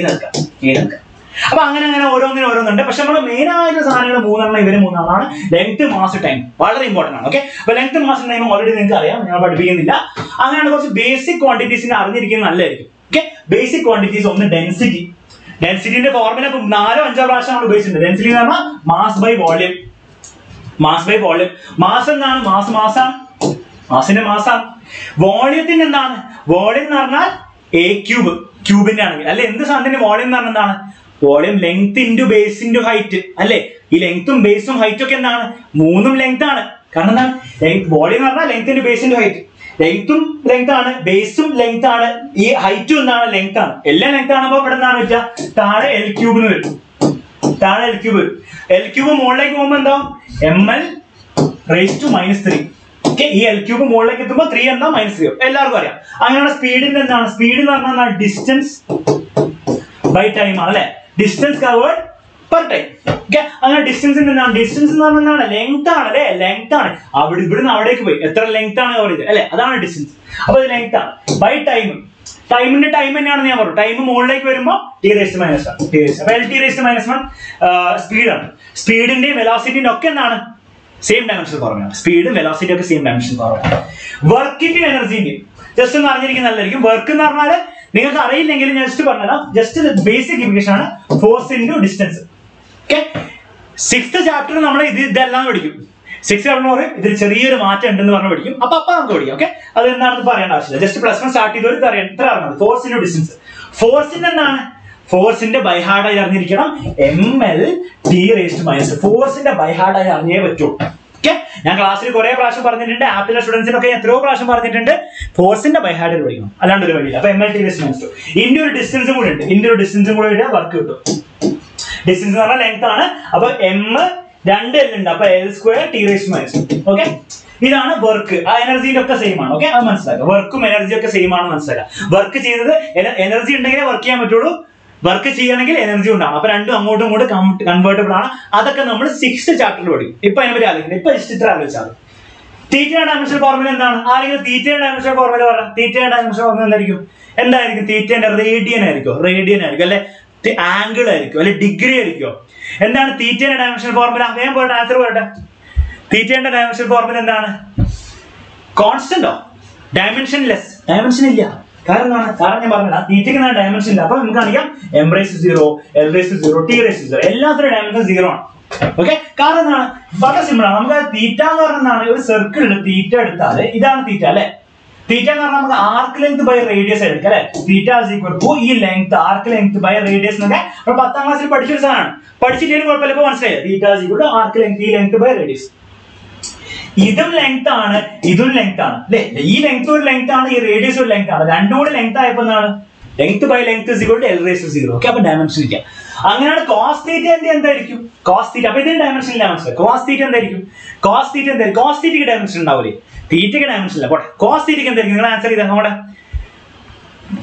നൽകാം. അപ്പൊ അങ്ങനെ ഓരോന്നുണ്ട്. പക്ഷെ നമ്മൾ മെയിൻ ആയിട്ട് സാധനങ്ങൾ മൂന്നെണ്ണം, ഇവര് മൂന്നെണ്ണമാണ്. ലെങ്ത്, മാസ്, ടൈം വളരെ ഇമ്പോർട്ടന്റ് ആണ്. ഓക്കെ. അപ്പൊ ലെങ്ത്, മാസ്, ടൈം ഓൾറെഡി നിങ്ങൾക്ക് അറിയാം, ഞാൻ പഠിപ്പിക്കുന്നില്ല. അങ്ങനെയാണ് കുറച്ച് ബേസിക് ക്വാണ്ടിറ്റീസിനെ അറിഞ്ഞിരിക്കുന്നത് നല്ലതായിരിക്കും. ഓക്കെ. ബേസിക് ക്വാണ്ടിറ്റീസ് ഒന്ന് ഡെൻസിറ്റി. ഡെൻസിറ്റിന്റെ ഫോർമുല 4-5 പ്രാവശ്യം നമ്മൾ ഉപയോഗിച്ചിട്ടുണ്ട്. ഡെൻസിറ്റി എന്ന് പറഞ്ഞാൽ മാസ് ബൈ വോളിയം. മാസ് എന്താണ്? മാസാണ്. മാസിന്റെ മാസാണ്. വോളിയത്തിന്റെ എന്താണ്? വോളിയം എന്ന് പറഞ്ഞാൽ A³ ക്യൂബിന്റെ ആണെങ്കിൽ അല്ലെ. എന്ത് സാധനത്തിന്റെ വോളിയം എന്ന് പറഞ്ഞാൽ എന്താണ്? Volume length into base into height അല്ലെ. ഈ ലെങ്ത്തും ബേസും ഹൈറ്റും ഒക്കെ എന്താണ്? മൂന്നും ലെങ്ത് ആണ്. കാരണം എന്താണ്? വോളിയം എന്ന് പറഞ്ഞാൽ length into base into height. ലെങ്ത്തും ലെങ്ത് ആണ്, ബേസും ലെങ്ത് ആണ്, ഈ ഹൈറ്റും എന്താണ്? ലെങ്ത് ആണ്. എല്ലാം ലെങ്ത് ആണപ്പോ ഇവിടെ എന്താണ് വെച്ചാൽ താഴെ L³ വരും. L³ മുകളിലേക്ക് പോകുമ്പോ എന്താ? ml⁻³ okay. ഈ L³ മുകളിലേക്ക് എത്തുമ്പോൾ 3 എന്താ? -3 എല്ലാവർക്കും അറിയാം. അങ്ങനെയാണ് സ്പീഡിന്റെ എന്താണ്? സ്പീഡ് എന്ന് പറഞ്ഞാൽ ഡിസ്റ്റൻസ് ബൈ ടൈം ആണ് അല്ലെ. Distance covered per time. Okay. അങ്ങനെ ഡിസ്റ്റൻസിന്റെ എന്താണ്? ഡിസ്റ്റൻസ് എന്ന് പറഞ്ഞാൽ എന്താണ്? ലെങ്ത് ആണ് അല്ലെ. ലെങ്ത് ആണ്. ഇവിടുന്ന് അവിടേക്ക് പോയി എത്ര ലെങ്ത് ആണ് കവർ ചെയ്തത് അല്ലെ. അതാണ് ഡിസ്റ്റൻസ്. അപ്പൊ ഇത് ലെങ്ത് ആണ്. By time. ടൈമിന്റെ ടൈം തന്നെയാണെന്ന് ഞാൻ പറഞ്ഞു. ടൈം മുകളിലേക്ക് വരുമ്പോൾ T⁻⁻1. അപ്പൊ L⁻⁻1 സ്പീഡാണ്. സ്പീഡിന്റെയും വെലോസിറ്റിന്റെ ഒക്കെ എന്താണ്? സെയിം ഡയമെൻഷൻ പറഞ്ഞാണ്. സ്പീഡും വെലോസിറ്റി ഒക്കെ സെയിം ഡയമെൻഷൻ പറഞ്ഞാണ്. വർക്കിന്റെ എനർജിന്റെയും ജസ്റ്റ് ഒന്ന് അറിഞ്ഞിരിക്കുന്ന നല്ലതായിരിക്കും. വർക്ക് എന്ന് പറഞ്ഞാൽ നിങ്ങൾക്ക് അറിയില്ലെങ്കിൽ ജസ്റ്റ് പറഞ്ഞാൽ ജസ്റ്റ് ബേസിക് ഇക്വേഷൻ ആണ്. Force into distance. Okay. 6th chapter നമ്മൾ ഇതെല്ലാം പഠിക്കും. 6th ചാപ്റ്റർ പറയും ഇതിൽ ചെറിയൊരു മാറ്റം ഉണ്ടെന്ന് പറഞ്ഞ് പഠിക്കും. അപ്പൊ നമുക്ക് പഠിക്കും. ഓക്കെ. അത് എന്താണെന്ന് പറയേണ്ട ആവശ്യമില്ല. ജസ്റ്റ് +1 സ്റ്റാർട്ട് ചെയ്തവർ ഇത്ര അറിയണം. Force into distance. ഫോഴ്സിന്റെ എന്താണ്? ഫോഴ്സിന്റെ ബൈഹാർഡായി അറിഞ്ഞിരിക്കണം. ml⁻⁻². ഫോഴ്സിന്റെ ബൈഹാർഡായി അറിഞ്ഞേ പറ്റൂ. ഓക്കെ. ഞാൻ ക്ലാസ്സിൽ കുറെ പ്രാവശ്യം പറഞ്ഞിട്ടുണ്ട്. ആപ്പിലെ സ്റ്റുഡൻസിനൊക്കെ എത്രയോ പ്രാവശ്യം പറഞ്ഞിട്ടുണ്ട് ഫോഴ്സിന്റെ ബൈഹാർഡ് പഠിക്കണം. അല്ലാണ്ട് ഒരു വഴിയില്ല. അപ്പൊ ml⁻⁻². ഇതിന്റെ ഒരു ഡിസ്റ്റൻസും കൂടെ ഉണ്ട്. ഇതിന്റെ ഒരു ഡിസ്റ്റൻസും കൂടെ ഇട്ടാൽ വർക്ക് കിട്ടും. ഡിസ്റ്റൻസ് എന്ന് പറഞ്ഞാൽ ലെങ്ത് ആണ്. അപ്പൊ M 2L ഉണ്ട്. അപ്പൊ L²T⁻². ഓക്കെ. ഇതാണ് വർക്ക്. ആ എനർജിന്റെ ഒക്കെ സെയിം ആണ്. ഓക്കെ. അത് മനസ്സിലാക്കുക. വർക്കും എനർജിയും ഒക്കെ സെയിം ആണ് മനസ്സിലാക്കുക. വർക്ക് ചെയ്തത് എനർജി ഉണ്ടെങ്കിലേ വർക്ക് ചെയ്യാൻ പറ്റുള്ളൂ. വർക്ക് ചെയ്യണമെങ്കിൽ എനർജി ഉണ്ടാവും. അപ്പൊ രണ്ടും അങ്ങോട്ടും ഇങ്ങോട്ടും കൺവേർട്ടബിൾ ആണ്. അതൊക്കെ നമ്മൾ 6th ചാപ്റ്ററിൽ പഠിക്കും. ഇപ്പൊ അതിനെ പറ്റി ആലോചിക്കുന്നത്. ഇപ്പൊ ജസ്റ്റ് ഇത്ര ആലോചിച്ചാൽ തീറ്റയുടെ ഡയമെൻഷൻ ഫോർമുല എന്താണ്? ആരെങ്കിലും തീറ്റയുടെ ഡയമെൻഷൻ ഫോർമുല പറയാം. തീറ്റയുടെ ഡയമെൻഷൻ ഫോർമുല എന്തായിരിക്കും? തീറ്റയുടെ റേഡിയൻ ആയിരിക്കും അല്ലെ, ആംഗിൾ ആയിരിക്കും അല്ലെ, ഡിഗ്രി ആയിരിക്കും. എന്താണ് തീറ്റയുടെ ഡയമെൻഷൻ ഫോർമുല? വേഗം പോയിട്ട് ആൻസർ പോട്ടെ. തീറ്റയുടെ ഡയമെൻഷൻ ഫോർമുല എന്താണ്? കോൺസ്റ്റന്റോ? ഡയമെൻഷൻലെസ്. ഡയമെൻഷൻ ഇല്ല. കാരണം ഞാൻ പറഞ്ഞത് തീറ്റയ്ക്ക് ഡയമെൻഷൻ ഇല്ല. അപ്പൊ നമുക്ക് കാണിക്കാം m⁻⁴, L⁻⁴, T⁻⁴. എല്ലാത്തിനും ഡയമെൻഷൻ 0 ആണ്. ഓക്കെ. കാരണം എന്താണ്? വളരെ സിമ്പിൾ ആണ്. നമുക്ക് തീറ്റ എന്ന് പറഞ്ഞാൽ ഒരു സർക്കിൾ തീറ്റ എടുത്താൽ ഇതാണ് തീറ്റ അല്ലെ. തീറ്റ എന്ന് പറഞ്ഞാൽ നമുക്ക് ആർക്ക് ലെങ്ത് ബൈ റേഡിയസ് എടുക്കാം അല്ലെ. തീറ്റ ഈ length arc length by radius എന്നൊക്കെ 10th ക്ലാസ്സിൽ പഠിച്ചൊരു സാധനമാണ്. പഠിച്ചില്ലെങ്കിൽ കുഴപ്പമില്ല. ഇപ്പൊ മനസ്സിലായി. തീറ്റ ആർക്ക് ലെങ്ത്, ഈ ലെങ്ത് ബൈ റേഡിയസ്. ഇതും ലെങ്ത് ആണ്, ഇതും ലെങ്ത് ആണ് അല്ലെ. ഈ ലെങ്ത് ഒരു ലെങ്ത് ആണ്, ഈ റേഡിയസ് ഒരു ലെങ്ത് ആണ്. രണ്ടും കൂടെ ലെങ്ത് ആയപ്പോ എന്താണ്? Length by length L⁻⁴. ഓക്കെ. അപ്പൊ ഡയമെൻഷൻ ഇല്ല. അങ്ങനെയാണ് കോസ് തീറ്റ എന്തായിരിക്കും? Cos theta. അപ്പൊ ഇതിന് ഡയമെൻഷൻ ഇല്ല മനസ്സിലായി. കോസ് തീറ്റ എന്തായിരിക്കും? കോസ് തീറ്റയ്ക്ക് ഡയമെൻഷൻ ഉണ്ടാവില്ലേ? തീറ്റയ്ക്ക് ഡയമെൻഷൻ ഇല്ല. പോട്ടെ. കോസ് തീറ്റയ്ക്ക് എന്തായിരിക്കും? നിങ്ങൾ ആൻസർ ചെയ്താൽ നമ്മുടെ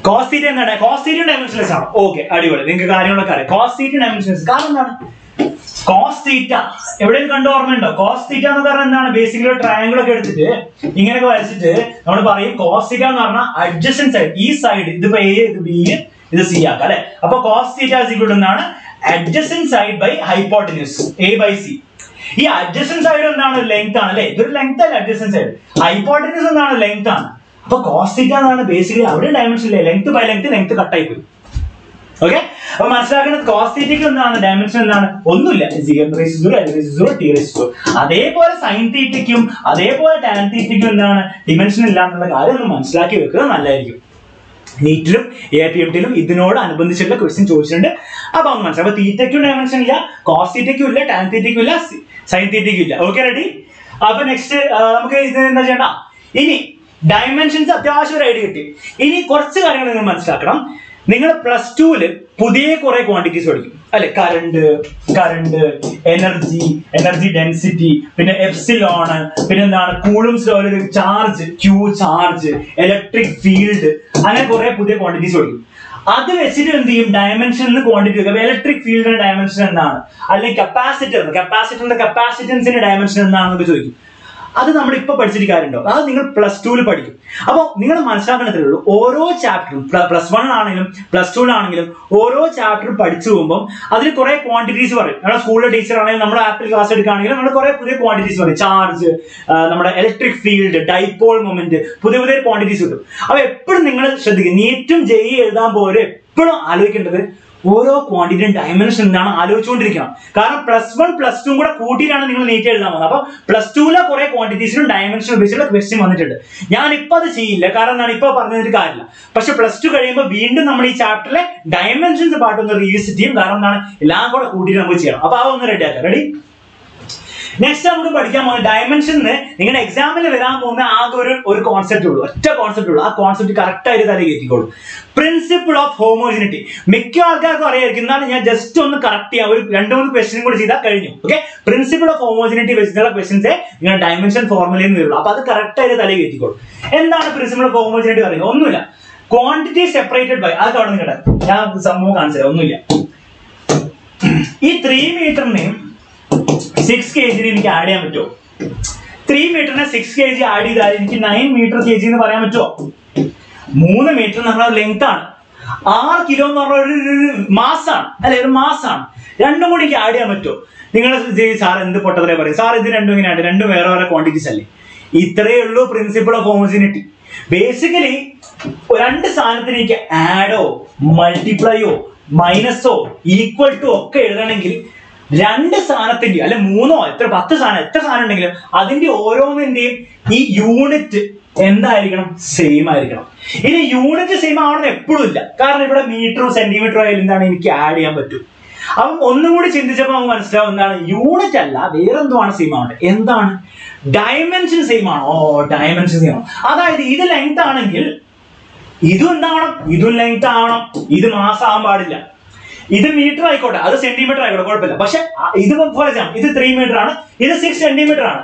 കോസ് തീറ്റ എന്താണ്? കോസ് തീറ്റ ഡയമെൻഷൻലെസ് ആണ്. ഓക്കെ. അടിപൊളി. നിങ്ങൾക്ക് കാര്യങ്ങളൊക്കെ അറിയാം. Cos theta dimensionless. കാരണം എന്താണ്? കോസ് തീറ്റ എവിടെയും കണ്ടു ഓർമ്മയുണ്ടോ? കോസ് തീറ്റ എന്ന് പറഞ്ഞാൽ എന്താണ്? ബേസിക്കലി ഒരു ട്രയാങ്കിൾ ഒക്കെ എടുത്തിട്ട് ഇങ്ങനെയൊക്കെ വരച്ചിട്ട് നമ്മൾ പറയും കോസ് തീറ്റ എന്ന് പറഞ്ഞാൽ അഡ്ജസന്റ് സൈഡ്. ഈ സൈഡ് ഇതിപ്പോ A, ഇത് B, ഇത് C ആക്കാം അല്ലെ. അപ്പൊ കോസ് തീറ്റ എന്താണ്? Adjacent side by hypotenuse A/C. ഈ അഡ്ജസന്റ് സൈഡ് എന്താണ്? ലെങ്ത് ആണ് അല്ലെ. ഇതൊരു ലെങ്ത് അല്ല അഡ്ജസന്റ് സൈഡ്. ഹൈപ്പോട്ടന്യൂസ് എന്താണ്? ലെങ്ത് ആണ്. അപ്പൊ കോസ് തീറ്റ എന്നാണ് ബേസിക്കലി അവിടെ ഡയമെൻഷൻ ഇല്ലേ, ലെങ്ത് ബൈ ലെങ്ത് കട്ടായി പോയി. ഓക്കെ, അപ്പൊ മനസ്സിലാക്കുന്നത് കോസ് തീറ്റയ്ക്ക് എന്താണ് ഡയമെൻഷൻ എന്താണ്, ഒന്നുമില്ല, അതേപോലെ സൈൻ തീറ്റയ്ക്കും അതേപോലെ ടാൻ തീറ്റയ്ക്കും എന്താണ് ഡിമെൻഷൻ ഇല്ല എന്നുള്ള കാര്യം ഒന്ന് മനസ്സിലാക്കി വെക്കുന്നത് നല്ലതായിരിക്കും. നീറ്റിലും APMT-ലും ഇതിനോട് അനുബന്ധിച്ചുള്ള ക്വസ്റ്റ്യൻ ചോദിച്ചിട്ടുണ്ട്. അപ്പൊ ഒന്ന് മനസ്സിലാവും. അപ്പൊ തീറ്റയ്ക്കും ഡയമെൻഷൻ ഇല്ല, കോസ് തീറ്റയ്ക്കും ഇല്ല, ടാൻ തീറ്റയ്ക്കും ഇല്ല, സൈൻ തീറ്റയ്ക്കും ഇല്ല. Okay, ready? അപ്പൊ നെക്സ്റ്റ് നമുക്ക് ഇത് എന്താ ചെയ്യണ്ട, ഇനി ഡയമെൻഷൻസ് അത്യാവശ്യം ഒരു ഐഡിയ കിട്ടി. ഇനി കുറച്ച് കാര്യങ്ങൾ നിങ്ങൾ മനസ്സിലാക്കണം. നിങ്ങൾ +2-ല് പുതിയ കുറെ ക്വാണ്ടിറ്റീസ് പഠിക്കും അല്ലെ, കറണ്ട്, എനർജി ഡെൻസിറ്റി, പിന്നെ എപ്സിലോണ്, പിന്നെ എന്താണ് Coulomb's law, charge, Q charge, electric field, അങ്ങനെ കുറെ പുതിയ ക്വാണ്ടിറ്റീസ് പഠിക്കും. അത് വെച്ചിട്ട് എന്ത് ചെയ്യും, ഡയമെൻഷൻ ക്വാണ്ടിറ്റി വെക്കും. ഇലക്ട്രിക് ഫീൽഡിന്റെ ഡയമെൻഷൻ എന്താണ്, അല്ലെങ്കിൽ കപ്പാസിറ്ററിന്റെ കപ്പാസിറ്റൻസിന്റെ ഡയമെൻഷൻ എന്താണെന്നൊക്കെ ചോദിക്കും. അത് നമ്മൾ ഇപ്പൊ പഠിച്ചിട്ട് കാര്യമുണ്ടോ, അത് നിങ്ങൾ +2-ല് പഠിക്കും. അപ്പോൾ നിങ്ങൾ മനസ്സിലാക്കണത്രേ ഉള്ളൂ, ഓരോ ചാപ്റ്ററും +1 ആണെങ്കിലും +2-ലാണെങ്കിലും ഓരോ ചാപ്റ്ററും പഠിച്ചു പോകുമ്പോൾ അതിൽ കുറെ ക്വാണ്ടിറ്റീസ് പറയും. നമ്മുടെ സ്കൂളിലെ ടീച്ചർ ആണെങ്കിലും നമ്മുടെ ആപ്പിൽ ക്ലാസ് എടുക്കുകയാണെങ്കിലും നമ്മൾ കുറെ പുതിയ ക്വാണ്ടിറ്റീസ് പറയും. ചാർജ്, നമ്മുടെ ഇലക്ട്രിക് ഫീൽഡ്, ഡൈപോൾ മൊമെന്റ്, പുതിയ ക്വാണ്ടിറ്റീസ് കിട്ടും. അപ്പൊ എപ്പോഴും നിങ്ങൾ ശ്രദ്ധിക്കും, നീറ്റും JEE എഴുതാൻ പോലെ എപ്പോഴും ആലോചിക്കേണ്ടത് ഓരോ ക്വാണ്ടിറ്റിയും ഡയമെൻഷൻ എന്താണ് ആലോചിച്ചുകൊണ്ടിരിക്കണം. കാരണം +1 +2 കൂടെ കൂട്ടിയിട്ടാണ് നിങ്ങൾ നീറ്റ് എഴുതാൻ പോകുന്നത്. അപ്പൊ +2-ലെ കുറെ ക്വാണ്ടിറ്റീസിനും ഡയമെൻഷൻ ഉപയോഗിച്ചുള്ള ക്വസ്റ്റ്യൻ വന്നിട്ടുണ്ട്. ഞാനിപ്പോ അത് ചെയ്യില്ല, കാരണം എന്താണ് ഇപ്പൊ പറഞ്ഞതിന് കാര്യമില്ല. പക്ഷെ +2 കഴിയുമ്പോൾ വീണ്ടും നമ്മൾ ഈ ചാപ്റ്ററിലെ ഡയമെൻഷൻസ് പാർട്ട് ഒന്ന് റീവിസിറ്റ് ചെയ്യും. കാരണം എന്താണ് എല്ലാം കൂടെ കൂട്ടിയിട്ട് നമുക്ക് ചെയ്യണം. അപ്പൊ അതൊന്ന് റെഡി ആക്കാം. റെഡി? നെക്സ്റ്റ് നമുക്ക് പഠിക്കാൻ പോകുന്നത് ഡയമെൻഷന് നിങ്ങളുടെ എക്സാമിൽ വരാൻ പോകുന്ന ആകെ ഒരു കോൺസെപ്റ്റ് ഉള്ളൂ, ഒറ്റ കോൺസെപ്റ്റ് ഉള്ളൂ. ആ കോൺസെപ്റ്റ് കറക്റ്റ് ആയിട്ട് തല കയറ്റിക്കോളൂ. Principle of homogeneity. മിക്ക ആൾക്കാർക്കും അറിയായിരിക്കും, എന്നാലും ഞാൻ ജസ്റ്റ് ഒന്ന് കറക്റ്റ് ചെയ്യാം. ഒരു 2-3 ക്വസ്റ്റ്യൻ കൂടി ചെയ്താൽ കഴിഞ്ഞു. ഓക്കെ, പ്രിൻസിപ്പിൾ ഓഫ് ഹോമോജിനിറ്റി വെച്ചിട്ടുള്ള ക്വസ്റ്റ്യൻസേ നിങ്ങൾ ഡയമെൻഷൻ ഫോർമുലയിൽ നിന്ന് വരുള്ളൂ. അപ്പൊ അത് കറക്റ്റ് ആയിട്ട് തല കയറ്റിക്കോളൂ. എന്താണ് പ്രിൻസിപ്പിൾ ഓഫ് ഹോമോജിനിറ്റി പറയുന്നത്? ഒന്നുമില്ല, ക്വാണ്ടിറ്റി സെപ്പറേറ്റഡ് ബൈ, അത് അവിടെ നിൽക്കട്ടെ, ഞാൻ സംഭവം കാണിച്ചു തരാം. ഒന്നുമില്ല, ഈ 3 മീറ്ററിനെയും 6 kg എനിക്ക് ആഡ് ചെയ്യാൻ പറ്റുമോ? 3 മീറ്ററിനെ 6 kg ആഡ് ചെയ്താൽ എനിക്ക് 9 മീറ്റർ kg എന്ന് പറയാൻ പറ്റുമോ? 3 മീറ്റർ എന്ന് പറഞ്ഞ ലെങ്ത് ആണ്, 6 കിലോ എന്ന് പറഞ്ഞ ഒരു മാസാണ് അല്ലെ, ഒരു മാസാണ്. രണ്ടും കൂടി എനിക്ക് ആഡ് ചെയ്യാൻ പറ്റുമോ? നിങ്ങൾ സാർ എന്ത് പൊട്ടത്തിലേ പറയും, സാർ ഇത് രണ്ടും ഇങ്ങനെ ആഡ്, രണ്ടും വേറെ വേറെ ക്വാണ്ടിറ്റീസ് അല്ലേ? ഇത്രയേ ഉള്ളൂ പ്രിൻസിപ്പിൾ ഓഫ് ഹോമോജിനിറ്റി. ബേസിക്കലി 2 സാധനത്തിന് എനിക്ക് ആഡോ മൾട്ടിപ്ലൈയോ മൈനസോ ഈക്വൽ ടു ഒക്കെ എഴുതണമെങ്കിൽ 2 സാധനത്തിന്റെ അല്ലെ 3 എത്ര 10 സാധനം എത്ര സാധനം ഉണ്ടെങ്കിലും അതിന്റെ ഓരോന്നിന്റെയും ഈ യൂണിറ്റ് എന്തായിരിക്കണം? സെയിം ആയിരിക്കണം. ഇനി യൂണിറ്റ് സെയിം ആവണമെന്ന് എപ്പോഴും ഇല്ല, കാരണം ഇവിടെ മീറ്ററോ സെന്റിമീറ്ററോ ആയാലും എന്താണ് എനിക്ക് ആഡ് ചെയ്യാൻ പറ്റും. അപ്പം ഒന്നും കൂടി ചിന്തിച്ചപ്പോൾ നമുക്ക് മനസ്സിലാവും എന്താണ്, യൂണിറ്റ് അല്ല വേറെന്തോ ആണ് സെയിം ആവേണ്ടത്. എന്താണ്? ഡയമെൻഷൻ സെയിം ആണോ? ഡയമെൻഷൻ സെയിം ആണോ? അതായത് ഇത് ലെങ്ത് ആണെങ്കിൽ ഇതും എന്താവണം, ഇതും ലെങ്ത് ആവണം. ഇത് മാസം ആവാൻ പാടില്ല. ഇത് മീറ്റർ ആയിക്കോട്ടെ, അത് സെന്റിമീറ്റർ ആയിക്കോട്ടെ, കുഴപ്പമില്ല. പക്ഷെ ഇത് ഫോർ എക്സാമ്പിൾ ഇത് 3 മീറ്റർ ആണ്, ഇത് 6 സെന്റിമീറ്റർ ആണ്.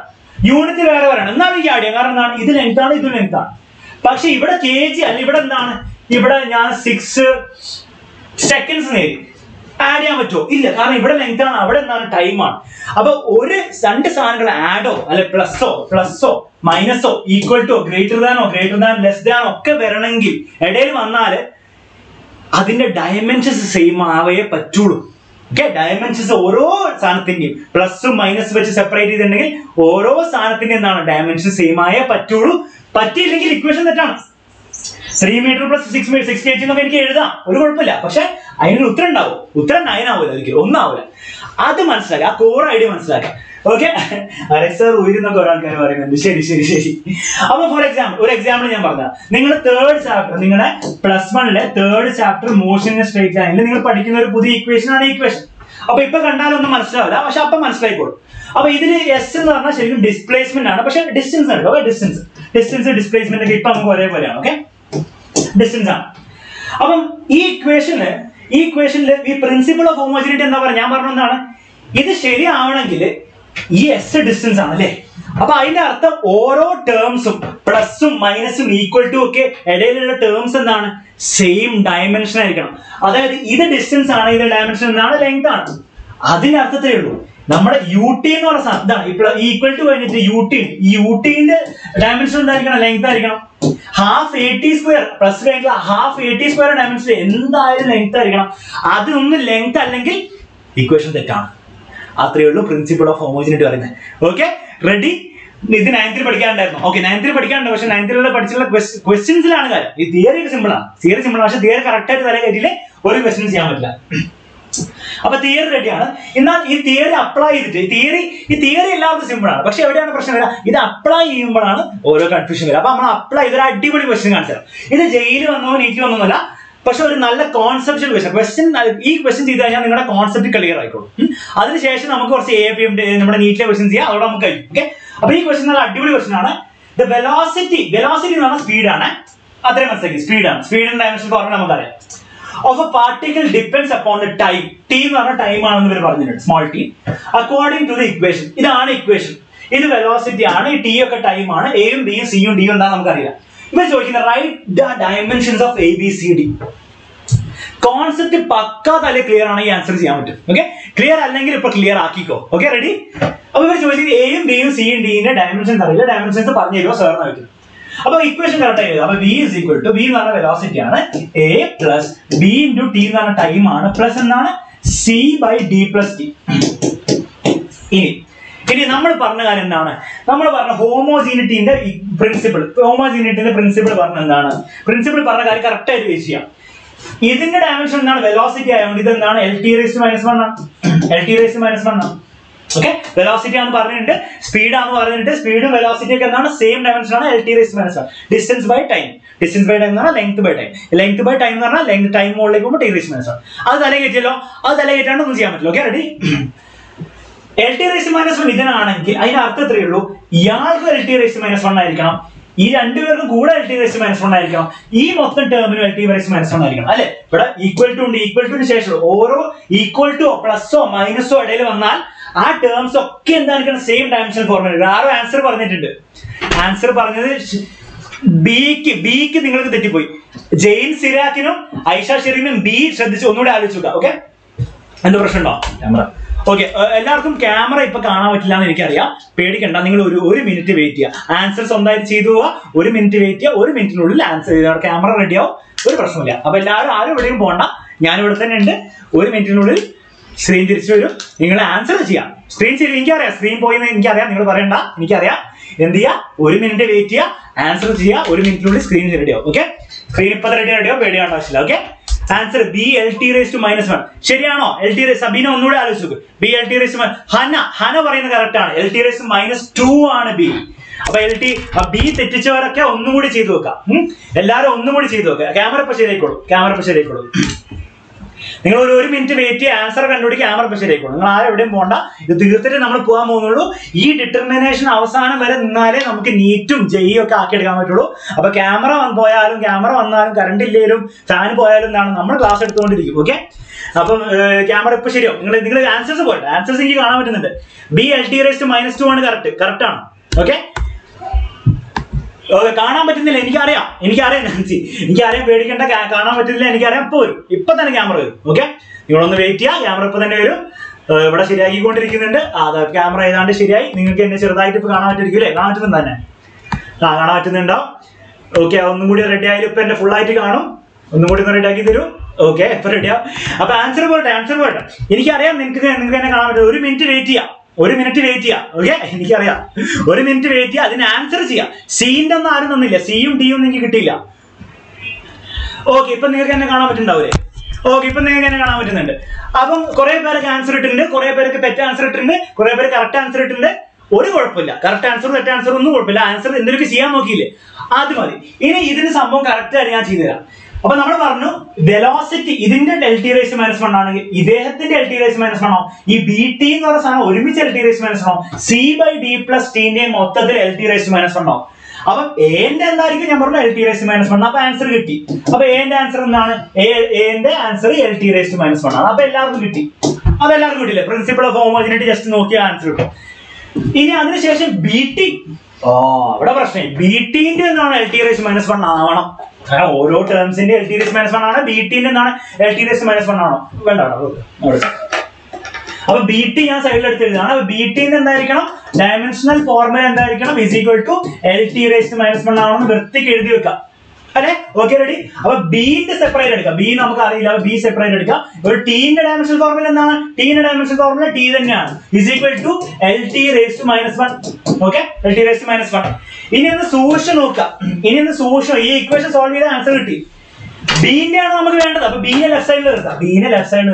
യൂണിറ്റ് വേറെ വേറെ ആണ്, എന്നാണ് ഈ ആഡ് ചെയ്യാം. കാരണം എന്താണ്, ഇത് ലെങ്ത് ആണ്, ഇത് ലെങ്ത് ആണ്. പക്ഷെ ഇവിടെ kg അല്ല, ഇവിടെ എന്താണ്, ഇവിടെ ഞാൻ 6 സെക്കൻഡ്സ് നേടി ആഡ് ചെയ്യാൻ പറ്റുമോ? ഇല്ല, കാരണം ഇവിടെ ലെങ്ത് ആണ്, അവിടെ എന്താണ് ടൈമാണ്. അപ്പൊ ഒരു 2 സാധനങ്ങൾ ആഡോ അല്ലെ പ്ലസോ മൈനസോ ഈക്വൽ ടു ഗ്രേറ്റർ ദാനോ ലെസ് ദാനോ ഒക്കെ വരണമെങ്കിൽ ഇടയിൽ വന്നാല് അതിന്റെ ഡയമെൻഷൻസ് സെയിം ആവേ പറ്റുള്ളൂ. ഓക്കെ, ഡയമെൻഷൻസ് ഓരോ സാധനത്തിന്റെയും പ്ലസും മൈനസ് വെച്ച് സെപ്പറേറ്റ് ചെയ്തിട്ടുണ്ടെങ്കിൽ ഓരോ സാധനത്തിന്റെ എന്താണ് ഡയമെൻഷൻ സെയിം ആയേ പറ്റുള്ളൂ. പറ്റിയില്ലെങ്കിൽ ഇക്വേഷൻ തെറ്റാണ്. 3 മീറ്റർ പ്ലസ് 6 kg എന്നൊക്കെ എനിക്ക് എഴുതാം, ഒരു കുഴപ്പമില്ല. പക്ഷെ അതിനൊരു ഉത്തരം ഉണ്ടാവും, ഉത്തരം 9 ആവില്ല, ഒരിക്കലും 1 ആവില്ല. അത് മനസ്സിലാക്കുക, ആ കോർ ഐഡിയ മനസ്സിലാക്കുക. ഓക്കെ, സർ ഉയരുന്നൊക്കെ ഒരാൾക്കാർ പറയുന്നുണ്ട്. ശരി. അപ്പൊ ഫോർ എക്സാമ്പിൾ ഒരു എക്സാമ്പിൾ ഞാൻ പറഞ്ഞ, നിങ്ങൾ 3rd ചാപ്റ്റർ, നിങ്ങളുടെ +1-ലെ 3rd chapter motion in straight ലൈനിൽ നിങ്ങൾ പഠിക്കുന്ന ഒരു പുതിയ ഇക്വേഷൻ ആണ് ഇക്വേഷൻ. അപ്പൊ ഇപ്പൊ കണ്ടാലൊന്നും മനസ്സിലാവില്ല, പക്ഷെ അപ്പൊ മനസ്സിലായിക്കോളും. അപ്പൊ ഇതിൽ എസ് എന്ന് പറഞ്ഞാൽ ശരിക്കും ഡിസ്പ്ലേസ്മെന്റ് ആണ്, പക്ഷെ ഡിസ്റ്റൻസ് ആണ്. ഓക്കെ, ഡിസ്റ്റൻസ് ഡിസ്പ്ലേസ്മെന്റ് ഒക്കെ ഇപ്പൊ നമുക്ക് ഒരേപോലെയാണ്. ഓക്കെ, ഡിസ്റ്റൻസ് ആണ്. അപ്പം ഈ ഇക്വേഷനിൽ ഈ പ്രിൻസിപ്പിൾ ഓഫ് ഹോമോജിനിറ്റി എന്താ പറയുക, ഞാൻ പറഞ്ഞ എന്താണ്, ഇത് ശരിയാവണമെങ്കിൽ ഈ എസ് ഡിസ്റ്റൻസ് ആണ് അല്ലേ. അപ്പൊ അതിന്റെ അർത്ഥം ഓരോ ടേംസും പ്ലസും മൈനസും ഈക്വൽ ടു ഒക്കെ ഇടയിലുള്ള ടേംസ് എന്താണ്, സെയിം ഡയമെൻഷൻ ആയിരിക്കണം. അതായത് ഇത് ഡിസ്റ്റൻസ് ആണ്, ഇത് ഡയമെൻഷൻ എന്താണ്, ലെങ്ത് ആണ്. അതിന്റെ അർത്ഥത്തിലേ ഉള്ളൂ. നമ്മുടെ യൂട്ടി എന്ന് പറഞ്ഞ സാധനം ഇതാണ്, ഈക്വൽ ടു കഴിഞ്ഞിട്ട് ഈ യൂട്ടിന്റെ ഡയമെൻഷൻ എന്തായിരിക്കണം, ലെങ്ത് ആയിരിക്കണം. ഹാഫ് AT² പ്ലസ് കഴിഞ്ഞിട്ട് ഹാഫ് AT² ഡയമെൻഷൻ എന്തായാലും ലെങ്ത് ആയിരിക്കണം. അതൊന്നും ലെങ്ത് അല്ലെങ്കിൽ ഇക്വേഷൻ തെറ്റാണ്. അത്രയേ ഉള്ളൂ പ്രിൻസിപ്പിൾ ഓഫ് ഹോമോജിനിറ്റി പറയുന്നത്. Okay, ready? ഇത് 9th പഠിക്കാനുണ്ടായിരുന്നു. ഓക്കെ, 9th പഠിക്കാനുണ്ട്. പക്ഷെ 9th പഠിച്ചുള്ള ക്വസ്റ്റ്യൻസിലാണ് കാര്യം. ഈ തിയറി ഒക്കെ സിമ്പിൾ ആണ്. തിയറി സിമ്പിൾ ആണ്, പക്ഷെ തിയറി കറക്റ്റ് ആയിട്ട് തല കയറ്റിയില്ലേ ഒരു ക്വസ്റ്റ്യൻ ചെയ്യാൻ പറ്റില്ല. അപ്പൊ തിയറി റെഡിയാണ്. എന്നാൽ ഈ തിയറി അപ്ലൈ ചെയ്തിട്ട് ഈ തിയറി എല്ലാവർക്കും സിമ്പിൾ ആണ്. പക്ഷെ എവിടെയാണ് പ്രശ്നം വരിക? ഇത് അപ്ലൈ ചെയ്യുമ്പോഴാണ് ഓരോ കൺഫ്യൂഷൻ വരിക. അപ്പൊ നമ്മൾ അപ്ലൈ ചെയ്തൊരു അടിപൊളി ക്വസ്റ്റ്യൻ കാണിച്ചു തരാം. ഇത് ജയിലിൽ വന്നോ നീറ്റ് വന്നോന്നല്ല, പക്ഷെ ഒരു നല്ല കോൺസെപ്റ്റ് ക്വസ്റ്റ്യൻ ഈ ക്വസ്റ്റ്യൻ ചെയ്ത് കഴിഞ്ഞാൽ നിങ്ങളുടെ കോൺസെപ്റ്റ് ക്ലിയർ ആയിക്കോളും. അതിനുശേഷം നമുക്ക് കുറച്ച് APM നമ്മുടെ നീറ്റിലെ ക്വസ്റ്റ്യൻ ചെയ്യാം, അതോടെ നമുക്ക് കഴിയും. ഓക്കെ, അപ്പൊ ഈ ക്വസ്റ്റ്യൻ നല്ല അടിപൊളി ക്വസ്റ്റ്യൻ ആണ്. ദ വെലോസിറ്റി എന്ന് പറഞ്ഞാൽ സ്പീഡാണ്. അത്രയും മനസ്സിലാക്കി, സ്പീഡിന്റെ ഡയമെൻഷൻ പറഞ്ഞാൽ നമുക്കറിയാം. Of a particle depends upon the time. T എന്ന് പറഞ്ഞ ടൈം ആണെന്ന് ഇവർ പറഞ്ഞിട്ടുണ്ട്, small T. According to the equation, ഇതാണ് ഇക്വേഷൻ. ഇത് വെലോസിറ്റി ആണ്, ഈ ടി ഒക്കെ ടൈം ആണ്. എയും ബിയും സിയും ഡിയും എന്താണെന്ന് നമുക്കറിയാം. ഇവർ ചോദിക്കുന്നത് write the dimensions of ABCD. Concept പക്കാ തലേ ക്ലിയർ ആണ്, ഈ ആൻസർ ചെയ്യാൻ പറ്റും. ഓക്കെ, ക്ലിയർ അല്ലെങ്കിൽ ഇപ്പൊ ക്ലിയർ ആക്കിക്കോ. Okay, ready? അപ്പൊ ഇവർ ചോദിച്ചത് എയും ബിയും സിയും ഡിന്റെ ഡയമെൻഷൻസ് അറിയില്ല, ഡയമെൻഷൻസ് പറഞ്ഞു തരുമോ സാറിന് പറ്റും. അപ്പൊ ഇക്വേഷൻ കറക്റ്റ് ആയത്. അപ്പൊ V is equal to, V എന്ന് പറഞ്ഞ വെലോസിറ്റി ആണ്, A plus B into T എന്ന് പറഞ്ഞ ടൈം ആണ്, പ്ലസ് എന്താണ് C by D plus T. ഇനി നമ്മൾ പറഞ്ഞ കാര്യം എന്താണ്? നമ്മൾ പറഞ്ഞ ഹോമോജീനിറ്റിന്റെ പ്രിൻസിപ്പിൾ പറഞ്ഞ എന്താണ്? പ്രിൻസിപ്പിൾ പറഞ്ഞ കാര്യം കറക്റ്റ് ആയിട്ട് വെച്ച് ചെയ്യാം. ഇതിന്റെ ഡയമെൻഷൻ എന്താണ്? വെലോസിറ്റി ആയതുകൊണ്ട് ഇത് എന്താണ്? LT⁻⁻1 ആണ്. LT⁻⁻1 ആണ്. ഓക്കെ, വെലോസിറ്റി ആണെന്ന് പറഞ്ഞിട്ടുണ്ട്, സ്പീഡാന്ന് പറഞ്ഞിട്ട്, സ്പീഡും വെലോസിറ്റി ഒക്കെ എന്താണ്? സെയിം ഡയമെൻഷൻ ആണ്, LT⁻⁻1. ഡിസ്റ്റൻസ് ബൈ ടൈം എന്ന് പറഞ്ഞാൽ ലെങ്ത് ബൈ ടൈം എന്ന് പറഞ്ഞാൽ ലെങ്ത് ടൈം മുകളിലേക്ക് പോകുമ്പോൾ T⁻⁻1. അത് തല കയറ്റിയല്ലോ, അത് തല കയറ്റാണ്ട് ഒന്നും ചെയ്യാൻ പറ്റില്ല. Okay, ready? LT⁻⁻1 ഇതിനാണെങ്കിൽ അതിന്റെ അർത്ഥം എത്രയേ ഉള്ളൂ? ഇയാൾക്ക് LT⁻⁻1 ആയിരിക്കണം, ഈ രണ്ടുപേർക്കും കൂടെ LT⁻⁻1 ആയിരിക്കണം, ഈ മൊത്തം ടേമിനും LT⁻⁻1 ആയിരിക്കണം, അല്ലെ? ഇവിടെ ഈക്വൽ ടു ഉണ്ട്, ഈക്വൽ ടുന് ശേഷം ഓരോ ഈക്വൽ ടു പ്ലസോ മൈനസോ ഇടയിൽ വന്നാൽ ആ ടേംസ് ഒക്കെ എന്തായിരിക്കണം? Same dimension formula. ആരോ ആൻസർ പറഞ്ഞിട്ടുണ്ട്. ആൻസർ പറഞ്ഞത് ബിക്ക് നിങ്ങൾക്ക് തെറ്റിപ്പോയി. ജെയിൻ സിരാക്കിനും ഐഷ ഷെറീനും ബി ശ്രദ്ധിച്ച് ഒന്നുകൂടെ ആലോചിക്കുക. ഓക്കെ, എന്ത് പ്രശ്നം ഉണ്ടോ? ക്യാമറ ഓക്കെ, എല്ലാവർക്കും ക്യാമറ ഇപ്പൊ കാണാൻ പറ്റില്ല എന്ന് എനിക്കറിയാം. പേടിക്കണ്ട, നിങ്ങൾ ഒരു മിനിറ്റ് വെയിറ്റ് ചെയ്യുക. ആൻസർ സ്വന്തമായിട്ട് ചെയ്തു പോവുക. 1 മിനിറ്റ് വെയിറ്റ് ചെയ്യുക. 1 മിനിറ്റിനുള്ളിൽ ആൻസർ ക്യാമറ റെഡിയാവും, ഒരു പ്രശ്നമില്ല. അപ്പൊ ആരും എവിടെയും പോകണ്ട, ഞാനിവിടെ തന്നെ ഉണ്ട്. 1 മിനിറ്റിനുള്ളിൽ സ്ക്രീൻ തിരിച്ചു വരും, നിങ്ങൾ ആൻസർ ചെയ്യാം. സ്ക്രീൻ ശരി, എനിക്കറിയാം സ്ക്രീൻ പോയിന്ന് എനിക്കറിയാം, നിങ്ങൾ പറയണ്ട, എനിക്കറിയാം. എന്ത് ചെയ്യുക? 1 മിനിറ്റ് വെയിറ്റ് ചെയ്യുക, ആൻസർ ചെയ്യുക. 1 മിനിറ്റിനുള്ളിൽ സ്ക്രീൻ റെഡിയാവും. ഓക്കെ, സ്ക്രീൻ ഇപ്പൊ റെഡിയാവും, പേടിയാണ്ട ആവശ്യമില്ല. ഓക്കെ, ആൻസർ B LT⁻⁻1 ശരിയാണോ? സബീന ഒന്നുകൂടെ ആലോചിച്ചു. B LT⁻⁻1. ഹന പറയുന്നത് കറക്റ്റ് ആണ്. LT⁻⁻2 ആണ് B. അപ്പൊ B തെറ്റിച്ചവരൊക്കെ ഒന്നും കൂടി ചെയ്തു വെക്കാം. എല്ലാരും ഒന്നും കൂടി ചെയ്തു വെക്കാം. ക്യാമറ ഇപ്പൊ ശരിയായിക്കോളൂ. നിങ്ങൾ 1 മിനിറ്റ് വെയിറ്റ് ചെയ്യുക, ആൻസർ കണ്ടുപിടിക്കുക, ക്യാമറ ഇപ്പൊ ശരിയായിക്കോളൂ. നിങ്ങൾ ആരും എവിടെയും പോകണ്ട, ഇത് തീർത്തിട്ട് നമ്മൾ പോകാൻ പോകുന്നുള്ളൂ. ഈ ഡിറ്റർമിനേഷൻ അവസാനം വരെ നിന്നാലേ നമുക്ക് നീറ്റും ജെയും ഒക്കെ ആക്കിയെടുക്കാൻ പറ്റുള്ളൂ. അപ്പൊ ക്യാമറ വന്നാലും കറണ്ട് ഇല്ലേലും ഫാൻ പോയാലും എന്താണ് നമ്മൾ ക്ലാസ് എടുത്തുകൊണ്ടിരിക്കും. ഓക്കെ, അപ്പം ക്യാമറ ഇപ്പൊ ശരിയോ? നിങ്ങൾ ആൻസേഴ്സ് പോയിട്ട് ആൻസേഴ്സ് എനിക്ക് കാണാൻ പറ്റുന്നുണ്ട്. B LT⁻⁻2 ആണ് കറക്റ്റ് ആണ്. ഓക്കെ, കാണാൻ പറ്റുന്നില്ല, എനിക്കറിയാം നാൻസി, എനിക്കറിയാം, പേടിക്കേണ്ട, കാണാൻ പറ്റുന്നില്ല എനിക്കറിയാം. ഇപ്പൊ തന്നെ ക്യാമറ വരും. ഓക്കെ, നിങ്ങളൊന്ന് വെയിറ്റ് ചെയ്യുക, ക്യാമറ ഇപ്പൊ തന്നെ വരും. ഇവിടെ ശരിയാക്കിക്കൊണ്ടിരിക്കുന്നുണ്ട്. ക്യാമറ ഏതാണ്ട് ശരിയായി. നിങ്ങൾക്ക് എന്നെ ചെറുതായിട്ട് ഇപ്പൊ കാണാൻ പറ്റിരിക്കും അല്ലേ? കാണാൻ പറ്റുന്നുണ്ട് തന്നെ, കാണാൻ പറ്റുന്നുണ്ടോ? ഓക്കെ, ഒന്നും കൂടി റെഡി ആയാലും ഇപ്പൊ എന്നെ ഫുൾ ആയിട്ട് കാണും. ഒന്നും കൂടി ഒന്ന് റെഡി ആക്കി തരും. ഓക്കെ, ഇപ്പൊ റെഡിയാവും. അപ്പൊ ആൻസർ പോട്ടെ. എനിക്കറിയാം നിങ്ങൾക്ക് എന്നെ കാണാൻ പറ്റും. 1 മിനിറ്റ് വെയിറ്റ് ചെയ്യാം. 1 മിനിറ്റ് വെയിറ്റ് ചെയ്യാം. ഓക്കെ, എനിക്കറിയാം. 1 മിനിറ്റ് വെയിറ്റ് ചെയ്യാം, അതിന് ആൻസർ ചെയ്യാം. സീന്റെ ഒന്നും ആരും തന്നില്ല, സിയും ഡിയും ഒന്നും എനിക്ക് കിട്ടിയില്ല. ഓക്കെ, ഇപ്പൊ നിങ്ങൾക്ക് എന്നെ കാണാൻ പറ്റുന്നുണ്ടാവൂലേ? ഓക്കെ, ഇപ്പൊ നിങ്ങൾക്ക് എന്നെ കാണാൻ പറ്റുന്നുണ്ട്. അപ്പം കുറെ പേർക്ക് ആൻസർ ഇട്ടിട്ടുണ്ട്, കുറെ പേർക്ക് തെറ്റ് ആൻസർ ഇട്ടിട്ടുണ്ട്, കുറെ പേര് കറക്റ്റ് ആൻസർ ഇട്ടിട്ടുണ്ട്. ഒരു കുഴപ്പമില്ല, കറക്റ്റ് ആൻസർ തെറ്റ് ആൻസർ ഒന്നും കുഴപ്പമില്ല. ആൻസർ എന്തെങ്കിലും ചെയ്യാൻ നോക്കിയില്ലേ, അത് മതി. ഇനി ഇതിന് സംഭവം കറക്റ്റ് ആയിട്ട് ഞാൻ ചെയ്തുതരാം. അപ്പൊ നമ്മൾ പറഞ്ഞു വെലോസിറ്റി ഇതിന്റെ LT⁻⁻1 ആണെങ്കിൽ ഇദ്ദേഹത്തിന്റെ LT⁻⁻1 ആണോ? ഈ BT എന്ന് പറയുന്ന സാധനം ഒരുമിച്ച് LT⁻⁻1 ആണോ? C by D plus T മൊത്തത്തിൽ LT⁻⁻1 ആണോ? അപ്പം എന്റെ എന്തായിരിക്കും? ഞാൻ പറഞ്ഞു LT⁻⁻1. അപ്പൊ ആൻസർ കിട്ടി. അപ്പൊ എന്റെ ആൻസർ എന്താണ്? എന്റെ ആൻസർ LT⁻⁻1 ആണ്. അപ്പൊ എല്ലാവർക്കും കിട്ടി. അതെല്ലാവർക്കും കിട്ടില്ലേ? Principle of homogeneity just Nokia answer കിട്ടും. ഇനി അതിനുശേഷം BT. ഇവിടെ പ്രശ്നം BTന്റെ എന്താണ്? LT⁻⁻1 ആവണം. ഓരോ ടേംസിന്റെ LT⁻⁻1 ആണ്. BTന്റെ എന്താണ്? LT⁻⁻1 ആണോ? വേണ്ട. അപ്പൊ BT ഞാൻ സൈഡിൽ എടുത്തെഴുതാണ്. BTന്റെ എന്തായിരിക്കണം? ഡയമെൻഷണൽ ഫോർമുല എന്തായിരിക്കണം? ഇസ് ഈക്വൽ ടു LT⁻⁻1 ആണെന്ന് വൃത്തിക്ക് എഴുതി വെക്കാം. അല്ലെ? Okay, ready? അപ്പൊ ബിന്റെ സെപ്പറേറ്റ് എടുക്കാം. ബി നമുക്ക് അറിയില്ല, ബി സെപ്പറേറ്റ് എടുക്കാം. ഒരു ടീന്റെ ഡയമെൻഷൻ ഫോർമുല എന്താണ്? ടീന്റെ ഡയമെൻഷൻ ഫോർമുല ടി തന്നെയാണ്. Is equal to LT raised to -1. ഓക്കെ, LT raised to -1. ഇനി ഒന്ന് സൂക്ഷിച്ച് നോക്കാം. ഈ ഇക്വേഷൻ സോൾവ് ചെയ്ത ആൻസർ കിട്ടി. ബിന്റെ ആണ് നമുക്ക് വേണ്ടത്. അപ്പൊ ബിനെ ലെഫ്റ്റ് സൈഡിൽ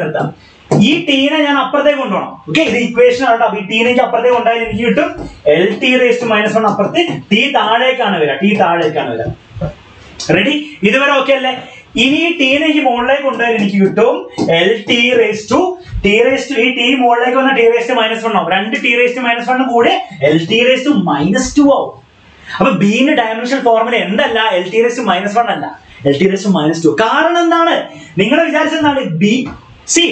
നിർത്താം. ഈ ടീനെ ഞാൻ അപ്പുറത്തേക്ക് കൊണ്ടുപോകണം. ഓക്കെ, ഇത് ഇക്വേഷൻ ആണ്. അപ്പൊ ഈ ടീനെ അപ്പുറത്തേക്ക് കൊണ്ടായാൽ എനിക്ക് കിട്ടും LT raised to -1. അപ്പുറത്ത് ടി താഴേക്കാണ് വരിക. റെഡി? ഇതുവരെ ഓക്കെ അല്ലേ? ഇനി ഈ ടീനെ എനിക്ക് മുകളിലേക്ക് കൊണ്ടുപോയാൽ എനിക്ക് കിട്ടും LT raised to ഈ ടി മുകളിലേക്ക് വന്ന T raised to -1 ആവും. 2 T raised to -1 കൂടെ LT raised to -2 ആവും. അപ്പൊ ബിന്റെ ഡയമെൻഷൻ ഫോർമുല എന്തല്ല? LT raised to -1 അല്ല, LT raised to -2. കാരണം എന്താണ്? നിങ്ങൾ വിചാരിച്ചെന്താണ്? ബി സി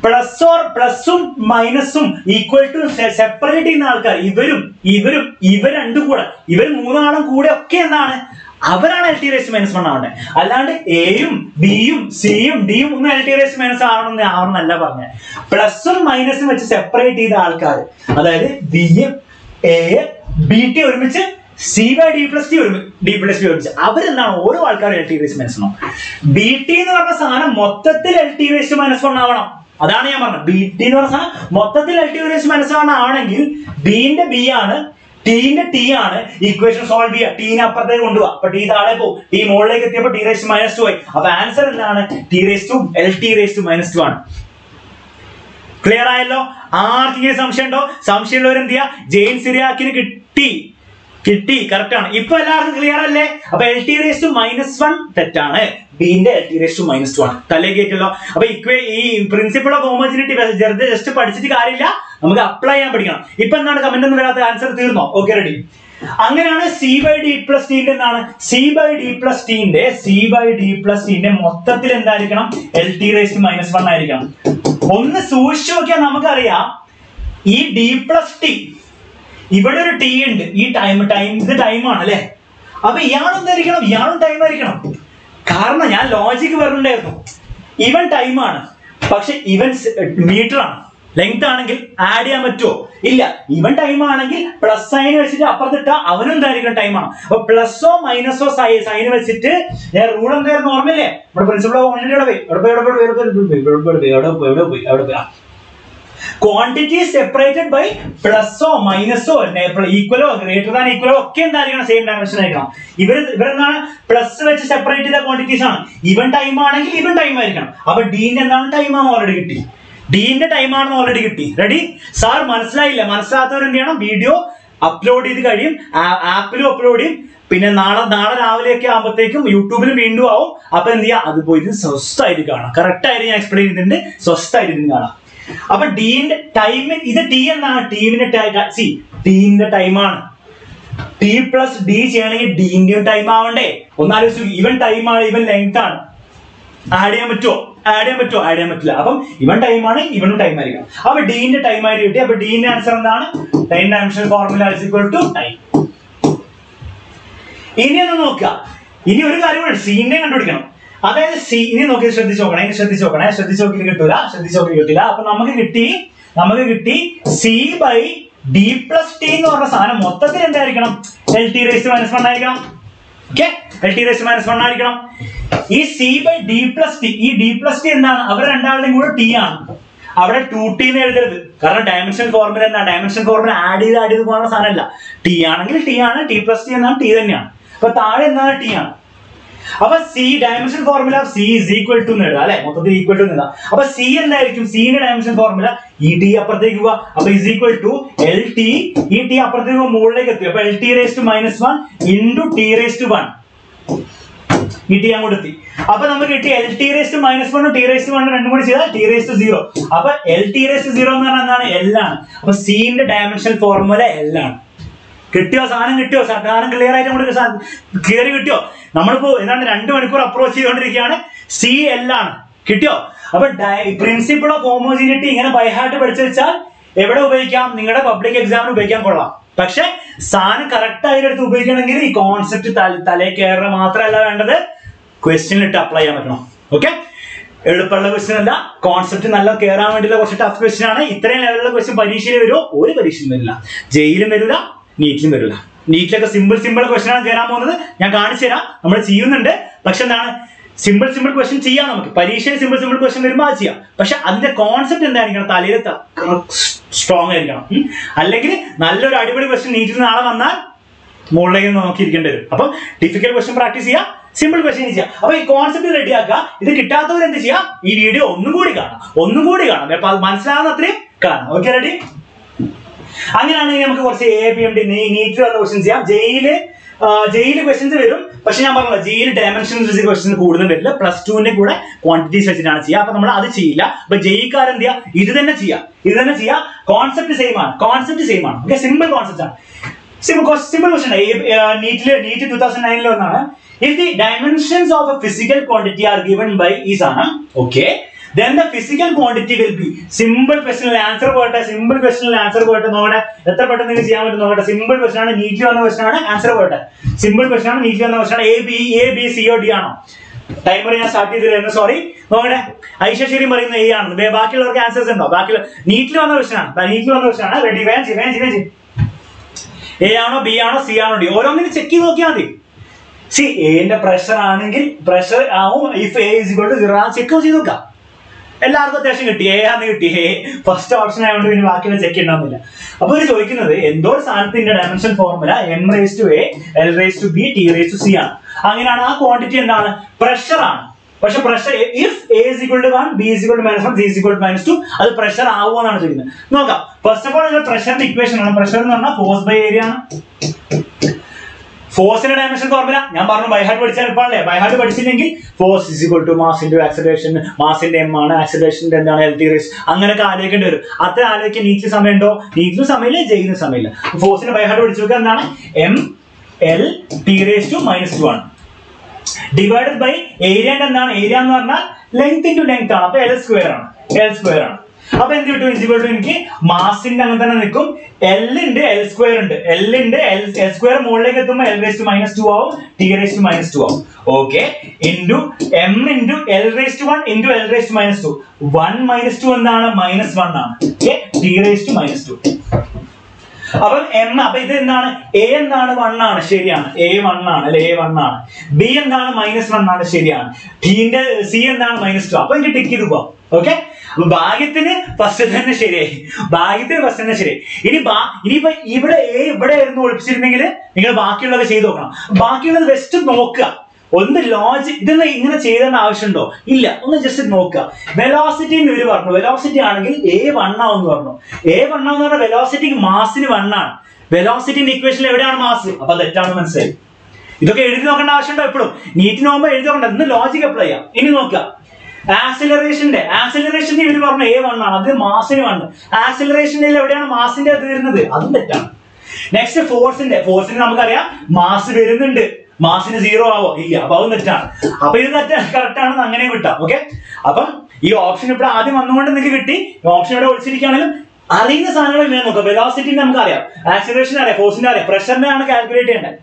പ്ലസും മൈനസും ഈക്വൽ ടു സെപ്പറേറ്റ് ചെയ്യുന്ന ആൾക്കാർ ഇവർ രണ്ടും കൂടെ, ഇവർ മൂന്നാളും കൂടെ ഒക്കെ എന്താണ്? അവരാണ് LT raised to -1 ആവണ്ടേ. അല്ലാണ്ട് എയും ബിയും സിയും ഡിയും ഒന്നും LT raised to ആവണമെന്നല്ല പറഞ്ഞത്. പ്ലസും മൈനസും വെച്ച് സെപ്പറേറ്റ് ചെയ്ത ആൾക്കാർ, അതായത് ബിയും എ ബി ടി ഒരുമിച്ച് C/D+T ഒരുമിച്ച് അവരെന്താണ്? ഓരോ ആൾക്കാരും LT raised to -1. B T എന്ന് പറഞ്ഞ സാധനം മൊത്തത്തിൽ LT raised to -1 ആവണം. അതാണ് ഞാൻ പറഞ്ഞത്. ബി ടി എന്ന് പറഞ്ഞ സാധനം മൊത്തത്തിൽ LT raised to -1 ആവണമെങ്കിൽ ബിന്റെ ബി ആണ്, ടീന്റെ ടി ആണ്. ഇക്വേഷൻ സോൾവ് ചെയ്യുക. ടീനെ അപ്പുറത്തേക്ക് കൊണ്ടുപോവാ. അപ്പൊ ടി താഴെ പോകും. ടി മുകളിലേക്ക് എത്തിയപ്പോൾ T raised to -2 ആയി. അപ്പൊ ആൻസർ എന്താണ്? LT raised to -2 ആണ്. ക്ലിയർ ആയല്ലോ? ആർക്കെങ്കിലും സംശയം ഉണ്ടോ? സംശയമുള്ളവർ എന്ത് ചെയ്യാ? ജെയിൻ സിറിയാക്കിന് കിട്ടി കറക്റ്റ് ആണ്. ഇപ്പൊ എല്ലാവർക്കും ക്ലിയർ അല്ലേ? അപ്പൊ LT raised to -1 തെറ്റാണ്. ബിന്റെ LT raised to -2 ആണ്. തലേക്ക് കേട്ടല്ലോ. അപ്പൊ ഈ പ്രിൻസിപ്പിൾ ഓഫ് ഹോമോജിനിറ്റി ജസ്റ്റ് പഠിച്ചിട്ട് കാര്യമില്ല, നമുക്ക് അപ്ലൈ ചെയ്യാൻ പഠിക്കണം. ഇപ്പൊ എന്താണ് കമന്റ് ഒന്നും വരാത്ത? ആൻസർ തീർന്നോ? Okay, ready? അങ്ങനെയാണ് C/D+T എന്താണ്? C/D+T മൊത്തത്തിൽ എന്തായിരിക്കണം? LT raised to -1 ആയിരിക്കണം. ഒന്ന് സൂക്ഷിച്ചു നോക്കിയാൽ നമുക്കറിയാം ഈ D+T ഇവിടെ ഒരു ടി ഉണ്ട്. ഈ ഇത് ടൈമാണ് അല്ലെ? അപ്പൊ ഇയാളും ടൈം ആയിരിക്കണം. കാരണം ഞാൻ ലോജിക്ക് പറഞ്ഞിട്ടുണ്ടായിരുന്നു, ഇവൻ ടൈമാണ്, പക്ഷെ ഇവൻ മീറ്റർ ആണ്. ലെങ്ത് ആണെങ്കിൽ ആഡ് ചെയ്യാൻ പറ്റുമോ? ഇല്ല. ഇവൻ ടൈം ആണെങ്കിൽ പ്ലസ് സൈൻ വെച്ചിട്ട് അപ്പുറത്തിട്ട അവനും എന്തായിരിക്കണം? ടൈമാണ്. അപ്പൊ പ്ലസോ മൈനസോ സൈൻ വെച്ചിട്ട് ഞാൻ റൂൾ എന്തായിരുന്നു ഓർമ്മയില്ലേ? നമ്മുടെ പ്രിൻസിപ്പൾ ക്വാണ്ടിറ്റി സെപ്പറേറ്റഡ് ബൈ പ്ലസോ മൈനസോ ഈക്വലോ ഗ്രേറ്റർ ദാൻ ഈക്വലോ ഒക്കെ എന്തായിരിക്കണം? സെയിം ഡയമെൻഷൻ ആയിരിക്കണം. ഇവരെന്താണ്? പ്ലസ് വെച്ച് സെപ്പറേറ്റ് ചെയ്ത ക്വാണ്ടിറ്റീസ് ആണ്. ഇവൻ ടൈം ആണെങ്കിൽ ഇവൻ ടൈം ആയിരിക്കണം. അപ്പൊ ഡീന്റെ എന്താണ്? ടൈമാണ് ഓൾറെഡി കിട്ടി. റെഡി? സാർ മനസ്സിലായില്ല? മനസ്സിലാത്തവർ എന്ത് ചെയ്യണം? വീഡിയോ അപ്ലോഡ് ചെയ്ത് കഴിയും, ആപ്പിലും അപ്ലോഡ് ചെയ്യും. പിന്നെ നാളെ രാവിലെയൊക്കെ ആകുമ്പോഴത്തേക്കും യൂട്യൂബിലും വീണ്ടും ആവും. അപ്പൊ എന്ത് ചെയ്യാം? അത് പോയിട്ട് സ്വസ്ഥമായിട്ട് കാണാം. കറക്റ്റ് ആയിട്ട് ഞാൻ എക്സ്പ്ലെയിൻ ചെയ്തിട്ടുണ്ട്. സ്വസ്ഥമായിട്ട് കാണാം. അപ്പൊ ഡീന്റെ ടൈം ഇത് ടി എന്നാണ്. ടീന്റെ ടൈമാണ്. T+D ചെയ്യണമെങ്കിൽ ഡീന്റെയും ടൈം ആവണ്ടേ? ഒന്നാലോചിച്ചു. ഇവൻ ടൈമാണ്, ഇവൻ ലെങ്ത് ആണ്. ആഡ് ചെയ്യാൻ പറ്റുമോ? പറ്റില്ല. അപ്പം ഇവൻ ടൈമാണ്, ഇവനും ടൈം ആയിരിക്കണം. അപ്പൊ ഡീന്റെ ടൈം ആയിട്ട് കിട്ടി. അപ്പൊ ഡീന്റെ ആൻസർ എന്താണ്? Time dimension formula is equal to time. ഇനി ഒന്ന് നോക്കുക. ഇനി ഒരു കാര്യം കൂടെ സീന്റെ കണ്ടുപിടിക്കണം. അതായത് സി ഇനി നോക്കി ശ്രദ്ധിച്ചു നോക്കണേ. ശ്രദ്ധിച്ചു നോക്കി കിട്ടില്ല. അപ്പൊ നമുക്ക് കിട്ടി C/D+T എന്ന് പറഞ്ഞ സാധനം മൊത്തത്തിൽ എന്തായിരിക്കണം? LT raised to -1 ആയിരിക്കണം. ഓക്കെ, LT raised to -1 ആയിരിക്കണം. ഈ C/D+T എന്താണ്? അവർ രണ്ടാളുടെയും കൂടെ ടി ആണ്. അവിടെ 2T എന്ന് എഴുതരുത്. കാരണം ഡയമെൻഷൻ ഫോർമുല ആഡ് ചെയ്ത് പോകുന്ന സാധനമല്ല. ടി ആണെങ്കിൽ ടി ആണ്, T+T എന്നാണ് ടി തന്നെയാണ്. അപ്പൊ താഴെ എന്താണ്? ടി ആണ്. അപ്പൊ C dimension formula C is equal to എന്ന് എഴുതാം അല്ലെ? മൊത്തത്തിൽ ഈക്വൽ ടു എഴുതാം. അപ്പൊ C എന്തായിരിക്കും? സിന്റെ ഡയമെൻഷൻ ഫോർമുല ഈ ടി അപ്പുറത്തേക്ക് പോവാ. അപ്പൊ is equal to LT. ഈ ടി അപ്പുറത്തേക്ക് മുകളിലേക്ക് എത്തി. അപ്പൊ LT raised to -1 into T raised to 1. ഈ ടി അങ്ങോട്ട് എത്തി. അപ്പൊ നമുക്ക് കിട്ടി LT raised to -1 T raised to 1 രണ്ടും കൂടി ചെയ്താൽ T raised to 0. അപ്പൊ LT raised to 0 എന്ന് പറഞ്ഞാൽ എന്താണ്? L ആണ്. അപ്പൊ സിന്റെ ഡയമെൻഷൻ ഫോർമുല L ആണ്. കിട്ടിയോ? സാധനം ക്ലിയർ ആയിട്ട് ക്ലിയർ കിട്ടിയോ? നമ്മളിപ്പോ ഏതാണ്ട് 2 മണിക്കൂർ അപ്രോച്ച് ചെയ്തുകൊണ്ടിരിക്കുകയാണ്. CL ആണ്. കിട്ടിയോ? അപ്പൊ പ്രിൻസിപ്പിൾ ഓഫ് ഹോമോജിനിറ്റി ഇങ്ങനെ ബൈഹാർട്ട് പഠിച്ചു വെച്ചാൽ എവിടെ ഉപയോഗിക്കാം? നിങ്ങളുടെ പബ്ലിക് എക്സാമിന് ഉപയോഗിക്കാൻ കൊള്ളാം. പക്ഷെ സാധനം കറക്റ്റ് ആയിട്ട് എടുത്ത് ഉപയോഗിക്കണമെങ്കിൽ ഈ കോൺസെപ്റ്റ് തലേ കയറുക മാത്രമല്ല വേണ്ടത്, ക്വസ്റ്റ്യനിലിട്ട് അപ്ലൈ ചെയ്യാൻ പറ്റണം. ഓക്കെ, എളുപ്പമുള്ള ക്വസ്റ്റ്യൻ അല്ല, കോൺസെപ്റ്റ് നല്ല കയറാൻ വേണ്ടിയുള്ള കുറച്ച് ടഫ് ക്വസ്റ്റ്യൻ ആണ്. ഇത്രയും ലെവലുള്ള ക്വസ്റ്റ്യൻ പരീക്ഷയിൽ വരുമോ? ഒരു പരീക്ഷയിലും വരില്ല. ജയിലും വരില്ല, നീറ്റിലും വരില്ല. നീറ്റിലൊക്കെ സിമ്പിൾ ക്വസ്റ്റൻ ആണ് ചെയ്യാൻ പോകുന്നത്. ഞാൻ കാണിച്ചു തരാം, നമ്മൾ ചെയ്യുന്നുണ്ട്. പക്ഷെ എന്താണ്, സിമ്പിൾ ക്വസ്റ്റൻ ചെയ്യാം നമുക്ക്. പരീക്ഷയിൽ സിമ്പിൾ ക്വസ്റ്റൻ വരുമ്പോൾ അത് ചെയ്യാം. പക്ഷെ അതിന്റെ കോൺസെപ്റ്റ് എന്തായിരിക്കണം, തലയിൽ സ്ട്രോങ് ആയിരിക്കണം. അല്ലെങ്കിൽ നല്ലൊരു അടിപൊളി ക്വസ്റ്റൻ നീറ്റിൽ നാളെ വന്നാൽ മുകളിലേക്ക് നോക്കിയിരിക്കേണ്ടി വരും. അപ്പം ഡിഫിക്കൽട്ട് ക്വസ്റ്റൻ പ്രാക്ടീസ് ചെയ്യാം, സിമ്പിൾ ക്വസ്റ്റൻ ചെയ്യാം. അപ്പൊ ഈ കോൺസെപ്റ്റ് റെഡി ആക്കുക. ഇത് കിട്ടാത്തവർ എന്ത് ചെയ്യാം, ഈ വീഡിയോ ഒന്നും കൂടി കാണാം. അപ്പൊ അത് മനസ്സിലാവുന്ന അത്രയും കാണാം. Okay, ready? അങ്ങനെയാണെങ്കിൽ നമുക്ക് കുറച്ച് APMD നീറ്റ് വന്ന ക്വസ്റ്റ്യൻസ് ചെയ്യാം. ജെയില് ക്വസ്റ്റ്യൻസ് വരും. പക്ഷെ ഞാൻ പറഞ്ഞല്ലോ, ജെയിൽ ഡയമെൻഷൻസ് ക്വസ്റ്റ്യൻ കൂടുതലും വരില്ല. +2ന്റെ കൂടെ ക്വാണ്ടിറ്റീസ് വെച്ചിട്ടാണ് ചെയ്യുക. അപ്പൊ നമ്മൾ അത് ചെയ്യില്ല. അപ്പൊ ജെയിക്കാർ എന്ത് ചെയ്യുക, ഇത് തന്നെ ചെയ്യാം. കോൺസെപ്റ്റ് സെയിം ആണ്. ഓക്കെ, സിമ്പിൾ കോൺസെപ്റ്റ് ആണ്. സിമ്പിൾ ക്വസ്റ്റ്യൻ നീറ്റ് 2009 ഒന്നാണ്. If the dimensions of a physical quantity are given by is ആണ്, okay, then the physical quantity will be simple question answer പോട്ടെ. നോക്കട്ടെ എത്ര പെട്ടെന്ന് നിങ്ങൾക്ക് ചെയ്യാൻ പറ്റും നോക്കട്ടെ. സിമ്പിൾ ക്വസ്റ്റൻ ആണ്, നീറ്റ് വന്ന ക്വസ്റ്റൻ ആണ്. ആൻസർ പോട്ടെ. സിമ്പിൾ ക്വസ്റ്റൻ ആണ്, നീറ്റ് വന്ന ക്വസ്റ്റൻ ആണ്. A B C O D ആണോ? ടൈമർ ഞാൻ സ്റ്റാർട്ട് ചെയ്തിരുന്നു, സോറി. നോക്കട്ടെ, ഐഷ ശരി പറയുന്നത് A ആണ്. ബാക്കിയുള്ളവർക്ക് ആൻസേഴ്സ് ഉണ്ടോ? നീറ്റിൽ വന്ന ക്വസ്റ്റൻ ആണ്. റെഡി? വേഗം A ആണോ, B ആണോ, C ആണോ, D? ഓരോന്നിനും ചെക്ക് ചെയ്ത് നോക്കിയാൽ മതി. എന്റെ പ്രഷർ ആണെങ്കിൽ പ്രഷർ ആവും. If A is equal to 0 check ചെയ്ത് നോക്കാം. എല്ലാവർക്കും അത്യാവശ്യം കിട്ടി, A ആണ് കിട്ടി. ഫസ്റ്റ് ഓപ്ഷൻ ആയതുകൊണ്ട് പിന്നെ ബാക്കിയുള്ള ചെക്ക് ഉണ്ടാവുന്നില്ല. അപ്പൊ ഇവര് ചോദിക്കുന്നത് എന്തോ ഒരു സാധനത്തിന്റെ dimension formula m⁴A l⁴B t⁴C ആണ്. അങ്ങനെയാണ് ആ ക്വാണ്ടിറ്റി എന്താണ്, പ്രഷർ ആണ്. പക്ഷെ pressure if A is equal to 1, B is equal to -1, C is equal to -2 അത് പ്രഷർ ആവുമെന്നാണ് ചോദിക്കുന്നത്. നോക്കാം. ഫസ്റ്റ് ഓഫ് ഓൾ പ്രഷറിന്റെ ഇക്വേഷൻ ആണ്. പ്രഷർ എന്ന് പറഞ്ഞാൽ ഫോഴ്സ് ബൈ ഏരിയ ആണ്. ഫോഴ്സിന്റെ ഡയമെൻഷൻ ഫോർമുല ഞാൻ പറഞ്ഞു, ബൈഹാർട്ട് പഠിച്ചാൽ എളുപ്പമല്ലേ. ബൈഹാർട്ട് പഠിച്ചില്ലെങ്കിൽ force is equal to mass into acceleration. മാസിന്റെ m ആണ്, ആക്സലറേഷന്റെ എന്താണ് l⁴. അങ്ങനെയൊക്കെ ആലോചിക്കേണ്ടി വരും. അത്ര ആലോചിക്കാൻ നീറ്റിന് സമയമുണ്ടോ? നീറ്റിന് സമയമില്ല, ജെയിന് സമയമില്ല. ഫോഴ്സിന്റെ ബൈഹാർട്ട് പഠിച്ചു നോക്കുക. എന്താണ്, m(l(t⁻⁻2) ആണ്. Divided by area. എന്താണ് ഏരിയ എന്ന് പറഞ്ഞാൽ ലെങ്ത് ഇൻടു ലെങ്ത് ആണ്. അപ്പൊ l² ആണ്. അപ്പൊ എന്ത് കിട്ടും, എനിക്ക് മാസിന്റെ അങ്ങനെ തന്നെ നിൽക്കും. L ഉണ്ട്, l² ഉണ്ട്. l² മുകളിലേക്ക് എത്തുമ്പോൾ l⁻² ആവും, t⁻² ആവും. Okay, into m into l⁻1 into l⁻². 1 - 2 എന്താണ്, -1 ആണ്. t⁻². അപ്പം അപ്പൊ ഇത് എന്താണ്, A എന്താണ്, 1 ആണ്, ശരിയാണ്. A 1 ആണ് അല്ലെ, A1 ആണ്. B എന്താണ്, -1 ആണ്, ശരിയാണ്. C എന്താണ്, -2. അപ്പൊ എനിക്ക് ടിക്ക് ചെയ്ത് പോവാം. ഓക്കെ, അപ്പൊ ഭാഗ്യത്തിന് ഫസ്റ്റ് തന്നെ ശരിയായി. ഇനിയിപ്പോ ഇവിടെ ആയിരുന്നു ഒളിപ്പിച്ചിരുന്നെങ്കിൽ നിങ്ങൾ ബാക്കിയുള്ളത് ചെയ്ത് നോക്കണം. ബാക്കിയുള്ളത് ജസ്റ്റ് നോക്കുക. ഒന്ന് ലോജിക് ഇതൊന്നും ഇങ്ങനെ ചെയ്തേണ്ട ആവശ്യമുണ്ടോ? ഇല്ല, ഒന്ന് ജസ്റ്റ് നോക്കുക. വെലോസിറ്റി എന്ന് ഇവര് പറഞ്ഞു. വെലോസിറ്റി ആണെങ്കിൽ A1 ആവെന്ന് പറഞ്ഞു. A1 ആവെന്ന് പറഞ്ഞാൽ വെലോസിറ്റിക്ക് മാസിന് 1 ആണ്. വെലോസിറ്റിന്റെ ഇക്വേഷനിൽ എവിടെയാണ് മാസ്? അപ്പൊ തെറ്റാണെന്ന് മനസ്സിലായി. ഇതൊക്കെ എഴുതി നോക്കേണ്ട ആവശ്യമുണ്ടോ? എപ്പോഴും നീറ്റിന് പോകുമ്പോൾ എഴുതി നോക്കണ്ട. ഇന്ന് ലോജിക് അപ്ലൈ ചെയ്യാം. ഇനി നോക്കുക, ആക്സിലറേഷന്റെ ഇവര് പറഞ്ഞു A1 ആണ്, അത് മാസിന് 1. ആക്സിലറേഷനിൽ എവിടെയാണ് മാസിന്റെ അത് വരുന്നത്? അതും തെറ്റാണ്. നെക്സ്റ്റ് ഫോഴ്സിന്റെ നമുക്കറിയാം മാസ് വരുന്നുണ്ട്. മാസിന് 0 ആവോ? ഇല്ല, അപ്പൊ അതും തെറ്റാണ്. അപ്പൊ ഇത് കറക്റ്റ് ആണെന്ന് അങ്ങനെ വിട്ടാം. ഓക്കെ, അപ്പം ഈ ഓപ്ഷൻ ഇവിടെ ആദ്യം വന്നുകൊണ്ട് നിങ്ങൾക്ക് കിട്ടി. ഓപ്ഷൻ ഇവിടെ ഒളിച്ചിരിക്കുകയാണെങ്കിലും അറിയുന്ന സാധനങ്ങൾ ഇങ്ങനെ നോക്കാം. വെലോസിറ്റിന്റെ നമുക്കറിയാം, ആക്സിലറേഷൻ അറിയാം, ഫോഴ്സിന്റെ അറിയാം, പ്രഷറിന്റെ ആണ് കാൽക്കുലേറ്റ് ചെയ്യേണ്ടത്.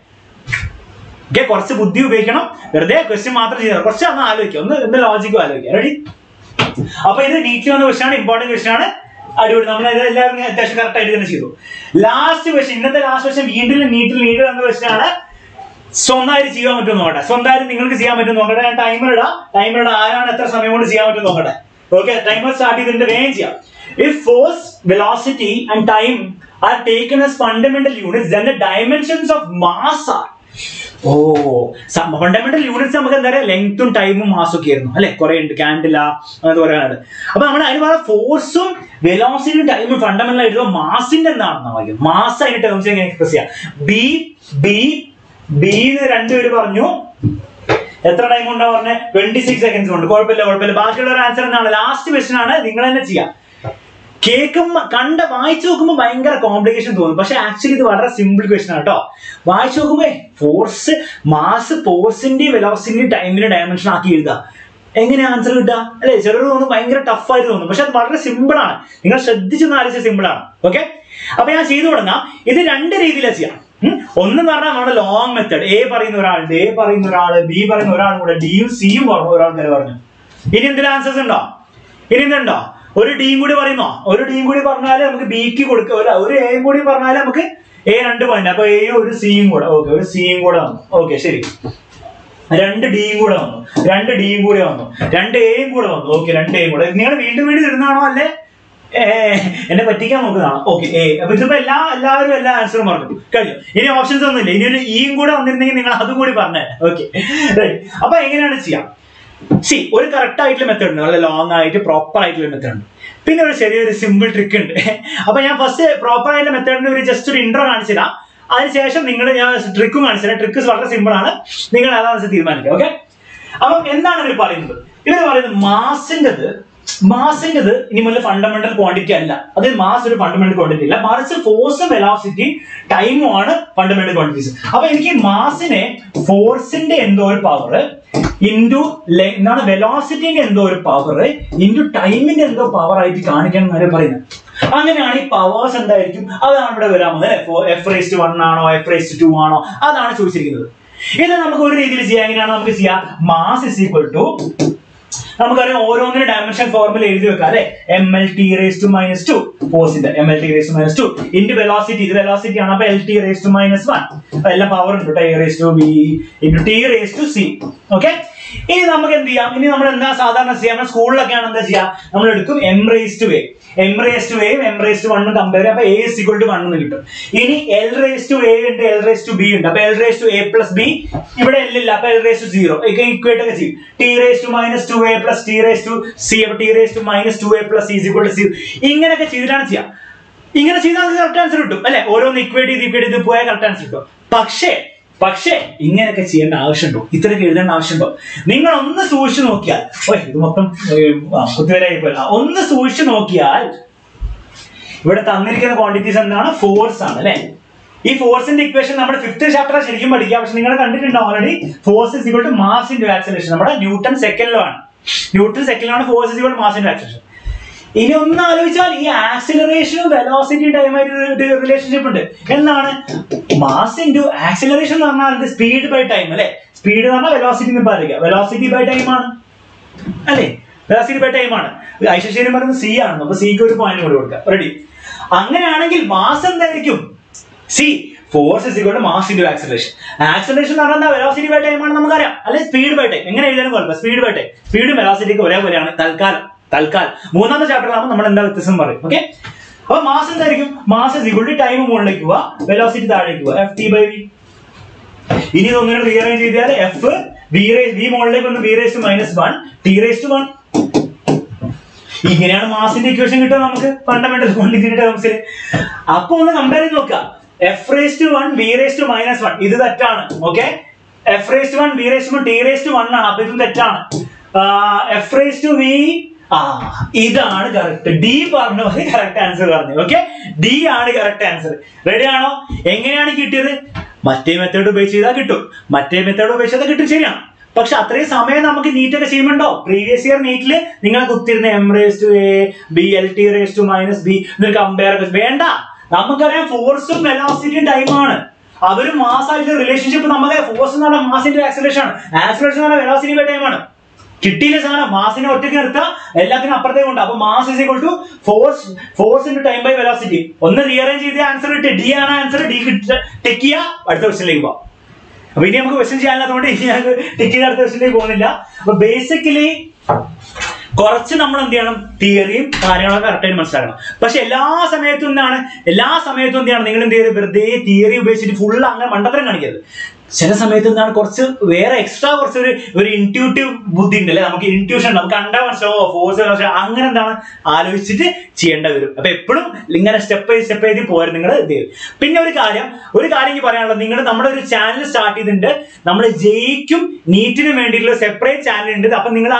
ഓക്കെ, കുറച്ച് ബുദ്ധി ഉപയോഗിക്കണം. വെറുതെ ക്വസ്റ്റ്യൻ മാത്രം ചെയ്താൽ കുറച്ച് ഒന്ന് ആലോചിക്കുക, ഒന്ന് ലോജിക്കും ആലോചിക്കുക. റെഡി? അപ്പൊ ഇത് നീറ്റ് വന്ന ക്വസ്റ്റ്യൻ ആണ്, ഇമ്പോർട്ടന്റ് ക്വസ്റ്റ്യൻ ആണ്. അടിപൊളി, നമ്മൾ എല്ലാവരും അത്യാവശ്യം കറക്റ്റ് ആയിട്ട് തന്നെ ചെയ്തു. ലാസ്റ്റ് ക്വസ്റ്റ്യൻ, ഇന്നത്തെ ലാസ്റ്റ് ക്വസ്റ്റ്യൻ വീണ്ടും നീറ്റ് വന്ന ക്വസ്റ്റ്യൻ ആണ്. സ്വന്തമായിട്ട് ചെയ്യാൻ പറ്റും നോക്കട്ടെ. സ്വന്തമായിട്ട് നിങ്ങൾക്ക് ചെയ്യാൻ പറ്റും നോക്കട്ടെ. ഞാൻ ടൈമർ ഇടാം. ആരാണ് എത്ര സമയം കൊണ്ട് ചെയ്യാൻ പറ്റും നോക്കട്ടെ. ഓക്കെ, ടൈമർ സ്റ്റാർട്ട് ചെയ്തിട്ട് വേഗം ചെയ്യാം. If force, velocity and time are taken as fundamental units, then the dimensions of mass are fundamental units നമുക്ക് എന്താ പറയുക, ലെങ്ത്തും ടൈമും മാസും ഒക്കെ ആയിരുന്നു അല്ലെ. കുറെ ഉണ്ട്, കാൻഡില അങ്ങനത്തെ കുറെ ഉണ്ട്. അപ്പൊ നമ്മൾ അതിന് പറയുക ഫോഴ്സും വെലോസിറ്റിയും ടൈമും ഫണ്ടമെന്റൽ ആയിട്ട് മാസിന്റെ എന്താണെന്ന് വായിക്കും. മാസ് അതിന്റെ ടേംസ് എങ്ങനെ എക്സ്പ്രസ് ചെയ്യാം. ബി രണ്ടുപേര് പറഞ്ഞു. എത്ര ടൈം കൊണ്ടാ പറഞ്ഞത്? 26 seconds കൊണ്ട്. കുഴപ്പമില്ല. ബാക്കിയുള്ള ആൻസർ എന്താണ്? ലാസ്റ്റ് ക്വസ്റ്റ്യൻ ആണ്, നിങ്ങൾ തന്നെ ചെയ്യാം. വായിച്ചു നോക്കുമ്പോൾ ഭയങ്കര കോംപ്ലിക്കേഷൻ തോന്നും. പക്ഷെ ആക്ച്വലി ഇത് വളരെ സിമ്പിൾ ക്വസ്റ്റ്യൻ ആണ് കേട്ടോ. വായിച്ചു നോക്കുമ്പോ മാസ് ഫോഴ്സിന്റെയും വെലോസിറ്റിന്റെയും ടൈമിന്റെ ഡയമെൻഷൻ ആക്കി എഴുതുക. എങ്ങനെ ആൻസർ കിട്ടുക അല്ലെ? ചിലർ തോന്നും ഭയങ്കര ടഫായിട്ട് തോന്നും. പക്ഷെ അത് വളരെ സിമ്പിൾ ആണ്. നിങ്ങൾ ശ്രദ്ധിച്ചൊന്ന് ആലോചിച്ച സിമ്പിൾ ആണ്. ഓക്കെ, അപ്പൊ ഞാൻ ചെയ്തു തുടങ്ങാം. ഇത് രണ്ട് രീതിയിലാണ് ചെയ്യാം. ഒന്നെന്ന് പറഞ്ഞാൽ നമ്മുടെ ലോങ് മെത്തേഡ്. A പറയുന്ന ഒരാളുണ്ട്, A പറയുന്ന ഒരാള്, B പറയുന്ന ഒരാളും കൂടെ, Dയും Cയും ഒരാൾക്കാർ പറഞ്ഞു. ഇനി എന്തെങ്കിലും ആൻസേഴ്സ് ഉണ്ടോ? ഇനി എന്തുണ്ടോ? ഒരു ഡിയും കൂടി പറയുന്നോ? ഒരു ഡിയും കൂടി പറഞ്ഞാല് നമുക്ക് ബിക്ക് കൊടുക്കുക. ഒരു എയും കൂടി പറഞ്ഞാല് നമുക്ക് A 2 പോയിന്റ്. അപ്പൊ A ഒരു സിയും കൂടെ. ഓക്കെ, ഒരു സിയും കൂടെ വന്നു. ഓക്കെ, ശരി. 2 ഡിയും കൂടെ വന്നു, 2 ഡിയും കൂടെ വന്നു, 2 എയും കൂടെ വന്നു. ഓക്കെ, 2 എയും കൂടെ. നിങ്ങൾ വീണ്ടും ഇടുന്നതാണോ അല്ലെ എന്നെ പറ്റിക്കാൻ നോക്കുന്നതാണോ? Okay, A. അപ്പൊ ഇതിപ്പോ എല്ലാവരും എല്ലാ ആൻസറും പറഞ്ഞു കഴിഞ്ഞു. ഇനി ഓപ്ഷൻസ് ഒന്നുമില്ല. ഇനി ഒരു ഇയും കൂടെ വന്നിരുന്നെങ്കിൽ നിങ്ങൾ അതും കൂടി പറഞ്ഞേ. Okay, ready. അപ്പൊ എങ്ങനെയാണ് ചെയ്യാം? ഒരു കറക്റ്റ് ആയിട്ടുള്ള മെത്തേഡ് ഉണ്ട്, നല്ല ലോങ് ആയിട്ട് പ്രോപ്പർ ആയിട്ടുള്ള മെത്തേഡ് ഉണ്ട്. പിന്നെ ഒരു ചെറിയൊരു സിമ്പിൾ ട്രിക്ക് ഉണ്ട്. അപ്പൊ ഞാൻ ഫസ്റ്റ് പ്രോപ്പർ ആയിട്ടുള്ള മെത്തേഡിന് ഒരു ജസ്റ്റ് ഒരു ഇൻട്രോ കാണിച്ചില്ല. അതിനുശേഷം ഞാൻ ട്രിക്കും കാണിച്ചില്ല. ട്രിക്ക് വളരെ സിമ്പിൾ ആണ്, നിങ്ങൾ അതാണ് തീരുമാനിക്കുക. ഓക്കെ, അപ്പം എന്താണ് ഇവർ പറയുന്നത്? ഇവർ പറയുന്നത് മാസിൻ്റെത് ഇനി മുതൽ ഫണ്ടമെന്റൽ ക്വാണ്ടിറ്റി അല്ല. അത് മാസ് ഒരു ഫണ്ടമെന്റൽ ക്വാണ്ടിറ്റി അല്ല, മറിച്ച് ഫോഴ്സും വെലോസിറ്റി ടൈമും ആണ് ഫണ്ടമെന്റൽ ക്വാണ്ടിറ്റീസ്. അപ്പൊ എനിക്ക് മാസിനെ ഫോഴ്സിന്റെ എന്തോ ഒരു പവർ ഇൻറ്റു എന്താണ് വെലോസിറ്റിന്റെ എന്തോ ഒരു പവർ ഇൻറ്റു ടൈമിന്റെ എന്തോ പവർ ആയിട്ട് കാണിക്കണം എന്നാണ് പറയുന്നത്. അങ്ങനെയാണ് ഈ പവേഴ്സ് എന്തായിരിക്കും? അതാണ് ഇവിടെ വരാൻ പോകുന്നത്. F⁻1 ആണോ F⁻2 ആണോ അതാണ് ചോദിച്ചിരിക്കുന്നത്. ഇത് നമുക്ക് ഒരു രീതിയിൽ ചെയ്യാം. എങ്ങനെയാണ് നമുക്ക് ചെയ്യാം? മാസ് ഇസ് ഈക്വൽ ടു, നമുക്കറിയാം ഓരോന്നിനും ഡയമെൻഷൻ ഫോർമുല എഴുതി വെക്കാം അല്ലെ. mLT⁻², ഫോഴ്സിന്റെ mLT⁻², ഇൻറ്റു വെലോസിറ്റി, ഇത് വെലോസിറ്റി ആണ്. അപ്പൊ LT⁻⁻1, എല്ലാം പവർ ഉണ്ട് A⁻B ഇൻറ്റു T⁻C. ഓക്കെ, ഇനി നമുക്ക് എന്ത് ചെയ്യാം? ഇനി നമ്മൾ എന്താ സാധാരണ ചെയ്യാം? സ്കൂളിലൊക്കെയാണ് എന്താ ചെയ്യാം? നമ്മൾ എടുക്കും m⁻A, m⁻A m⁻1 കമ്പയർ ചെയ്യാം. അപ്പൊ A = 1 എന്ന് കിട്ടും. ഇനി L⁻A ഉണ്ട്, L⁻B ഉണ്ട്. അപ്പൊ L⁻A+B, ഇവിടെ L ഇല്ല, അപ്പൊ L⁻0 ഇക്വേറ്റ് ഒക്കെ ചെയ്യും. T⁻−2A + T⁻C, അപ്പൊ T⁻−2A+C = 0. ഇങ്ങനെയൊക്കെ ചെയ്തിട്ടാണ് ചെയ്യാം. ഇങ്ങനെ ചെയ്താൽ നമുക്ക് കറക്റ്റ് ആൻസർ കിട്ടും അല്ലെ. ഓരോന്ന് ഇക്വേറ്റ് ചെയ്ത് പോയാൽ കറക്റ്റ് ആൻസർ കിട്ടും. പക്ഷേ ഇങ്ങനെയൊക്കെ ചെയ്യേണ്ട ആവശ്യമുണ്ടോ? ഇത്രയൊക്കെ എഴുതേണ്ട ആവശ്യമുണ്ടോ? നിങ്ങൾ ഒന്ന് സൂക്ഷിച്ചു നോക്കിയാൽ, ഇത് മൊത്തം കുത്തിവരായി പോയി. ഒന്ന് സൂക്ഷിച്ചു നോക്കിയാൽ ഇവിടെ തന്നിരിക്കുന്ന ക്വാണ്ടിറ്റീസ് എന്താണ്? ഫോഴ്സ് ആണ് അല്ലെ. ഈ ഫോഴ്സിന്റെ ഇക്വേഷൻ നമ്മുടെ 5th ചാപ്റ്റർ ശരിക്കും പഠിക്കുക. പക്ഷെ നിങ്ങൾ കണ്ടിട്ടുണ്ട് already. Force is equal to mass into acceleration. നമ്മുടെ ന്യൂട്ടൺ സെക്കൻഡിലാണ് force is equal to mass into acceleration. ഇനി ഒന്ന് ആലോചിച്ചാൽ ഈ ആക്സിലറേഷനും വെലോസിറ്റി ടൈമായിട്ട് റിലേഷൻഷിപ്പ് ഉണ്ട്. എന്താണ്? മാസ് ഇൻറ്റു ആക്സിലറേഷൻ എന്ന് പറഞ്ഞാൽ സ്പീഡ് ബൈ ടൈം അല്ലെ. സ്പീഡ് എന്ന് പറഞ്ഞാൽ വെലോസിറ്റി എന്ന് പറയുക, വെലോസിറ്റി ബൈ ടൈം ആണ് അല്ലെ. വെലോസിറ്റി ബൈ ടൈം ആണ്. ഐശ്വര്യം പറയുന്നത് C ആണ്. അപ്പൊ സിക്ക് ഒരു പോയിന്റ് കൂടെ കൊടുക്കുക. റെഡി? അങ്ങനെയാണെങ്കിൽ മാസ് എന്തായിരിക്കും? Force is equal to mass into acceleration. Acceleration എന്ന് പറഞ്ഞാൽ വെലോസിറ്റി ബൈ ടൈം ആണ് നമുക്കറിയാം അല്ലെ. സ്പീഡ് ബൈ ടൈം എങ്ങനെ എഴുതാനും കുഴപ്പമില്ല. സ്പീഡ് ബൈ ടൈം, സ്പീഡും വെലോസിറ്റിക്ക് ഒരേപോലെയാണ് തൽക്കാലം. മൂന്നാമത്തെ ചാപ്റ്ററിലാകുമ്പോൾ നമ്മൾ എന്താ വ്യത്യാസം പറയും. ഓക്കെ, അപ്പൊ മാസ് എന്തായിരിക്കും? Mass is equal to time മുകളിലേക്ക് പോവാ, വെലോസിറ്റി താഴേക്ക് പോവാ, Ft/v. ഇനി ഒന്നിനെ റീഅറേഞ്ച് ചെയ്താൽ F v മുകളിലേക്ക് വന്ന് v⁻⁻1 T⁻1. ഇങ്ങനെയാണ് മാസിന്റെ ഇക്വേഷൻ കിട്ടുക നമുക്ക് ഫണ്ടമെന്റൽ ക്വാണ്ടിറ്റിയുടെ ടേംസിൽ. അപ്പൊ ഒന്ന് കമ്പയർ ചെയ്ത് നോക്കാം. F⁻1 v⁻⁻1 ഇത് തെറ്റാണ്. ഓക്കെ, F⁻1 v⁻1 T⁻1 ആണ്. അപ്പൊ ഇതും തെറ്റാണ്. F⁻v ഇതാണ് കറക്റ്റ്. ഡി പറഞ്ഞു, കറക്റ്റ് ആൻസർ പറഞ്ഞു. ഓക്കെ, ഡി ആണ് കറക്റ്റ് ആൻസർ. റെഡി ആണോ? എങ്ങനെയാണ് കിട്ടിയത്? മറ്റേ മെത്തേഡ് ഉപയോഗിച്ച് ചെയ്താൽ കിട്ടും, മറ്റേ മെത്തേഡ് ഉപയോഗിച്ചാൽ കിട്ടും. ശരിയാണ്. പക്ഷെ അത്രയും സമയം നമുക്ക് നീറ്റൊക്കെ ചെയ്യുന്നുണ്ടോ? പ്രീവിയസ് ഇയർ നീറ്റില് നിങ്ങൾ കുത്തിരുന്ന m⁻A B LT⁻−B എന്നൊരു കമ്പയർ വേണ്ട. നമുക്കറിയാം ഫോഴ്സും വെലോസിറ്റിയും ടൈമാണ്. അവര് മാസായിട്ടുള്ള റിലേഷൻഷിപ്പ് നമുക്കറിയാം. ഫോഴ്സ് എന്ന് പറഞ്ഞാൽ മാസിന്റെ ആക്സിലറേഷൻ ആണ്, ആക്സിലറേഷൻ എന്ന് പറഞ്ഞാൽ വെലോസിറ്റി ബൈ ടൈമാണ്. കിട്ടിയില്ല സാധനം. മാസിനെ ഒറ്റയ്ക്ക് നിർത്താം, എല്ലാത്തിനും അപ്പുറത്തേക്ക് ഉണ്ട്. അപ്പൊ mass is equal to force into time by velocity. ഒന്ന് റീഅറേഞ്ച് ചെയ്ത ആൻസർ കിട്ടി. ഡി ആണ് ആൻസർ. ഡി ടിക്ക് ചെയ്യുക, അടുത്ത ക്വസ്റ്റ്യനിലേക്ക് പോവാം. അപ്പൊ ഇനി നമുക്ക് ക്വസ്റ്റ്യൻ ചെയ്യാനുള്ളതുകൊണ്ട് ഇനി ഞങ്ങൾക്ക് ടിക്ക് ചെയ്ത് അടുത്ത ക്വസ്റ്റ്യനിലേക്ക് പോകുന്നില്ല. അപ്പൊ ബേസിക്കലി കുറച്ച് നമ്മൾ എന്ത് ചെയ്യണം? തിയറിയും കാര്യങ്ങളൊക്കെ കറക്റ്റായിട്ട് മനസ്സിലാക്കണം. പക്ഷെ എല്ലാ സമയത്തും എന്താണ് നിങ്ങൾ എന്ത് ചെയ്ത് വെറുതെ തിയറി ഉപയോഗിച്ചിട്ട് ഫുൾ അങ്ങനെ മണ്ടത്തരം കാണിക്കരുത്. ചില സമയത്ത് എന്താണ് കുറച്ച് വേറെ എക്സ്ട്രാ കുറച്ച് ഒരു ഇൻറ്റ്യൂട്ടീവ് ബുദ്ധി ഉണ്ട് അല്ലെ. നമുക്ക് ഇൻറ്റ്യൂഷൻ ഉണ്ട്, നമുക്ക് കണ്ടാൽ മനസ്സിലാവോ ഫോഴ്സ് അങ്ങനെ എന്താണ് ആലോചിച്ചിട്ട് ചെയ്യേണ്ട വരും. അപ്പൊ എപ്പോഴും ഇങ്ങനെ സ്റ്റെപ്പ് ചെയ്ത് പോരും നിങ്ങൾ എന്ത് ചെയ്യും. പിന്നെ ഒരു കാര്യം എനിക്ക് പറയാനുള്ളത്, നിങ്ങൾ നമ്മുടെ ഒരു ചാനൽ സ്റ്റാർട്ട് ചെയ്തിട്ടുണ്ട്. നമ്മൾ ജെയ്ക്കും നീറ്റിനും വേണ്ടിയിട്ടുള്ള സെപ്പറേറ്റ് ചാനൽ ഉണ്ട്. അപ്പൊ നിങ്ങൾ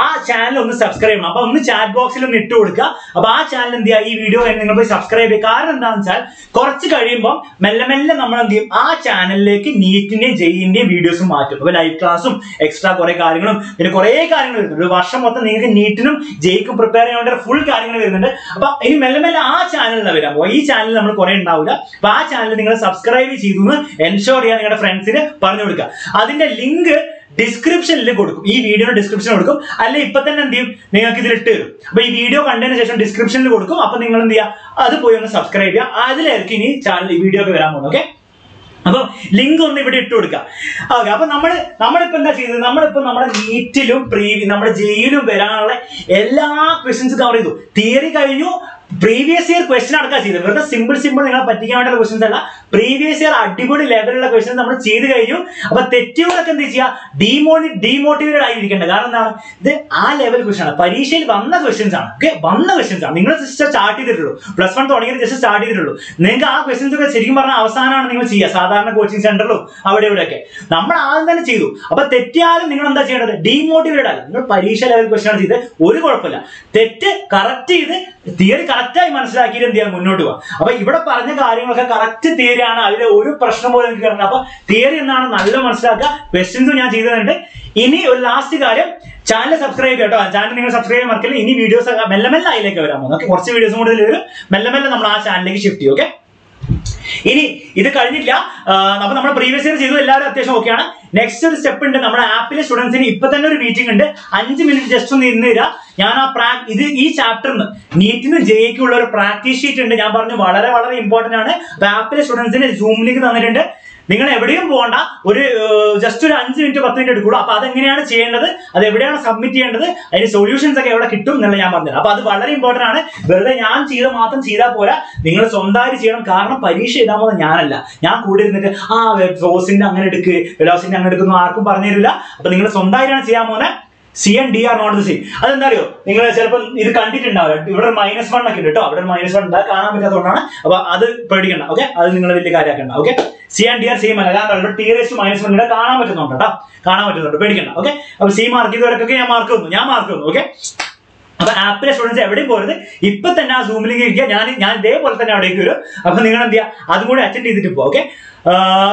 ആ ചാനൽ ഒന്ന് സബ്സ്ക്രൈബ് ചെയ്യണം. അപ്പൊ ഒന്ന് ചാറ്റ് ബോക്സിൽ ഒന്ന് ഇട്ട് കൊടുക്കുക. അപ്പൊ ആ ചാനൽ എന്ത് ചെയ്യുക, ഈ വീഡിയോ നിങ്ങൾ പോയി സബ്സ്ക്രൈബ് ചെയ്യുക. കാരണം എന്താണെന്ന് വെച്ചാൽ കുറച്ച് കഴിയുമ്പോൾ മെല്ലെ നമ്മൾ എന്ത് ചെയ്യും, ആ ചാനലിലേക്ക് നീറ്റിന്റെയും ജെയിന്റെയും വീഡിയോസും മാറ്റും. അപ്പൊ ലൈവ് ക്ലാസ്സും എക്സ്ട്രാ കുറെ കാര്യങ്ങളും പിന്നെ കുറെ കാര്യങ്ങൾ വരുന്നുണ്ട്. ഒരു വർഷം മൊത്തം നിങ്ങൾക്ക് നീറ്റിനും ജെയ്ക്കും പ്രിപ്പയർ ചെയ്യാൻ വേണ്ടി ഫുൾ കാര്യങ്ങൾ വരുന്നുണ്ട്. അപ്പൊ ഇനി മെല്ലെ ആ ചാനലിൽ വരാൻ പോകും. ഈ ചാനൽ നമ്മൾ കുറെ ഉണ്ടാവില്ല. അപ്പൊ ആ ചാനൽ നിങ്ങൾ സബ്സ്ക്രൈബ് ചെയ്തു എന്ന് എൻഷുർ ചെയ്യാൻ നിങ്ങളുടെ ഫ്രണ്ട്സിന് പറഞ്ഞു കൊടുക്കുക. അതിന്റെ ലിങ്ക് ഡിസ്ക്രിപ്ഷനിൽ കൊടുക്കും, ഈ വീഡിയോ ഡിസ്ക്രിപ്ഷൻ കൊടുക്കും, അല്ലെ ഇപ്പൊ തന്നെ എന്ത് ചെയ്യും നിങ്ങൾക്ക് ഇതിൽ ഇട്ട് തരും. അപ്പൊ ഈ വീഡിയോ കണ്ടതിന് ശേഷം ഡിസ്ക്രിപ്ഷനിൽ കൊടുക്കും. അപ്പൊ നിങ്ങൾ എന്ത് ചെയ്യുക, അത് പോയി ഒന്ന് സബ്സ്ക്രൈബ് ചെയ്യുക. അതിലായിരിക്കും ഇനി ചാനൽ ഈ വീഡിയോ ഒക്കെ വരാൻ പോകുന്നത്. ഓക്കെ, അപ്പൊ ലിങ്ക് ഒന്ന് ഇവിടെ ഇട്ട് കൊടുക്കുക. ഓക്കെ, അപ്പൊ നമ്മളിപ്പോ എന്താ ചെയ്തത്, നമ്മളിപ്പോ നമ്മുടെ നീറ്റിലും നമ്മുടെ ജെയിലും വരാനുള്ള എല്ലാ ക്വസ്റ്റ്യൻസ് കവർ ചെയ്തു. തിയറി കഴിഞ്ഞു, പ്രീവിയസ് ഇയർ ക്വസ്റ്റ്യൻ അടക്കം ചെയ്തു. വെറുതെ സിമ്പിൾ നിങ്ങളെ പറ്റിക്കാൻ വേണ്ടിയുള്ള ക്വസ്റ്റ്യൻസ് അല്ല, പ്രീവിയസ് ഇയർ അടിപൊളി ലെവലുള്ള ക്വസ്റ്റ്യൻസ് നമ്മൾ ചെയ്ത് കഴിഞ്ഞു. അപ്പൊ തെറ്റുകളൊക്കെ എന്ത് ചെയ്യുക, ഡീമോട്ടിവേറ്റഡ് ആയിരിക്കേണ്ടത്. കാരണം എന്താണ്, ഇത് ആ ലെവൽ ക്വസ്റ്റ്യൻ ആണ്, പരീക്ഷയിൽ വന്ന ക്വസ്റ്റ്യൻസ് ആണ്. ഓക്കെ, വന്ന ക്വസ്റ്റ്യൻസ് ആണ്. നിങ്ങൾ ജസ്റ്റ് സ്റ്റാർട്ട് ചെയ്തിട്ടുള്ളൂ, +1 തുടങ്ങിയത് ജസ്റ്റ് സ്റ്റാർട്ട് ചെയ്തിട്ടുള്ളൂ. നിങ്ങൾക്ക് ആ ക്വസ്റ്റ്യൻസ് ഒക്കെ ശരിക്കും പറഞ്ഞാൽ അവസാനമാണ് നിങ്ങൾ ചെയ്യുക, സാധാരണ കോച്ചിങ് സെന്ററിലും അവിടെ ഇവിടെയൊക്കെ നമ്മൾ ആദ്യം തന്നെ ചെയ്തു. അപ്പൊ തെറ്റിയാലും നിങ്ങൾ എന്താ ചെയ്യേണ്ടത്, ഡീമോട്ടിവേറ്റഡ് ആയി നിങ്ങൾ പരീക്ഷ ലെവൽ ക്വസ്റ്റ്യൻ ആണ് ചെയ്ത്, ഒരു കുഴപ്പമില്ല. തെറ്റ് കറക്റ്റ് ചെയ്ത് തിയറി കറക്റ്റായി മനസ്സിലാക്കിയിട്ട് എന്ത് ചെയ്യാൻ മുന്നോട്ട് പോകാം. അപ്പൊ ഇവിടെ പറഞ്ഞ കാര്യങ്ങളൊക്കെ കറക്റ്റ് തിയറി ആണ്, അതിൽ ഒരു പ്രശ്നം പോലും എനിക്ക് കാണുന്നത്. അപ്പൊ തിയറി എന്താണ് നല്ല മനസ്സിലാക്കുക, ക്വസ്റ്റ്യൻസും ഞാൻ ചെയ്തു തന്നിട്ട്. ഇനി ഒരു ലാസ്റ്റ് കാര്യം, ചാനൽ സബ്സ്ക്രൈബ് കേട്ടോ, ചാനൽ നിങ്ങൾ സബ്സ്ക്രൈബ് ചെയ്യാൻ മറക്കില്ല. ഇനി വീഡിയോസ് മെല്ലെ മെല്ലെ അതിലേക്ക് വരാൻ പോകും. ഓക്കെ, കുറച്ച് വീഡിയോസും കൂടുതൽ വരും, മെല്ലെ മെല്ലെ നമ്മൾ ആ ചാനലിലേക്ക് ഷിഫ്റ്റ് ചെയ്യും. ഓക്കെ, ഇനി ഇത് കഴിഞ്ഞില്ല. അപ്പൊ നമ്മൾ പ്രീവിയസ് ഇയർ ചെയ്തു, എല്ലാവരും അത്യാവശ്യം ഓക്കെയാണ്. നെക്സ്റ്റ് ഒരു സ്റ്റെപ്പ് ഉണ്ട്, നമ്മുടെ ആപ്പിലെ സ്റ്റുഡൻസിന് ഇപ്പൊ തന്നെ ഒരു മീറ്റിംഗ് ഉണ്ട്. 5 മിനിറ്റ് ജസ്റ്റ് ഒന്ന് ഇരുന്ന് തരാം. ഞാൻ ഈ ചാപ്റ്ററിന് നീറ്റിനും ജെയ്ക്കും ഉള്ള ഒരു പ്രാക്ടീസ് ഷീറ്റ് ഉണ്ട്. ഞാൻ പറഞ്ഞു വളരെ വളരെ ഇമ്പോർട്ടന്റ് ആണ്. അപ്പൊ ആപ്പിലെ സ്റ്റുഡൻസിന് സൂം ലിങ്ക് തന്നിട്ടുണ്ട്. നിങ്ങൾ എവിടെയും പോകണ്ട, ഒരു ജസ്റ്റ് ഒരു 5 മിനിറ്റ് 10 മിനിറ്റ് എടുക്കുള്ളൂ. അപ്പൊ അതെങ്ങനെയാണ് ചെയ്യേണ്ടത്, അത് എവിടെയാണ് സബ്മിറ്റ് ചെയ്യേണ്ടത്, അതിന്റെ സൊല്യൂഷൻസ് ഒക്കെ എവിടെ കിട്ടും എന്നുള്ള ഞാൻ പറഞ്ഞത്. അപ്പൊ അത് വളരെ ഇമ്പോർട്ടന്റ് ആണ്. വെറുതെ ഞാൻ മാത്രം ചെയ്താൽ പോരാ, നിങ്ങൾ സ്വന്തമായിട്ട് ചെയ്യണം. കാരണം പരീക്ഷ എഴുതാൻ പോകുന്നത് ഞാനല്ല, ഞാൻ കൂടെ ഇരുന്നിട്ട് റോസിന്റെ അങ്ങനെ എടുക്ക്, വെലോസിന്റെ അങ്ങനെ എടുക്കുന്നു ആർക്കും പറഞ്ഞു തരില്ല. അപ്പൊ നിങ്ങൾ സ്വന്തമായിട്ടാണ് ചെയ്യാൻ പോകുന്നത്. CNDR not the same. അതെന്താ അറിയോ, നിങ്ങൾ ചിലപ്പോൾ ഇത് കണ്ടിട്ടുണ്ടാവില്ല, ഇവിടെ -1 ഒക്കെ ഉണ്ട് കേട്ടോ, അവിടെ -1 ഉണ്ട്, കാണാൻ പറ്റാത്തതുകൊണ്ടാണ്. അപ്പൊ അത് പേടിക്കണ്ട. ഓക്കെ, അത് നിങ്ങൾ വലിയ കാര്യമാക്കണ്ട. ഓക്കെ, CNDR സെയിം അല്ല, കാരണം ഇവിടെ T⁻⁻1 കാണാൻ പറ്റുന്നുണ്ട് കേട്ടോ, കാണാൻ പറ്റുന്നുണ്ട്, പേടിക്കണ്ട. ഓക്കെ, അപ്പൊ C മാർക്ക് ചെയ്തവർക്കൊക്കെ ഞാൻ മാർക്ക് വന്നു. ഓക്കെ, അപ്പൊ ആപ്പിലെ സ്റ്റുഡൻസ് എവിടെയും പോരുത്, ഇപ്പൊ തന്നെ ആ സൂമിലേക്ക് ഇരിക്കുക. ഞാൻ ഇതേപോലെ തന്നെ അവിടേക്ക് വരും. അപ്പൊ നിങ്ങൾ എന്ത് ചെയ്യുക, അതും കൂടി അറ്റൻഡ് ചെയ്തിട്ട് പോ. Okay,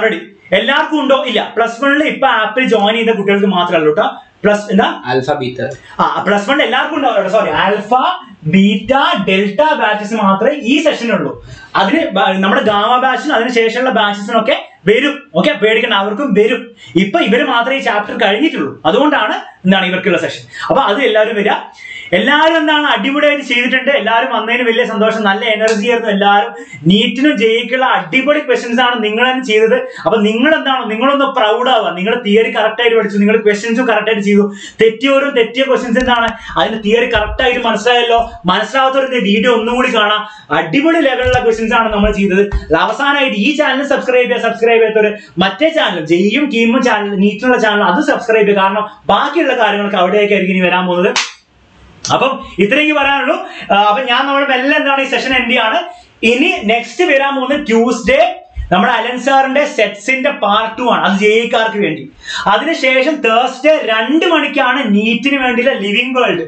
ready? എല്ലാവർക്കും ഉണ്ടോ? ഇല്ല, +1 ഇപ്പൊ ആപ്പിൽ ജോയിൻ ചെയ്ത കുട്ടികൾക്ക് മാത്രമല്ല കേട്ടോ. +1 എല്ലാവർക്കും ഉണ്ടാവും. Sorry, alpha beta delta batches മാത്രമേ ഈ സെഷനുള്ളൂ. അതിന് നമ്മുടെ ഗാമ ബാച്ചിനും അതിനുശേഷമുള്ള ബാച്ചസിനൊക്കെ വരും. ഓക്കെ, പേടിക്കണം, അവർക്കും വരും. ഇപ്പൊ ഇവര് മാത്രമേ ഈ ചാപ്റ്റർ കഴിഞ്ഞിട്ടുള്ളൂ, അതുകൊണ്ടാണ് എന്താണ് ഇവർക്കുള്ള സെഷൻ. അപ്പൊ അത് എല്ലാവരും വരിക. എല്ലാവരും എന്താണ് അടിപൊളിയായിട്ട് ചെയ്തിട്ടുണ്ട്. എല്ലാവരും വന്നതിന് വലിയ സന്തോഷം, നല്ല എനർജി ആയിരുന്നു എല്ലാവരും. നീറ്റിനും ജെയ്ക്കുള്ള അടിപൊളി ക്വസ്റ്റ്യൻസ് ആണ് നിങ്ങൾ തന്നെ ചെയ്തത്. അപ്പൊ നിങ്ങൾ എന്താണ്, നിങ്ങളൊന്ന് പ്രൗഡ് ആവുക. നിങ്ങൾ തിയറി കറക്റ്റ് ആയിട്ട് പഠിച്ചു, നിങ്ങൾ ക്വസ്റ്റ്യൻസും കറക്റ്റ് ആയിട്ട് ചെയ്തു. തെറ്റിയ ക്വസ്റ്റ്യൻസ് എന്താണ്, അതിന്റെ തിയറി കറക്റ്റ് ആയിട്ട് മനസ്സിലായല്ലോ. മനസ്സിലാവാത്തവരുടെ വീഡിയോ ഒന്നും കൂടി കാണാം. അടിപൊളി ലെവലുള്ള ക്വസ്റ്റ്യൻസ് ആണ് നമ്മൾ ചെയ്തത്. അവസാനമായിട്ട് ഈ ചാനൽ സബ്സ്ക്രൈബ് ചെയ്യാത്തവര് മറ്റേ ചാനൽ ജെയ്യും കീമും ചാനൽ, നീറ്റിനുള്ള ചാനൽ അത് സബ്സ്ക്രൈബ് ചെയ്യുക. കാരണം ബാക്കിയുള്ള കാര്യങ്ങൾക്ക് അവിടേക്കായിരിക്കും ഇനി വരാൻ പോകുന്നത്. അപ്പം ഇത്രയ്ക്ക് പറയാനുള്ളൂ. അപ്പൊ ഞാൻ നമ്മുടെ മെല്ലെ എന്താണ് ഈ സെഷൻ എൻഡ് ആണ്. ഇനി നെക്സ്റ്റ് വരാൻ പോകുന്നത് ട്യൂസ്ഡേ നമ്മുടെ അലൻ സാറിന്റെ സെറ്റ്സിന്റെ പാർട്ട് 2 ആണ്, അത് ജെയ്ക്കാർക്ക് വേണ്ടി. അതിനുശേഷം തേഴ്സ്ഡേ 2 മണിക്കാണ് നീറ്റിന് വേണ്ടിയുള്ള ലിവിംഗ് വേൾഡ്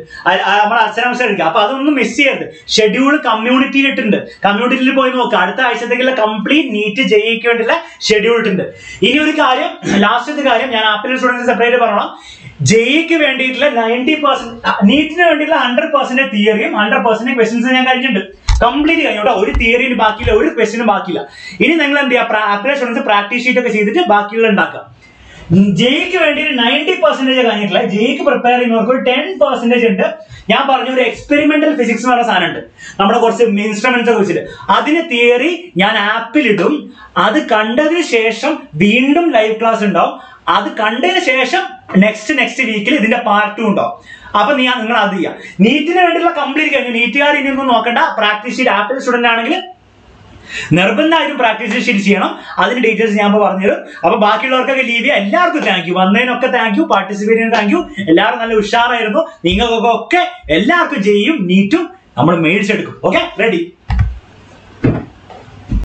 നമ്മുടെ അച്ഛനംശം എടുക്കുക. അപ്പൊ അതൊന്നും മിസ് ചെയ്യരുത്. ഷെഡ്യൂൾ കമ്മ്യൂണിറ്റിയിൽ ഇട്ടുണ്ട്, കമ്മ്യൂണിറ്റിയിൽ പോയി നോക്കുക. അടുത്ത ആഴ്ചത്തേക്കുള്ള കംപ്ലീറ്റ് നീറ്റ് ജെയ്ക്ക് വേണ്ടിയുള്ള ഷെഡ്യൂൾ ഇട്ടുണ്ട്. ഇനി ഒരു കാര്യം, ലാസ്റ്റത്തെ കാര്യം ഞാൻ ആപ്പിൾ സ്റ്റുഡൻസ് സെപ്പറേറ്റ് പറയണം. ജെയ്ക്ക് വേണ്ടിയിട്ടുള്ള 90%, നീറ്റിന് വേണ്ടിയിട്ടുള്ള 100% തിയറിയും 100% ക്വസ്റ്റ്യൻസും ഞാൻ കഴിഞ്ഞിട്ടുണ്ട്. കംപ്ലീറ്റ് കഴിഞ്ഞു കേട്ടോ. ഒരു തിയറിയിൽ ബാക്കിയില്ല, ഒരു ക്വസ്റ്റ്യനും ബാക്കിയില്ല. ഇനി നിങ്ങൾ എന്ത് ചെയ്യുക, ആപ്പിലെ സ്റ്റുഡൻസ് പ്രാക്ടീസ് ഷീറ്റ് ഒക്കെ ചെയ്തിട്ട് ബാക്കിയുള്ള ഉണ്ടാക്കുക. ജെയ്ക്ക് വേണ്ടി 90% കഴിഞ്ഞിട്ടില്ല. ജെയ്ക്ക് പ്രിപ്പയർ ചെയ്യുന്നവർക്ക് ഒരു 10% ഉണ്ട്. ഞാൻ പറഞ്ഞ ഒരു എക്സ്പെരിമെന്റൽ ഫിസിക്സ് എന്ന് പറഞ്ഞ സാധനം ഉണ്ട്, നമ്മുടെ കുറച്ച് ഇൻസ്ട്രുമെന്റ്സ് ഒക്കെ വെച്ചിട്ട്. അതിന് തിയറി ഞാൻ ആപ്പിലിടും. അത് കണ്ടതിന് ശേഷം വീണ്ടും ലൈവ് ക്ലാസ് ഉണ്ടാവും. അത് കണ്ടതിന് ശേഷം നെക്സ്റ്റ് വീക്കിൽ ഇതിന്റെ പാർട്ട് 2 ഉണ്ടാവും. അപ്പൊ നിങ്ങൾ അത് ചെയ്യാം. നീറ്റിന് വേണ്ടിയുള്ള കംപ്ലീറ്റ് കഴിഞ്ഞു. നീറ്റുകാർ ഇനി ഒന്നും നോക്കണ്ട. പ്രാക്ടീസ് ഷീറ്റ് ആപ്പിൾ സ്റ്റുഡന്റ് ആണെങ്കിൽ നിർബന്ധമായിട്ടും പ്രാക്ടീസ് ഷീറ്റ് ചെയ്യണം. അതിന്റെ ഡീറ്റെയിൽസ് ഞാൻ പറഞ്ഞുതരും. അപ്പൊ ബാക്കിയുള്ളവർക്കൊക്കെ ലീവ് ചെയ്യാം. എല്ലാവർക്കും താങ്ക് യു, വന്നതിനൊക്കെ താങ്ക് യു, പാർട്ടിസിപ്പേറ്റ് ചെയ്യുന്ന താങ്ക് യു. എല്ലാവരും നല്ല ഉഷാറായിരുന്നു. നിങ്ങൾക്കൊക്കെ എല്ലാവർക്കും ജെയ്യും നീറ്റും നമ്മൾ മേടിച്ചെടുക്കും. Okay, ready?